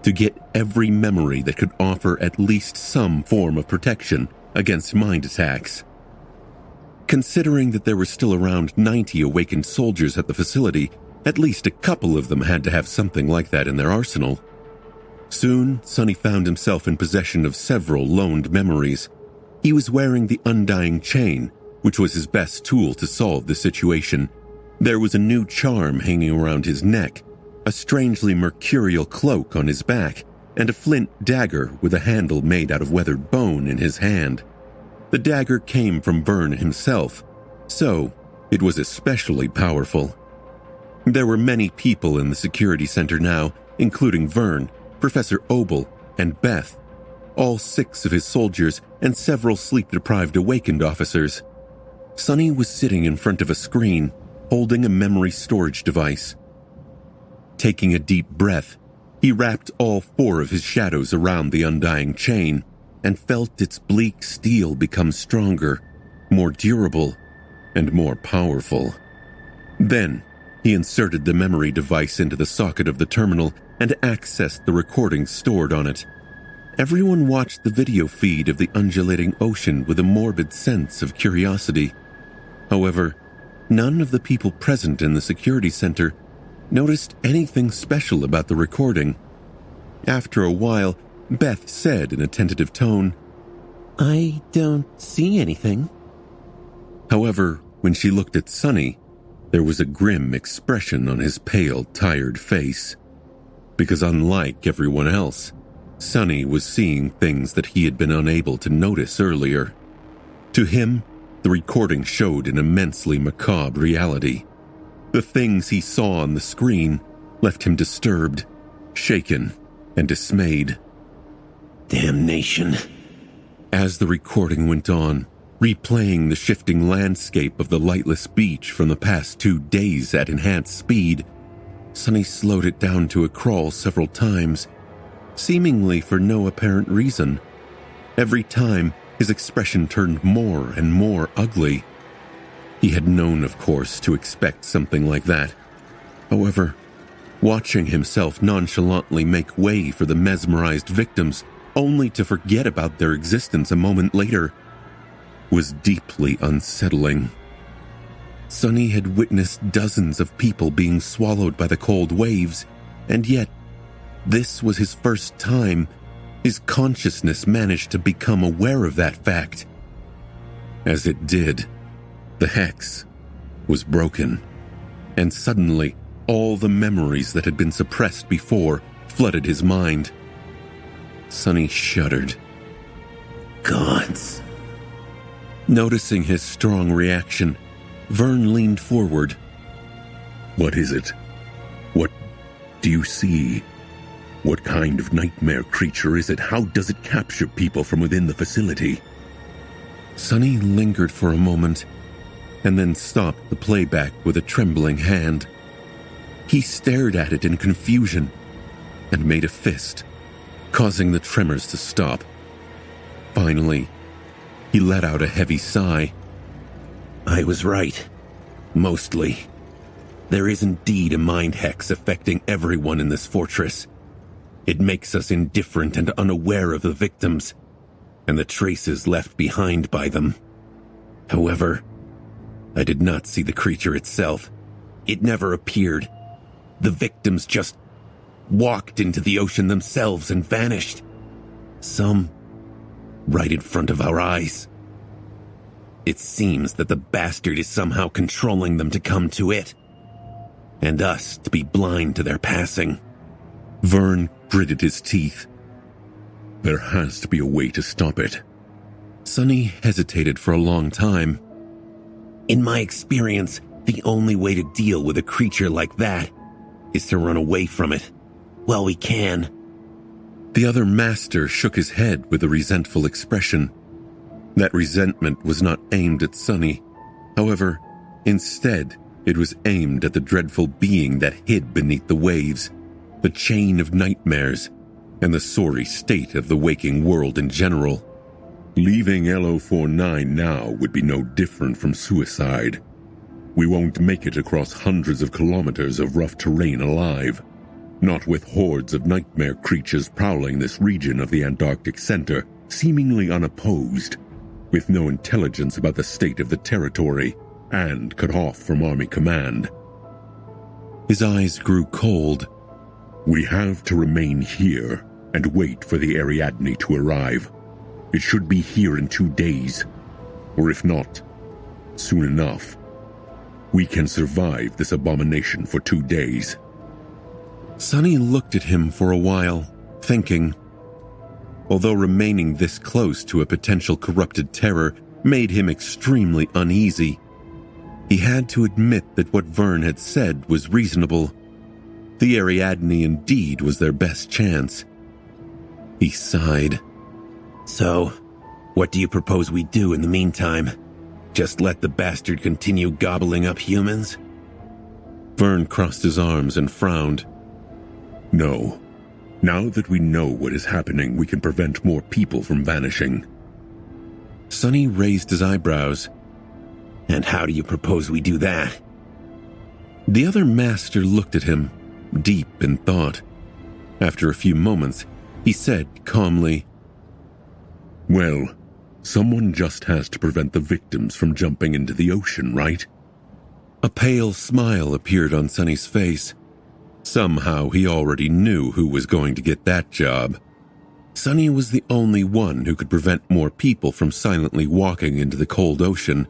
to get every memory that could offer at least some form of protection against mind attacks. Considering that there were still around 90 awakened soldiers at the facility, at least a couple of them had to have something like that in their arsenal. Soon, Sonny found himself in possession of several loaned memories. He was wearing the Undying Chain, which was his best tool to solve the situation. There was a new charm hanging around his neck, a strangely mercurial cloak on his back, and a flint dagger with a handle made out of weathered bone in his hand. The dagger came from Vern himself, so it was especially powerful. There were many people in the security center now, including Vern, Professor Obel, and Beth, all 6 of his soldiers and several sleep-deprived awakened officers. Sonny was sitting in front of a screen, holding a memory storage device. Taking a deep breath, he wrapped all 4 of his shadows around the Undying Chain and felt its bleak steel become stronger, more durable, and more powerful. Then, he inserted the memory device into the socket of the terminal and accessed the recordings stored on it. Everyone watched the video feed of the undulating ocean with a morbid sense of curiosity. However, none of the people present in the security center noticed anything special about the recording. After a while, Beth said in a tentative tone, I don't see anything. However, when she looked at Sonny, there was a grim expression on his pale, tired face. Because unlike everyone else, Sonny was seeing things that he had been unable to notice earlier. To him, the recording showed an immensely macabre reality. The things he saw on the screen left him disturbed, shaken, and dismayed. Damnation. As the recording went on, replaying the shifting landscape of the lightless beach from the past 2 days at enhanced speed, Sonny slowed it down to a crawl several times, seemingly for no apparent reason. Every time, his expression turned more and more ugly. He had known, of course, to expect something like that. However, watching himself nonchalantly make way for the mesmerized victims, only to forget about their existence a moment later, was deeply unsettling. Sonny had witnessed dozens of people being swallowed by the cold waves, and yet, this was his first time his consciousness managed to become aware of that fact. As it did, the hex was broken, and suddenly all the memories that had been suppressed before flooded his mind. Sonny shuddered. Gods. Noticing his strong reaction, Vern leaned forward. What is it? What do you see? What kind of nightmare creature is it? How does it capture people from within the facility? Sonny lingered for a moment, and then stopped the playback with a trembling hand. He stared at it in confusion, and made a fist, causing the tremors to stop. Finally, he let out a heavy sigh. I was right. Mostly. There is indeed a mind hex affecting everyone in this fortress. It makes us indifferent and unaware of the victims, and the traces left behind by them. However, I did not see the creature itself. It never appeared. The victims just walked into the ocean themselves and vanished. Some right in front of our eyes. It seems that the bastard is somehow controlling them to come to it, and us to be blind to their passing. Vern gritted his teeth. There has to be a way to stop it. Sonny hesitated for a long time. In my experience, the only way to deal with a creature like that is to run away from it. Well, we can. The other master shook his head with a resentful expression. That resentment was not aimed at Sonny. However, instead, it was aimed at the dreadful being that hid beneath the waves, the chain of nightmares, and the sorry state of the waking world in general. Leaving LO49 now would be no different from suicide. We won't make it across hundreds of kilometers of rough terrain alive. Not with hordes of nightmare creatures prowling this region of the Antarctic Center, seemingly unopposed. with no intelligence about the state of the territory, and cut off from Army command. His eyes grew cold. We have to remain here and wait for the Ariadne to arrive. It should be here in 2 days, or if not, soon enough. We can survive this abomination for 2 days. Sonny looked at him for a while, thinking. Although remaining this close to a potential corrupted terror made him extremely uneasy, he had to admit that what Vern had said was reasonable. The Ariadne indeed was their best chance. He sighed. So, what do you propose we do in the meantime? Just let the bastard continue gobbling up humans? Vern crossed his arms and frowned. No. Now that we know what is happening, we can prevent more people from vanishing. Sonny raised his eyebrows. And how do you propose we do that? The other master looked at him, deep in thought. After a few moments, he said calmly, Well, someone just has to prevent the victims from jumping into the ocean, right? A pale smile appeared on Sonny's face. Somehow he already knew who was going to get that job. Sonny was the only one who could prevent more people from silently walking into the cold ocean.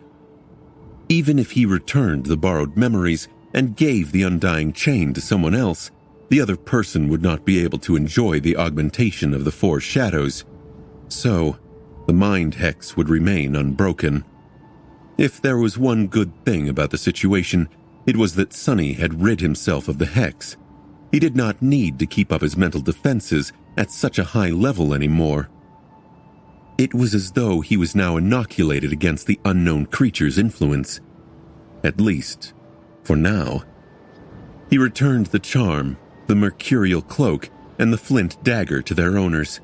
Even if he returned the borrowed memories and gave the undying chain to someone else, the other person would not be able to enjoy the augmentation of the four shadows. So, the mind hex would remain unbroken. If there was one good thing about the situation, it was that Sonny had rid himself of the hex. He did not need to keep up his mental defenses at such a high level anymore. It was as though he was now inoculated against the unknown creature's influence. At least, for now. He returned the charm, the mercurial cloak, and the flint dagger to their owners.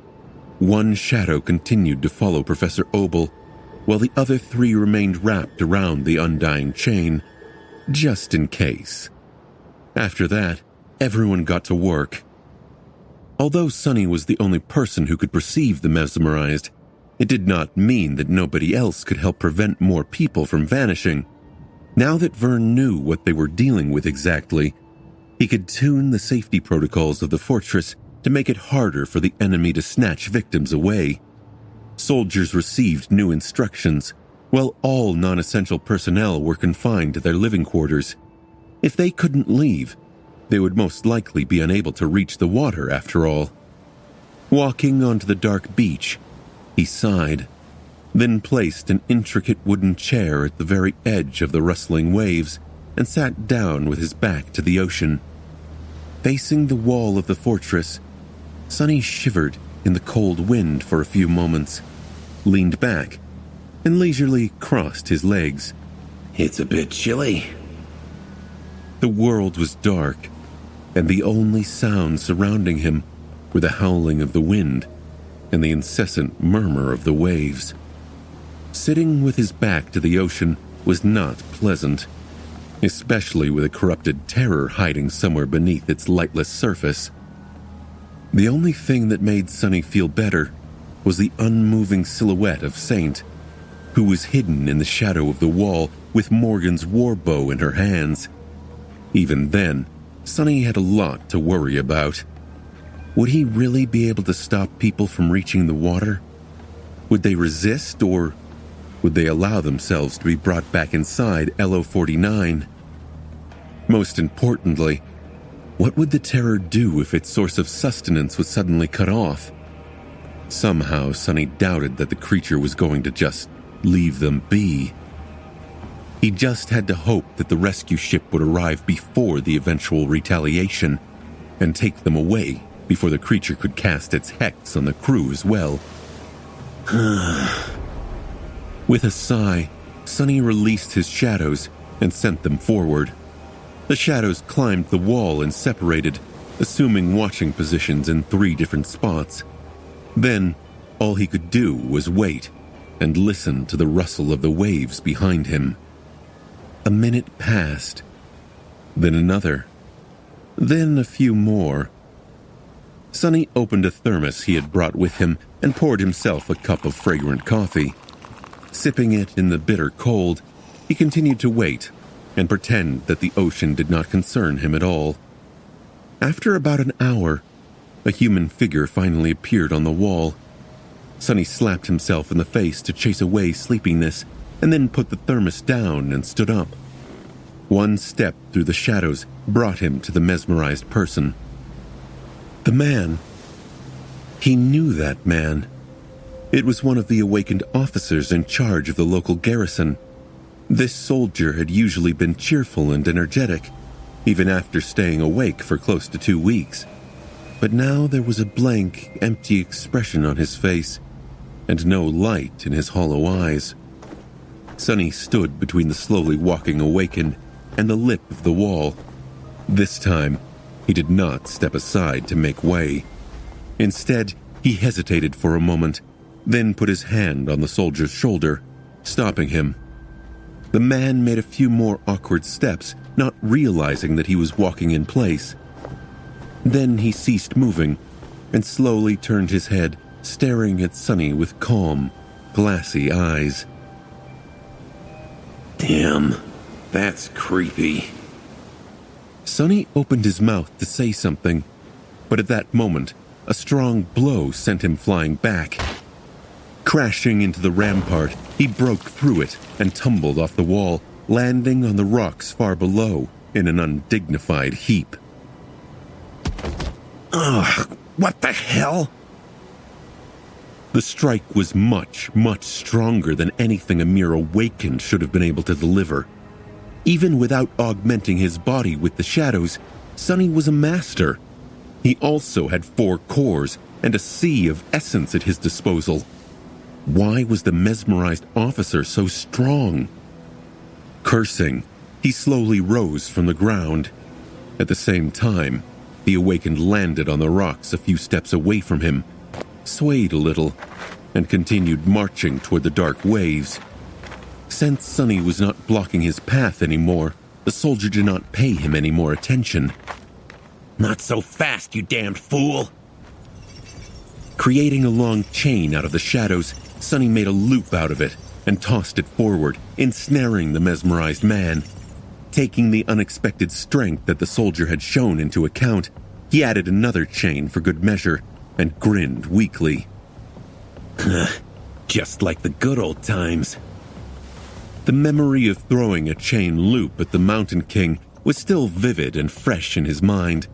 One shadow continued to follow Professor Obel, while the other three remained wrapped around the undying chain, just in case. After that, everyone got to work. Although Sonny was the only person who could perceive the mesmerized, it did not mean that nobody else could help prevent more people from vanishing. Now that Vern knew what they were dealing with exactly, he could tune the safety protocols of the fortress to make it harder for the enemy to snatch victims away. Soldiers received new instructions, while all non-essential personnel were confined to their living quarters. If they couldn't leave, they would most likely be unable to reach the water after all. Walking onto the dark beach, he sighed, then placed an intricate wooden chair at the very edge of the rustling waves and sat down with his back to the ocean. Facing the wall of the fortress, Sonny shivered in the cold wind for a few moments, leaned back, and leisurely crossed his legs. It's a bit chilly. The world was dark, and the only sounds surrounding him were the howling of the wind and the incessant murmur of the waves. Sitting with his back to the ocean was not pleasant, especially with a corrupted terror hiding somewhere beneath its lightless surface. The only thing that made Sonny feel better was the unmoving silhouette of Saint, who was hidden in the shadow of the wall with Morgan's warbow in her hands. Even then, Sonny had a lot to worry about. Would he really be able to stop people from reaching the water? Would they resist, or would they allow themselves to be brought back inside LO-49? Most importantly, what would the terror do if its source of sustenance was suddenly cut off? Somehow, Sonny doubted that the creature was going to just leave them be. He just had to hope that the rescue ship would arrive before the eventual retaliation and take them away before the creature could cast its hex on the crew as well. With a sigh, Sonny released his shadows and sent them forward. The shadows climbed the wall and separated, assuming watching positions in 3 different spots. Then, all he could do was wait and listen to the rustle of the waves behind him. A minute passed, then another, then a few more. Sonny opened a thermos he had brought with him and poured himself a cup of fragrant coffee. Sipping it in the bitter cold, he continued to wait and pretend that the ocean did not concern him at all. After about an hour, a human figure finally appeared on the wall. Sonny slapped himself in the face to chase away sleepiness and then put the thermos down and stood up. One step through the shadows brought him to the mesmerized person. The man. He knew that man. It was one of the awakened officers in charge of the local garrison. This soldier had usually been cheerful and energetic, even after staying awake for close to 2 weeks. But now there was a blank, empty expression on his face, and no light in his hollow eyes. Sonny stood between the slowly walking awakened and the lip of the wall. This time, he did not step aside to make way. Instead, he hesitated for a moment, then put his hand on the soldier's shoulder, stopping him. The man made a few more awkward steps, not realizing that he was walking in place. Then he ceased moving and slowly turned his head, staring at Sonny with calm, glassy eyes. Damn, that's creepy. Sonny opened his mouth to say something, but at that moment, a strong blow sent him flying back. Crashing into the rampart, he broke through it and tumbled off the wall, landing on the rocks far below in an undignified heap. Ugh, what the hell? The strike was much, much stronger than anything a mere awakened should have been able to deliver. Even without augmenting his body with the shadows, Sonny was a master. He also had 4 cores and a sea of essence at his disposal. Why was the mesmerized officer so strong? Cursing, he slowly rose from the ground. At the same time, the awakened landed on the rocks a few steps away from him, swayed a little, and continued marching toward the dark waves. Since Sonny was not blocking his path anymore, the soldier did not pay him any more attention. Not so fast, you damned fool! Creating a long chain out of the shadows, Sonny made a loop out of it and tossed it forward, ensnaring the mesmerized man. Taking the unexpected strength that the soldier had shown into account, he added another chain for good measure and grinned weakly. Just like the good old times. The memory of throwing a chain loop at the Mountain King was still vivid and fresh in his mind.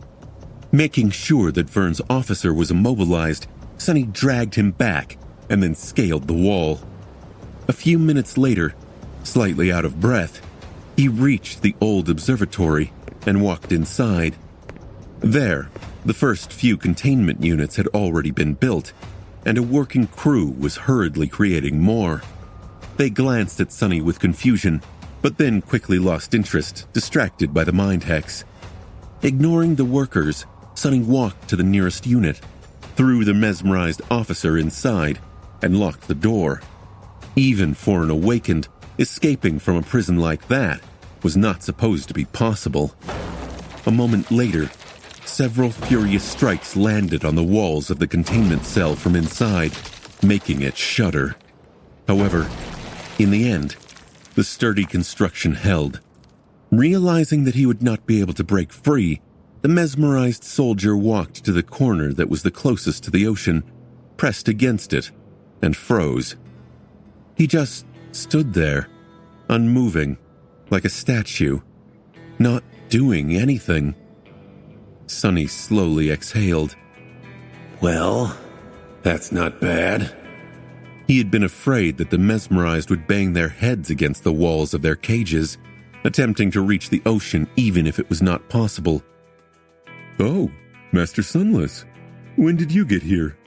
Making sure that Vern's officer was immobilized, Sonny dragged him back and then scaled the wall. A few minutes later, slightly out of breath, he reached the old observatory and walked inside. There, the first few containment units had already been built, and a working crew was hurriedly creating more. They glanced at Sonny with confusion, but then quickly lost interest, distracted by the mind hex. Ignoring the workers, Sonny walked to the nearest unit, threw the mesmerized officer inside, and locked the door. Even for an awakened, escaping from a prison like that was not supposed to be possible. A moment later, several furious strikes landed on the walls of the containment cell from inside, making it shudder. However, in the end, the sturdy construction held. Realizing that he would not be able to break free, the mesmerized soldier walked to the corner that was the closest to the ocean, pressed against it, and froze. He just stood there, unmoving, like a statue, not doing anything. Sonny slowly exhaled. Well, that's not bad. He had been afraid that the mesmerized would bang their heads against the walls of their cages, attempting to reach the ocean even if it was not possible. Oh, Master Sunless, when did you get here?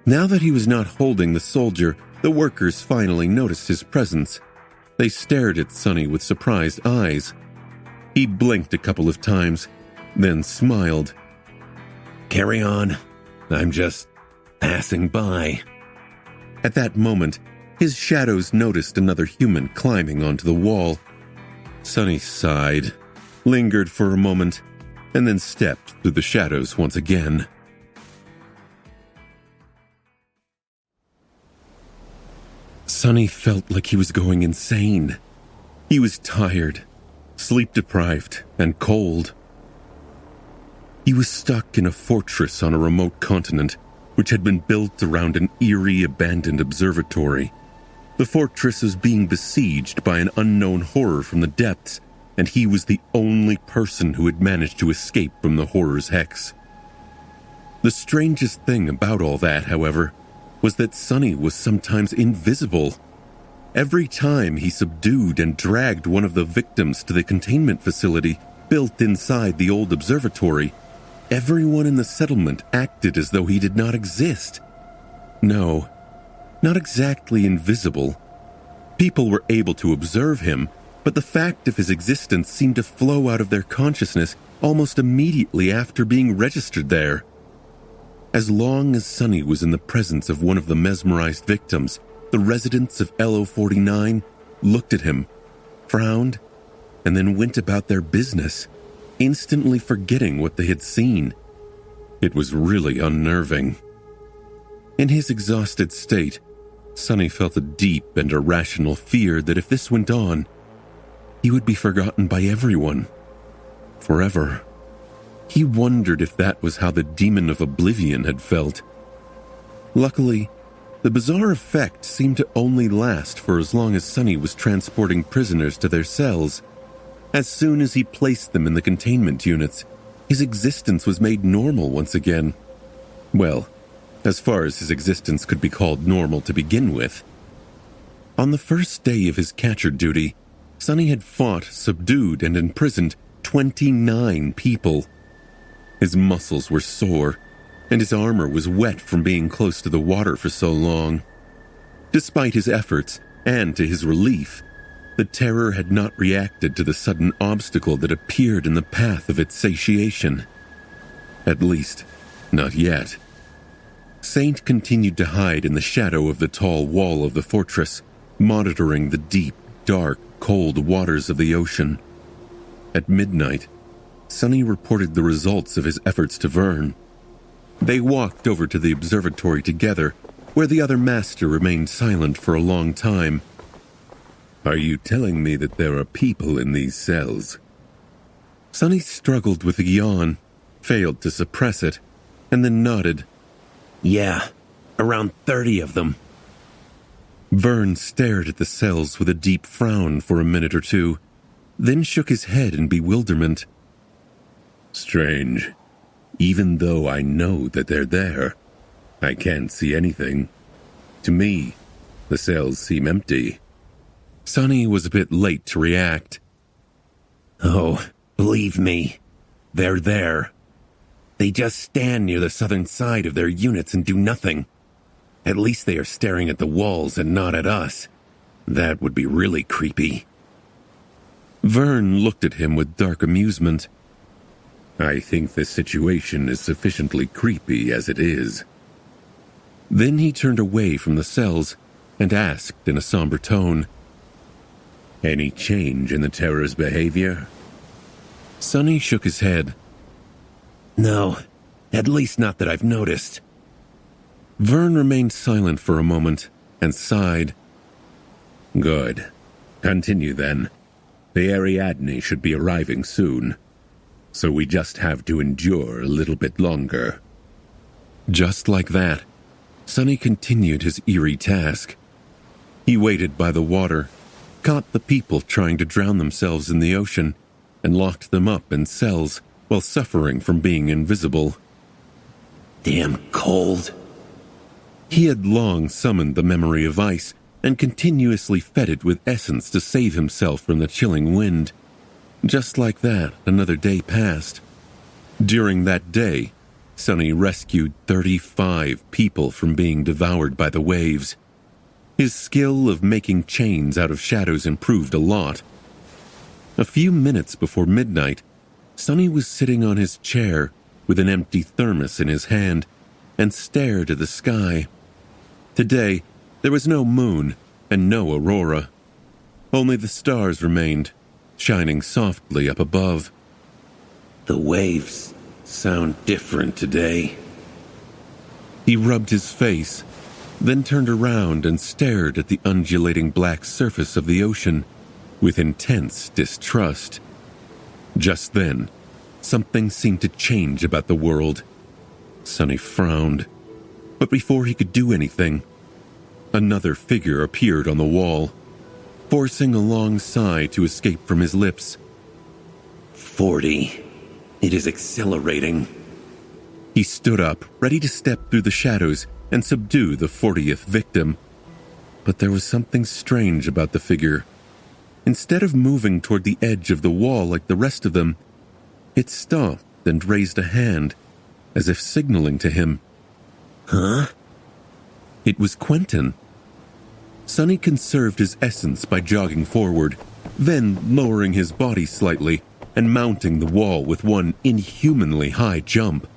Now that he was not holding the soldier, the workers finally noticed his presence. They stared at Sonny with surprised eyes. He blinked a couple of times, then smiled. Carry on. I'm just passing by. At that moment, his shadows noticed another human climbing onto the wall. Sonny sighed, lingered for a moment, and then stepped through the shadows once again. Sonny felt like he was going insane. He was tired, sleep-deprived, and cold. He was stuck in a fortress on a remote continent, which had been built around an eerie, abandoned observatory. The fortress was being besieged by an unknown horror from the depths, and he was the only person who had managed to escape from the horror's hex. The strangest thing about all that, however, was that Sonny was sometimes invisible. Every time he subdued and dragged one of the victims to the containment facility built inside the old observatory, everyone in the settlement acted as though he did not exist. No, not exactly invisible. People were able to observe him, but the fact of his existence seemed to flow out of their consciousness almost immediately after being registered there. As long as Sonny was in the presence of one of the mesmerized victims, the residents of LO49 looked at him, frowned, and then went about their business, instantly forgetting what they had seen. It was really unnerving. In his exhausted state, Sonny felt a deep and irrational fear that if this went on, he would be forgotten by everyone. Forever. He wondered if that was how the demon of oblivion had felt. Luckily, the bizarre effect seemed to only last for as long as Sonny was transporting prisoners to their cells. As soon as he placed them in the containment units, his existence was made normal once again. Well, as far as his existence could be called normal to begin with. On the first day of his catcher duty, Sonny had fought, subdued, and imprisoned 29 people. His muscles were sore, and his armor was wet from being close to the water for so long. Despite his efforts, and to his relief, the terror had not reacted to the sudden obstacle that appeared in the path of its satiation. At least, not yet. Saint continued to hide in the shadow of the tall wall of the fortress, monitoring the deep, dark, cold waters of the ocean. At midnight, Sonny reported the results of his efforts to Vern. They walked over to the observatory together, where the other master remained silent for a long time. Are you telling me that there are people in these cells? Sonny struggled with a yawn, failed to suppress it, and then nodded. Yeah, around 30 of them. Vern stared at the cells with a deep frown for a minute or two, then shook his head in bewilderment. Strange. Even though I know that they're there, I can't see anything. To me, the cells seem empty. Sonny was a bit late to react. Oh, believe me, they're there. They just stand near the southern side of their units and do nothing. At least they are staring at the walls and not at us. That would be really creepy. Vern looked at him with dark amusement. I think the situation is sufficiently creepy as it is. Then he turned away from the cells and asked in a somber tone, Any change in the terror's behavior? Sonny shook his head. No, at least not that I've noticed. Vern remained silent for a moment and sighed. Good. Continue then. The Ariadne should be arriving soon. So we just have to endure a little bit longer. Just like that, Sonny continued his eerie task. He waited by the water, caught the people trying to drown themselves in the ocean, and locked them up in cells while suffering from being invisible. Damn cold. He had long summoned the memory of ice and continuously fed it with essence to save himself from the chilling wind. Just like that, another day passed. During that day, Sonny rescued 35 people from being devoured by the waves. His skill of making chains out of shadows improved a lot. A few minutes before midnight, Sonny was sitting on his chair with an empty thermos in his hand and stared at the sky. Today, there was no moon and no aurora. Only the stars remained, shining softly up above. The waves sound different today. He rubbed his face, then turned around and stared at the undulating black surface of the ocean with intense distrust. Just then, something seemed to change about the world. Sonny frowned, but before he could do anything, another figure appeared on the wall, forcing a long sigh to escape from his lips. 40. It is accelerating. He stood up, ready to step through the shadows and subdue the 40th victim. But there was something strange about the figure. Instead of moving toward the edge of the wall like the rest of them, it stopped and raised a hand, as if signaling to him. Huh? It was Quentin. Sonny conserved his essence by jogging forward, then lowering his body slightly and mounting the wall with one inhumanly high jump.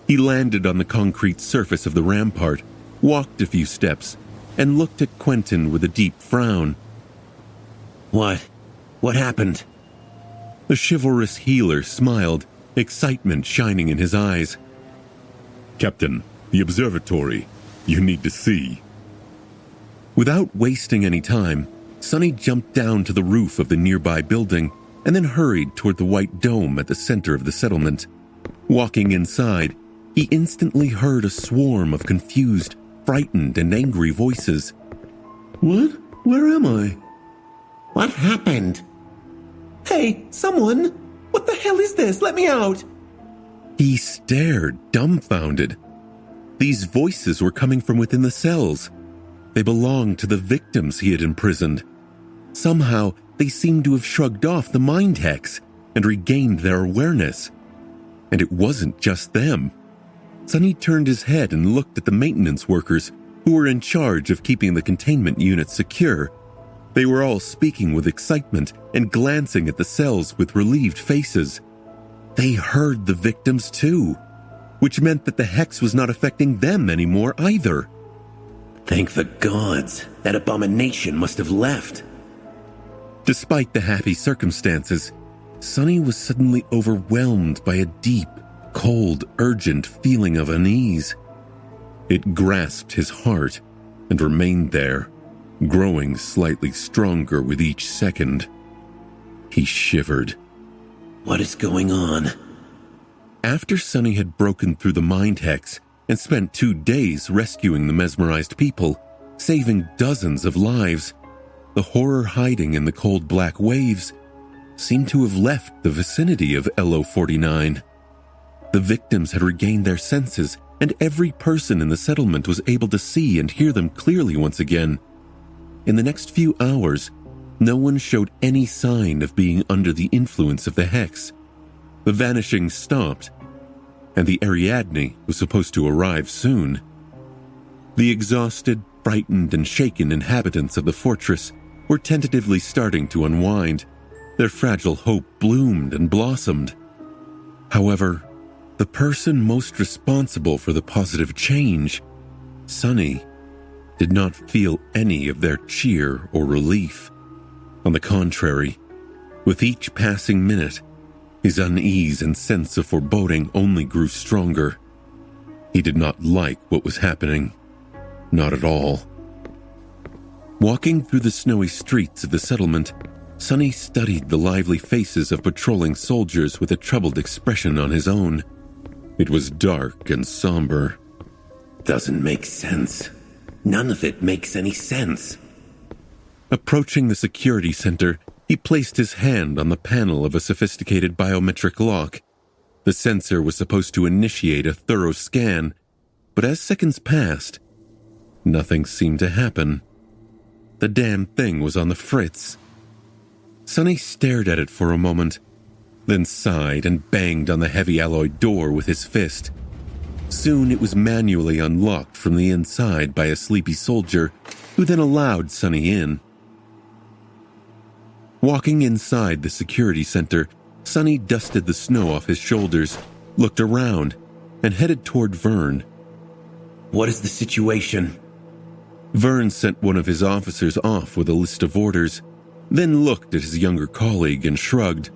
He landed on the concrete surface of the rampart, walked a few steps, and looked at Quentin with a deep frown. What? What happened? The chivalrous healer smiled, excitement shining in his eyes. Captain, the observatory. You need to see. Without wasting any time, Sonny jumped down to the roof of the nearby building and then hurried toward the white dome at the center of the settlement. Walking inside, he instantly heard a swarm of confused, frightened, and angry voices. What? Where am I? What happened? Hey, someone! What the hell is this? Let me out! He stared, dumbfounded. These voices were coming from within the cells. They belonged to the victims he had imprisoned. Somehow, they seemed to have shrugged off the mind hex and regained their awareness. And it wasn't just them. Sonny turned his head and looked at the maintenance workers who were in charge of keeping the containment unit secure. They were all speaking with excitement and glancing at the cells with relieved faces. They heard the victims too, which meant that the hex was not affecting them anymore either. Thank the gods. That abomination must have left. Despite the happy circumstances, Sonny was suddenly overwhelmed by a deep, cold, urgent feeling of unease. It grasped his heart and remained there, growing slightly stronger with each second. He shivered. What is going on? After Sonny had broken through the mind hex and spent 2 days rescuing the mesmerized people, saving dozens of lives, the horror hiding in the cold black waves seemed to have left the vicinity of LO-49. The victims had regained their senses, and every person in the settlement was able to see and hear them clearly once again. In the next few hours, no one showed any sign of being under the influence of the hex. The vanishing stopped, and the Ariadne was supposed to arrive soon. The exhausted, frightened, and shaken inhabitants of the fortress were tentatively starting to unwind. Their fragile hope bloomed and blossomed. However, the person most responsible for the positive change, Sonny, did not feel any of their cheer or relief. On the contrary, with each passing minute, his unease and sense of foreboding only grew stronger. He did not like what was happening. Not at all. Walking through the snowy streets of the settlement, Sonny studied the lively faces of patrolling soldiers with a troubled expression on his own. It was dark and somber. Doesn't make sense. None of it makes any sense. Approaching the security center, he placed his hand on the panel of a sophisticated biometric lock. The sensor was supposed to initiate a thorough scan, but as seconds passed, nothing seemed to happen. The damn thing was on the fritz. Sonny stared at it for a moment, then sighed and banged on the heavy alloy door with his fist. Soon it was manually unlocked from the inside by a sleepy soldier, who then allowed Sonny in. Walking inside the security center, Sonny dusted the snow off his shoulders, looked around, and headed toward Vern. What is the situation? Vern sent one of his officers off with a list of orders, then looked at his younger colleague and shrugged.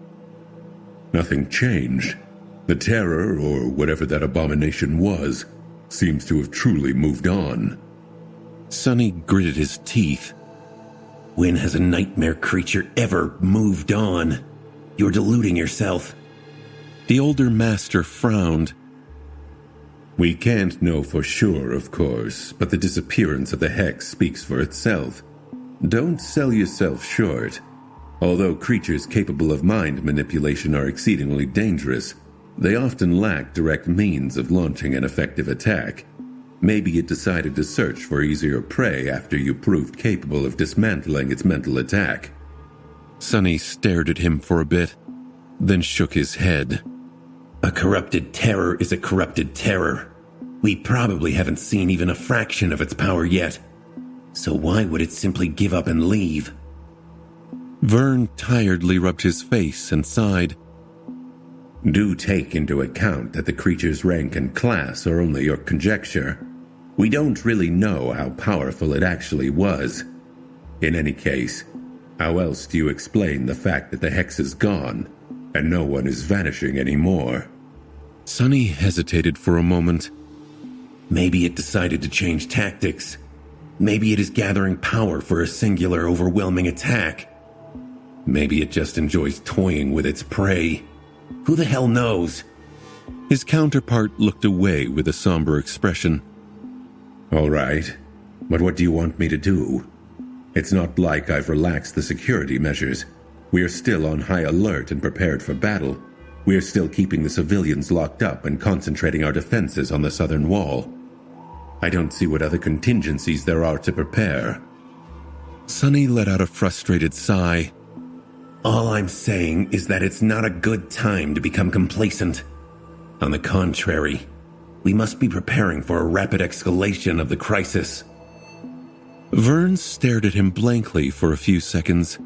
Nothing changed. The terror, or whatever that abomination was, seems to have truly moved on. Sonny gritted his teeth. When has a nightmare creature ever moved on? You're deluding yourself. The older master frowned. We can't know for sure, of course, but the disappearance of the hex speaks for itself. Don't sell yourself short. Although creatures capable of mind manipulation are exceedingly dangerous, they often lack direct means of launching an effective attack. Maybe it decided to search for easier prey after you proved capable of dismantling its mental attack. Sonny stared at him for a bit, then shook his head. A corrupted terror is a corrupted terror. We probably haven't seen even a fraction of its power yet. So why would it simply give up and leave? Vern tiredly rubbed his face and sighed. Do take into account that the creature's rank and class are only your conjecture. We don't really know how powerful it actually was. In any case, how else do you explain the fact that the hex is gone, and no one is vanishing anymore? Sonny hesitated for a moment. Maybe it decided to change tactics. Maybe it is gathering power for a singular, overwhelming attack. Maybe it just enjoys toying with its prey. Who the hell knows? His counterpart looked away with a somber expression. All right, but what do you want me to do? It's not like I've relaxed the security measures. We are still on high alert and prepared for battle. We are still keeping the civilians locked up and concentrating our defenses on the southern wall. I don't see what other contingencies there are to prepare. Sonny let out a frustrated sigh. All I'm saying is that it's not a good time to become complacent. On the contrary, we must be preparing for a rapid escalation of the crisis. Vern stared at him blankly for a few seconds.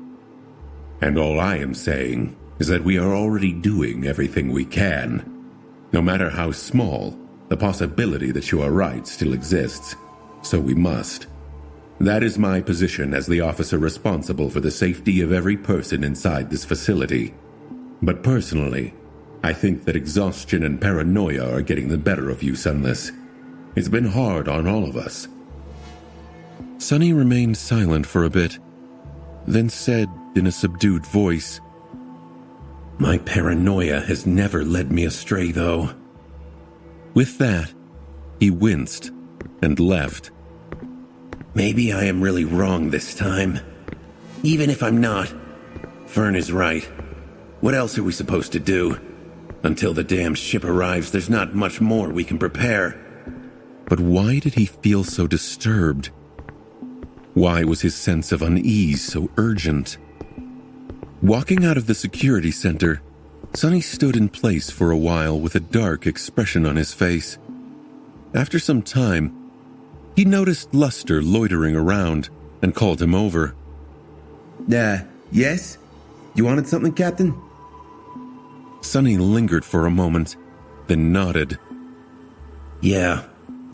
And all I am saying is that we are already doing everything we can. No matter how small, the possibility that you are right still exists, so we must. That is my position as the officer responsible for the safety of every person inside this facility. But personally, I think that exhaustion and paranoia are getting the better of you, Sunless. It's been hard on all of us. Sonny remained silent for a bit, then said in a subdued voice, My paranoia has never led me astray, though. With that, he winced and left. Maybe I am really wrong this time. Even if I'm not, Vern is right. What else are we supposed to do? Until the damn ship arrives, there's not much more we can prepare. But why did he feel so disturbed? Why was his sense of unease so urgent? Walking out of the security center, Sonny stood in place for a while with a dark expression on his face. After some time, he noticed Luster loitering around and called him over. Yes? You wanted something, Captain? Sonny lingered for a moment, then nodded. Yeah,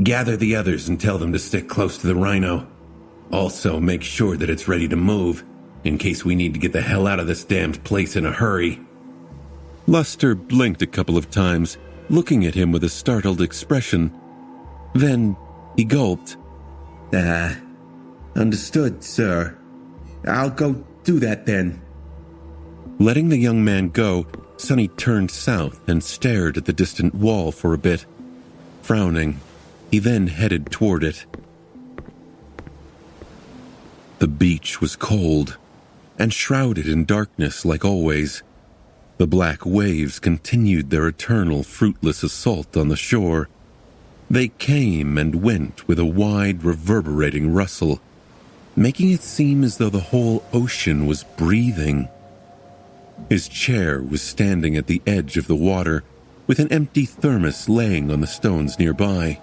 gather the others and tell them to stick close to the Rhino. Also, make sure that it's ready to move, in case we need to get the hell out of this damned place in a hurry. Luster blinked a couple of times, looking at him with a startled expression. Then he gulped. Understood, sir. I'll go do that then. Letting the young man go, Sonny turned south and stared at the distant wall for a bit. Frowning, he then headed toward it. The beach was cold and shrouded in darkness like always. The black waves continued their eternal fruitless assault on the shore. They came and went with a wide, reverberating rustle, making it seem as though the whole ocean was breathing. His chair was standing at the edge of the water, with an empty thermos laying on the stones nearby.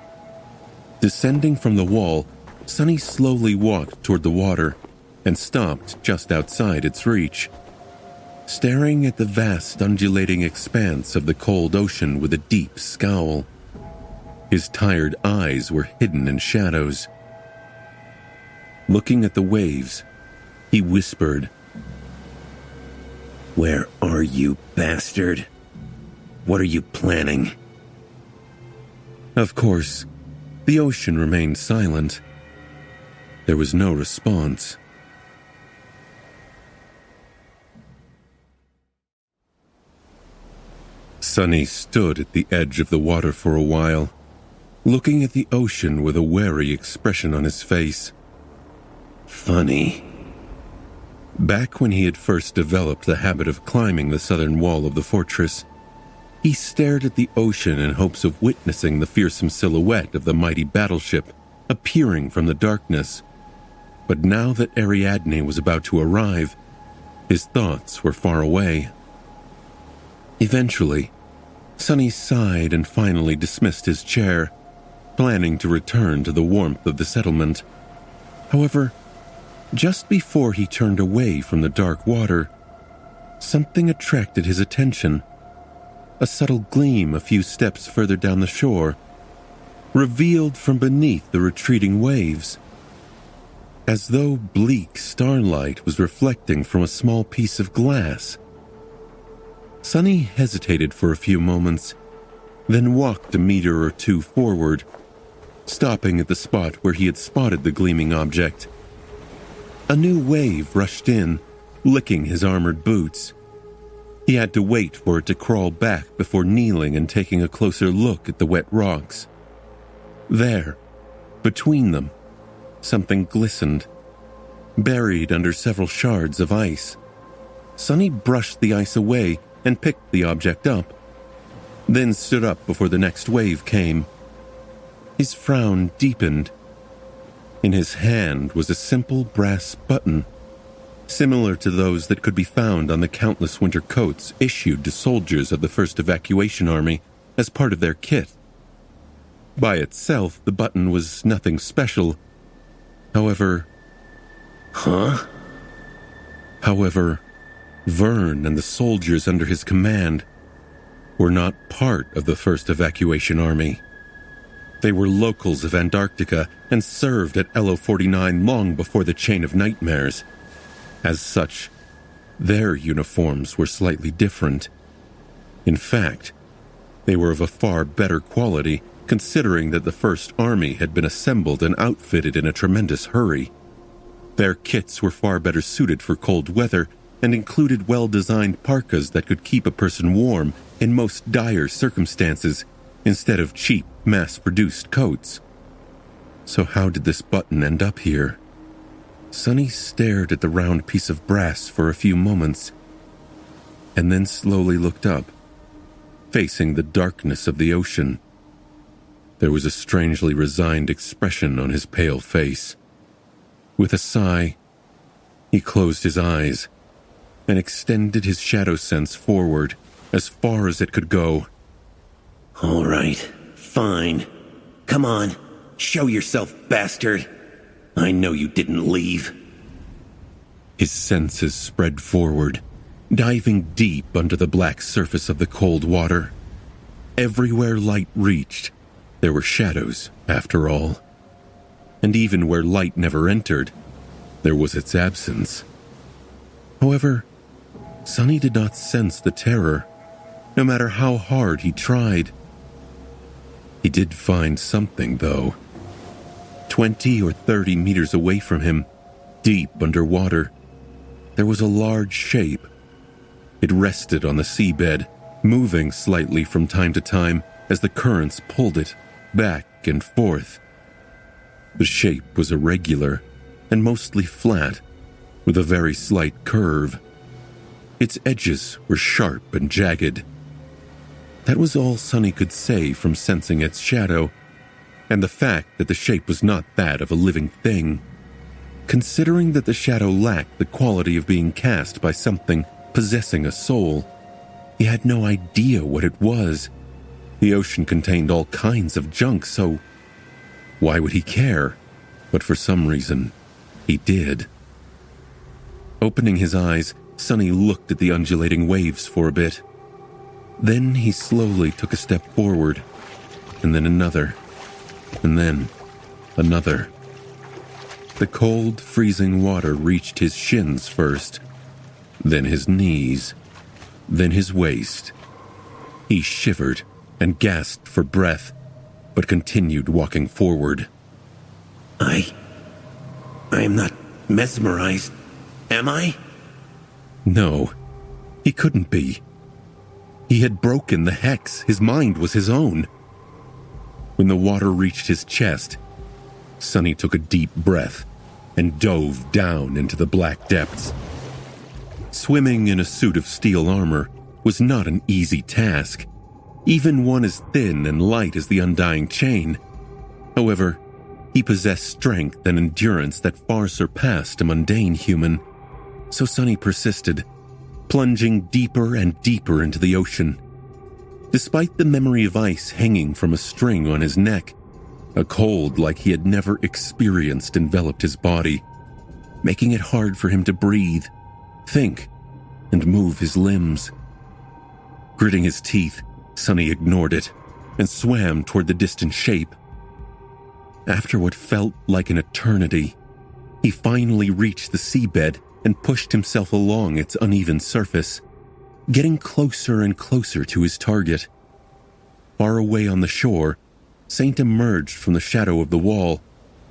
Descending from the wall, Sonny slowly walked toward the water and stopped just outside its reach, staring at the vast undulating expanse of the cold ocean with a deep scowl. His tired eyes were hidden in shadows. Looking at the waves, he whispered, Where are you, bastard? What are you planning? Of course, the ocean remained silent. There was no response. Sonny stood at the edge of the water for a while, looking at the ocean with a wary expression on his face. Funny. Back when he had first developed the habit of climbing the southern wall of the fortress, he stared at the ocean in hopes of witnessing the fearsome silhouette of the mighty battleship appearing from the darkness. But now that Ariadne was about to arrive, his thoughts were far away. Eventually, Sonny sighed and finally dismissed his chair, planning to return to the warmth of the settlement. However, just before he turned away from the dark water, something attracted his attention. A subtle gleam a few steps further down the shore, revealed from beneath the retreating waves. As though bleak starlight was reflecting from a small piece of glass. Sonny hesitated for a few moments, then walked a meter or two forward, stopping at the spot where he had spotted the gleaming object. A new wave rushed in, licking his armored boots. He had to wait for it to crawl back before kneeling and taking a closer look at the wet rocks. There, between them, something glistened, buried under several shards of ice. Sonny brushed the ice away and picked the object up, then stood up before the next wave came. His frown deepened. In his hand was a simple brass button, similar to those that could be found on the countless winter coats issued to soldiers of the 1st Evacuation Army as part of their kit. By itself, the button was nothing special. However, Vern and the soldiers under his command were not part of the 1st Evacuation Army. They were locals of Antarctica and served at LO 49 long before the Chain of Nightmares. As such, their uniforms were slightly different. In fact, they were of a far better quality, considering that the First Army had been assembled and outfitted in a tremendous hurry. Their kits were far better suited for cold weather and included well-designed parkas that could keep a person warm in most dire circumstances, instead of cheap, mass-produced coats. So how did this button end up here? Sonny stared at the round piece of brass for a few moments, and then slowly looked up, facing the darkness of the ocean. There was a strangely resigned expression on his pale face. With a sigh, he closed his eyes and extended his shadow sense forward as far as it could go. All right, fine. Come on, show yourself, bastard. I know you didn't leave. His senses spread forward, diving deep under the black surface of the cold water. Everywhere light reached, there were shadows, after all. And even where light never entered, there was its absence. However, Sonny did not sense the terror, no matter how hard he tried. He did find something, though. 20 or 30 meters away from him, deep underwater, there was a large shape. It rested on the seabed, moving slightly from time to time as the currents pulled it back and forth. The shape was irregular and mostly flat, with a very slight curve. Its edges were sharp and jagged. That was all Sonny could say from sensing its shadow, and the fact that the shape was not that of a living thing. Considering that the shadow lacked the quality of being cast by something possessing a soul, he had no idea what it was. The ocean contained all kinds of junk, so why would he care? But for some reason, he did. Opening his eyes, Sonny looked at the undulating waves for a bit. Then he slowly took a step forward, and then another, and then another. The cold, freezing water reached his shins first, then his knees, then his waist. He shivered and gasped for breath, but continued walking forward. I am not mesmerized, am I? No, he couldn't be. He had broken the hex. His mind was his own. When the water reached his chest, Sonny took a deep breath and dove down into the black depths. Swimming in a suit of steel armor was not an easy task, even one as thin and light as the Undying Chain. However, he possessed strength and endurance that far surpassed a mundane human, so Sonny persisted, plunging deeper and deeper into the ocean. Despite the memory of ice hanging from a string on his neck, a cold like he had never experienced enveloped his body, making it hard for him to breathe, think, and move his limbs. Gritting his teeth, Sonny ignored it and swam toward the distant shape. After what felt like an eternity, he finally reached the seabed and pushed himself along its uneven surface, getting closer and closer to his target. Far away on the shore, Saint emerged from the shadow of the wall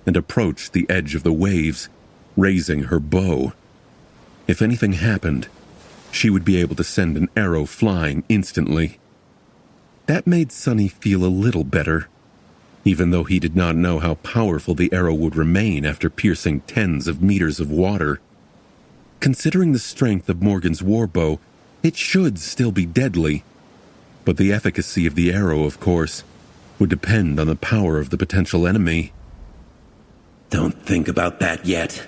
and approached the edge of the waves, raising her bow. If anything happened, she would be able to send an arrow flying instantly. That made Sonny feel a little better, even though he did not know how powerful the arrow would remain after piercing tens of meters of water. Considering the strength of Morgan's warbow, it should still be deadly, but the efficacy of the arrow, of course, would depend on the power of the potential enemy. Don't think about that yet.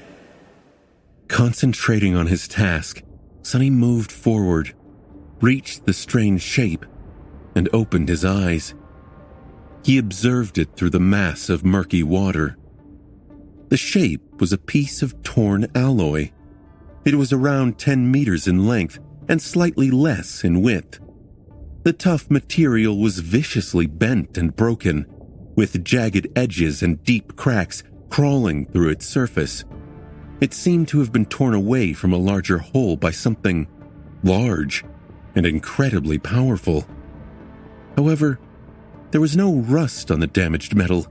Concentrating on his task, Sonny moved forward, reached the strange shape, and opened his eyes. He observed it through the mass of murky water. The shape was a piece of torn alloy. It was around 10 meters in length and slightly less in width. The tough material was viciously bent and broken, with jagged edges and deep cracks crawling through its surface. It seemed to have been torn away from a larger hole by something large and incredibly powerful. However, there was no rust on the damaged metal,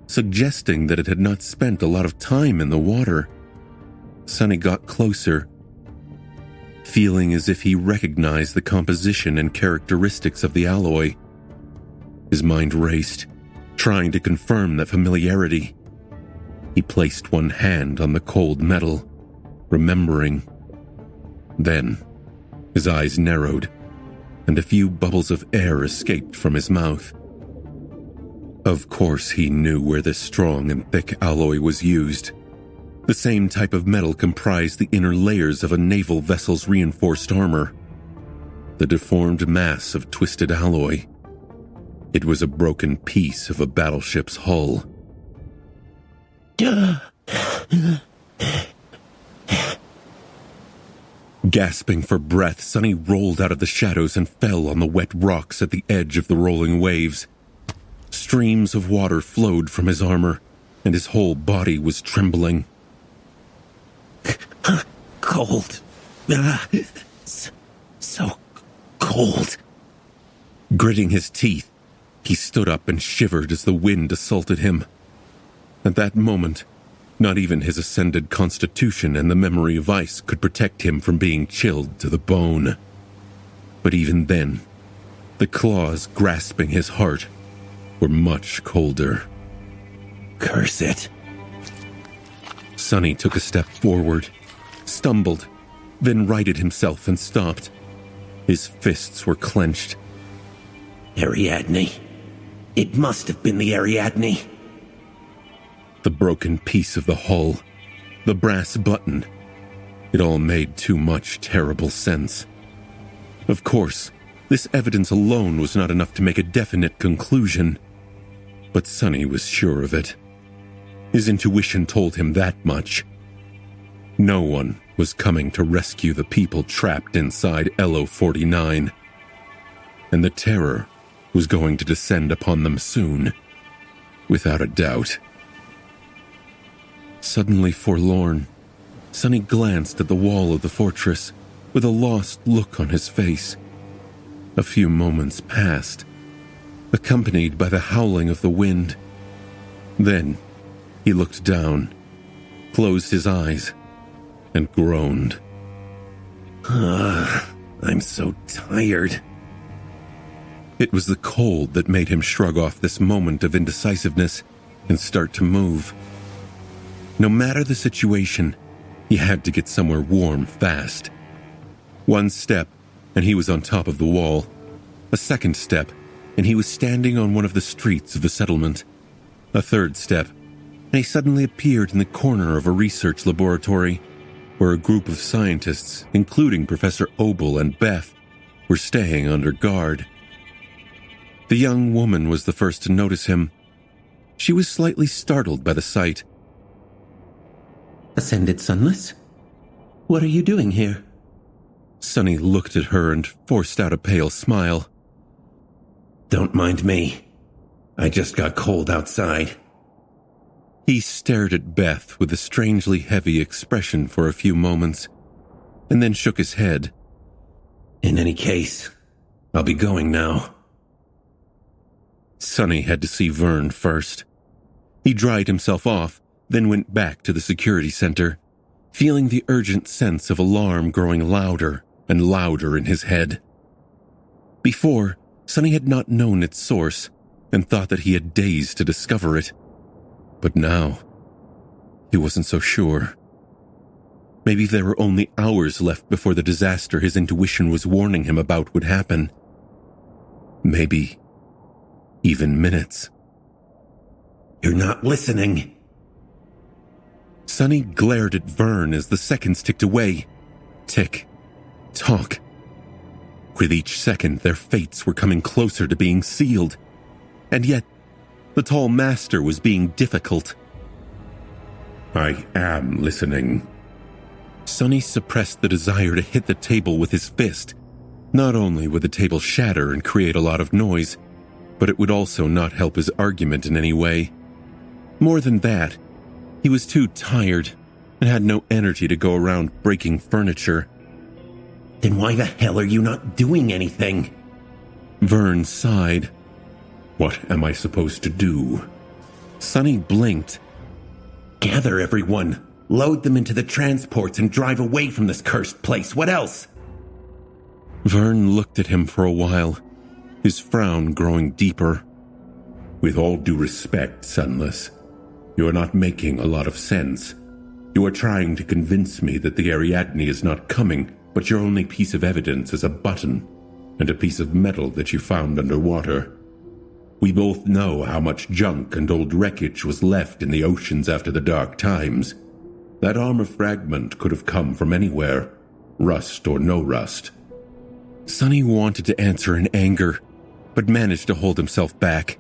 suggesting that it had not spent a lot of time in the water. Sonny got closer, feeling as if he recognized the composition and characteristics of the alloy. His mind raced, trying to confirm that familiarity. He placed one hand on the cold metal, remembering. Then, his eyes narrowed, and a few bubbles of air escaped from his mouth. Of course he knew where this strong and thick alloy was used. The same type of metal comprised the inner layers of a naval vessel's reinforced armor. The deformed mass of twisted alloy. It was a broken piece of a battleship's hull. Gasping for breath, Sonny rolled out of the shadows and fell on the wet rocks at the edge of the rolling waves. Streams of water flowed from his armor, and his whole body was trembling. Cold. So cold. Gritting his teeth, he stood up and shivered as the wind assaulted him. At that moment, not even his ascended constitution and the memory of ice could protect him from being chilled to the bone. But even then, the claws grasping his heart were much colder. Curse it. Sonny took a step forward, stumbled, then righted himself and stopped. His fists were clenched. Ariadne. It must have been the Ariadne. The broken piece of the hull, the brass button. It all made too much terrible sense. Of course, this evidence alone was not enough to make a definite conclusion, but Sonny was sure of it. His intuition told him that much. No one was coming to rescue the people trapped inside LO-49, and the terror was going to descend upon them soon, without a doubt. Suddenly forlorn, Sonny glanced at the wall of the fortress with a lost look on his face. A few moments passed, accompanied by the howling of the wind. Then he looked down, closed his eyes, and groaned. I'm so tired. It was the cold that made him shrug off this moment of indecisiveness and start to move. No matter the situation, he had to get somewhere warm fast. One step, and he was on top of the wall. A second step, and he was standing on one of the streets of the settlement. A third step, and he suddenly appeared in the corner of a research laboratory where a group of scientists, including Professor Obel and Beth, were staying under guard. The young woman was the first to notice him. She was slightly startled by the sight. Ascended Sunless? What are you doing here? Sunny looked at her and forced out a pale smile. Don't mind me. I just got cold outside. He stared at Beth with a strangely heavy expression for a few moments, and then shook his head. In any case, I'll be going now. Sunny had to see Vern first. He dried himself off, then went back to the security center, feeling the urgent sense of alarm growing louder and louder in his head. Before, Sunny had not known its source and thought that he had days to discover it. But now, he wasn't so sure. Maybe there were only hours left before the disaster his intuition was warning him about would happen. Maybe even minutes. You're not listening. Sunny glared at Vern as the seconds ticked away. Tick. Tock. With each second, their fates were coming closer to being sealed. And yet, the tall master was being difficult. I am listening. Sunny suppressed the desire to hit the table with his fist. Not only would the table shatter and create a lot of noise, but it would also not help his argument in any way. More than that, he was too tired and had no energy to go around breaking furniture. Then why the hell are you not doing anything? Vern sighed. What am I supposed to do? Sunny blinked. Gather everyone, load them into the transports and drive away from this cursed place. What else? Vern looked at him for a while, his frown growing deeper. With all due respect, Sunless, you are not making a lot of sense. You are trying to convince me that the Ariadne is not coming, but your only piece of evidence is a button and a piece of metal that you found underwater. We both know how much junk and old wreckage was left in the oceans after the dark times. That armor fragment could have come from anywhere, rust or no rust. Sunny wanted to answer in anger, but managed to hold himself back.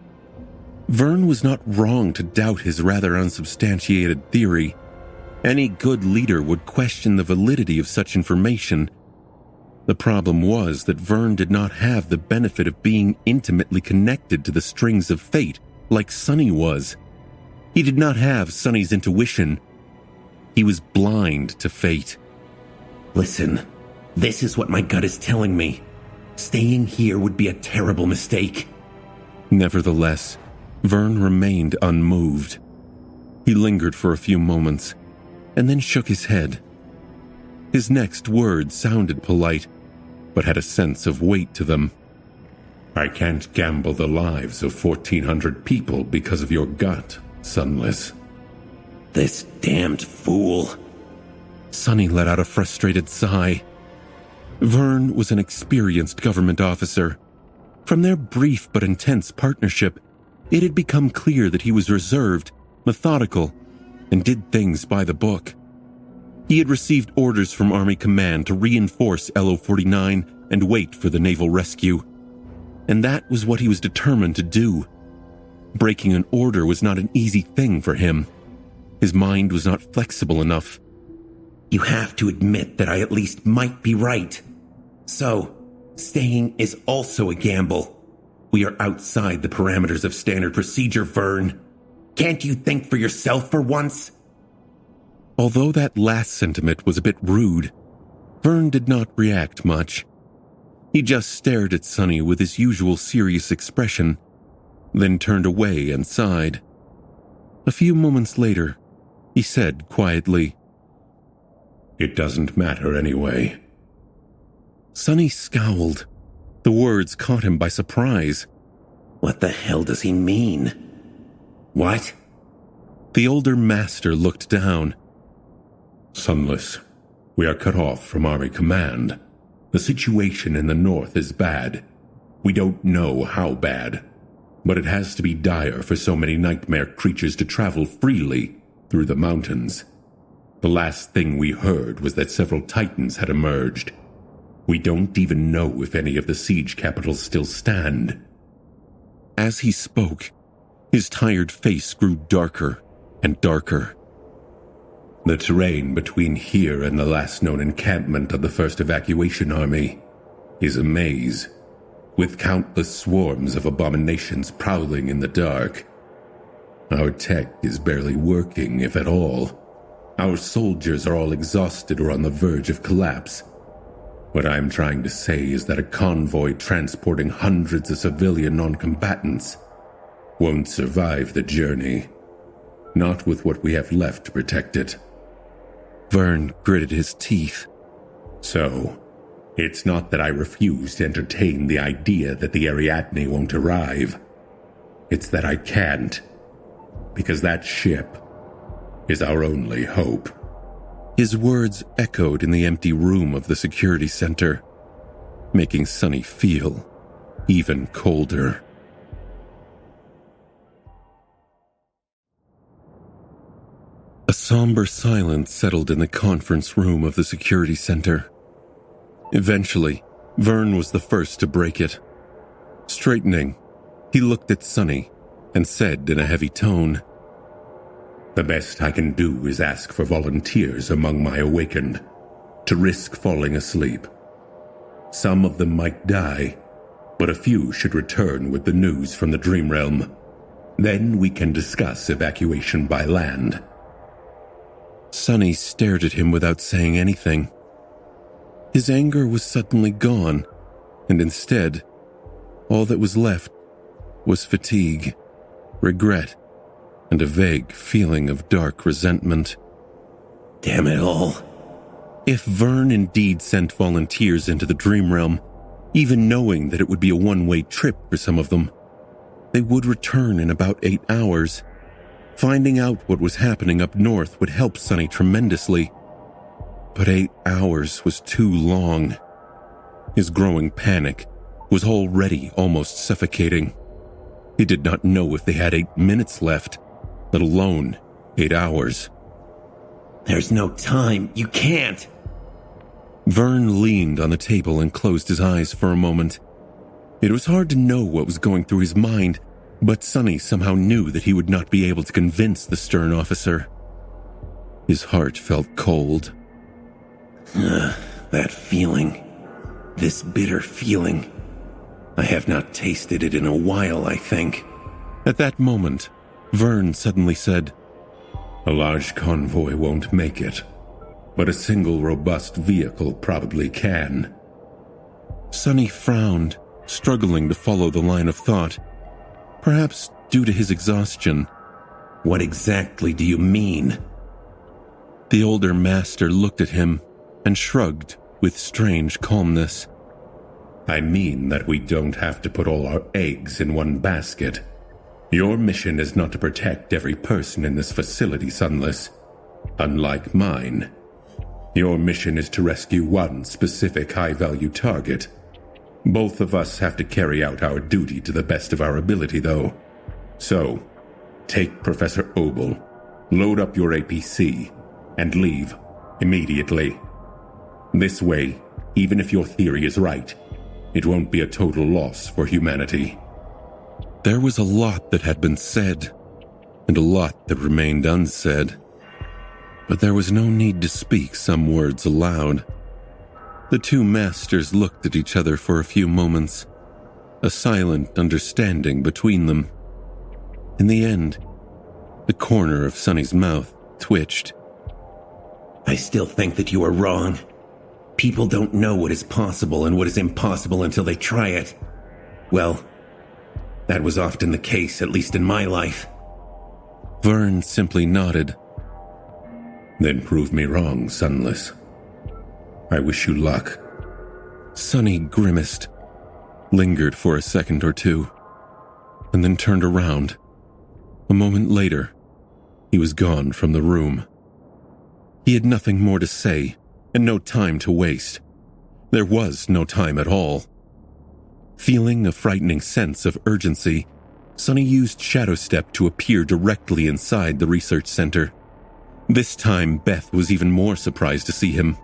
Vern was not wrong to doubt his rather unsubstantiated theory. Any good leader would question the validity of such information. The problem was that Vern did not have the benefit of being intimately connected to the strings of fate like Sunny was. He did not have Sunny's intuition. He was blind to fate. Listen, this is what my gut is telling me. Staying here would be a terrible mistake. Nevertheless, Vern remained unmoved. He lingered for a few moments, and then shook his head. His next words sounded polite, but had a sense of weight to them. I can't gamble the lives of 1,400 people because of your gut, Sunless. This damned fool. Sunny let out a frustrated sigh. Vern was an experienced government officer. From their brief but intense partnership, it had become clear that he was reserved, methodical, and did things by the book. He had received orders from Army Command to reinforce LO-49 and wait for the naval rescue. And that was what he was determined to do. Breaking an order was not an easy thing for him. His mind was not flexible enough. You have to admit that I at least might be right. So, staying is also a gamble. We are outside the parameters of standard procedure, Vern. Can't you think for yourself for once? Although that last sentiment was a bit rude, Vern did not react much. He just stared at Sunny with his usual serious expression, then turned away and sighed. A few moments later, he said quietly. It doesn't matter anyway. Sonny scowled. The words caught him by surprise. What the hell does he mean? What? The older master looked down. Sunless, we are cut off from Army Command. The situation in the north is bad. We don't know how bad, but it has to be dire for so many nightmare creatures to travel freely through the mountains. The last thing we heard was that several titans had emerged. We don't even know if any of the siege capitals still stand. As he spoke, his tired face grew darker and darker. The terrain between here and the last known encampment of the First Evacuation Army is a maze, with countless swarms of abominations prowling in the dark. Our tech is barely working, if at all. Our soldiers are all exhausted or on the verge of collapse. What I'm trying to say is that a convoy transporting hundreds of civilian non-combatants won't survive the journey. Not with what we have left to protect it. Vern gritted his teeth. So, it's not that I refuse to entertain the idea that the Ariadne won't arrive. It's that I can't. Because that ship is our only hope. His words echoed in the empty room of the security center, making Sonny feel even colder. A somber silence settled in the conference room of the security center. Eventually, Vern was the first to break it. Straightening, he looked at Sonny and said in a heavy tone, "The best I can do is ask for volunteers among my awakened, to risk falling asleep. Some of them might die, but a few should return with the news from the Dream Realm. Then we can discuss evacuation by land." Sonny stared at him without saying anything. His anger was suddenly gone, and instead, all that was left was fatigue, regret, and a vague feeling of dark resentment. Damn it all. If Vern indeed sent volunteers into the Dream Realm, even knowing that it would be a one-way trip for some of them, they would return in about 8 hours. Finding out what was happening up north would help Sonny tremendously. But 8 hours was too long. His growing panic was already almost suffocating. He did not know if they had 8 minutes left, let alone 8 hours. There's no time. You can't. Vern leaned on the table and closed his eyes for a moment. It was hard to know what was going through his mind, but Sonny somehow knew that he would not be able to convince the stern officer. His heart felt cold. That feeling. This bitter feeling. I have not tasted it in a while, I think. At that moment, Vern suddenly said, "A large convoy won't make it, but a single robust vehicle probably can." Sonny frowned, struggling to follow the line of thought, perhaps due to his exhaustion. What exactly do you mean? The older master looked at him and shrugged with strange calmness. "I mean that we don't have to put all our eggs in one basket. Your mission is not to protect every person in this facility, Sunless. Unlike mine. Your mission is to rescue one specific high-value target. Both of us have to carry out our duty to the best of our ability, though. So, take Professor Obel, load up your APC, and leave immediately. This way, even if your theory is right, it won't be a total loss for humanity." There was a lot that had been said, and a lot that remained unsaid. But there was no need to speak some words aloud. The two masters looked at each other for a few moments, a silent understanding between them. In the end, the corner of Sonny's mouth twitched. I still think that you are wrong. People don't know what is possible and what is impossible until they try it. Well, that was often the case, at least in my life. Vern simply nodded. Then prove me wrong, Sunless. I wish you luck. Sonny grimaced, lingered for a second or two, and then turned around. A moment later, he was gone from the room. He had nothing more to say, and no time to waste. There was no time at all. Feeling a frightening sense of urgency, Sonny used Shadow Step to appear directly inside the research center. This time, Beth was even more surprised to see him.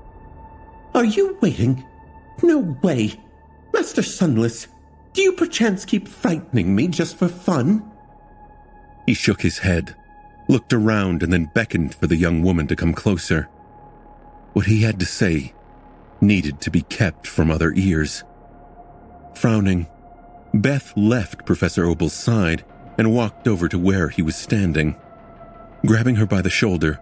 Are you waiting? No way. Master Sunless, do you perchance keep frightening me just for fun? He shook his head, looked around, and then beckoned for the young woman to come closer. What he had to say needed to be kept from other ears. Frowning, Beth left Professor Opal's side and walked over to where he was standing. Grabbing her by the shoulder,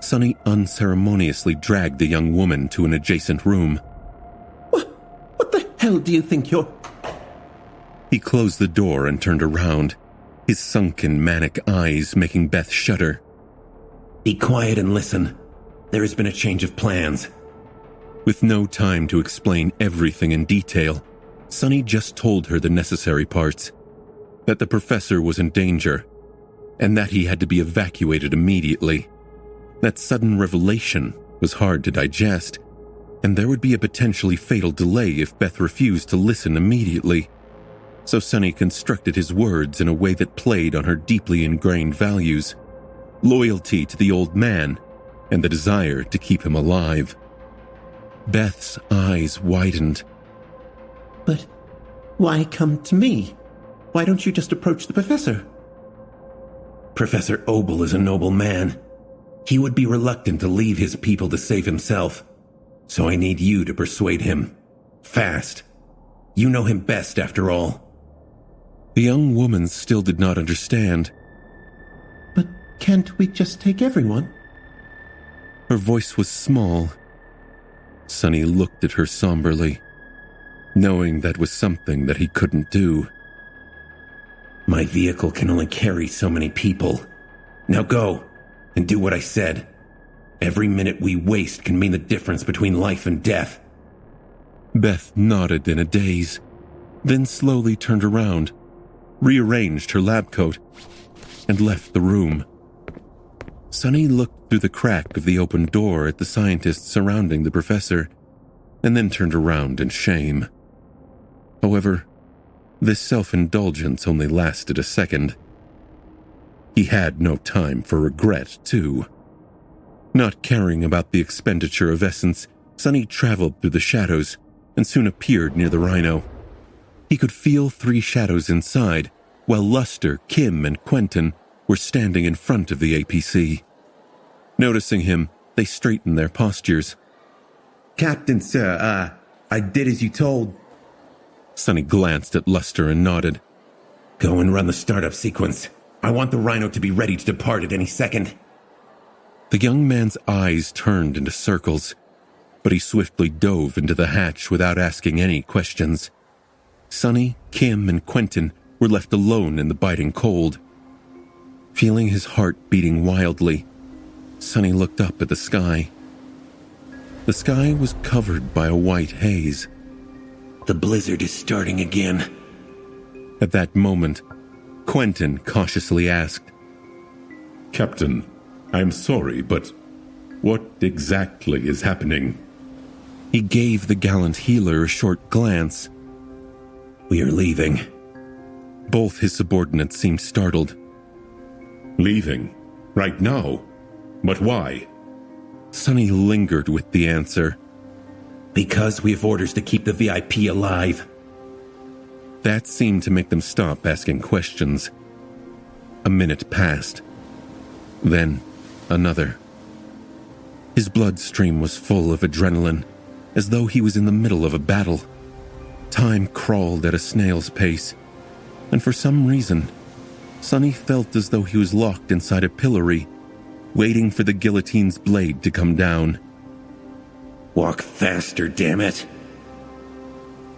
Sonny unceremoniously dragged the young woman to an adjacent room. What the hell do you think you're... He closed the door and turned around, his sunken, manic eyes making Beth shudder. Be quiet and listen. There has been a change of plans. With no time to explain everything in detail, Sonny just told her the necessary parts. That the professor was in danger, and that he had to be evacuated immediately. That sudden revelation was hard to digest, and there would be a potentially fatal delay if Beth refused to listen immediately. So Sonny constructed his words in a way that played on her deeply ingrained values, loyalty to the old man, and the desire to keep him alive. Beth's eyes widened. But why come to me? Why don't you just approach the professor? Professor Opal is a noble man. He would be reluctant to leave his people to save himself. So I need you to persuade him. Fast. You know him best, after all. The young woman still did not understand. But can't we just take everyone? Her voice was small. Sonny looked at her somberly, knowing that was something that he couldn't do. My vehicle can only carry so many people. Now go, and do what I said. Every minute we waste can mean the difference between life and death. Beth nodded in a daze, then slowly turned around, rearranged her lab coat, and left the room. Sonny looked through the crack of the open door at the scientists surrounding the professor, and then turned around in shame. However, this self-indulgence only lasted a second. He had no time for regret, too. Not caring about the expenditure of essence, Sonny traveled through the shadows and soon appeared near the rhino. He could feel 3 shadows inside, while Luster, Kim, and Quentin were standing in front of the APC. Noticing him, they straightened their postures. Captain, sir, I did as you told. Sonny glanced at Luster and nodded. Go and run the startup sequence. I want the rhino to be ready to depart at any second. The young man's eyes turned into circles, but he swiftly dove into the hatch without asking any questions. Sonny, Kim, and Quentin were left alone in the biting cold. Feeling his heart beating wildly, Sonny looked up at the sky. The sky was covered by a white haze. The blizzard is starting again. At that moment, Quentin cautiously asked, Captain, I'm sorry, but what exactly is happening? He gave the gallant healer a short glance. We are leaving. Both his subordinates seemed startled. Leaving? Right now? But why? Sonny lingered with the answer. Because we have orders to keep the VIP alive. That seemed to make them stop asking questions. A minute passed. Then another. His bloodstream was full of adrenaline, as though he was in the middle of a battle. Time crawled at a snail's pace, and for some reason, Sonny felt as though he was locked inside a pillory, waiting for the guillotine's blade to come down. Walk faster, damn it.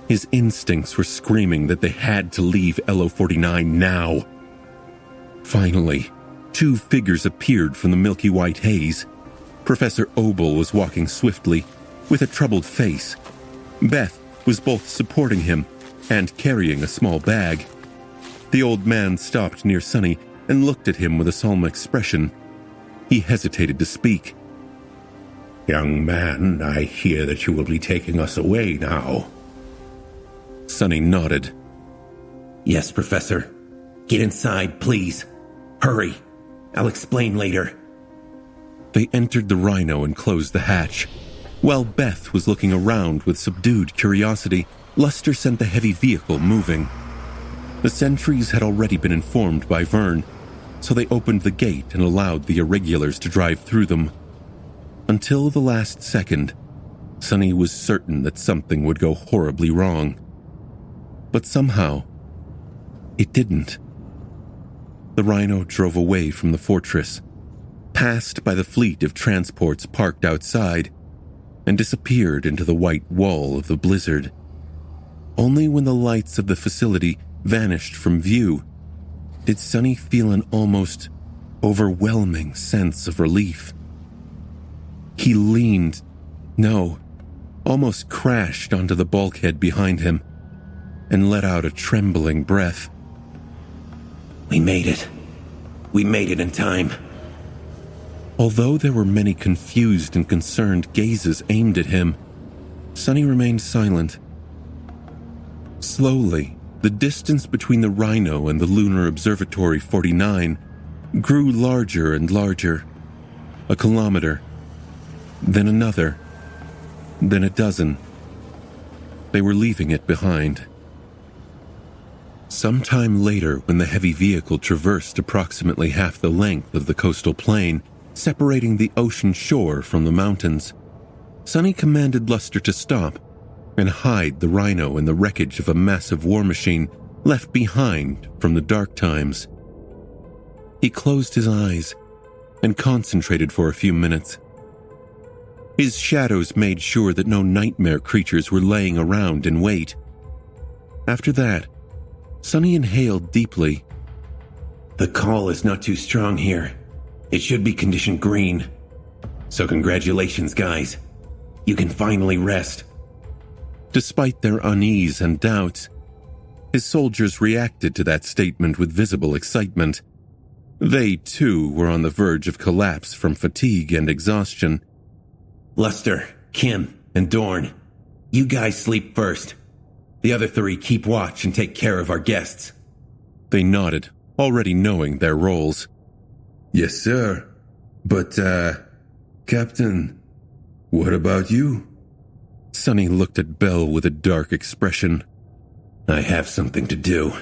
His instincts were screaming that they had to leave LO-49 now. Finally, 2 figures appeared from the milky white haze. Professor Obel was walking swiftly, with a troubled face. Beth was both supporting him and carrying a small bag. The old man stopped near Sonny and looked at him with a solemn expression. He hesitated to speak. Young man, I hear that you will be taking us away now. Sonny nodded. Yes, Professor. Get inside, please. Hurry. I'll explain later. They entered the Rhino and closed the hatch. While Beth was looking around with subdued curiosity, Luster sent the heavy vehicle moving. The sentries had already been informed by Vern, so they opened the gate and allowed the irregulars to drive through them. Until the last second, Sonny was certain that something would go horribly wrong. But somehow, it didn't. The Rhino drove away from the fortress, passed by the fleet of transports parked outside, and disappeared into the white wall of the blizzard. Only when the lights of the facility vanished from view did Sonny feel an almost overwhelming sense of relief. He leaned, almost crashed onto the bulkhead behind him, and let out a trembling breath. We made it. We made it in time. Although there were many confused and concerned gazes aimed at him, Sonny remained silent. Slowly, the distance between the Rhino and the Lunar Observatory 49 grew larger and larger. 1 kilometer, then another, then a dozen. They were leaving it behind. Sometime later, when the heavy vehicle traversed approximately half the length of the coastal plain, separating the ocean shore from the mountains, Sonny commanded Luster to stop and hide the Rhino in the wreckage of a massive war machine left behind from the dark times. He closed his eyes and concentrated for a few minutes. His shadows made sure that no nightmare creatures were laying around in wait. After that, Sonny inhaled deeply. The call is not too strong here. It should be condition green. So congratulations, guys. You can finally rest. Despite their unease and doubts, his soldiers reacted to that statement with visible excitement. They, too, were on the verge of collapse from fatigue and exhaustion. Luster, Kim, and Dorn, you guys sleep first. The other 3 keep watch and take care of our guests. They nodded, already knowing their roles. Yes, sir. But, Captain, what about you? Sonny looked at Bell with a dark expression. I have something to do.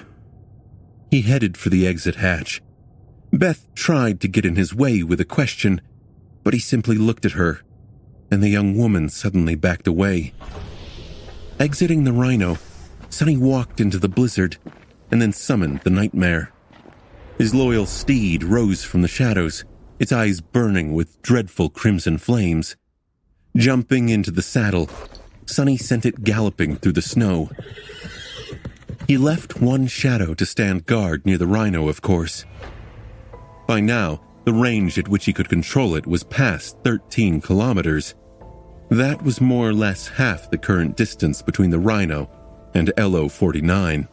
He headed for the exit hatch. Beth tried to get in his way with a question, but he simply looked at her, and the young woman suddenly backed away. Exiting the Rhino, Sonny walked into the blizzard and then summoned the Nightmare. His loyal steed rose from the shadows, its eyes burning with dreadful crimson flames. Jumping into the saddle, Sonny sent it galloping through the snow. He left one shadow to stand guard near the Rhino, of course. By now, the range at which he could control it was past 13 kilometers. That was more or less half the current distance between the Rhino and LO-49.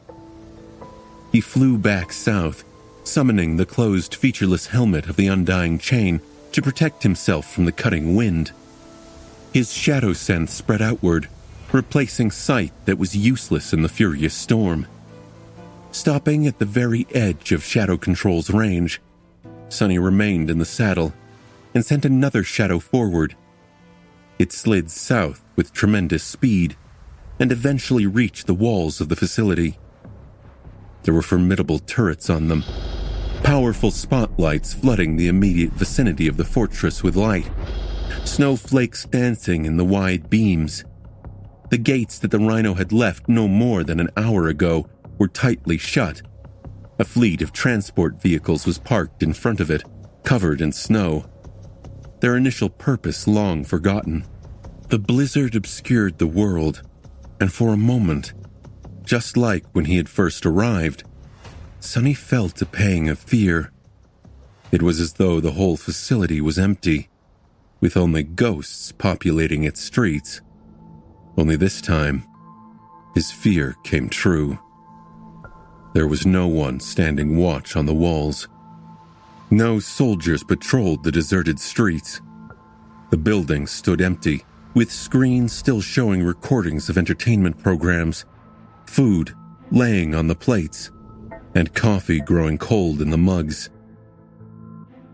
He flew back south, summoning the closed featureless helmet of the Undying Chain to protect himself from the cutting wind. His shadow sense spread outward, replacing sight that was useless in the furious storm. Stopping at the very edge of Shadow Control's range, Sonny remained in the saddle and sent another shadow forward. It slid south with tremendous speed and eventually reached the walls of the facility. There were formidable turrets on them, powerful spotlights flooding the immediate vicinity of the fortress with light, snowflakes dancing in the wide beams. The gates that the Rhino had left no more than an hour ago were tightly shut. A fleet of transport vehicles was parked in front of it, covered in snow. Their initial purpose long forgotten. The blizzard obscured the world, and for a moment, just like when he had first arrived, Sonny felt a pang of fear. It was as though the whole facility was empty. with only ghosts populating its streets. Only this time, his fear came true. There was no one standing watch on the walls. No soldiers patrolled the deserted streets. The building stood empty, with screens still showing recordings of entertainment programs, food laying on the plates, and coffee growing cold in the mugs.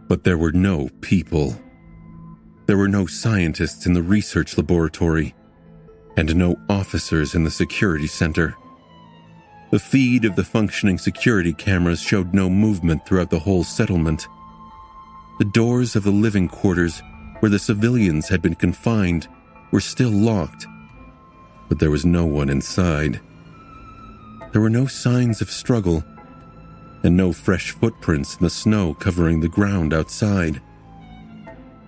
But there were no people. There were no scientists in the research laboratory, and no officers in the security center. The feed of the functioning security cameras showed no movement throughout the whole settlement. The doors of the living quarters where the civilians had been confined were still locked, but there was no one inside. There were no signs of struggle, and no fresh footprints in the snow covering the ground outside.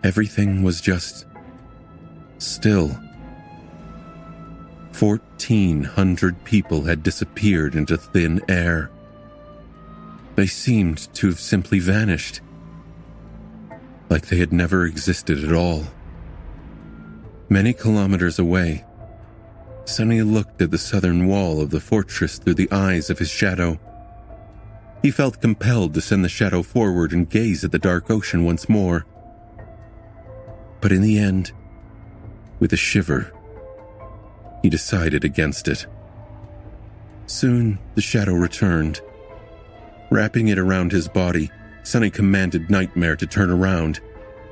Everything was just still. 1,400 people had disappeared into thin air. They seemed to have simply vanished, like they had never existed at all. Many kilometers away, Sonny looked at the southern wall of the fortress through the eyes of his shadow. He felt compelled to send the shadow forward and gaze at the dark ocean once more. But in the end, with a shiver, he decided against it. Soon, the shadow returned. Wrapping it around his body, Sonny commanded Nightmare to turn around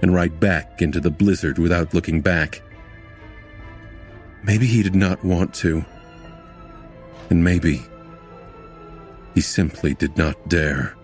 and ride back into the blizzard without looking back. Maybe he did not want to, and maybe he simply did not dare.